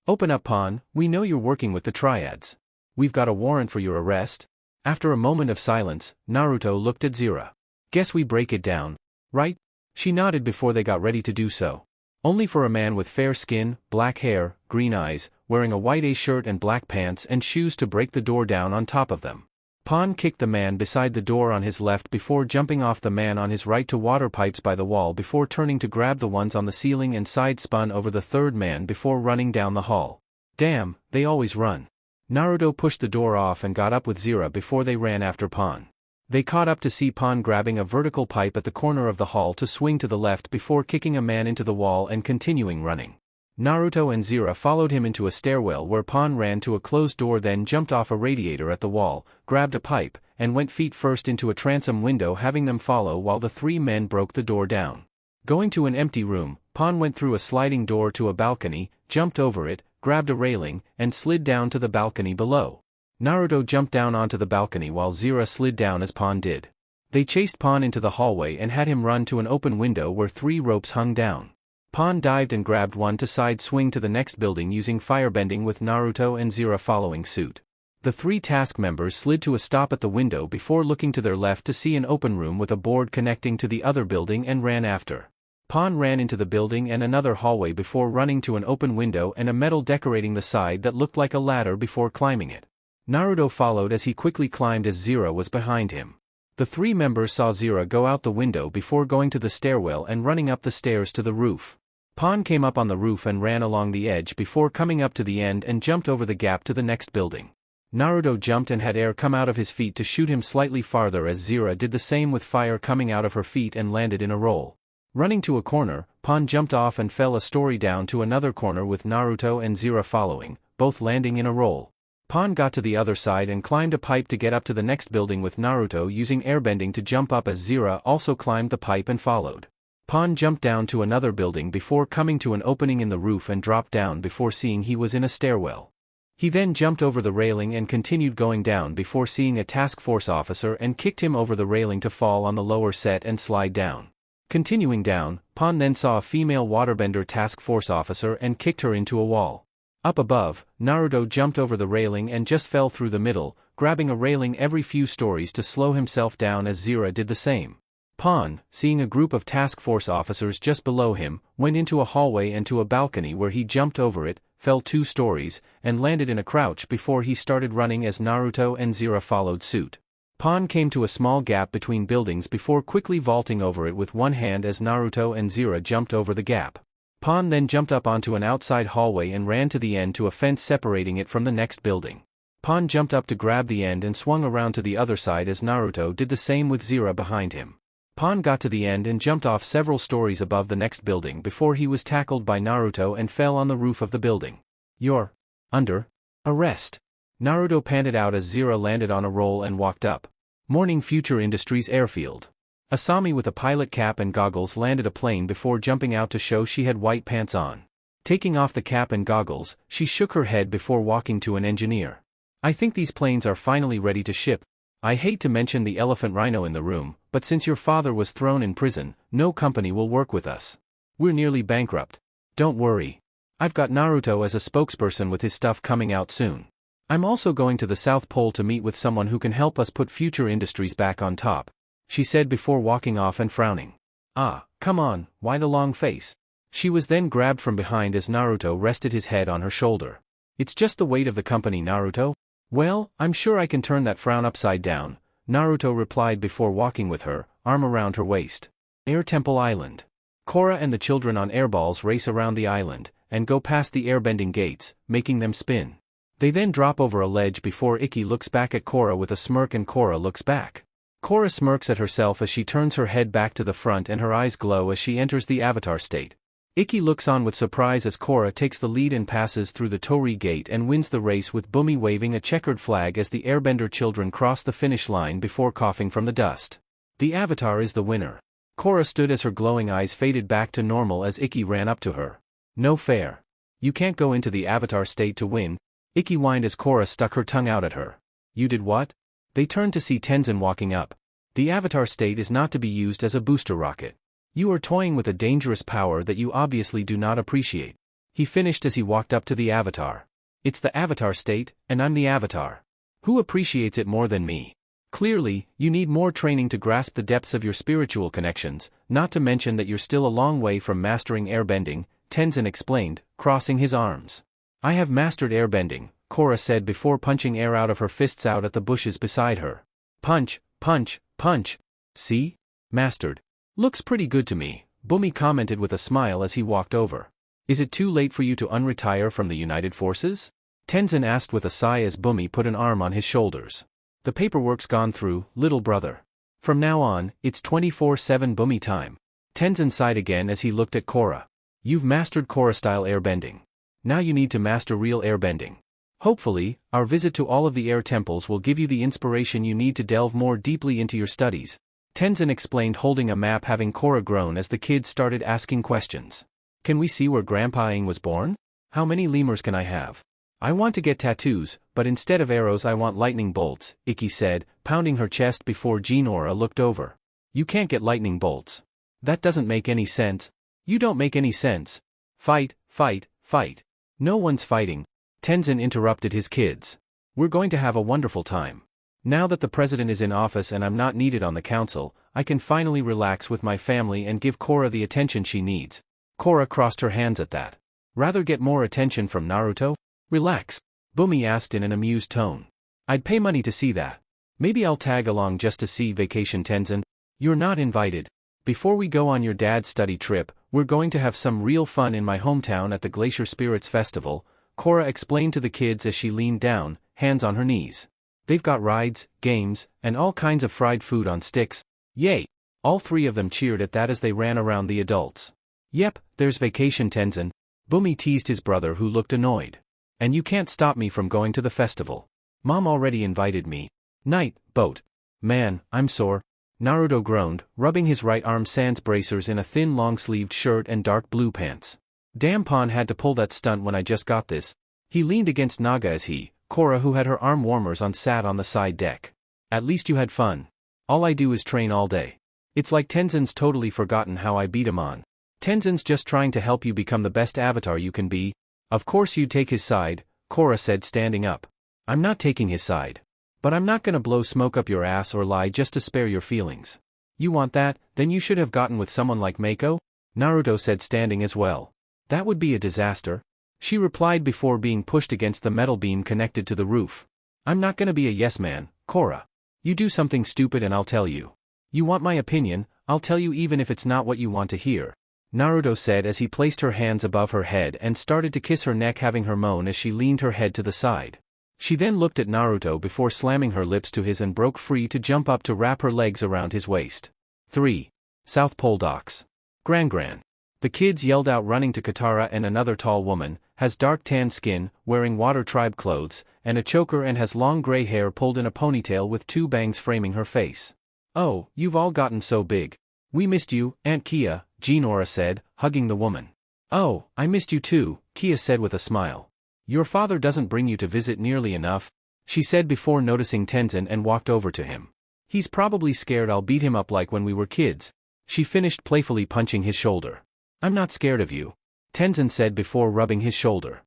"Open up, Pawn, we know you're working with the triads. We've got a warrant for your arrest." After a moment of silence, Naruto looked at Zira. "Guess we break it down, right?" She nodded before they got ready to do so. Only for a man with fair skin, black hair, green eyes, wearing a white A-shirt and black pants and shoes to break the door down on top of them. Pawn kicked the man beside the door on his left before jumping off the man on his right to water pipes by the wall before turning to grab the ones on the ceiling and side spun over the third man before running down the hall. Damn, they always run. Naruto pushed the door off and got up with Zira before they ran after Pawn. They caught up to see Pawn grabbing a vertical pipe at the corner of the hall to swing to the left before kicking a man into the wall and continuing running. Naruto and Zira followed him into a stairwell where Pawn ran to a closed door, then jumped off a radiator at the wall, grabbed a pipe, and went feet first into a transom window, having them follow while the 3 men broke the door down. Going to an empty room, Pawn went through a sliding door to a balcony, jumped over it, grabbed a railing, and slid down to the balcony below. Naruto jumped down onto the balcony while Zira slid down as Pawn did. They chased Pawn into the hallway and had him run to an open window where 3 ropes hung down. Pawn dived and grabbed one to side swing to the next building using firebending, with Naruto and Zira following suit. The 3 task members slid to a stop at the window before looking to their left to see an open room with a board connecting to the other building and ran after. Pawn ran into the building and another hallway before running to an open window and a metal decorating the side that looked like a ladder before climbing it. Naruto followed as he quickly climbed as Zira was behind him. The 3 members saw Zira go out the window before going to the stairwell and running up the stairs to the roof. Pawn came up on the roof and ran along the edge before coming up to the end and jumped over the gap to the next building. Naruto jumped and had air come out of his feet to shoot him slightly farther as Zira did the same with fire coming out of her feet and landed in a roll. Running to a corner, Pawn jumped off and fell a story down to another corner with Naruto and Zira following, both landing in a roll. Pawn got to the other side and climbed a pipe to get up to the next building with Naruto using airbending to jump up as Zira also climbed the pipe and followed. Pawn jumped down to another building before coming to an opening in the roof and dropped down before seeing he was in a stairwell. He then jumped over the railing and continued going down before seeing a task force officer and kicked him over the railing to fall on the lower set and slide down. Continuing down, Pawn then saw a female waterbender task force officer and kicked her into a wall. Up above, Naruto jumped over the railing and just fell through the middle, grabbing a railing every few stories to slow himself down as Zira did the same. Pawn, seeing a group of task force officers just below him, went into a hallway and to a balcony where he jumped over it, fell 2 stories, and landed in a crouch before he started running as Naruto and Zira followed suit. Pawn came to a small gap between buildings before quickly vaulting over it with one hand as Naruto and Zira jumped over the gap. Pawn then jumped up onto an outside hallway and ran to the end to a fence separating it from the next building. Pawn jumped up to grab the end and swung around to the other side as Naruto did the same with Zira behind him. Pawn got to the end and jumped off several stories above the next building before he was tackled by Naruto and fell on the roof of the building. "You're under arrest," Naruto panted out as Zira landed on a roll and walked up. Morning Future Industries Airfield. Asami with a pilot cap and goggles landed a plane before jumping out to show she had white pants on. Taking off the cap and goggles, she shook her head before walking to an engineer. "I think these planes are finally ready to ship. I hate to mention the elephant rhino in the room, but since your father was thrown in prison, no company will work with us. We're nearly bankrupt. Don't worry. I've got Naruto as a spokesperson with his stuff coming out soon. I'm also going to the South Pole to meet with someone who can help us put Future Industries back on top," she said before walking off and frowning. "Ah, come on, why the long face?" She was then grabbed from behind as Naruto rested his head on her shoulder. "It's just the weight of the company, Naruto." "Well, I'm sure I can turn that frown upside down," Naruto replied before walking with her, arm around her waist. Air Temple Island. Korra and the children on airballs race around the island, and go past the airbending gates, making them spin. They then drop over a ledge before Ikki looks back at Korra with a smirk and Korra looks back. Korra smirks at herself as she turns her head back to the front and her eyes glow as she enters the avatar state. Ikki looks on with surprise as Korra takes the lead and passes through the Torii gate and wins the race with Bumi waving a checkered flag as the airbender children cross the finish line before coughing from the dust. The avatar is the winner. Korra stood as her glowing eyes faded back to normal as Ikki ran up to her. No fair. You can't go into the avatar state to win, Ikki whined as Korra stuck her tongue out at her. You did what? They turned to see Tenzin walking up. The avatar state is not to be used as a booster rocket. You are toying with a dangerous power that you obviously do not appreciate. He finished as he walked up to the avatar. It's the avatar state, and I'm the avatar. Who appreciates it more than me? Clearly, you need more training to grasp the depths of your spiritual connections, not to mention that you're still a long way from mastering airbending, Tenzin explained, crossing his arms. I have mastered airbending, Korra said before punching air out of her fists out at the bushes beside her. Punch, punch, punch. See? Mastered. Looks pretty good to me, Bumi commented with a smile as he walked over. Is it too late for you to unretire from the United Forces? Tenzin asked with a sigh as Bumi put an arm on his shoulders. The paperwork's gone through, little brother. From now on, it's 24/7 Bumi time. Tenzin sighed again as he looked at Korra. You've mastered Korra-style airbending. Now you need to master real airbending. Hopefully, our visit to all of the air temples will give you the inspiration you need to delve more deeply into your studies, Tenzin explained, holding a map, having Korra groan as the kids started asking questions. Can we see where Grandpa Aang was born? How many lemurs can I have? I want to get tattoos, but instead of arrows I want lightning bolts, Ikki said, pounding her chest before Jinora looked over. You can't get lightning bolts. That doesn't make any sense. You don't make any sense. Fight, fight, fight. No one's fighting. Tenzin interrupted his kids. We're going to have a wonderful time. Now that the president is in office and I'm not needed on the council, I can finally relax with my family and give Korra the attention she needs. Korra crossed her hands at that. Rather get more attention from Naruto? Relax, Bumi asked in an amused tone. I'd pay money to see that. Maybe I'll tag along just to see vacation, Tenzin. You're not invited. Before we go on your dad's study trip, we're going to have some real fun in my hometown at the Glacier Spirits Festival, Korra explained to the kids as she leaned down, hands on her knees. They've got rides, games, and all kinds of fried food on sticks. Yay! All three of them cheered at that as they ran around the adults. Yep, there's vacation, Tenzin. Bumi teased his brother, who looked annoyed. And you can't stop me from going to the festival. Mom already invited me. Night, boat. Man, I'm sore. Naruto groaned, rubbing his right arm sans bracers in a thin long-sleeved shirt and dark blue pants. Damn, Pon had to pull that stunt when I just got this. He leaned against Naga as Korra, who had her arm warmers on, sat on the side deck. At least you had fun. All I do is train all day. It's like Tenzin's totally forgotten how I beat him on. Tenzin's just trying to help you become the best avatar you can be. Of course you'd take his side, Korra said, standing up. I'm not taking his side. But I'm not gonna blow smoke up your ass or lie just to spare your feelings. You want that, then you should have gotten with someone like Mako? Naruto said, standing as well. That would be a disaster. She replied before being pushed against the metal beam connected to the roof. I'm not gonna be a yes man, Korra. You do something stupid and I'll tell you. You want my opinion, I'll tell you even if it's not what you want to hear, Naruto said as he placed her hands above her head and started to kiss her neck, having her moan as she leaned her head to the side. She then looked at Naruto before slamming her lips to his and broke free to jump up to wrap her legs around his waist. 3. South Pole Docks. Gran. The kids yelled out, running to Katara, and another tall woman, has dark tan skin, wearing Water Tribe clothes, and a choker, and has long gray hair pulled in a ponytail with two bangs framing her face. Oh, you've all gotten so big. We missed you, Aunt Kia, Jinora said, hugging the woman. Oh, I missed you too, Kia said with a smile. Your father doesn't bring you to visit nearly enough, she said before noticing Tenzin and walked over to him. He's probably scared I'll beat him up like when we were kids, she finished, playfully punching his shoulder. I'm not scared of you, Tenzin said before rubbing his shoulder.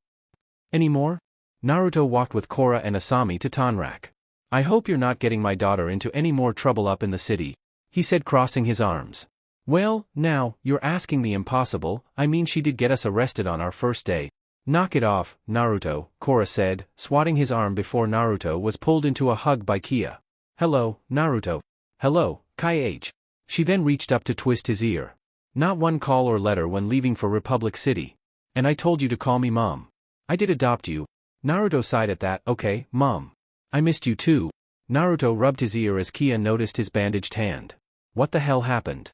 Anymore? Naruto walked with Korra and Asami to Tonrak. I hope you're not getting my daughter into any more trouble up in the city, he said, crossing his arms. Well, now, you're asking the impossible. I mean, she did get us arrested on our first day. Knock it off, Naruto, Korra said, swatting his arm before Naruto was pulled into a hug by Kia. Hello, Naruto. Hello, Kai H. She then reached up to twist his ear. Not one call or letter when leaving for Republic City. And I told you to call me Mom. I did adopt you. Naruto sighed at that. Okay, Mom. I missed you too. Naruto rubbed his ear as Kia noticed his bandaged hand. What the hell happened?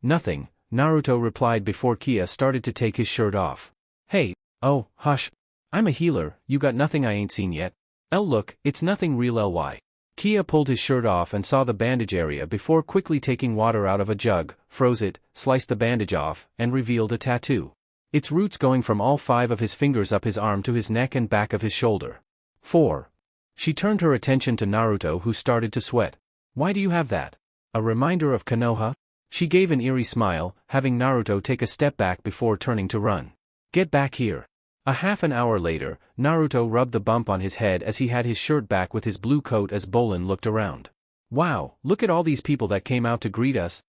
Nothing, Naruto replied before Kia started to take his shirt off. Hey, oh, hush. I'm a healer, you got nothing I ain't seen yet. Look, it's nothing real ly. Kia pulled his shirt off and saw the bandage area before quickly taking water out of a jug, froze it, sliced the bandage off, and revealed a tattoo. Its roots going from all 5 of his fingers up his arm to his neck and back of his shoulder. 4. She turned her attention to Naruto, who started to sweat. Why do you have that? A reminder of Konoha? She gave an eerie smile, having Naruto take a step back before turning to run. Get back here. A half an hour later, Naruto rubbed the bump on his head as he had his shirt back with his blue coat as Bolin looked around. Wow, look at all these people that came out to greet us.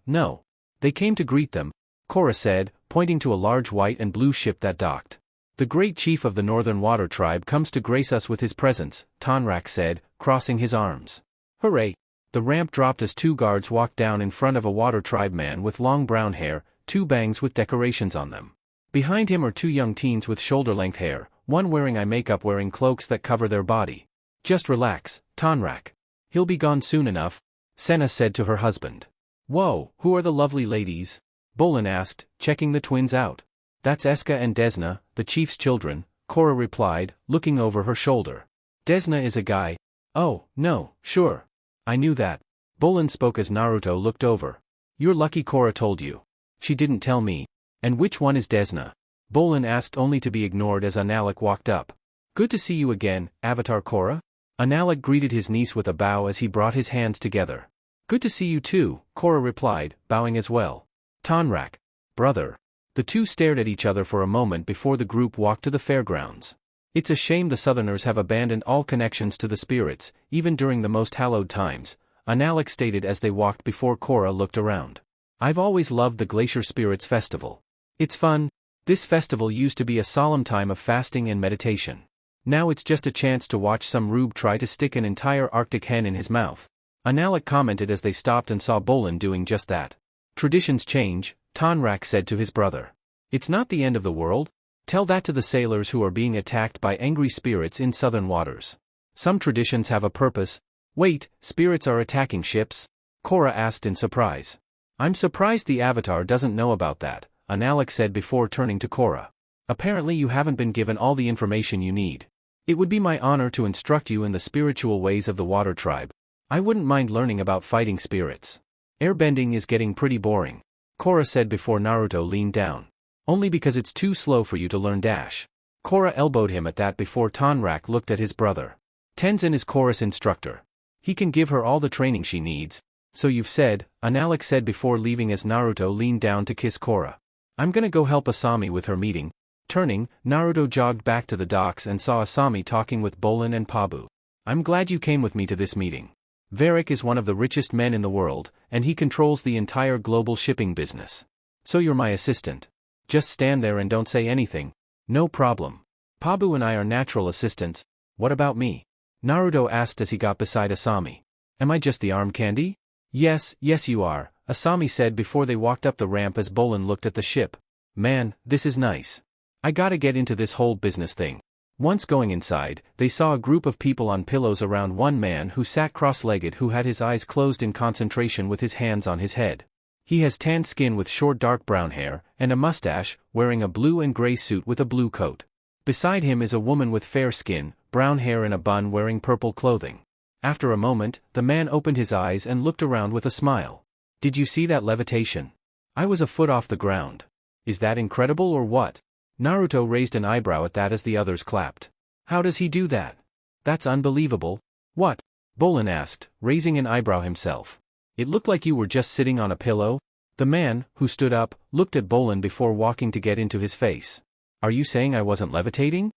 No. They came to greet them, Korra said, pointing to a large white and blue ship that docked. The great chief of the Northern Water Tribe comes to grace us with his presence, Tonrak said, crossing his arms. Hooray! The ramp dropped as 2 guards walked down in front of a Water Tribe man with long brown hair, 2 bangs with decorations on them. Behind him are 2 young teens with shoulder-length hair, one wearing eye makeup wearing cloaks that cover their body. Just relax, Tonrak. He'll be gone soon enough, Senna said to her husband. Whoa, who are the lovely ladies? Bolin asked, checking the twins out. That's Eska and Desna, the chief's children, Korra replied, looking over her shoulder. Desna is a guy. Oh, no, sure. I knew that. Bolin spoke as Naruto looked over. You're lucky Korra told you. She didn't tell me. And which one is Desna? Bolin asked only to be ignored as Analik walked up. Good to see you again, Avatar Korra? Analik greeted his niece with a bow as he brought his hands together. Good to see you too, Korra replied, bowing as well. Tonrak. Brother. The 2 stared at each other for a moment before the group walked to the fairgrounds. It's a shame the Southerners have abandoned all connections to the spirits, even during the most hallowed times, Analik stated as they walked before Korra looked around. I've always loved the Glacier Spirits Festival. It's fun. This festival used to be a solemn time of fasting and meditation. Now it's just a chance to watch some rube try to stick an entire Arctic hen in his mouth. Analik commented as they stopped and saw Bolin doing just that. Traditions change, Tonrak said to his brother. It's not the end of the world. Tell that to the sailors who are being attacked by angry spirits in southern waters. Some traditions have a purpose. Wait, spirits are attacking ships? Korra asked in surprise. I'm surprised the Avatar doesn't know about that, Analik said before turning to Korra. Apparently you haven't been given all the information you need. It would be my honor to instruct you in the spiritual ways of the Water Tribe. I wouldn't mind learning about fighting spirits. Airbending is getting pretty boring, Korra said before Naruto leaned down. Only because it's too slow for you to learn dash. Korra elbowed him at that before Tonrak looked at his brother. Tenzin is Korra's instructor. He can give her all the training she needs. So you've said, Analik said before leaving as Naruto leaned down to kiss Korra. I'm gonna go help Asami with her meeting. Turning, Naruto jogged back to the docks and saw Asami talking with Bolin and Pabu. I'm glad you came with me to this meeting. Varric is one of the richest men in the world, and he controls the entire global shipping business. So you're my assistant. Just stand there and don't say anything. No problem. Pabu and I are natural assistants. What about me? Naruto asked as he got beside Asami. Am I just the arm candy? Yes you are, Asami said before they walked up the ramp as Bolin looked at the ship. Man, this is nice. I gotta get into this whole business thing. Once going inside, they saw a group of people on pillows around one man who sat cross-legged who had his eyes closed in concentration with his hands on his head. He has tanned skin with short dark brown hair, and a mustache, wearing a blue and gray suit with a blue coat. Beside him is a woman with fair skin, brown hair and a bun wearing purple clothing. After a moment, the man opened his eyes and looked around with a smile. Did you see that levitation? I was a foot off the ground. Is that incredible or what? Naruto raised an eyebrow at that as the others clapped. How does he do that? That's unbelievable. What? Bolin asked, raising an eyebrow himself. It looked like you were just sitting on a pillow. The man, who stood up, looked at Bolin before walking to get into his face. Are you saying I wasn't levitating?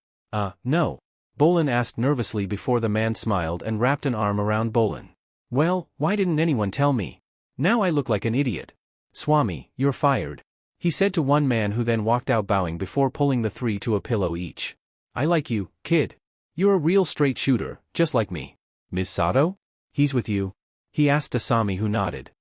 No. Bolin asked nervously before the man smiled and wrapped an arm around Bolin. Well, why didn't anyone tell me? Now I look like an idiot. Swami, you're fired, he said to one man who then walked out bowing before pulling the 3 to a pillow each. I like you, kid. You're a real straight shooter, just like me. Ms. Sato? He's with you? He asked Asami who nodded.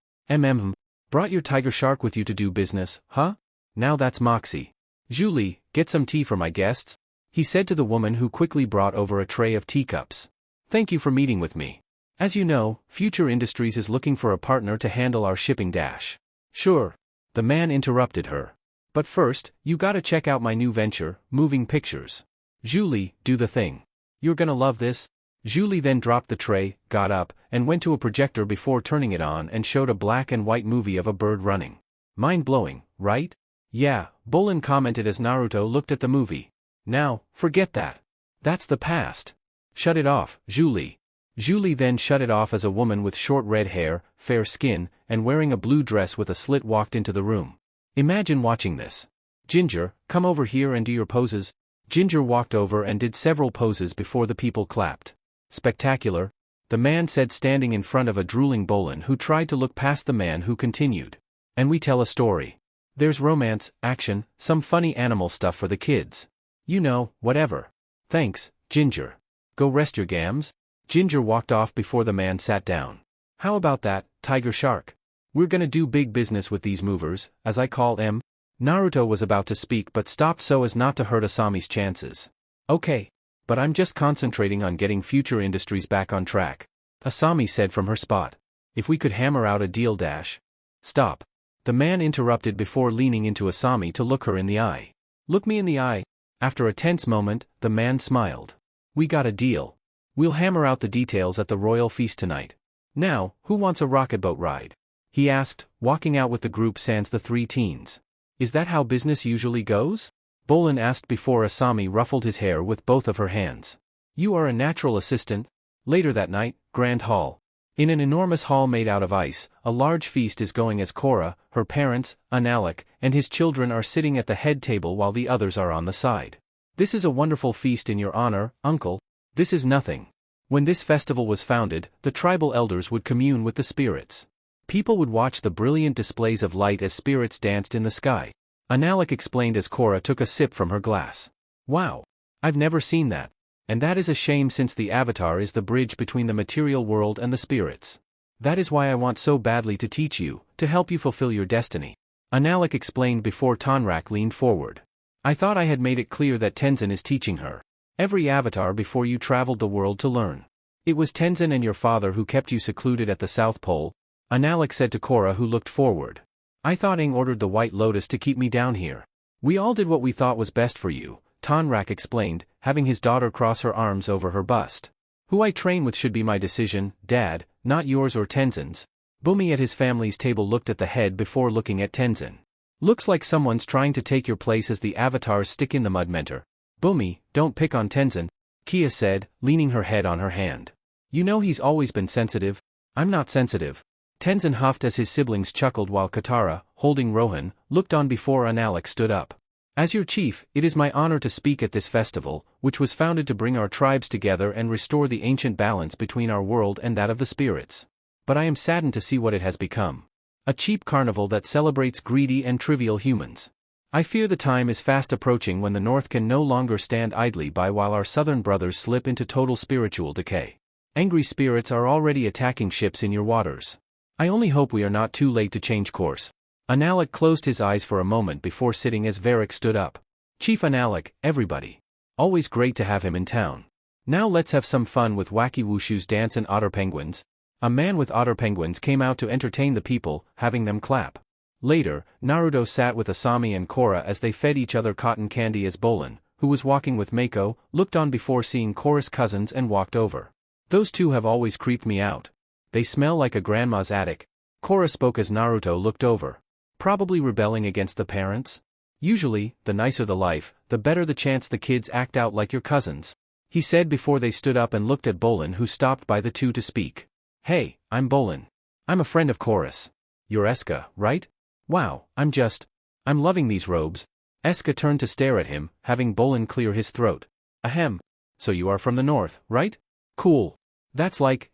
Brought your tiger shark with you to do business, huh? Now that's moxie. Julie, get some tea for my guests, he said to the woman who quickly brought over a tray of teacups. Thank you for meeting with me. As you know, Future Industries is looking for a partner to handle our shipping dash. Sure. The man interrupted her. But first, you gotta check out my new venture, moving pictures. Julie, do the thing. You're gonna love this. Julie then dropped the tray, got up, and went to a projector before turning it on and showed a black and white movie of a bird running. Mind-blowing, right? Yeah, Bolin commented as Naruto looked at the movie. Now, forget that. That's the past. Shut it off, Julie. Julie then shut it off as a woman with short red hair, fair skin, and wearing a blue dress with a slit walked into the room. Imagine watching this. Ginger, come over here and do your poses. Ginger walked over and did several poses before the people clapped. Spectacular, the man said, standing in front of a drooling Bolin who tried to look past the man who continued. And we tell a story. There's romance, action, some funny animal stuff for the kids. You know, whatever. Thanks, Ginger. Go rest your gams. Ginger walked off before the man sat down. How about that, Tiger Shark? We're gonna do big business with these movers, as I call them. Naruto was about to speak but stopped so as not to hurt Asami's chances. Okay. But I'm just concentrating on getting Future Industries back on track. Asami said from her spot. If we could hammer out a deal dash. Stop. The man interrupted before leaning into Asami to look her in the eye. Look me in the eye. After a tense moment, the man smiled. We got a deal. We'll hammer out the details at the royal feast tonight. Now, who wants a rocket boat ride? He asked, walking out with the group sans the three teens. Is that how business usually goes? Bolin asked before Asami ruffled his hair with both of her hands. You are a natural assistant. Later that night, Grand Hall. In an enormous hall made out of ice, a large feast is going as Korra, her parents, Analek, and his children are sitting at the head table while the others are on the side. This is a wonderful feast in your honor, uncle. This is nothing. When this festival was founded, the tribal elders would commune with the spirits. People would watch the brilliant displays of light as spirits danced in the sky. Analek explained as Korra took a sip from her glass. Wow. I've never seen that. And that is a shame since the Avatar is the bridge between the material world and the spirits. That is why I want so badly to teach you, to help you fulfill your destiny. Analek explained before Tonrak leaned forward. I thought I had made it clear that Tenzin is teaching her. Every Avatar before you traveled the world to learn. It was Tenzin and your father who kept you secluded at the South Pole, Analek said to Korra who looked forward. I thought Aang ordered the White Lotus to keep me down here. We all did what we thought was best for you, Tonrak explained, having his daughter cross her arms over her bust. Who I train with should be my decision, Dad, not yours or Tenzin's. Bumi at his family's table looked at the head before looking at Tenzin. Looks like someone's trying to take your place as the Avatar's stick-in-the-mud mentor. Bumi, don't pick on Tenzin, Kia said, leaning her head on her hand. You know he's always been sensitive. I'm not sensitive. Tenzin huffed as his siblings chuckled while Katara, holding Rohan, looked on before Analek stood up. As your chief, it is my honor to speak at this festival, which was founded to bring our tribes together and restore the ancient balance between our world and that of the spirits. But I am saddened to see what it has become. A cheap carnival that celebrates greedy and trivial humans. I fear the time is fast approaching when the North can no longer stand idly by while our southern brothers slip into total spiritual decay. Angry spirits are already attacking ships in your waters. I only hope we are not too late to change course. Analek closed his eyes for a moment before sitting as Varric stood up. Chief Analek, everybody. Always great to have him in town. Now let's have some fun with Wacky Wushu's dance and otter penguins. A man with otter penguins came out to entertain the people, having them clap. Later, Naruto sat with Asami and Korra as they fed each other cotton candy as Bolin, who was walking with Mako, looked on before seeing Korra's cousins and walked over. Those two have always creeped me out. They smell like a grandma's attic. Korra spoke as Naruto looked over. Probably rebelling against the parents? Usually, the nicer the life, the better the chance the kids act out like your cousins. He said before they stood up and looked at Bolin who stopped by the two to speak. Hey, I'm Bolin. I'm a friend of Korra's. You're Eska, right? Wow, I'm loving these robes. Eska turned to stare at him, having Bolin clear his throat. Ahem. So you are from the north, right? Cool. That's like,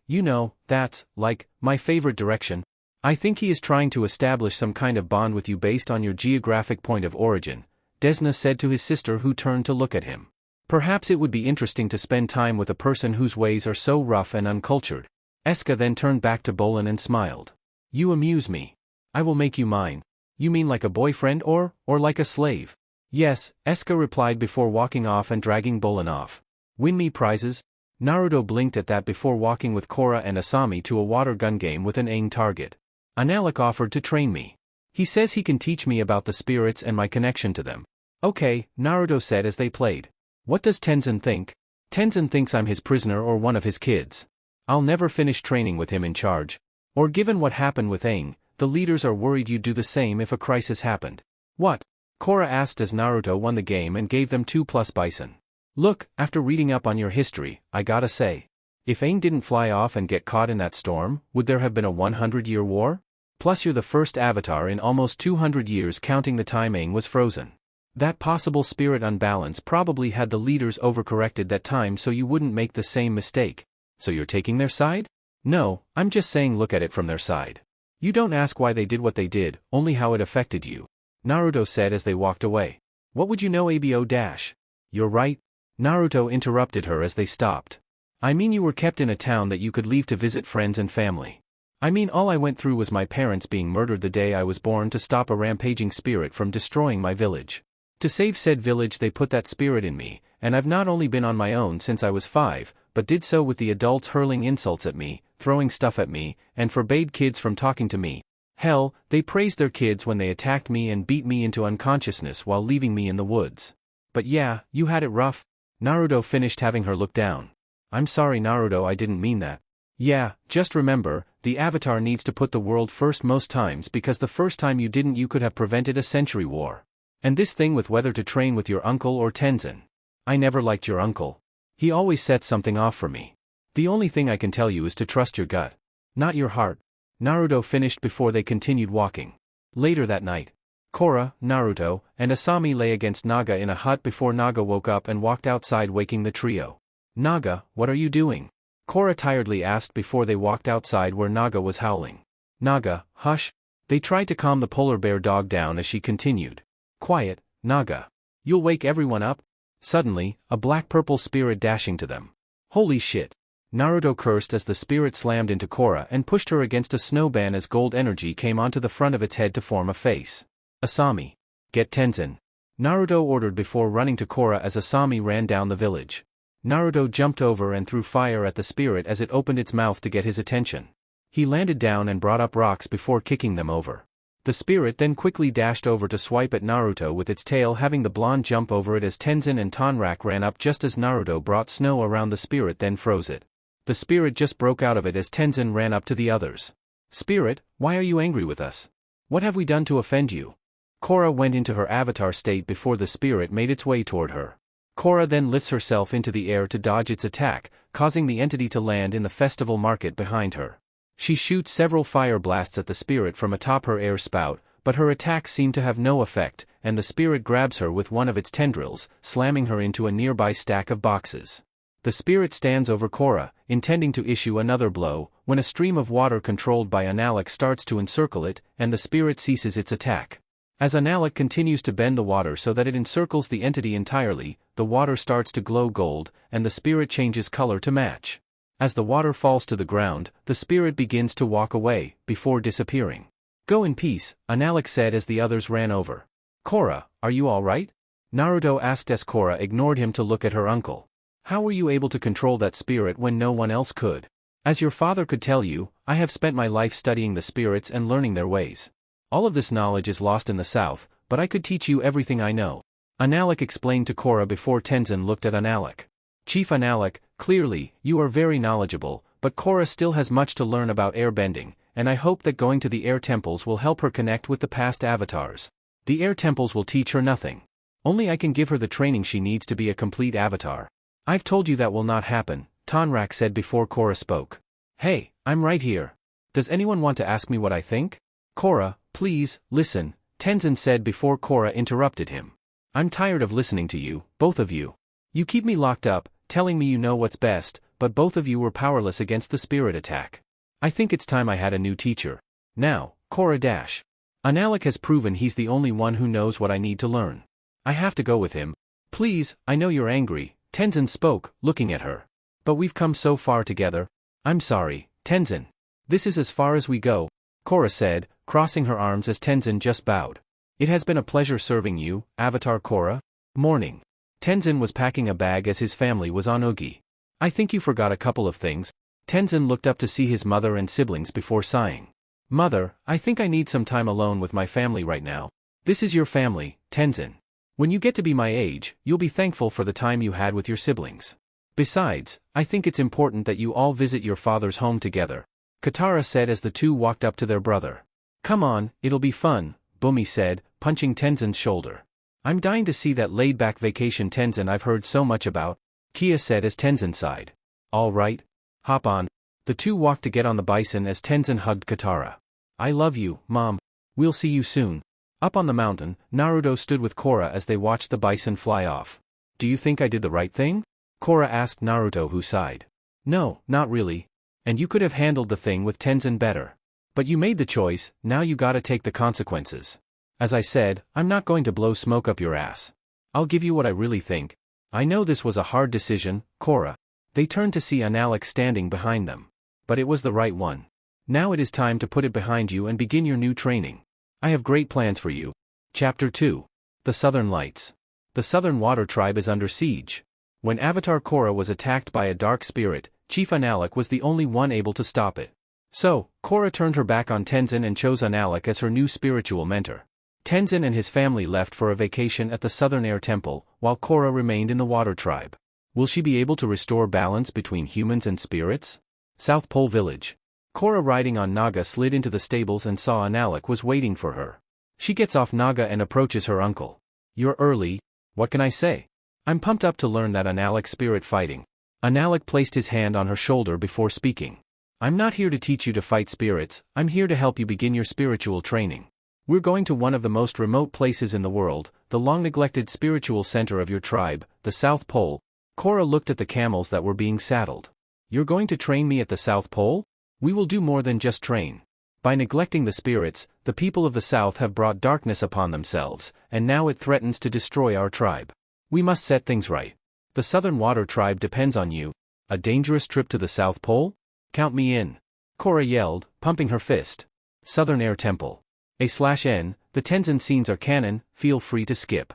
my favorite direction. I think he is trying to establish some kind of bond with you based on your geographic point of origin, Desna said to his sister who turned to look at him. Perhaps it would be interesting to spend time with a person whose ways are so rough and uncultured. Eska then turned back to Bolin and smiled. You amuse me. I will make you mine. You mean like a boyfriend or like a slave? Yes, Eska replied before walking off and dragging Bolin off. Win me prizes? Naruto blinked at that before walking with Korra and Asami to a water gun game with an aimed target. Analek offered to train me. He says he can teach me about the spirits and my connection to them. Okay, Naruto said as they played. What does Tenzin think? Tenzin thinks I'm his prisoner or one of his kids. I'll never finish training with him in charge. Or given what happened with Aang, the leaders are worried you'd do the same if a crisis happened. What? Korra asked as Naruto won the game and gave them 2+ bison. Look, after reading up on your history, I gotta say. If Aang didn't fly off and get caught in that storm, would there have been a 100-year war? Plus you're the first avatar in almost 200 years counting the time Aang was frozen. That possible spirit unbalance probably had the leaders overcorrected that time so you wouldn't make the same mistake. So you're taking their side? No, I'm just saying look at it from their side. You don't ask why they did what they did, only how it affected you. Naruto said as they walked away. What would you know abo dash? You're right. Naruto interrupted her as they stopped. I mean you were kept in a town that you could leave to visit friends and family. I mean all I went through was my parents being murdered the day I was born to stop a rampaging spirit from destroying my village. To save said village they put that spirit in me, and I've not only been on my own since I was 5, but did so with the adults hurling insults at me, throwing stuff at me, and forbade kids from talking to me. Hell, they praised their kids when they attacked me and beat me into unconsciousness while leaving me in the woods. But yeah, you had it rough. Naruto finished having her look down. I'm sorry Naruto, I didn't mean that. Yeah, just remember, the Avatar needs to put the world first most times because the first time you didn't you could have prevented a century war. And this thing with whether to train with your uncle or Tenzin. I never liked your uncle. He always set something off for me. The only thing I can tell you is to trust your gut. Not your heart. Naruto finished before they continued walking. Later that night, Korra, Naruto, and Asami lay against Naga in a hut before Naga woke up and walked outside waking the trio. Naga, what are you doing? Korra tiredly asked before they walked outside where Naga was howling. Naga, hush. They tried to calm the polar bear dog down as she continued. Quiet, Naga. You'll wake everyone up? Suddenly, a black-purple spirit dashing to them. Holy shit. Naruto cursed as the spirit slammed into Korra and pushed her against a snowban as gold energy came onto the front of its head to form a face. Asami. Get Tenzin. Naruto ordered before running to Korra as Asami ran down the village. Naruto jumped over and threw fire at the spirit as it opened its mouth to get his attention. He landed down and brought up rocks before kicking them over. The spirit then quickly dashed over to swipe at Naruto with its tail, having the blonde jump over it as Tenzin and Tonrak ran up just as Naruto brought snow around the spirit then froze it. The spirit just broke out of it as Tenzin ran up to the others. Spirit, why are you angry with us? What have we done to offend you? Korra went into her avatar state before the spirit made its way toward her. Korra then lifts herself into the air to dodge its attack, causing the entity to land in the festival market behind her. She shoots several fire blasts at the spirit from atop her air spout, but her attacks seem to have no effect, and the spirit grabs her with one of its tendrils, slamming her into a nearby stack of boxes. The spirit stands over Korra, intending to issue another blow, when a stream of water controlled by Analek starts to encircle it, and the spirit ceases its attack. As Analek continues to bend the water so that it encircles the entity entirely, the water starts to glow gold, and the spirit changes color to match. As the water falls to the ground, the spirit begins to walk away, before disappearing. Go in peace, Analek said as the others ran over. Korra, are you alright? Naruto asked as Korra ignored him to look at her uncle. How were you able to control that spirit when no one else could? As your father could tell you, I have spent my life studying the spirits and learning their ways. All of this knowledge is lost in the south, but I could teach you everything I know. Analek explained to Korra before Tenzin looked at Analek. Chief Analek, clearly, you are very knowledgeable, but Korra still has much to learn about airbending, and I hope that going to the air temples will help her connect with the past avatars. The air temples will teach her nothing. Only I can give her the training she needs to be a complete avatar. I've told you that will not happen, Tonrak said before Korra spoke. Hey, I'm right here. Does anyone want to ask me what I think? Korra, please, listen, Tenzin said before Korra interrupted him. I'm tired of listening to you, both of you. You keep me locked up, telling me you know what's best, but both of you were powerless against the spirit attack. I think it's time I had a new teacher. Now, Korra dash. Analek has proven he's the only one who knows what I need to learn. I have to go with him. Please, I know you're angry, Tenzin spoke, looking at her. But we've come so far together. I'm sorry, Tenzin. This is as far as we go. Korra said, crossing her arms as Tenzin just bowed. It has been a pleasure serving you, Avatar Korra. Morning. Tenzin was packing a bag as his family was on Oogie. I think you forgot a couple of things. Tenzin looked up to see his mother and siblings before sighing. Mother, I think I need some time alone with my family right now. This is your family, Tenzin. When you get to be my age, you'll be thankful for the time you had with your siblings. Besides, I think it's important that you all visit your father's home together, Katara said as the two walked up to their brother. Come on, it'll be fun, Bumi said, punching Tenzin's shoulder. I'm dying to see that laid-back vacation Tenzin I've heard so much about, Kia said as Tenzin sighed. All right. Hop on. The two walked to get on the bison as Tenzin hugged Katara. I love you, Mom. We'll see you soon. Up on the mountain, Naruto stood with Korra as they watched the bison fly off. Do you think I did the right thing? Korra asked Naruto, who sighed. No, not really. And you could have handled the thing with Tenzin better. But you made the choice, now you gotta take the consequences. As I said, I'm not going to blow smoke up your ass. I'll give you what I really think. I know this was a hard decision, Korra. They turned to see Analek standing behind them. But it was the right one. Now it is time to put it behind you and begin your new training. I have great plans for you. Chapter 2. The Southern Lights. The Southern Water Tribe is under siege. When Avatar Korra was attacked by a dark spirit, Chief Analek was the only one able to stop it. So, Korra turned her back on Tenzin and chose Analek as her new spiritual mentor. Tenzin and his family left for a vacation at the Southern Air Temple, while Korra remained in the Water Tribe. Will she be able to restore balance between humans and spirits? South Pole Village. Korra riding on Naga slid into the stables and saw Analek was waiting for her. She gets off Naga and approaches her uncle. You're early. What can I say? I'm pumped up to learn that Analek spirit fighting. Analek placed his hand on her shoulder before speaking. I'm not here to teach you to fight spirits, I'm here to help you begin your spiritual training. We're going to one of the most remote places in the world, the long-neglected spiritual center of your tribe, the South Pole. Korra looked at the camels that were being saddled. You're going to train me at the South Pole? We will do more than just train. By neglecting the spirits, the people of the South have brought darkness upon themselves, and now it threatens to destroy our tribe. We must set things right. The Southern Water Tribe depends on you. A dangerous trip to the South Pole? Count me in. Korra yelled, pumping her fist. Southern Air Temple. A/N, the Tenzin scenes are canon, feel free to skip.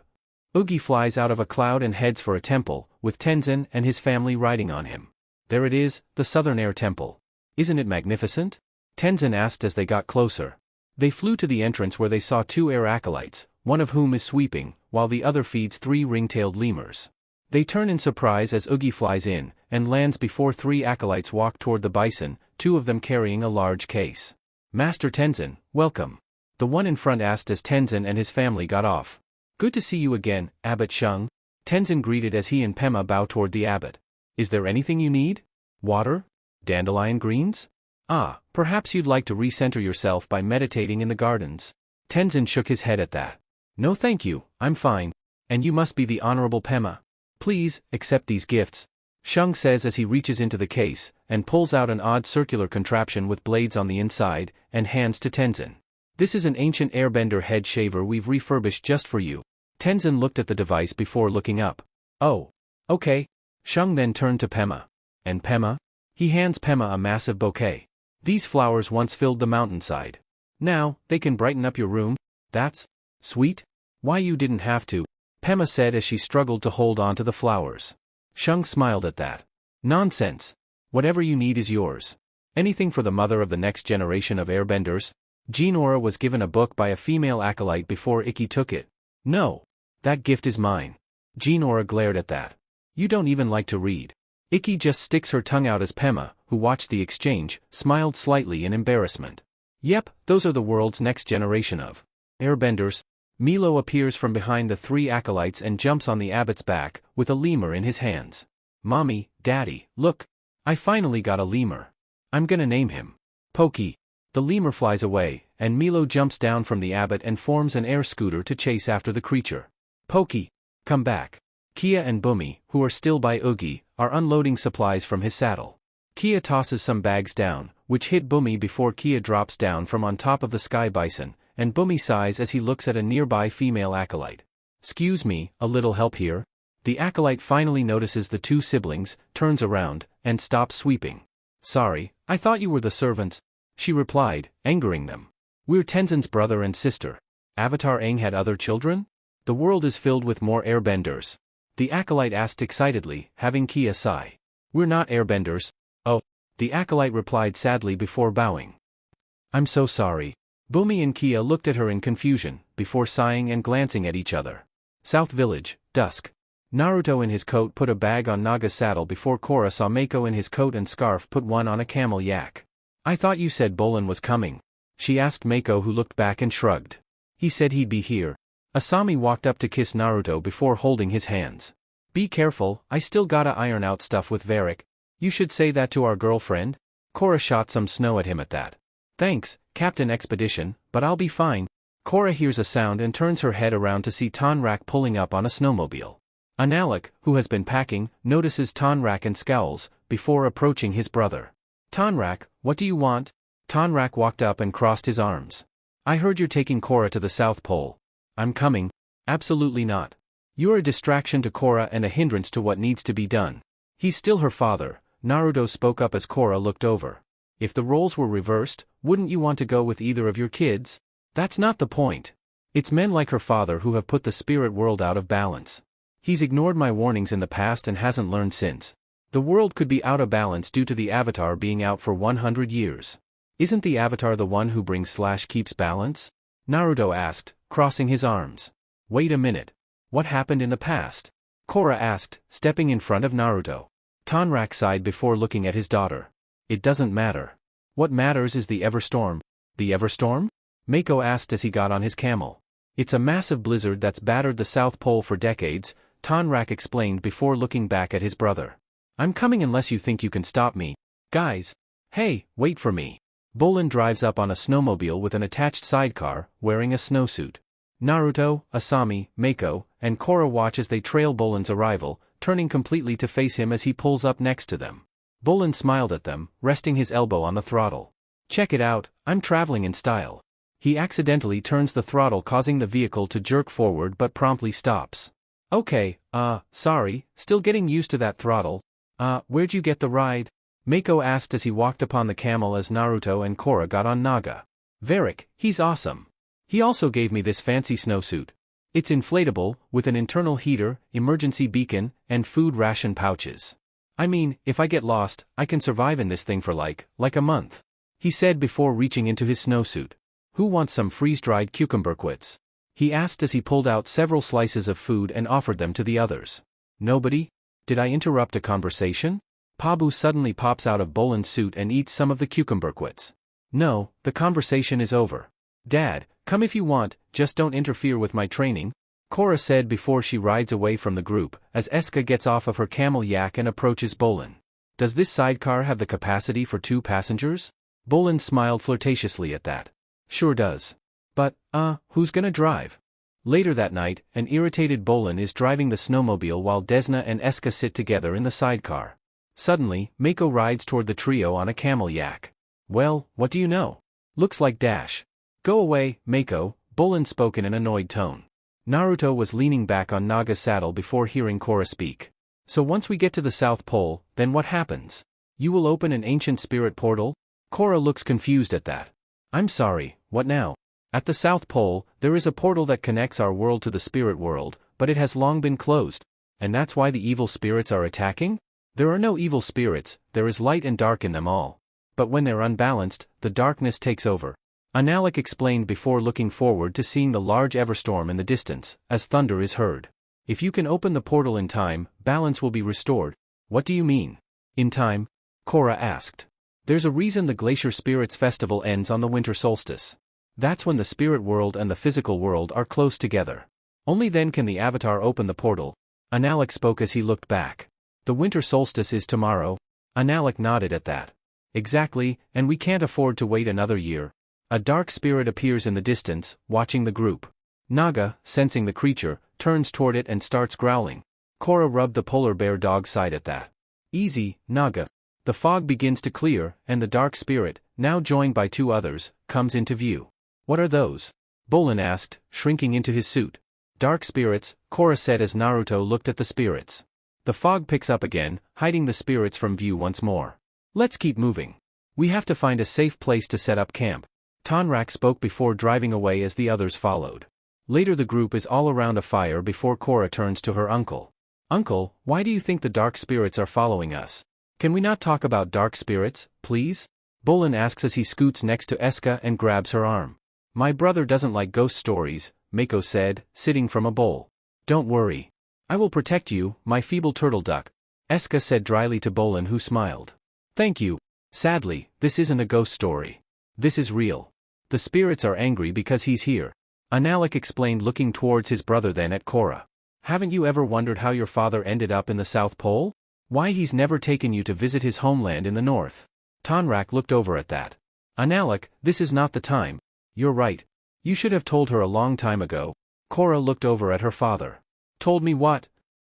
Oogie flies out of a cloud and heads for a temple, with Tenzin and his family riding on him. There it is, the Southern Air Temple. Isn't it magnificent? Tenzin asked as they got closer. They flew to the entrance where they saw two air acolytes, one of whom is sweeping, while the other feeds 3 ring-tailed lemurs. They turn in surprise as Oogie flies in, and lands before 3 acolytes walk toward the bison, 2 of them carrying a large case. Master Tenzin, welcome. The one in front asked as Tenzin and his family got off. Good to see you again, Abbot Shung. Tenzin greeted as he and Pema bow toward the abbot. Is there anything you need? Water? Dandelion greens? Ah, perhaps you'd like to recenter yourself by meditating in the gardens. Tenzin shook his head at that. No thank you, I'm fine. And you must be the Honorable Pema. Please, accept these gifts. Shung says as he reaches into the case, and pulls out an odd circular contraption with blades on the inside, and hands to Tenzin. This is an ancient airbender head shaver we've refurbished just for you. Tenzin looked at the device before looking up. Oh. Okay. Shung then turned to Pema. And Pema? He hands Pema a massive bouquet. These flowers once filled the mountainside. Now, they can brighten up your room. That's sweet. Why you didn't have to, Pema said as she struggled to hold on to the flowers. Shung smiled at that. Nonsense. Whatever you need is yours. Anything for the mother of the next generation of airbenders? Jinora was given a book by a female acolyte before Ikki took it. No. That gift is mine. Jinora glared at that. You don't even like to read. Ikki just sticks her tongue out as Pema, who watched the exchange, smiled slightly in embarrassment. Yep, those are the world's next generation of airbenders. Milo appears from behind the 3 acolytes and jumps on the abbot's back, with a lemur in his hands. Mommy, Daddy, look. I finally got a lemur. I'm gonna name him Pokey. The lemur flies away, and Milo jumps down from the abbot and forms an air scooter to chase after the creature. Pokey, come back. Kia and Bumi, who are still by Oogie, are unloading supplies from his saddle. Kia tosses some bags down, which hit Bumi before Kia drops down from on top of the sky bison, and Bumi sighs as he looks at a nearby female acolyte. Excuse me, a little help here? The acolyte finally notices the 2 siblings, turns around, and stops sweeping. Sorry, I thought you were the servants. She replied, angering them. We're Tenzin's brother and sister. Avatar Aang had other children? The world is filled with more airbenders. The acolyte asked excitedly, having Kia sigh. We're not airbenders. Oh. The acolyte replied sadly before bowing. I'm so sorry. Bumi and Kia looked at her in confusion, before sighing and glancing at each other. South Village, dusk. Naruto in his coat put a bag on Naga's saddle before Korra saw Mako in his coat and scarf put one on a camel yak. I thought you said Bolin was coming. She asked Mako, who looked back and shrugged. He said he'd be here. Asami walked up to kiss Naruto before holding his hands. Be careful, I still gotta iron out stuff with Varric. You should say that to our girlfriend. Korra shot some snow at him at that. Thanks, Captain Expedition, but I'll be fine. Korra hears a sound and turns her head around to see Tonrak pulling up on a snowmobile. Analek, who has been packing, notices Tonrak and scowls, before approaching his brother. Tonrak, what do you want? Tonrak walked up and crossed his arms. I heard you're taking Korra to the South Pole. I'm coming. Absolutely not. You're a distraction to Korra and a hindrance to what needs to be done. He's still her father, Naruto spoke up as Korra looked over. If the roles were reversed, wouldn't you want to go with either of your kids? That's not the point. It's men like her father who have put the spirit world out of balance. He's ignored my warnings in the past and hasn't learned since. The world could be out of balance due to the Avatar being out for 100 years. Isn't the Avatar the one who brings/keeps balance? Naruto asked, crossing his arms. Wait a minute. What happened in the past? Korra asked, stepping in front of Naruto. Tonrak sighed before looking at his daughter. It doesn't matter. What matters is the Everstorm. The Everstorm? Mako asked as he got on his camel. It's a massive blizzard that's battered the South Pole for decades, Tonrak explained before looking back at his brother. I'm coming unless you think you can stop me. Guys. Hey, wait for me. Bolin drives up on a snowmobile with an attached sidecar, wearing a snowsuit. Naruto, Asami, Mako, and Korra watch as they trail Bolin's arrival, turning completely to face him as he pulls up next to them. Bolin smiled at them, resting his elbow on the throttle. Check it out, I'm traveling in style. He accidentally turns the throttle, causing the vehicle to jerk forward but promptly stops. Okay, sorry, still getting used to that throttle. Where'd you get the ride? Mako asked as he walked upon the camel as Naruto and Korra got on Naga. Varric, he's awesome. He also gave me this fancy snowsuit. It's inflatable, with an internal heater, emergency beacon, and food ration pouches. I mean, if I get lost, I can survive in this thing for like a month. He said before reaching into his snowsuit. Who wants some freeze-dried cucumber quits? He asked as he pulled out several slices of food and offered them to the others. Nobody? Did I interrupt a conversation? Pabu suddenly pops out of Bolin's suit and eats some of the cucumber quits. No, the conversation is over. Dad, come if you want, just don't interfere with my training, Korra said before she rides away from the group, as Eska gets off of her camel yak and approaches Bolin. Does this sidecar have the capacity for 2 passengers? Bolin smiled flirtatiously at that. Sure does. But, who's gonna drive? Later that night, an irritated Bolin is driving the snowmobile while Desna and Eska sit together in the sidecar. Suddenly, Mako rides toward the trio on a camel yak. Well, what do you know? Looks like Dash. Go away, Mako, Bolin spoke in an annoyed tone. Naruto was leaning back on Naga's saddle before hearing Korra speak. So once we get to the South Pole, then what happens? You will open an ancient spirit portal? Korra looks confused at that. I'm sorry, what now? At the South Pole, there is a portal that connects our world to the spirit world, but it has long been closed. And that's why the evil spirits are attacking? There are no evil spirits, there is light and dark in them all. But when they're unbalanced, the darkness takes over. Analek explained before looking forward to seeing the large Everstorm in the distance, as thunder is heard. If you can open the portal in time, balance will be restored. What do you mean? In time? Korra asked. There's a reason the Glacier Spirits Festival ends on the winter solstice. That's when the spirit world and the physical world are close together. Only then can the Avatar open the portal. Analek spoke as he looked back. The winter solstice is tomorrow. Analek nodded at that. Exactly, and we can't afford to wait another year. A dark spirit appears in the distance, watching the group. Naga, sensing the creature, turns toward it and starts growling. Korra rubbed the polar bear dog's side at that. Easy, Naga. The fog begins to clear, and the dark spirit, now joined by 2 others, comes into view. What are those? Bolin asked, shrinking into his suit. Dark spirits, Korra said as Naruto looked at the spirits. The fog picks up again, hiding the spirits from view once more. Let's keep moving. We have to find a safe place to set up camp. Tonrak spoke before driving away as the others followed. Later the group is all around a fire before Korra turns to her uncle. Uncle, why do you think the dark spirits are following us? Can we not talk about dark spirits, please? Bolin asks as he scoots next to Eska and grabs her arm. My brother doesn't like ghost stories, Mako said, sitting from a bowl. Don't worry. I will protect you, my feeble turtle duck, Eska said dryly to Bolin, who smiled. Thank you. Sadly, this isn't a ghost story. This is real. The spirits are angry because he's here. Analik explained, looking towards his brother, then at Korra. Haven't you ever wondered how your father ended up in the South Pole? Why he's never taken you to visit his homeland in the North? Tonrak looked over at that. Analik, this is not the time. You're right. You should have told her a long time ago. Korra looked over at her father. Told me what?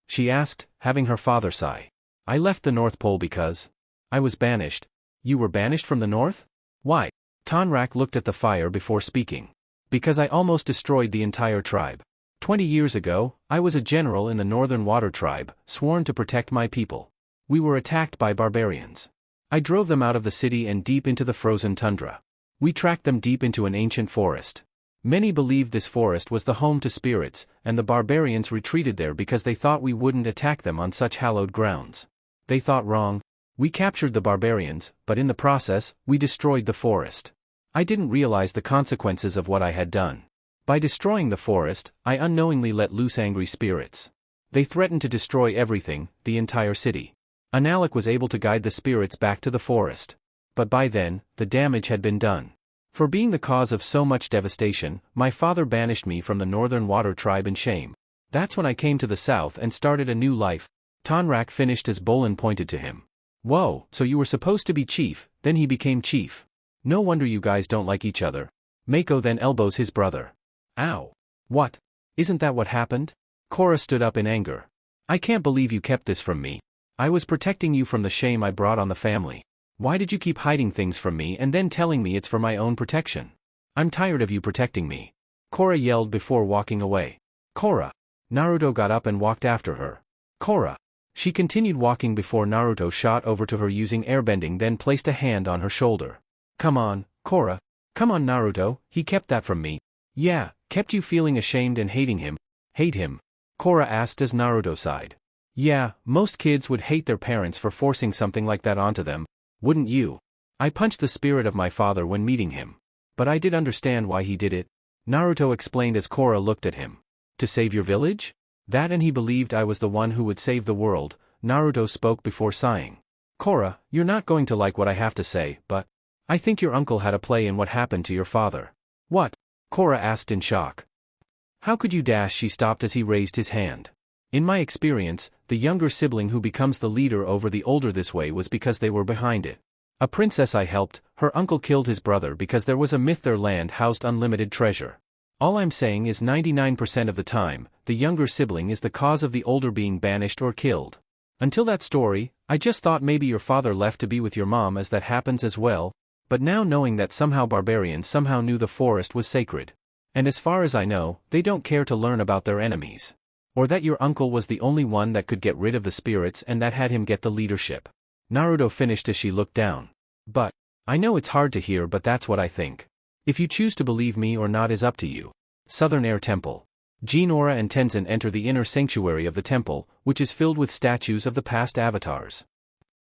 She asked, having her father sigh. I left the North Pole because I was banished. You were banished from the North? Why? Tonrak looked at the fire before speaking. Because I almost destroyed the entire tribe. 20 years ago, I was a general in the Northern Water Tribe, sworn to protect my people. We were attacked by barbarians. I drove them out of the city and deep into the frozen tundra. We tracked them deep into an ancient forest. Many believed this forest was the home to spirits, and the barbarians retreated there because they thought we wouldn't attack them on such hallowed grounds. They thought wrong. We captured the barbarians, but in the process, we destroyed the forest. I didn't realize the consequences of what I had done. By destroying the forest, I unknowingly let loose angry spirits. They threatened to destroy everything, the entire city. Analik was able to guide the spirits back to the forest. But by then, the damage had been done. For being the cause of so much devastation, my father banished me from the Northern Water Tribe in shame. That's when I came to the south and started a new life. Tonrak finished as Bolin pointed to him. Whoa, so you were supposed to be chief, then he became chief. No wonder you guys don't like each other. Mako then elbows his brother. Ow. What? Isn't that what happened? Korra stood up in anger. I can't believe you kept this from me. I was protecting you from the shame I brought on the family. Why did you keep hiding things from me and then telling me it's for my own protection? I'm tired of you protecting me. Korra yelled before walking away. Korra. Naruto got up and walked after her. Korra. She continued walking before Naruto shot over to her using airbending, then placed a hand on her shoulder. Come on, Korra. Come on, Naruto, he kept that from me. Yeah, kept you feeling ashamed and hating him. Hate him? Korra asked as Naruto sighed. Yeah, most kids would hate their parents for forcing something like that onto them, wouldn't you? I punched the spirit of my father when meeting him. But I did understand why he did it. Naruto explained as Korra looked at him. To save your village? That, and he believed I was the one who would save the world, Naruto spoke before sighing. Korra, you're not going to like what I have to say, but I think your uncle had a play in what happened to your father. What? Korra asked in shock. How could you dash? She stopped as he raised his hand. In my experience, the younger sibling who becomes the leader over the older this way was because they were behind it. A princess I helped, her uncle killed his brother because there was a myth their land housed unlimited treasure. All I'm saying is 99% of the time, the younger sibling is the cause of the older being banished or killed. Until that story, I just thought maybe your father left to be with your mom, as that happens as well, but now knowing that somehow barbarians somehow knew the forest was sacred. And as far as I know, they don't care to learn about their enemies. Or that your uncle was the only one that could get rid of the spirits and that had him get the leadership. Naruto finished as she looked down. But I know it's hard to hear, but that's what I think. If you choose to believe me or not is up to you. Southern Air Temple. Jinora and Tenzin enter the inner sanctuary of the temple, which is filled with statues of the past avatars.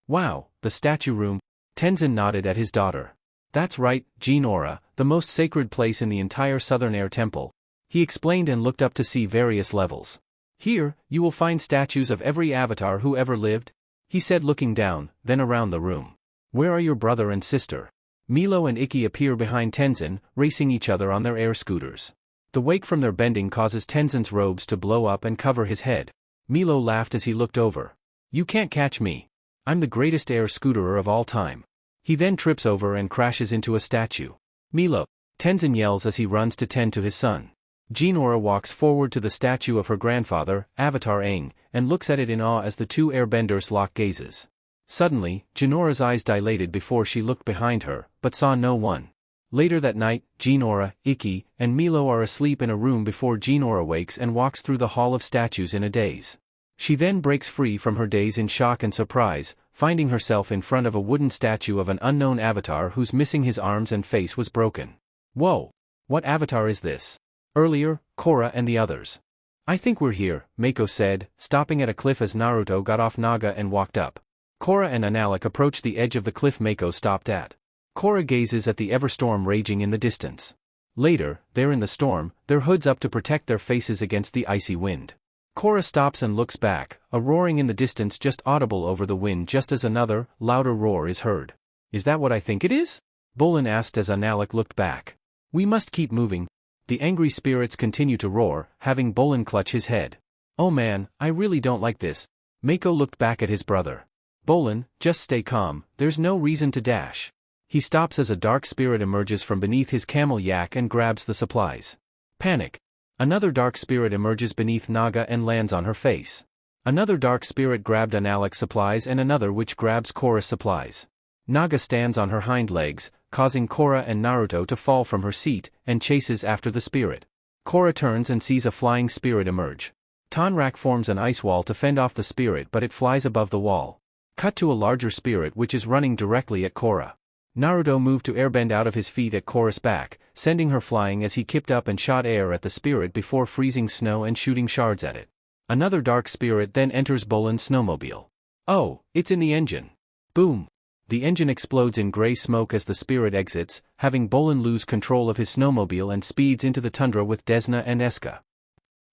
Wow, the statue room. Tenzin nodded at his daughter. That's right, Jinora, the most sacred place in the entire Southern Air Temple. He explained and looked up to see various levels. Here, you will find statues of every avatar who ever lived, he said, looking down, then around the room. Where are your brother and sister? Milo and Ikki appear behind Tenzin, racing each other on their air scooters. The wake from their bending causes Tenzin's robes to blow up and cover his head. Milo laughed as he looked over. You can't catch me. I'm the greatest air scooterer of all time. He then trips over and crashes into a statue. Milo! Tenzin yells as he runs to tend to his son. Jinora walks forward to the statue of her grandfather, Avatar Aang, and looks at it in awe as the two airbenders lock gazes. Suddenly, Jinora's eyes dilated before she looked behind her, but saw no one. Later that night, Jinora, Ikki, and Milo are asleep in a room before Jinora wakes and walks through the Hall of Statues in a daze. She then breaks free from her daze in shock and surprise, finding herself in front of a wooden statue of an unknown avatar whose missing his arms and face was broken. Whoa! What avatar is this? Earlier, Korra and the others. I think we're here, Mako said, stopping at a cliff as Naruto got off Naga and walked up. Korra and Analek approached the edge of the cliff Mako stopped at. Korra gazes at the ever-storm raging in the distance. Later, they're in the storm, their hoods up to protect their faces against the icy wind. Korra stops and looks back, a roaring in the distance just audible over the wind just as another, louder roar is heard. Is that what I think it is? Bolin asked as Analek looked back. We must keep moving. The angry spirits continue to roar, having Bolin clutch his head. Oh man, I really don't like this. Mako looked back at his brother. Bolin, just stay calm, there's no reason to dash. He stops as a dark spirit emerges from beneath his camel yak and grabs the supplies. Panic. Another dark spirit emerges beneath Naga and lands on her face. Another dark spirit grabbed Analek's supplies and another which grabs Korra's supplies. Naga stands on her hind legs, causing Korra and Naruto to fall from her seat, and chases after the spirit. Korra turns and sees a flying spirit emerge. Tonrak forms an ice wall to fend off the spirit but it flies above the wall. Cut to a larger spirit which is running directly at Korra. Naruto moved to airbend out of his feet at Korra's back, sending her flying as he kicked up and shot air at the spirit before freezing snow and shooting shards at it. Another dark spirit then enters Bolin's snowmobile. Oh, it's in the engine. Boom! The engine explodes in gray smoke as the spirit exits, having Bolin lose control of his snowmobile and speeds into the tundra with Desna and Eska.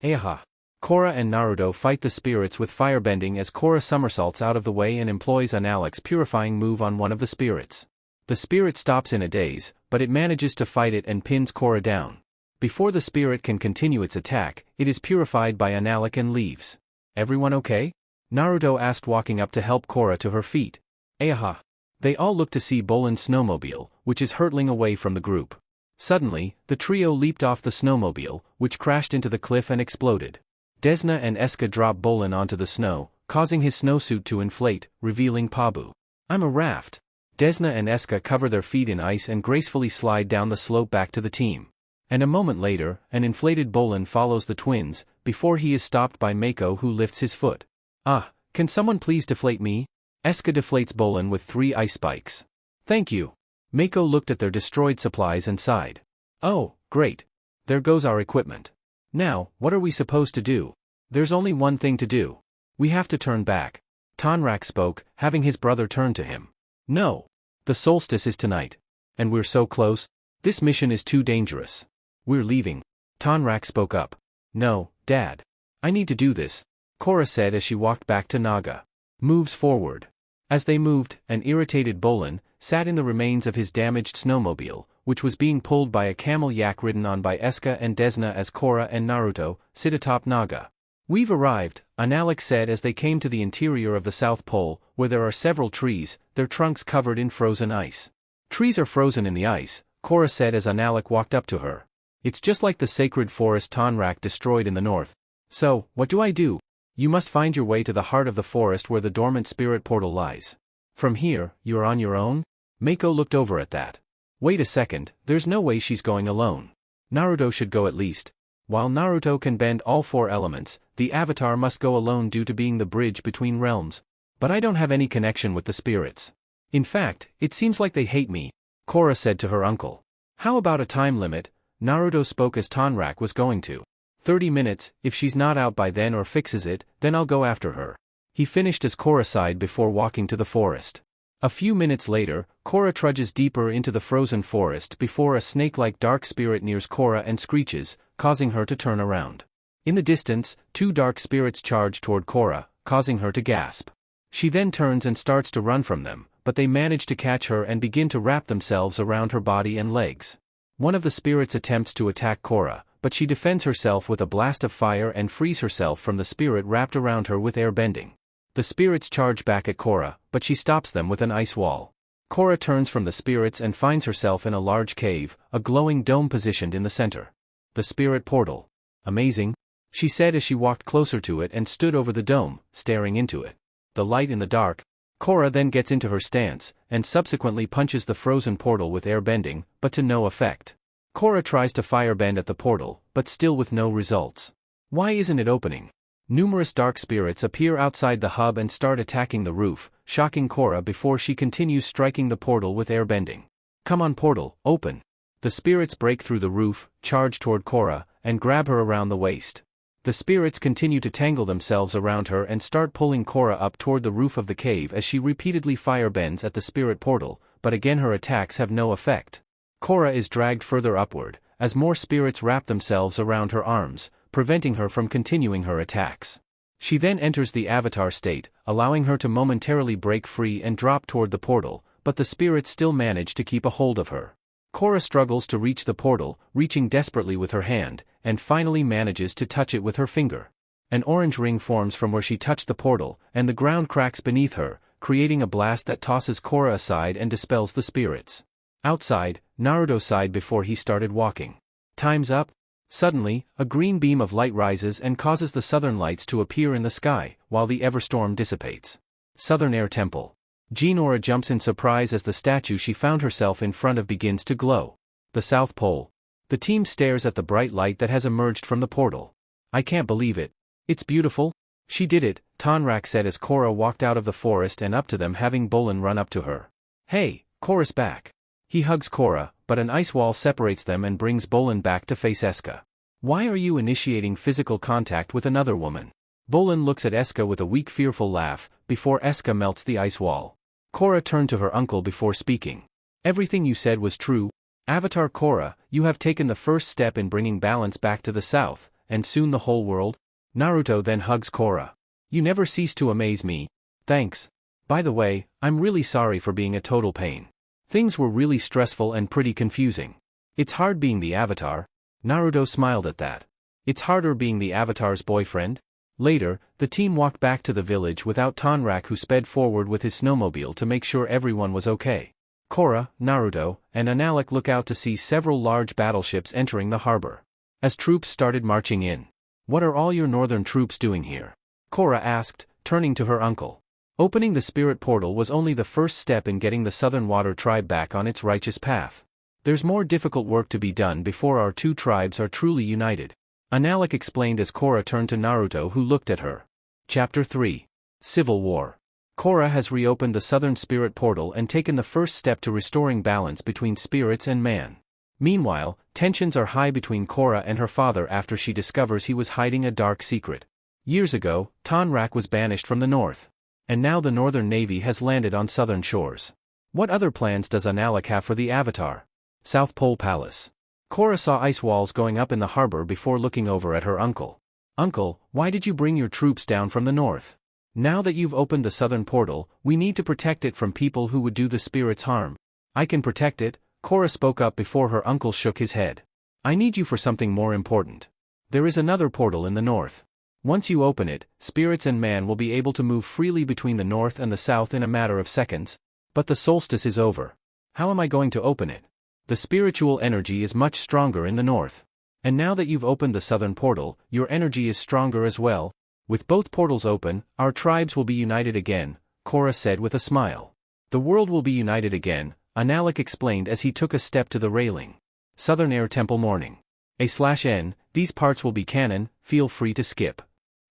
Aha! Korra and Naruto fight the spirits with firebending as Korra somersaults out of the way and employs Analek's purifying move on one of the spirits. The spirit stops in a daze, but it manages to fight it and pins Korra down. Before the spirit can continue its attack, it is purified by Analek and leaves. Everyone okay? Naruto asked walking up to help Korra to her feet. Aha! They all look to see Bolin's snowmobile, which is hurtling away from the group. Suddenly, the trio leaped off the snowmobile, which crashed into the cliff and exploded. Desna and Eska drop Bolin onto the snow, causing his snowsuit to inflate, revealing Pabu. I'm a raft. Desna and Eska cover their feet in ice and gracefully slide down the slope back to the team. And a moment later, an inflated Bolin follows the twins, before he is stopped by Mako who lifts his foot. Ah, can someone please deflate me? Eska deflates Bolin with 3 ice spikes. Thank you. Mako looked at their destroyed supplies and sighed. Oh, great. There goes our equipment. Now, what are we supposed to do? There's only one thing to do. We have to turn back. Tonrak spoke, having his brother turn to him. No. The solstice is tonight. And we're so close. This mission is too dangerous. We're leaving. Tonrak spoke up. No, Dad. I need to do this, Korra said as she walked back to Naga. Moves forward. As they moved, an irritated Bolin sat in the remains of his damaged snowmobile, which was being pulled by a camel yak ridden on by Eska and Desna as Korra and Naruto sit atop Naga. We've arrived, Analek said as they came to the interior of the South Pole, where there are several trees, their trunks covered in frozen ice. Trees are frozen in the ice, Korra said as Analek walked up to her. It's just like the sacred forest Tonrak destroyed in the north. So, what do I do? You must find your way to the heart of the forest where the dormant spirit portal lies. From here, you're on your own? Mako looked over at that. Wait a second, there's no way she's going alone. Naruto should go at least. While Naruto can bend all 4 elements, the avatar must go alone due to being the bridge between realms. But I don't have any connection with the spirits. In fact, it seems like they hate me, Korra said to her uncle. How about a time limit? Naruto spoke as Tonrak was going to. 30 minutes, if she's not out by then or fixes it, then I'll go after her. He finished as Korra sighed before walking to the forest. A few minutes later, Korra trudges deeper into the frozen forest before a snake-like dark spirit nears Korra and screeches, causing her to turn around. In the distance, 2 dark spirits charge toward Korra, causing her to gasp. She then turns and starts to run from them, but they manage to catch her and begin to wrap themselves around her body and legs. One of the spirits attempts to attack Korra, but she defends herself with a blast of fire and frees herself from the spirit wrapped around her with air bending. The spirits charge back at Korra, but she stops them with an ice wall. Korra turns from the spirits and finds herself in a large cave, a glowing dome positioned in the center. The spirit portal. Amazing, she said as she walked closer to it and stood over the dome, staring into it. The light in the dark. Korra then gets into her stance, and subsequently punches the frozen portal with air bending, but to no effect. Korra tries to firebend at the portal, but still with no results. Why isn't it opening? Numerous dark spirits appear outside the hub and start attacking the roof, shocking Korra before she continues striking the portal with airbending. Come on portal, open. The spirits break through the roof, charge toward Korra, and grab her around the waist. The spirits continue to tangle themselves around her and start pulling Korra up toward the roof of the cave as she repeatedly firebends at the spirit portal, but again her attacks have no effect. Korra is dragged further upward, as more spirits wrap themselves around her arms, preventing her from continuing her attacks. She then enters the avatar state, allowing her to momentarily break free and drop toward the portal, but the spirits still manage to keep a hold of her. Korra struggles to reach the portal, reaching desperately with her hand, and finally manages to touch it with her finger. An orange ring forms from where she touched the portal, and the ground cracks beneath her, creating a blast that tosses Korra aside and dispels the spirits. Outside, Naruto sighed before he started walking. Time's up. Suddenly, a green beam of light rises and causes the southern lights to appear in the sky, while the Everstorm dissipates. Southern Air Temple. Jinora jumps in surprise as the statue she found herself in front of begins to glow. The South Pole. The team stares at the bright light that has emerged from the portal. I can't believe it. It's beautiful. She did it, Tonrak said as Korra walked out of the forest and up to them, having Bolin run up to her. Hey, Korra's back. He hugs Korra, but an ice wall separates them and brings Bolin back to face Eska. Why are you initiating physical contact with another woman? Bolin looks at Eska with a weak fearful laugh, before Eska melts the ice wall. Korra turned to her uncle before speaking. Everything you said was true. Avatar Korra, you have taken the first step in bringing balance back to the south, and soon the whole world. Naruto then hugs Korra. You never cease to amaze me. Thanks. By the way, I'm really sorry for being a total pain. Things were really stressful and pretty confusing. It's hard being the Avatar. Naruto smiled at that. It's harder being the Avatar's boyfriend? Later, the team walked back to the village without Tonrak, who sped forward with his snowmobile to make sure everyone was okay. Korra, Naruto, and Analik look out to see several large battleships entering the harbor. As troops started marching in. What are all your northern troops doing here? Korra asked, turning to her uncle. Opening the spirit portal was only the first step in getting the Southern Water Tribe back on its righteous path. There's more difficult work to be done before our two tribes are truly united. Analik explained as Korra turned to Naruto, who looked at her. Chapter 3. Civil War. Korra has reopened the Southern Spirit Portal and taken the first step to restoring balance between spirits and man. Meanwhile, tensions are high between Korra and her father after she discovers he was hiding a dark secret. Years ago, Tonrak was banished from the north. And now the Northern Navy has landed on southern shores. What other plans does Analik have for the Avatar? South Pole Palace. Korra saw ice walls going up in the harbor before looking over at her uncle. Uncle, why did you bring your troops down from the north? Now that you've opened the southern portal, we need to protect it from people who would do the spirits harm. I can protect it, Korra spoke up before her uncle shook his head. I need you for something more important. There is another portal in the north. Once you open it, spirits and man will be able to move freely between the north and the south in a matter of seconds. But the solstice is over. How am I going to open it? The spiritual energy is much stronger in the north. And now that you've opened the southern portal, your energy is stronger as well. With both portals open, our tribes will be united again, Korra said with a smile. The world will be united again, Analik explained as he took a step to the railing. Southern Air Temple morning. A/N, these parts will be canon, feel free to skip.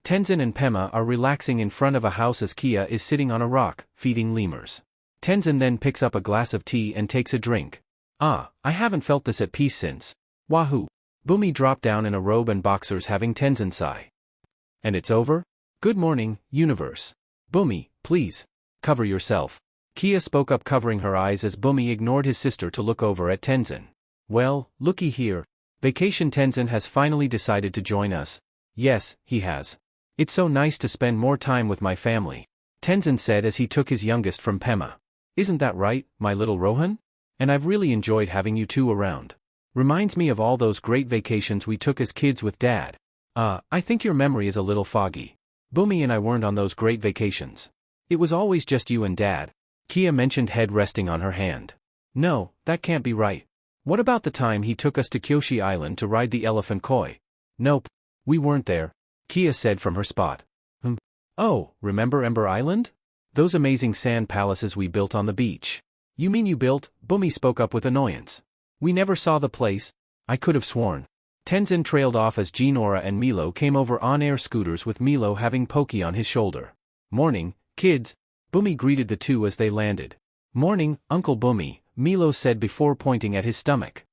Tenzin and Pema are relaxing in front of a house as Kia is sitting on a rock, feeding lemurs. Tenzin then picks up a glass of tea and takes a drink. I haven't felt this at peace since. Wahoo! Bumi dropped down in a robe and boxers, having Tenzin sigh. And it's over? Good morning, universe. Bumi, please. Cover yourself. Kia spoke up, covering her eyes as Bumi ignored his sister to look over at Tenzin. Well, looky here. Vacation Tenzin has finally decided to join us. Yes, he has. It's so nice to spend more time with my family. Tenzin said as he took his youngest from Pema. Isn't that right, my little Rohan? And I've really enjoyed having you two around. Reminds me of all those great vacations we took as kids with Dad. I think your memory is a little foggy. Bumi and I weren't on those great vacations. It was always just you and Dad. Kia mentioned, head resting on her hand. No, that can't be right. What about the time he took us to Kyoshi Island to ride the elephant koi? Nope. We weren't there, Kia said from her spot. Oh, remember Ember Island? Those amazing sand palaces we built on the beach. You mean you built? Bumi spoke up with annoyance. We never saw the place. I could have sworn. Tenzin trailed off as Jinora and Milo came over on air scooters, with Milo having Pokey on his shoulder. Morning, kids. Bumi greeted the two as they landed. "Morning, Uncle Bumi," Milo said before pointing at his stomach.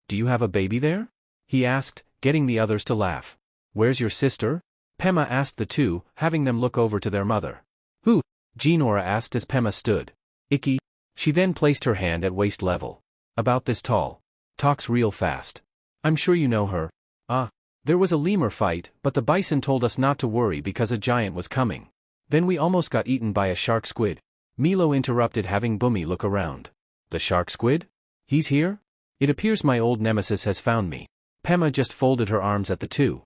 "Do you have a baby there?" he asked, getting the others to laugh. "Where's your sister?" Pema asked the two, having them look over to their mother. "Who?" Jinora asked as Pema stood. "Ikki." She then placed her hand at waist level. "About this tall. Talks real fast. I'm sure you know her." "Ah. There was a lemur fight, but the bison told us not to worry because a giant was coming. Then we almost got eaten by a shark squid." Milo interrupted, having Bumi look around. "The shark squid? He's here? It appears my old nemesis has found me." Pema just folded her arms at the two.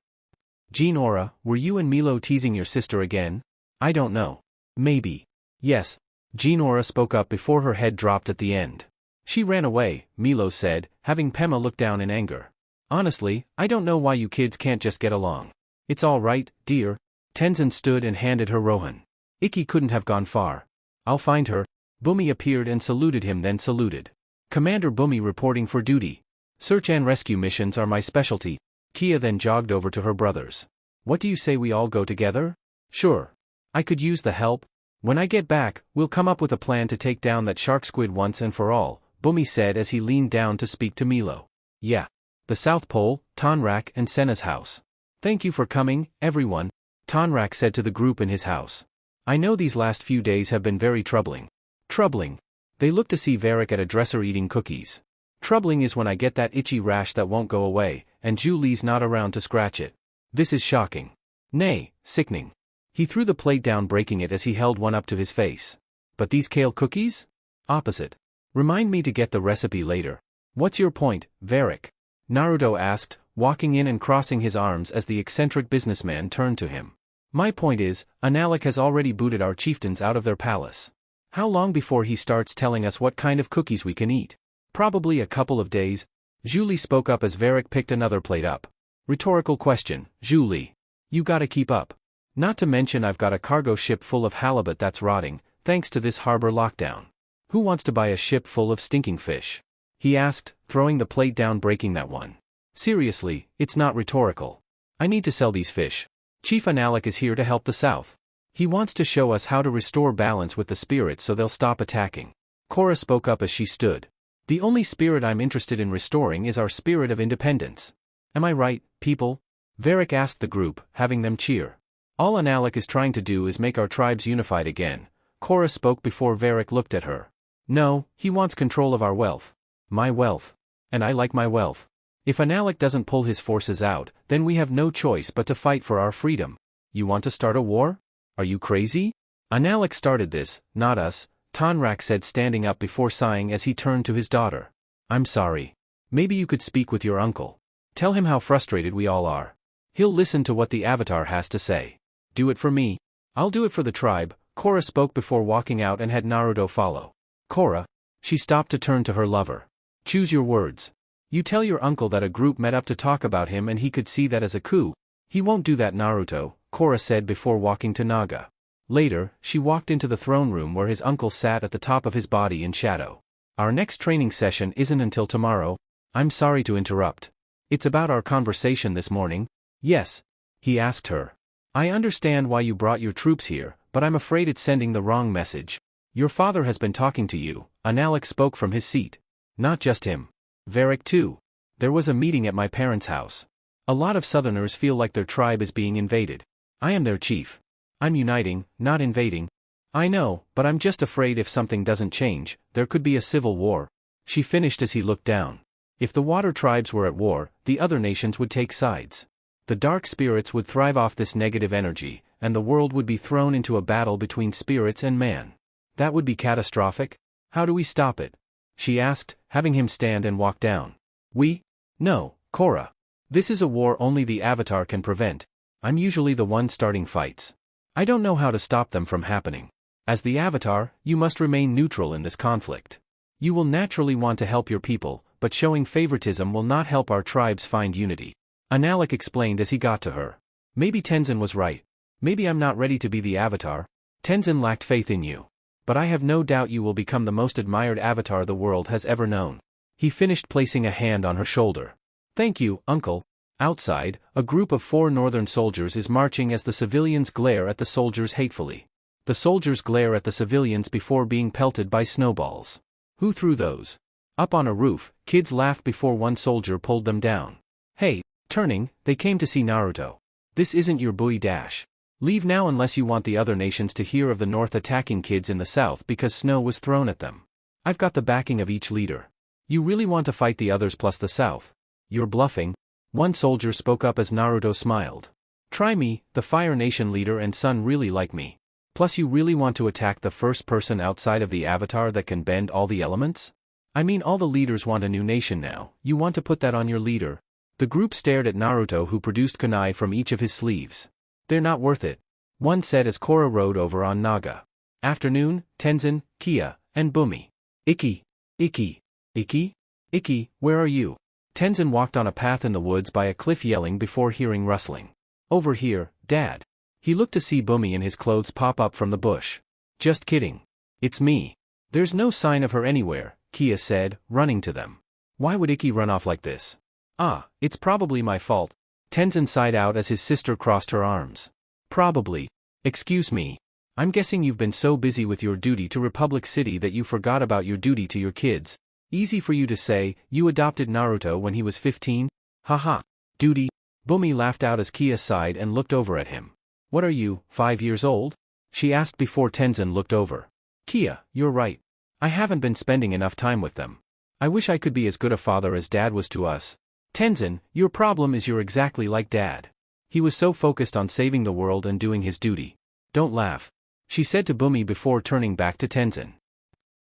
"Jinora, were you and Milo teasing your sister again?" "I don't know. Maybe. Yes." Jinora spoke up before her head dropped at the end. "She ran away," Milo said, having Pema look down in anger. "Honestly, I don't know why you kids can't just get along." "It's all right, dear." Tenzin stood and handed her Rohan. Ikki couldn't have gone far. "I'll find her." Bumi appeared and saluted him, then saluted. "Commander Bumi reporting for duty. Search and rescue missions are my specialty." Kia then jogged over to her brothers. "What do you say we all go together?" "Sure. I could use the help. When I get back, we'll come up with a plan to take down that shark squid once and for all," Bumi said as he leaned down to speak to Milo. "Yeah. The South Pole, Tonrak and Senna's house. Thank you for coming, everyone," Tonrak said to the group in his house. "I know these last few days have been very troubling." "Troubling?" They looked to see Varric at a dresser eating cookies. "Troubling is when I get that itchy rash that won't go away, and Julie's not around to scratch it. This is shocking. Nay, sickening." He threw the plate down, breaking it as he held one up to his face. "But these kale cookies? Opposite. Remind me to get the recipe later." "What's your point, Varric?" Naruto asked, walking in and crossing his arms as the eccentric businessman turned to him. "My point is, Analik has already booted our chieftains out of their palace. How long before he starts telling us what kind of cookies we can eat?" "Probably a couple of days." Julie spoke up as Varric picked another plate up. "Rhetorical question, Julie. You gotta keep up. Not to mention I've got a cargo ship full of halibut that's rotting, thanks to this harbor lockdown. Who wants to buy a ship full of stinking fish?" he asked, throwing the plate down, breaking that one. "Seriously, it's not rhetorical. I need to sell these fish. Chief Analik is here to help the South. He wants to show us how to restore balance with the spirits so they'll stop attacking." Korra spoke up as she stood. "The only spirit I'm interested in restoring is our spirit of independence. Am I right, people?" Varric asked the group, having them cheer. "All Analik is trying to do is make our tribes unified again." Korra spoke before Varric looked at her. "No, he wants control of our wealth. My wealth. And I like my wealth. If Analik doesn't pull his forces out, then we have no choice but to fight for our freedom. You want to start a war? Are you crazy? Analik started this, not us," Tonrak said, standing up before sighing as he turned to his daughter. "I'm sorry. Maybe you could speak with your uncle. Tell him how frustrated we all are. He'll listen to what the Avatar has to say. Do it for me. I'll do it for the tribe." Korra spoke before walking out and had Naruto follow. "Korra." She stopped to turn to her lover. "Choose your words. You tell your uncle that a group met up to talk about him and he could see that as a coup." "He won't do that, Naruto," Korra said before walking to Naga. Later, she walked into the throne room where his uncle sat at the top of his body in shadow. "Our next training session isn't until tomorrow." "I'm sorry to interrupt. It's about our conversation this morning." "Yes?" he asked her. "I understand why you brought your troops here, but I'm afraid it's sending the wrong message. Your father has been talking to you," Analik spoke from his seat. "Not just him. Varric too. There was a meeting at my parents' house. A lot of Southerners feel like their tribe is being invaded. I am their chief. I'm uniting, not invading." "I know, but I'm just afraid if something doesn't change, there could be a civil war," she finished as he looked down. "If the water tribes were at war, the other nations would take sides. The dark spirits would thrive off this negative energy, and the world would be thrown into a battle between spirits and man. That would be catastrophic. How do we stop it?" she asked, having him stand and walk down. "We? No, Korra. This is a war only the Avatar can prevent. I'm usually the one starting fights. I don't know how to stop them from happening. As the Avatar, you must remain neutral in this conflict. You will naturally want to help your people, but showing favoritism will not help our tribes find unity," Analik explained as he got to her. "Maybe Tenzin was right. Maybe I'm not ready to be the Avatar. Tenzin lacked faith in you. But I have no doubt you will become the most admired Avatar the world has ever known." He finished, placing a hand on her shoulder. "Thank you, uncle." Outside, a group of 4 northern soldiers is marching as the civilians glare at the soldiers hatefully. The soldiers glare at the civilians before being pelted by snowballs. Who threw those? Up on a roof, kids laughed before one soldier pulled them down. Hey, turning, they came to see Naruto. This isn't your buoy dash. Leave now unless you want the other nations to hear of the North attacking kids in the South because snow was thrown at them. I've got the backing of each leader. You really want to fight the others plus the South? You're bluffing. One soldier spoke up as Naruto smiled. Try me, the Fire Nation leader and son really like me. Plus you really want to attack the first person outside of the Avatar that can bend all the elements? I mean all the leaders want a new nation now, you want to put that on your leader? The group stared at Naruto who produced kunai from each of his sleeves. They're not worth it. One said as Korra rode over on Naga. Afternoon, Tenzin, Kia, and Bumi. Ikki. Ikki. Ikki? Ikki, where are you? Tenzin walked on a path in the woods by a cliff yelling before hearing rustling. Over here, Dad. He looked to see Bumi in his clothes pop up from the bush. Just kidding. It's me. There's no sign of her anywhere, Kia said, running to them. Why would Ikki run off like this? Ah, it's probably my fault. Tenzin sighed out as his sister crossed her arms. Probably. Excuse me. I'm guessing you've been so busy with your duty to Republic City that you forgot about your duty to your kids. Easy for you to say, you adopted Naruto when he was 15? Haha. Duty? Bumi laughed out as Kia sighed and looked over at him. What are you, 5 years old? She asked before Tenzin looked over. Kia, you're right. I haven't been spending enough time with them. I wish I could be as good a father as Dad was to us. Tenzin, your problem is you're exactly like Dad. He was so focused on saving the world and doing his duty. Don't laugh. She said to Bumi before turning back to Tenzin.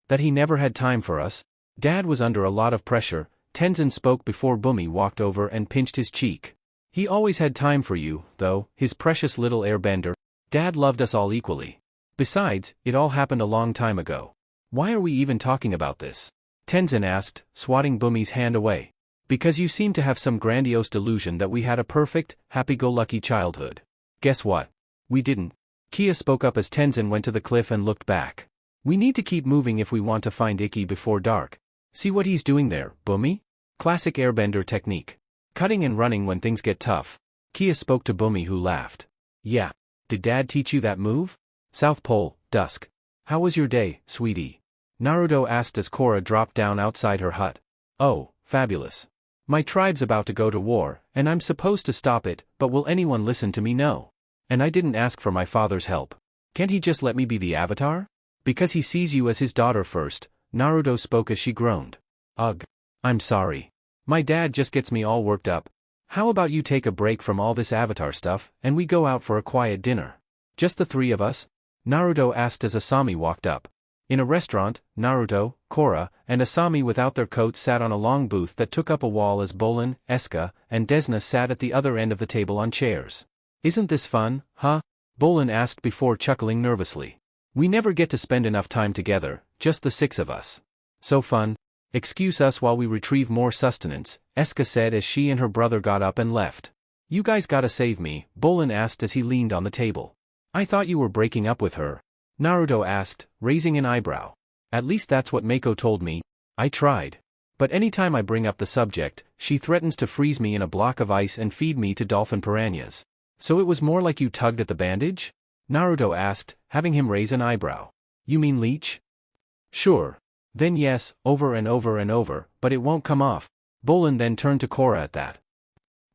That he never had time for us? Dad was under a lot of pressure, Tenzin spoke before Bumi walked over and pinched his cheek. He always had time for you, though, his precious little airbender. Dad loved us all equally. Besides, it all happened a long time ago. Why are we even talking about this? Tenzin asked, swatting Bumi's hand away. Because you seem to have some grandiose delusion that we had a perfect, happy-go-lucky childhood. Guess what? We didn't. Kia spoke up as Tenzin went to the cliff and looked back. We need to keep moving if we want to find Ikki before dark. See what he's doing there, Bumi? Classic airbender technique. Cutting and running when things get tough. Kia spoke to Bumi who laughed. Yeah. Did Dad teach you that move? South Pole, dusk. How was your day, sweetie? Naruto asked as Korra dropped down outside her hut. Oh, fabulous. My tribe's about to go to war, and I'm supposed to stop it, but will anyone listen to me? No. And I didn't ask for my father's help. Can't he just let me be the Avatar? Because he sees you as his daughter first, Naruto spoke as she groaned. Ugh. I'm sorry. My dad just gets me all worked up. How about you take a break from all this Avatar stuff, and we go out for a quiet dinner? Just the three of us? Naruto asked as Asami walked up. In a restaurant, Naruto, Korra, and Asami without their coats sat on a long booth that took up a wall as Bolin, Eska, and Desna sat at the other end of the table on chairs. Isn't this fun, huh? Bolin asked before chuckling nervously. We never get to spend enough time together, just the six of us. So fun. Excuse us while we retrieve more sustenance, Eska said as she and her brother got up and left. You guys gotta save me, Bolin asked as he leaned on the table. I thought you were breaking up with her. Naruto asked, raising an eyebrow. At least that's what Mako told me. I tried. But anytime I bring up the subject, she threatens to freeze me in a block of ice and feed me to dolphin piranhas. So it was more like you tugged at the bandage? Naruto asked, having him raise an eyebrow. You mean leech? Sure. Then yes, over and over and over, but it won't come off. Bolin then turned to Korra at that.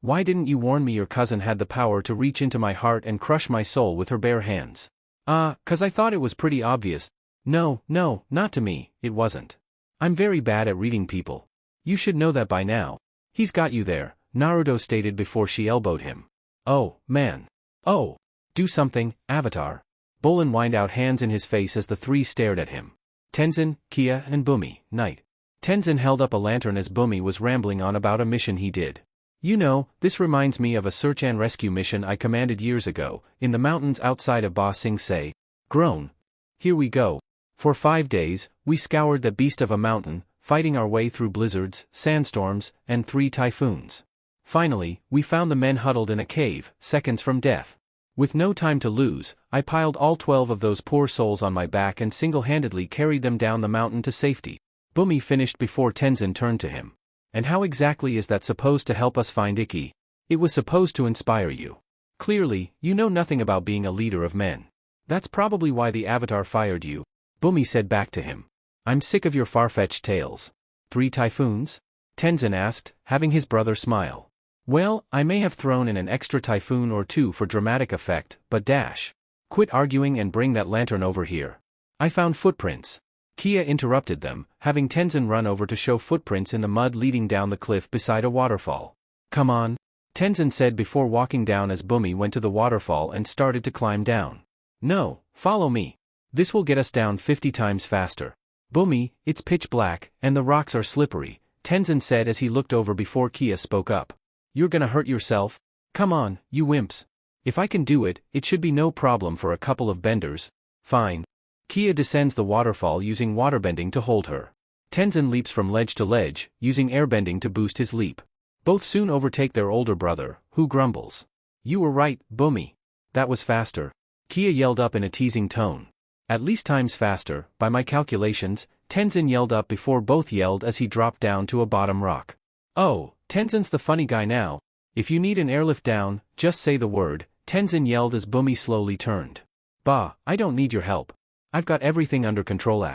Why didn't you warn me your cousin had the power to reach into my heart and crush my soul with her bare hands? 'Cause I thought it was pretty obvious. No, not to me, it wasn't. I'm very bad at reading people. You should know that by now. He's got you there, Naruto stated before she elbowed him. Oh, man. Oh. Do something, Avatar. Bolin whined out hands in his face as the three stared at him. Tenzin, Kia and Bumi, night. Tenzin held up a lantern as Bumi was rambling on about a mission he did. You know, this reminds me of a search and rescue mission I commanded years ago, in the mountains outside of Ba Sing Se. Groan. Here we go. For 5 days, we scoured the beast of a mountain, fighting our way through blizzards, sandstorms, and 3 typhoons. Finally, we found the men huddled in a cave, seconds from death. With no time to lose, I piled all 12 of those poor souls on my back and single-handedly carried them down the mountain to safety. Bumi finished before Tenzin turned to him. And how exactly is that supposed to help us find Ikki? It was supposed to inspire you. Clearly, you know nothing about being a leader of men. That's probably why the Avatar fired you, Bumi said back to him. I'm sick of your far-fetched tales. 3 typhoons? Tenzin asked, having his brother smile. Well, I may have thrown in an extra typhoon or 2 for dramatic effect, but dash. Quit arguing and bring that lantern over here. I found footprints. Kia interrupted them, having Tenzin run over to show footprints in the mud leading down the cliff beside a waterfall. Come on, Tenzin said before walking down as Bumi went to the waterfall and started to climb down. No, follow me. This will get us down 50 times faster. Bumi, it's pitch black, and the rocks are slippery, Tenzin said as he looked over before Kia spoke up. You're gonna hurt yourself? Come on, you wimps. If I can do it, it should be no problem for a couple of benders. Fine. Kia descends the waterfall using waterbending to hold her. Tenzin leaps from ledge to ledge, using airbending to boost his leap. Both soon overtake their older brother, who grumbles. You were right, Bumi. That was faster. Kia yelled up in a teasing tone. At least times faster, by my calculations, Tenzin yelled up before both yelled as he dropped down to a bottom rock. Oh, Tenzin's the funny guy now. If you need an airlift down, just say the word, Tenzin yelled as Bumi slowly turned. Bah, I don't need your help. I've got everything under control.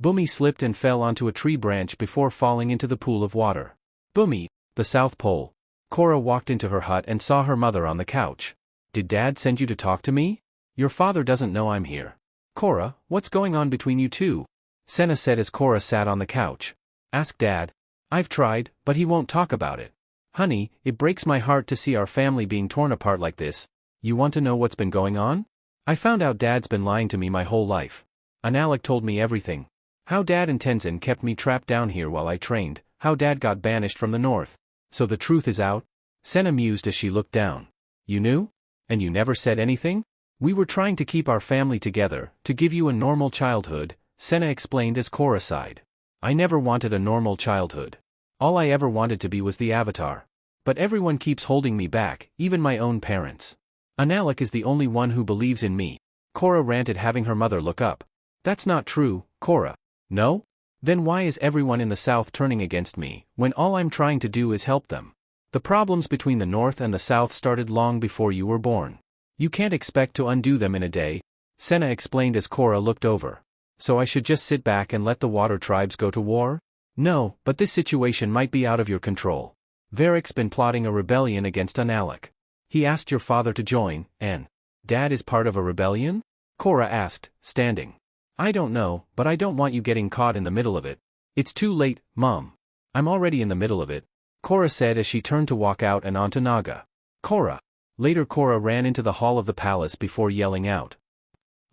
Bumi slipped and fell onto a tree branch before falling into the pool of water. Bumi, the South Pole. Korra walked into her hut and saw her mother on the couch. Did Dad send you to talk to me? Your father doesn't know I'm here. Korra, what's going on between you two? Senna said as Korra sat on the couch. Ask Dad. I've tried, but he won't talk about it. Honey, it breaks my heart to see our family being torn apart like this. You want to know what's been going on? I found out Dad's been lying to me my whole life. Analek told me everything. How Dad and Tenzin kept me trapped down here while I trained, how Dad got banished from the north. So the truth is out? Senna mused as she looked down. You knew? And you never said anything? We were trying to keep our family together, to give you a normal childhood, Senna explained as Korra sighed. I never wanted a normal childhood. All I ever wanted to be was the Avatar. But everyone keeps holding me back, even my own parents. Analek is the only one who believes in me. Korra ranted, having her mother look up. That's not true, Korra. No? Then why is everyone in the South turning against me, when all I'm trying to do is help them? The problems between the North and the South started long before you were born. You can't expect to undo them in a day, Senna explained as Korra looked over. So I should just sit back and let the water tribes go to war? No, but this situation might be out of your control. Varric's been plotting a rebellion against Analek. He asked your father to join, and Dad is part of a rebellion? Korra asked, standing. I don't know, but I don't want you getting caught in the middle of it. It's too late, Mom. I'm already in the middle of it, Korra said as she turned to walk out and onto Naga. Korra. Later Korra ran into the hall of the palace before yelling out.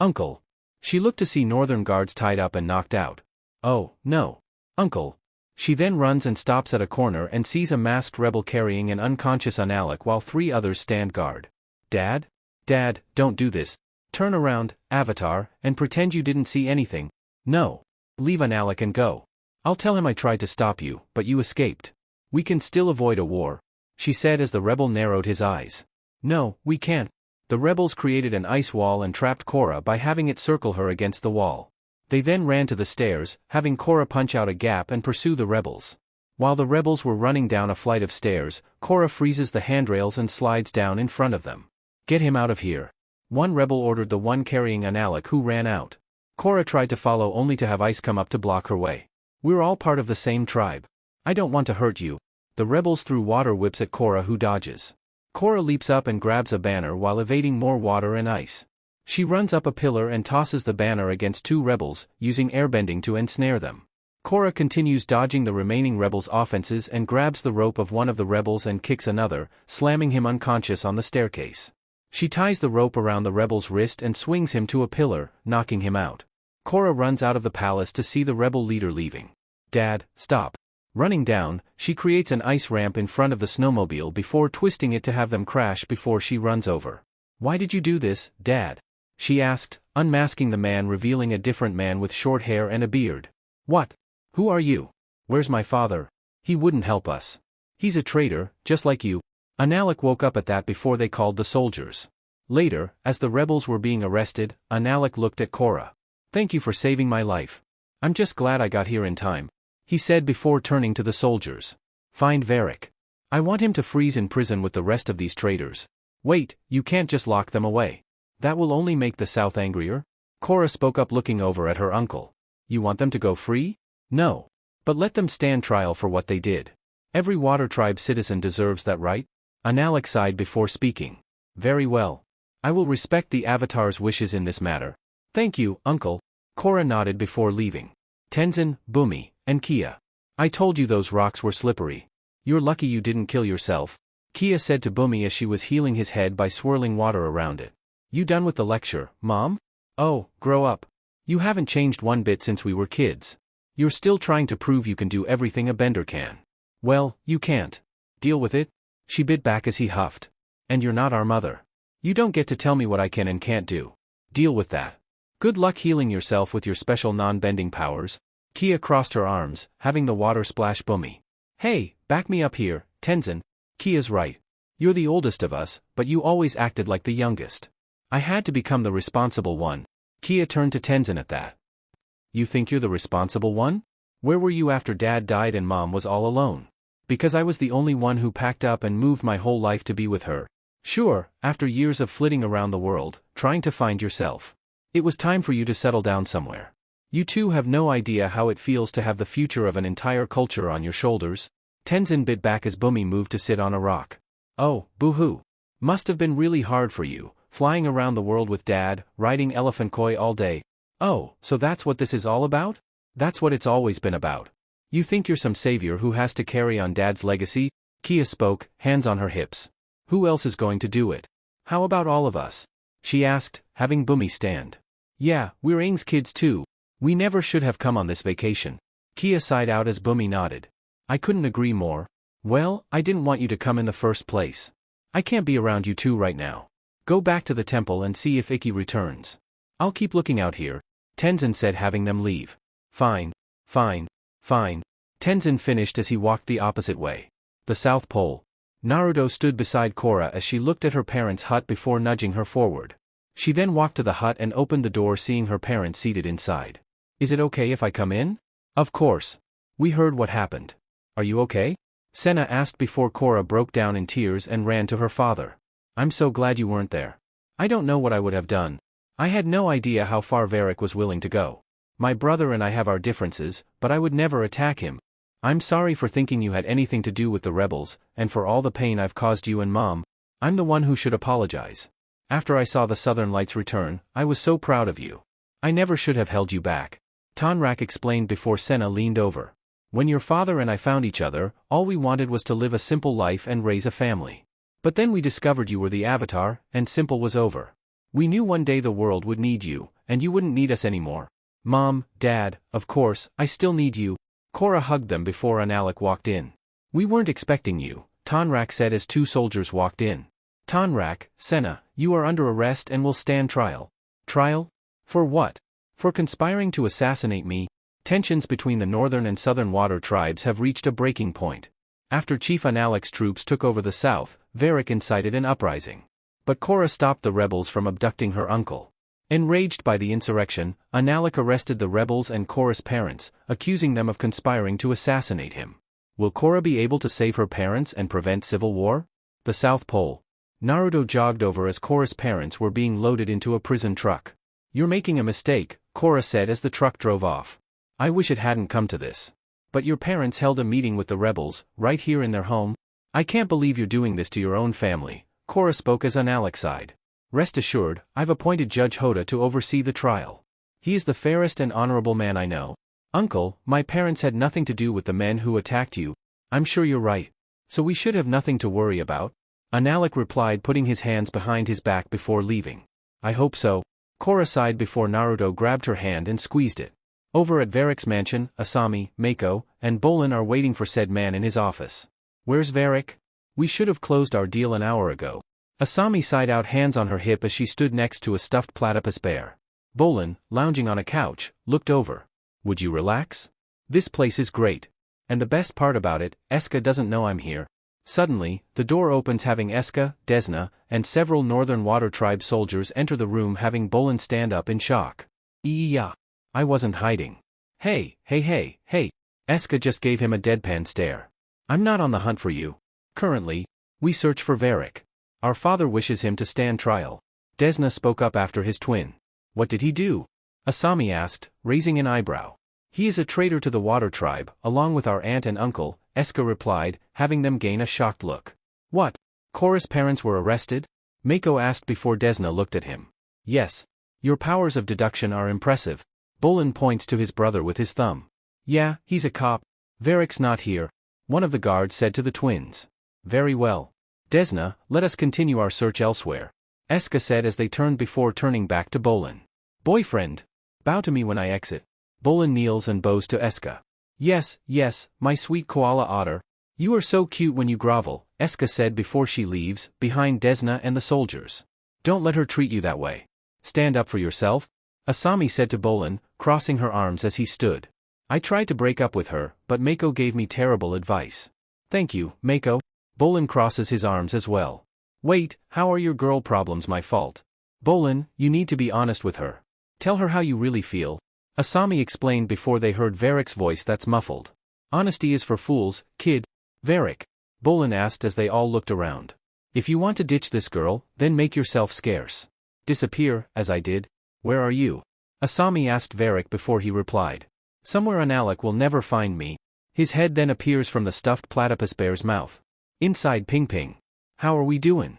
Uncle. She looked to see northern guards tied up and knocked out. Oh, no. Uncle. She then runs and stops at a corner and sees a masked rebel carrying an unconscious Analek while 3 others stand guard. Dad? Dad, don't do this. Turn around, Avatar, and pretend you didn't see anything. No. Leave Analek and go. I'll tell him I tried to stop you, but you escaped. We can still avoid a war, she said as the rebel narrowed his eyes. No, we can't. The rebels created an ice wall and trapped Korra by having it circle her against the wall. They then ran to the stairs, having Korra punch out a gap and pursue the rebels. While the rebels were running down a flight of stairs, Korra freezes the handrails and slides down in front of them. Get him out of here. One rebel ordered the one carrying Analek, who ran out. Korra tried to follow only to have ice come up to block her way. We're all part of the same tribe. I don't want to hurt you. The rebels threw water whips at Korra, who dodges. Korra leaps up and grabs a banner while evading more water and ice. She runs up a pillar and tosses the banner against 2 rebels, using airbending to ensnare them. Korra continues dodging the remaining rebels' offenses and grabs the rope of one of the rebels and kicks another, slamming him unconscious on the staircase. She ties the rope around the rebel's wrist and swings him to a pillar, knocking him out. Korra runs out of the palace to see the rebel leader leaving. Dad, stop. Running down, she creates an ice ramp in front of the snowmobile before twisting it to have them crash before she runs over. Why did you do this, Dad? She asked, unmasking the man, revealing a different man with short hair and a beard. What? Who are you? Where's my father? He wouldn't help us. He's a traitor, just like you. Analek woke up at that before they called the soldiers. Later, as the rebels were being arrested, Analek looked at Korra. Thank you for saving my life. I'm just glad I got here in time, he said before turning to the soldiers. Find Varric. I want him to freeze in prison with the rest of these traitors. Wait, you can't just lock them away. That will only make the South angrier. Korra spoke up looking over at her uncle. You want them to go free? No. But let them stand trial for what they did. Every Water Tribe citizen deserves that right. Analek sighed before speaking. Very well. I will respect the Avatar's wishes in this matter. Thank you, uncle. Korra nodded before leaving. Tenzin, Bumi, and Kia. I told you those rocks were slippery. You're lucky you didn't kill yourself, Kia said to Bumi as she was healing his head by swirling water around it. You done with the lecture, Mom? Oh, grow up. You haven't changed one bit since we were kids. You're still trying to prove you can do everything a bender can. Well, you can't. Deal with it? She bit back as he huffed. And you're not our mother. You don't get to tell me what I can and can't do. Deal with that. Good luck healing yourself with your special non-bending powers. Kia crossed her arms, having the water splash Bumi. Hey, back me up here, Tenzin. Kia's right. You're the oldest of us, but you always acted like the youngest. I had to become the responsible one. Kia turned to Tenzin at that. You think you're the responsible one? Where were you after Dad died and Mom was all alone? Because I was the only one who packed up and moved my whole life to be with her. Sure, after years of flitting around the world, trying to find yourself. It was time for you to settle down somewhere. You two have no idea how it feels to have the future of an entire culture on your shoulders. Tenzin bit back as Bumi moved to sit on a rock. Oh, boo-hoo. Must have been really hard for you, flying around the world with Dad, riding elephant koi all day. Oh, so that's what this is all about? That's what it's always been about. You think you're some savior who has to carry on Dad's legacy? Kia spoke, hands on her hips. Who else is going to do it? How about all of us? She asked, having Bumi stand. Yeah, we're Aang's kids too. We never should have come on this vacation. Kia sighed out as Bumi nodded. I couldn't agree more. Well, I didn't want you to come in the first place. I can't be around you two right now. Go back to the temple and see if Ikki returns. I'll keep looking out here, Tenzin said, having them leave. Fine. Tenzin finished as he walked the opposite way. The South Pole. Naruto stood beside Korra as she looked at her parents' hut before nudging her forward. She then walked to the hut and opened the door, seeing her parents seated inside. Is it okay if I come in? Of course. We heard what happened. Are you okay? Senna asked before Korra broke down in tears and ran to her father. I'm so glad you weren't there. I don't know what I would have done. I had no idea how far Varric was willing to go. My brother and I have our differences, but I would never attack him. I'm sorry for thinking you had anything to do with the rebels, and for all the pain I've caused you and Mom. I'm the one who should apologize. After I saw the Southern Lights return, I was so proud of you. I never should have held you back. Tonrak explained before Senna leaned over. When your father and I found each other, all we wanted was to live a simple life and raise a family. But then we discovered you were the Avatar, and simple was over. We knew one day the world would need you, and you wouldn't need us anymore. Mom, Dad, of course, I still need you. Korra hugged them before Analek walked in. We weren't expecting you, Tonrak said as two soldiers walked in. Tonrak, Senna, you are under arrest and will stand trial. Trial? For what? For conspiring to assassinate me. Tensions between the northern and southern water tribes have reached a breaking point. After Chief Analek's troops took over the south, Varric incited an uprising. But Korra stopped the rebels from abducting her uncle. Enraged by the insurrection, Analek arrested the rebels and Korra's parents, accusing them of conspiring to assassinate him. Will Korra be able to save her parents and prevent civil war? The South Pole. Naruto jogged over as Korra's parents were being loaded into a prison truck. You're making a mistake, Korra said as the truck drove off. I wish it hadn't come to this. But your parents held a meeting with the rebels, right here in their home. I can't believe you're doing this to your own family, Korra spoke as Analek sighed. Rest assured, I've appointed Judge Hoda to oversee the trial. He is the fairest and honorable man I know. Uncle, my parents had nothing to do with the men who attacked you. I'm sure you're right. So we should have nothing to worry about. Analek replied, putting his hands behind his back before leaving. I hope so. Korra sighed before Naruto grabbed her hand and squeezed it. Over at Varric's mansion, Asami, Mako, and Bolin are waiting for said man in his office. Where's Varric? We should have closed our deal an hour ago. Asami sighed out, hands on her hip as she stood next to a stuffed platypus bear. Bolin, lounging on a couch, looked over. Would you relax? This place is great. And the best part about it, Eska doesn't know I'm here. Suddenly, the door opens, having Eska, Desna, and several Northern Water Tribe soldiers enter the room, having Bolin stand up in shock. Yeah. I wasn't hiding. Hey. Eska just gave him a deadpan stare. I'm not on the hunt for you. Currently, we search for Varric. Our father wishes him to stand trial. Desna spoke up after his twin. What did he do? Asami asked, raising an eyebrow. He is a traitor to the water tribe, along with our aunt and uncle, Eska replied, having them gain a shocked look. What? Korra's parents were arrested? Mako asked before Desna looked at him. Yes. Your powers of deduction are impressive. Bolin points to his brother with his thumb. Yeah, he's a cop. Varric's not here, one of the guards said to the twins. Very well. Desna, let us continue our search elsewhere, Eska said as they turned before turning back to Bolin. Boyfriend. Bow to me when I exit. Bolin kneels and bows to Eska. Yes, yes, my sweet koala otter. You are so cute when you grovel, Eska said before she leaves, behind Desna and the soldiers. Don't let her treat you that way. Stand up for yourself, Asami said to Bolin, crossing her arms as he stood. I tried to break up with her, but Mako gave me terrible advice. Thank you, Mako. Bolin crosses his arms as well. Wait, how are your girl problems my fault? Bolin, you need to be honest with her. Tell her how you really feel, Asami explained before they heard Varric's voice that's muffled. Honesty is for fools, kid. Varric. Bolin asked as they all looked around. If you want to ditch this girl, then make yourself scarce. Disappear, as I did. Where are you? Asami asked Varric before he replied. Somewhere Analek will never find me. His head then appears from the stuffed platypus bear's mouth. Inside Ping Ping. How are we doing?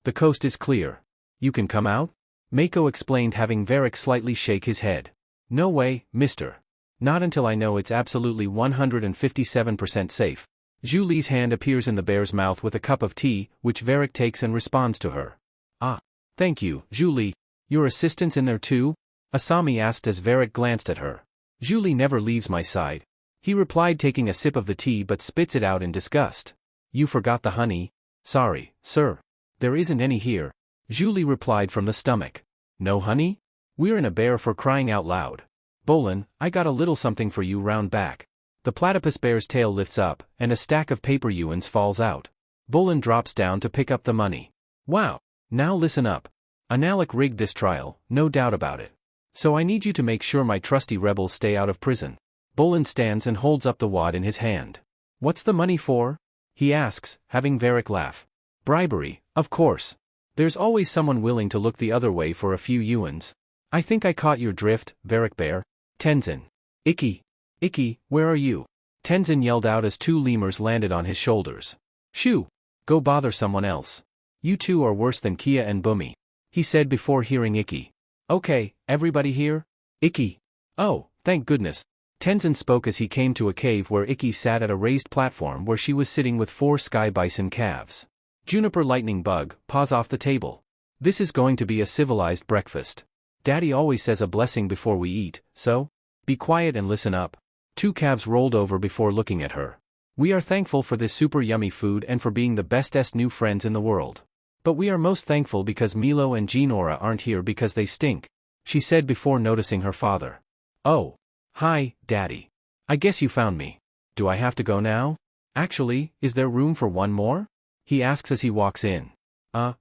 The coast is clear. You can come out? Mako explained, having Varric slightly shake his head. No way, mister. Not until I know it's absolutely 157% safe. Zhu Li's hand appears in the bear's mouth with a cup of tea, which Varric takes and responds to her. Ah. Thank you, Zhu Li. Your assistant's in there too? Asami asked as Varric glanced at her. Zhu Li never leaves my side. He replied, taking a sip of the tea but spits it out in disgust. You forgot the honey? Sorry, sir. There isn't any here. Zhu Li replied from the stomach. No honey? We're in a bear for crying out loud. Bolin, I got a little something for you round back. The platypus bear's tail lifts up, and a stack of paper yuans falls out. Bolin drops down to pick up the money. Wow. Now listen up. Analek rigged this trial, no doubt about it. So I need you to make sure my trusty rebels stay out of prison. Bolin stands and holds up the wad in his hand. What's the money for? He asks, having Varric laugh. Bribery, of course. There's always someone willing to look the other way for a few yuans. I think I caught your drift, Varric Bear. Tenzin. Ikki, where are you? Tenzin yelled out as two lemurs landed on his shoulders. Shoo! Go bother someone else. You two are worse than Kia and Bumi, he said before hearing Ikki. Okay, everybody here? Ikki. Oh, thank goodness. Tenzin spoke as he came to a cave where Ikki sat at a raised platform where she was sitting with 4 sky bison calves. Juniper lightning bug, paws off the table. This is going to be a civilized breakfast. Daddy always says a blessing before we eat, so? Be quiet and listen up. 2 calves rolled over before looking at her. We are thankful for this super yummy food and for being the bestest new friends in the world. But we are most thankful because Milo and Genora aren't here because they stink, she said before noticing her father. Oh. Hi, Daddy. I guess you found me. Do I have to go now? Actually, is there room for one more? He asks as he walks in.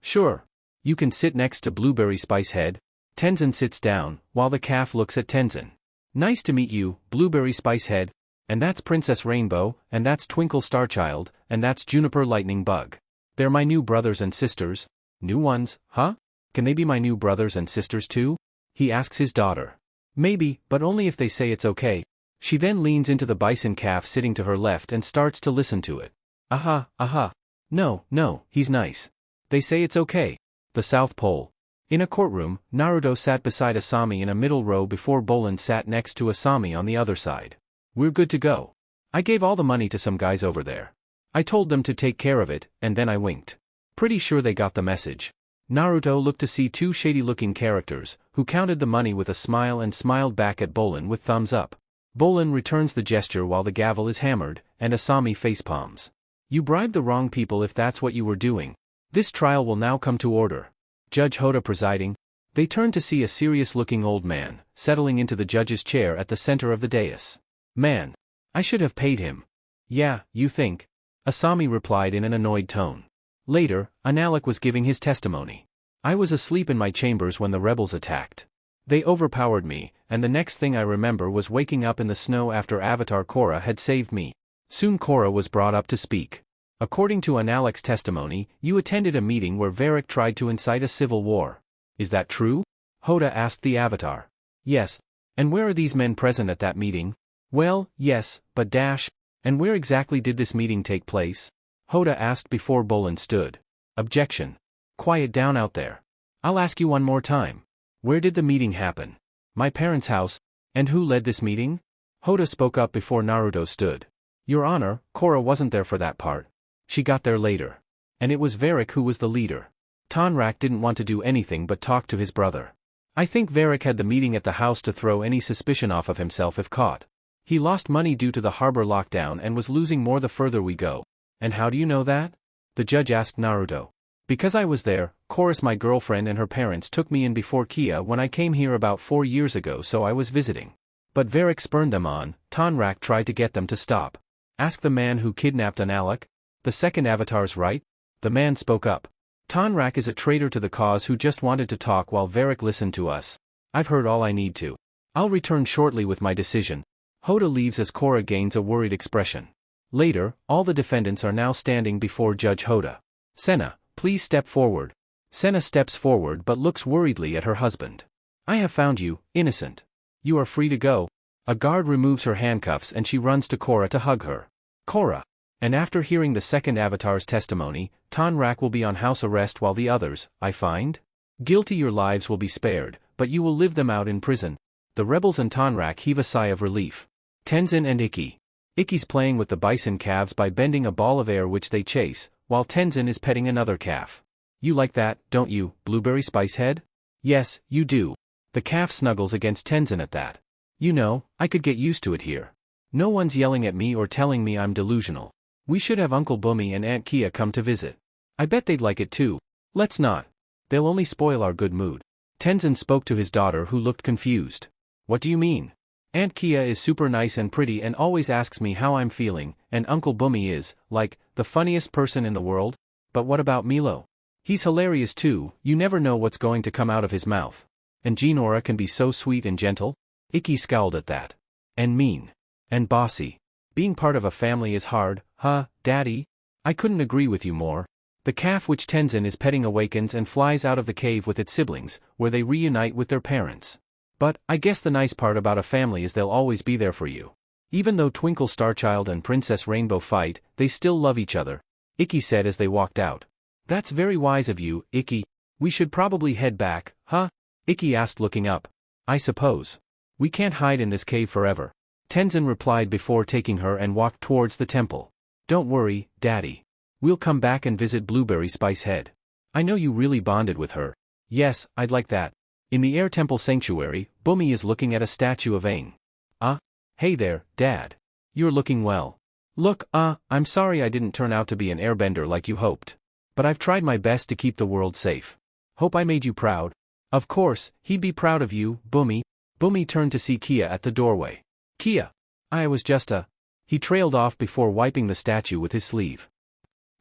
Sure. You can sit next to Blueberry Spicehead. Tenzin sits down, while the calf looks at Tenzin. Nice to meet you, Blueberry Spicehead. And that's Princess Rainbow, and that's Twinkle Starchild, and that's Juniper Lightning Bug. They're my new brothers and sisters. New ones, huh? Can they be my new brothers and sisters too? He asks his daughter. Maybe, but only if they say it's okay. She then leans into the bison calf sitting to her left and starts to listen to it. Aha. No, he's nice. They say it's okay. The South Pole. In a courtroom, Naruto sat beside Asami in a middle row before Bolin sat next to Asami on the other side. We're good to go. I gave all the money to some guys over there. I told them to take care of it, and then I winked. Pretty sure they got the message. Naruto looked to see 2 shady-looking characters, who counted the money with a smile and smiled back at Bolin with thumbs up. Bolin returns the gesture while the gavel is hammered, and Asami facepalms. You bribed the wrong people if that's what you were doing. This trial will now come to order. Judge Hoda presiding. They turn to see a serious-looking old man, settling into the judge's chair at the center of the dais. Man. I should have paid him. Yeah, you think? Asami replied in an annoyed tone. Later, Analek was giving his testimony. I was asleep in my chambers when the rebels attacked. They overpowered me, and the next thing I remember was waking up in the snow after Avatar Korra had saved me. Soon Korra was brought up to speak. According to Analek's testimony, you attended a meeting where Varric tried to incite a civil war. Is that true? Hoda asked the avatar. Yes. And where are these men present at that meeting? Well, yes, but and where exactly did this meeting take place? Hoda asked before Bolin stood. Objection. Quiet down out there. I'll ask you one more time. Where did the meeting happen? My parents' house. And who led this meeting? Hoda spoke up before Naruto stood. Your Honor, Korra wasn't there for that part. She got there later. And it was Varrick who was the leader. Tonrak didn't want to do anything but talk to his brother. I think Varrick had the meeting at the house to throw any suspicion off of himself if caught. He lost money due to the harbor lockdown and was losing more the further we go. And how do you know that? The judge asked Naruto. Because I was there. Korra's my girlfriend and her parents took me in before Kia when I came here about 4 years ago, so I was visiting. But Varrick spurned them on. Tonrak tried to get them to stop. Ask the man who kidnapped Analek. The second avatar's right? The man spoke up. Tonrak is a traitor to the cause who just wanted to talk while Varrick listened to us. I've heard all I need to. I'll return shortly with my decision. Hoda leaves as Korra gains a worried expression. Later, all the defendants are now standing before Judge Hoda. Senna, please step forward. Senna steps forward but looks worriedly at her husband. I have found you, innocent. You are free to go. A guard removes her handcuffs and she runs to Korra to hug her. Korra. And after hearing the second avatar's testimony, Tonrak will be on house arrest while the others, I find? Guilty. Your lives will be spared, but you will live them out in prison. The rebels and Tonrak heave a sigh of relief. Tenzin and Ikki. Ikki's playing with the bison calves by bending a ball of air which they chase, while Tenzin is petting another calf. You like that, don't you, Blueberry Spicehead? Yes, you do. The calf snuggles against Tenzin at that. You know, I could get used to it here. No one's yelling at me or telling me I'm delusional. We should have Uncle Bumi and Aunt Kia come to visit. I bet they'd like it too. Let's not. They'll only spoil our good mood. Tenzin spoke to his daughter who looked confused. What do you mean? Aunt Kia is super nice and pretty and always asks me how I'm feeling, and Uncle Bumi is, like, the funniest person in the world. But what about Milo? He's hilarious too, you never know what's going to come out of his mouth. And Jinora can be so sweet and gentle. Ikki scowled at that. And mean. And bossy. Being part of a family is hard, huh, Daddy? I couldn't agree with you more. The calf which Tenzin is petting awakens and flies out of the cave with its siblings, where they reunite with their parents. But, I guess the nice part about a family is they'll always be there for you. Even though Twinkle Starchild and Princess Rainbow fight, they still love each other, Ikki said as they walked out. That's very wise of you, Ikki. We should probably head back, huh? Ikki asked looking up. I suppose. We can't hide in this cave forever. Tenzin replied before taking her and walked towards the temple. Don't worry, Daddy. We'll come back and visit Blueberry Spicehead. I know you really bonded with her. Yes, I'd like that. In the Air Temple Sanctuary, Bumi is looking at a statue of Aang. Hey there, Dad. You're looking well. Look, I'm sorry I didn't turn out to be an airbender like you hoped. But I've tried my best to keep the world safe. Hope I made you proud. Of course, he'd be proud of you, Bumi. Bumi turned to see Kia at the doorway. Kia. I was just He trailed off before wiping the statue with his sleeve.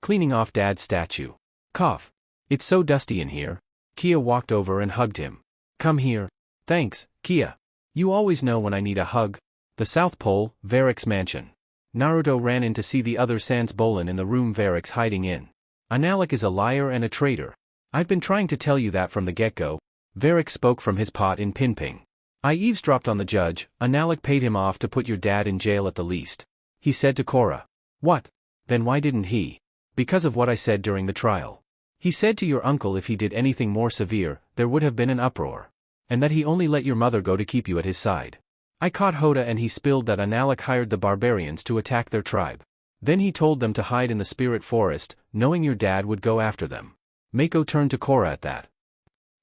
Cleaning off Dad's statue. Cough. It's so dusty in here. Kia walked over and hugged him. Come here. Thanks, Kia. You always know when I need a hug. The South Pole, Varrick's mansion. Naruto ran in to see the other Sans Bolin in the room Varrick's hiding in. Analek is a liar and a traitor. I've been trying to tell you that from the get-go. Varrick spoke from his pot in Pinping. I eavesdropped on the judge. Analek paid him off to put your dad in jail at the least. He said to Korra. What? Then why didn't he? Because of what I said during the trial. He said to your uncle if he did anything more severe, there would have been an uproar. And that he only let your mother go to keep you at his side. I caught Hoda and he spilled that Analek hired the barbarians to attack their tribe. Then he told them to hide in the spirit forest, knowing your dad would go after them. Mako turned to Korra at that.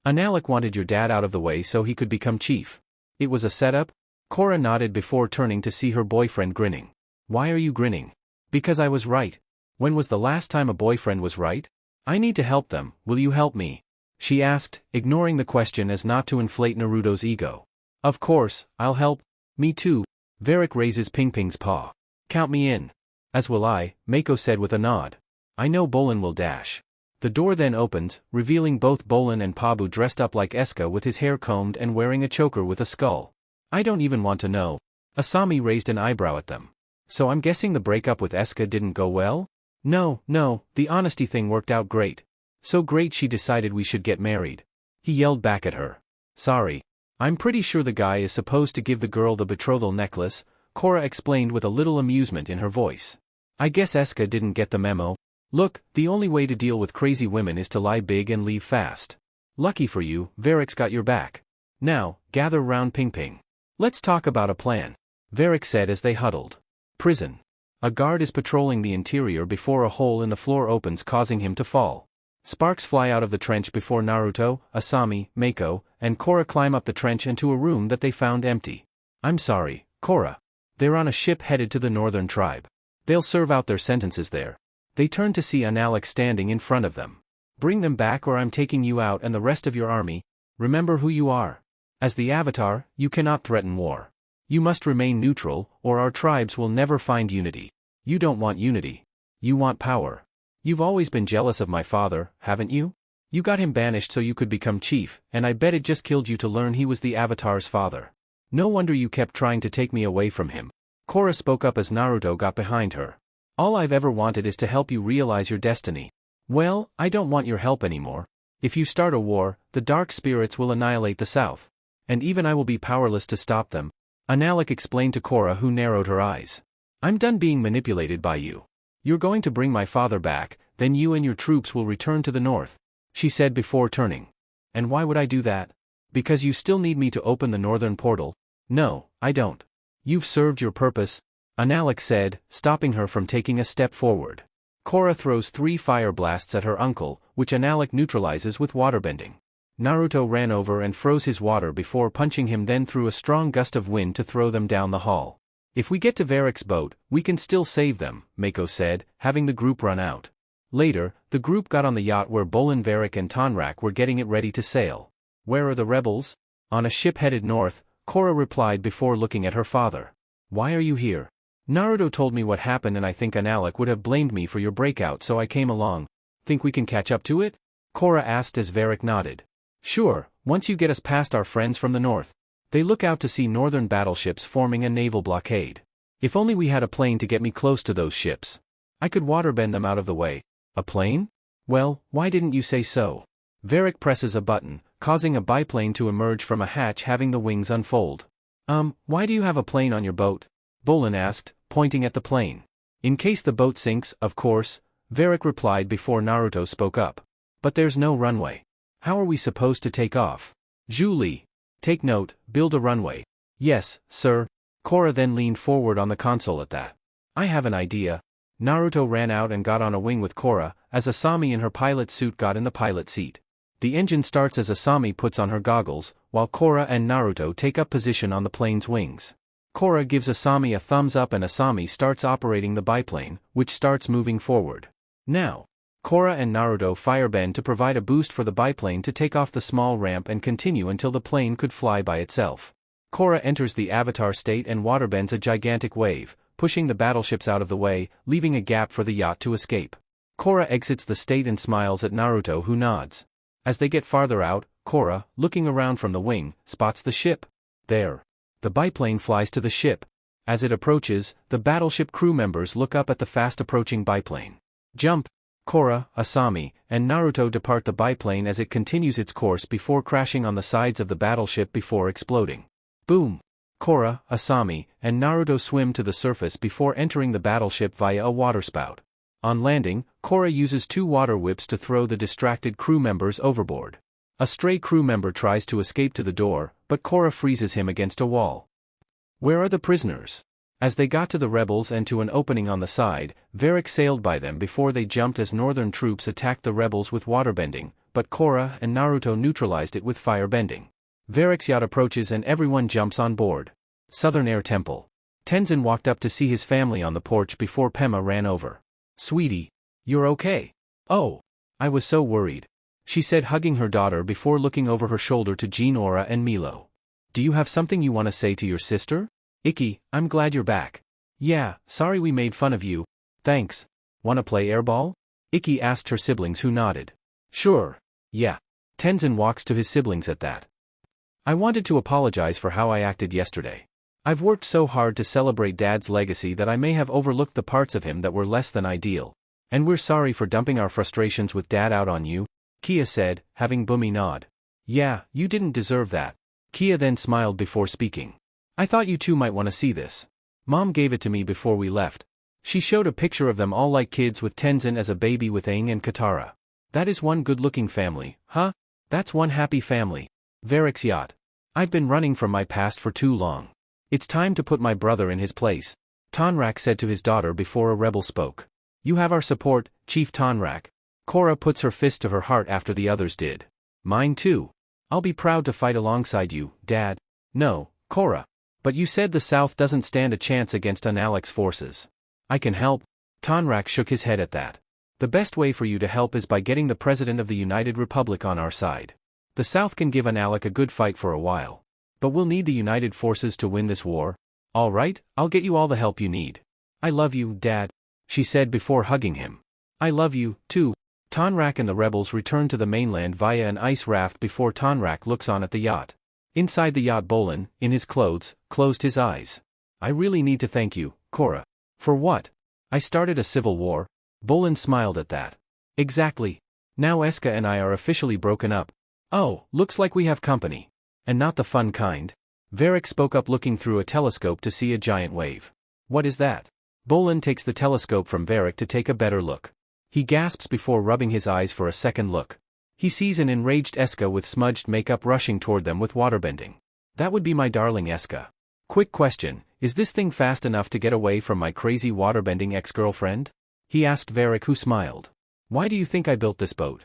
Analek wanted your dad out of the way so he could become chief. It was a setup? Korra nodded before turning to see her boyfriend grinning. Why are you grinning? Because I was right. When was the last time a boyfriend was right? I need to help them, will you help me? She asked, ignoring the question as not to inflate Naruto's ego. Of course, I'll help. Me too. Varrick raises Pingping's paw. Count me in. As will I, Mako said with a nod. I know Bolin will dash. The door then opens, revealing both Bolin and Pabu dressed up like Eska with his hair combed and wearing a choker with a skull. I don't even want to know. Asami raised an eyebrow at them. So I'm guessing the breakup with Eska didn't go well? No, the honesty thing worked out great. So great she decided we should get married. He yelled back at her. Sorry. I'm pretty sure the guy is supposed to give the girl the betrothal necklace, Korra explained with a little amusement in her voice. I guess Eska didn't get the memo. Look, the only way to deal with crazy women is to lie big and leave fast. Lucky for you, Varrick's got your back. Now, gather round Ping Ping. Let's talk about a plan, Varrick said as they huddled. Prison. A guard is patrolling the interior before a hole in the floor opens causing him to fall. Sparks fly out of the trench before Naruto, Asami, Mako, and Korra climb up the trench into a room that they found empty. I'm sorry, Korra. They're on a ship headed to the northern tribe. They'll serve out their sentences there. They turn to see Analik standing in front of them. Bring them back or I'm taking you out and the rest of your army. Remember who you are. As the Avatar, you cannot threaten war. You must remain neutral, or our tribes will never find unity. You don't want unity. You want power. You've always been jealous of my father, haven't you? You got him banished so you could become chief, and I bet it just killed you to learn he was the Avatar's father. No wonder you kept trying to take me away from him. Korra spoke up as Naruto got behind her. All I've ever wanted is to help you realize your destiny. Well, I don't want your help anymore. If you start a war, the dark spirits will annihilate the south. And even I will be powerless to stop them. Analik explained to Korra, who narrowed her eyes. I'm done being manipulated by you. You're going to bring my father back, then you and your troops will return to the north, she said before turning. And why would I do that? Because you still need me to open the northern portal? No, I don't. You've served your purpose, Analik said, stopping her from taking a step forward. Korra throws 3 fire blasts at her uncle, which Analik neutralizes with waterbending. Naruto ran over and froze his water before punching him, then threw a strong gust of wind to throw them down the hall. If we get to Varrick's boat, we can still save them, Mako said, having the group run out. Later, the group got on the yacht where Bolin, Varrick and Tonrak were getting it ready to sail. Where are the rebels? On a ship headed north, Korra replied before looking at her father. Why are you here? Naruto told me what happened and I think Analik would have blamed me for your breakout, so I came along. Think we can catch up to it? Korra asked as Varrick nodded. Sure, once you get us past our friends from the north. They look out to see northern battleships forming a naval blockade. If only we had a plane to get me close to those ships. I could waterbend them out of the way. A plane? Well, why didn't you say so? Varrick presses a button, causing a biplane to emerge from a hatch having the wings unfold. Why do you have a plane on your boat? Bolin asked, pointing at the plane. In case the boat sinks, of course, Varrick replied before Naruto spoke up. But there's no runway. How are we supposed to take off? Zhu Li. Take note, build a runway. Yes, sir. Korra then leaned forward on the console at that. I have an idea. Naruto ran out and got on a wing with Korra, as Asami in her pilot suit got in the pilot seat. The engine starts as Asami puts on her goggles, while Korra and Naruto take up position on the plane's wings. Korra gives Asami a thumbs up and Asami starts operating the biplane, which starts moving forward. Now, Korra and Naruto firebend to provide a boost for the biplane to take off the small ramp and continue until the plane could fly by itself. Korra enters the Avatar state and waterbends a gigantic wave, pushing the battleships out of the way, leaving a gap for the yacht to escape. Korra exits the state and smiles at Naruto, who nods. As they get farther out, Korra, looking around from the wing, spots the ship. There. The biplane flies to the ship. As it approaches, the battleship crew members look up at the fast-approaching biplane. Jump! Korra, Asami, and Naruto depart the biplane as it continues its course before crashing on the sides of the battleship before exploding. Boom! Korra, Asami, and Naruto swim to the surface before entering the battleship via a waterspout. On landing, Korra uses 2 water whips to throw the distracted crew members overboard. A stray crew member tries to escape to the door, but Korra freezes him against a wall. Where are the prisoners? As they got to the rebels and to an opening on the side, Varrick sailed by them before they jumped as northern troops attacked the rebels with waterbending, but Korra and Naruto neutralized it with firebending. Varrick's yacht approaches and everyone jumps on board. Southern Air Temple. Tenzin walked up to see his family on the porch before Pema ran over. Sweetie. You're okay? Oh. I was so worried. She said, hugging her daughter before looking over her shoulder to Jean-Aura and Milo. Do you have something you want to say to your sister? Ikki, I'm glad you're back. Yeah, sorry we made fun of you. Thanks. Wanna play airball? Ikki asked her siblings, who nodded. Sure. Yeah. Tenzin walks to his siblings at that. I wanted to apologize for how I acted yesterday. I've worked so hard to celebrate Dad's legacy that I may have overlooked the parts of him that were less than ideal. And we're sorry for dumping our frustrations with Dad out on you, Kia said, having Bumi nod. Yeah, you didn't deserve that. Kia then smiled before speaking. I thought you two might want to see this. Mom gave it to me before we left. She showed a picture of them all like kids with Tenzin as a baby with Aang and Katara. That is one good-looking family, huh? That's one happy family. Varric's yacht. I've been running from my past for too long. It's time to put my brother in his place, Tonrak said to his daughter before a rebel spoke. You have our support, Chief Tonrak. Korra puts her fist to her heart after the others did. Mine too. I'll be proud to fight alongside you, Dad. No, Korra. But you said the South doesn't stand a chance against Analek's forces. I can help. Tonrak shook his head at that. The best way for you to help is by getting the President of the United Republic on our side. The South can give Analek a good fight for a while. But we'll need the United Forces to win this war. All right, I'll get you all the help you need. I love you, Dad, she said before hugging him. I love you, too. Tonrak and the rebels return to the mainland via an ice raft before Tonrak looks on at the yacht. Inside the yacht, Bolin, in his clothes, closed his eyes. I really need to thank you, Korra. For what? I started a civil war. Bolin smiled at that. Exactly. Now Eska and I are officially broken up. Oh, looks like we have company. And not the fun kind. Varric spoke up looking through a telescope to see a giant wave. What is that? Bolin takes the telescope from Varric to take a better look. He gasps before rubbing his eyes for a second look. He sees an enraged Eska with smudged makeup rushing toward them with waterbending. That would be my darling Eska. Quick question, is this thing fast enough to get away from my crazy waterbending ex-girlfriend? He asked Varric, who smiled. Why do you think I built this boat?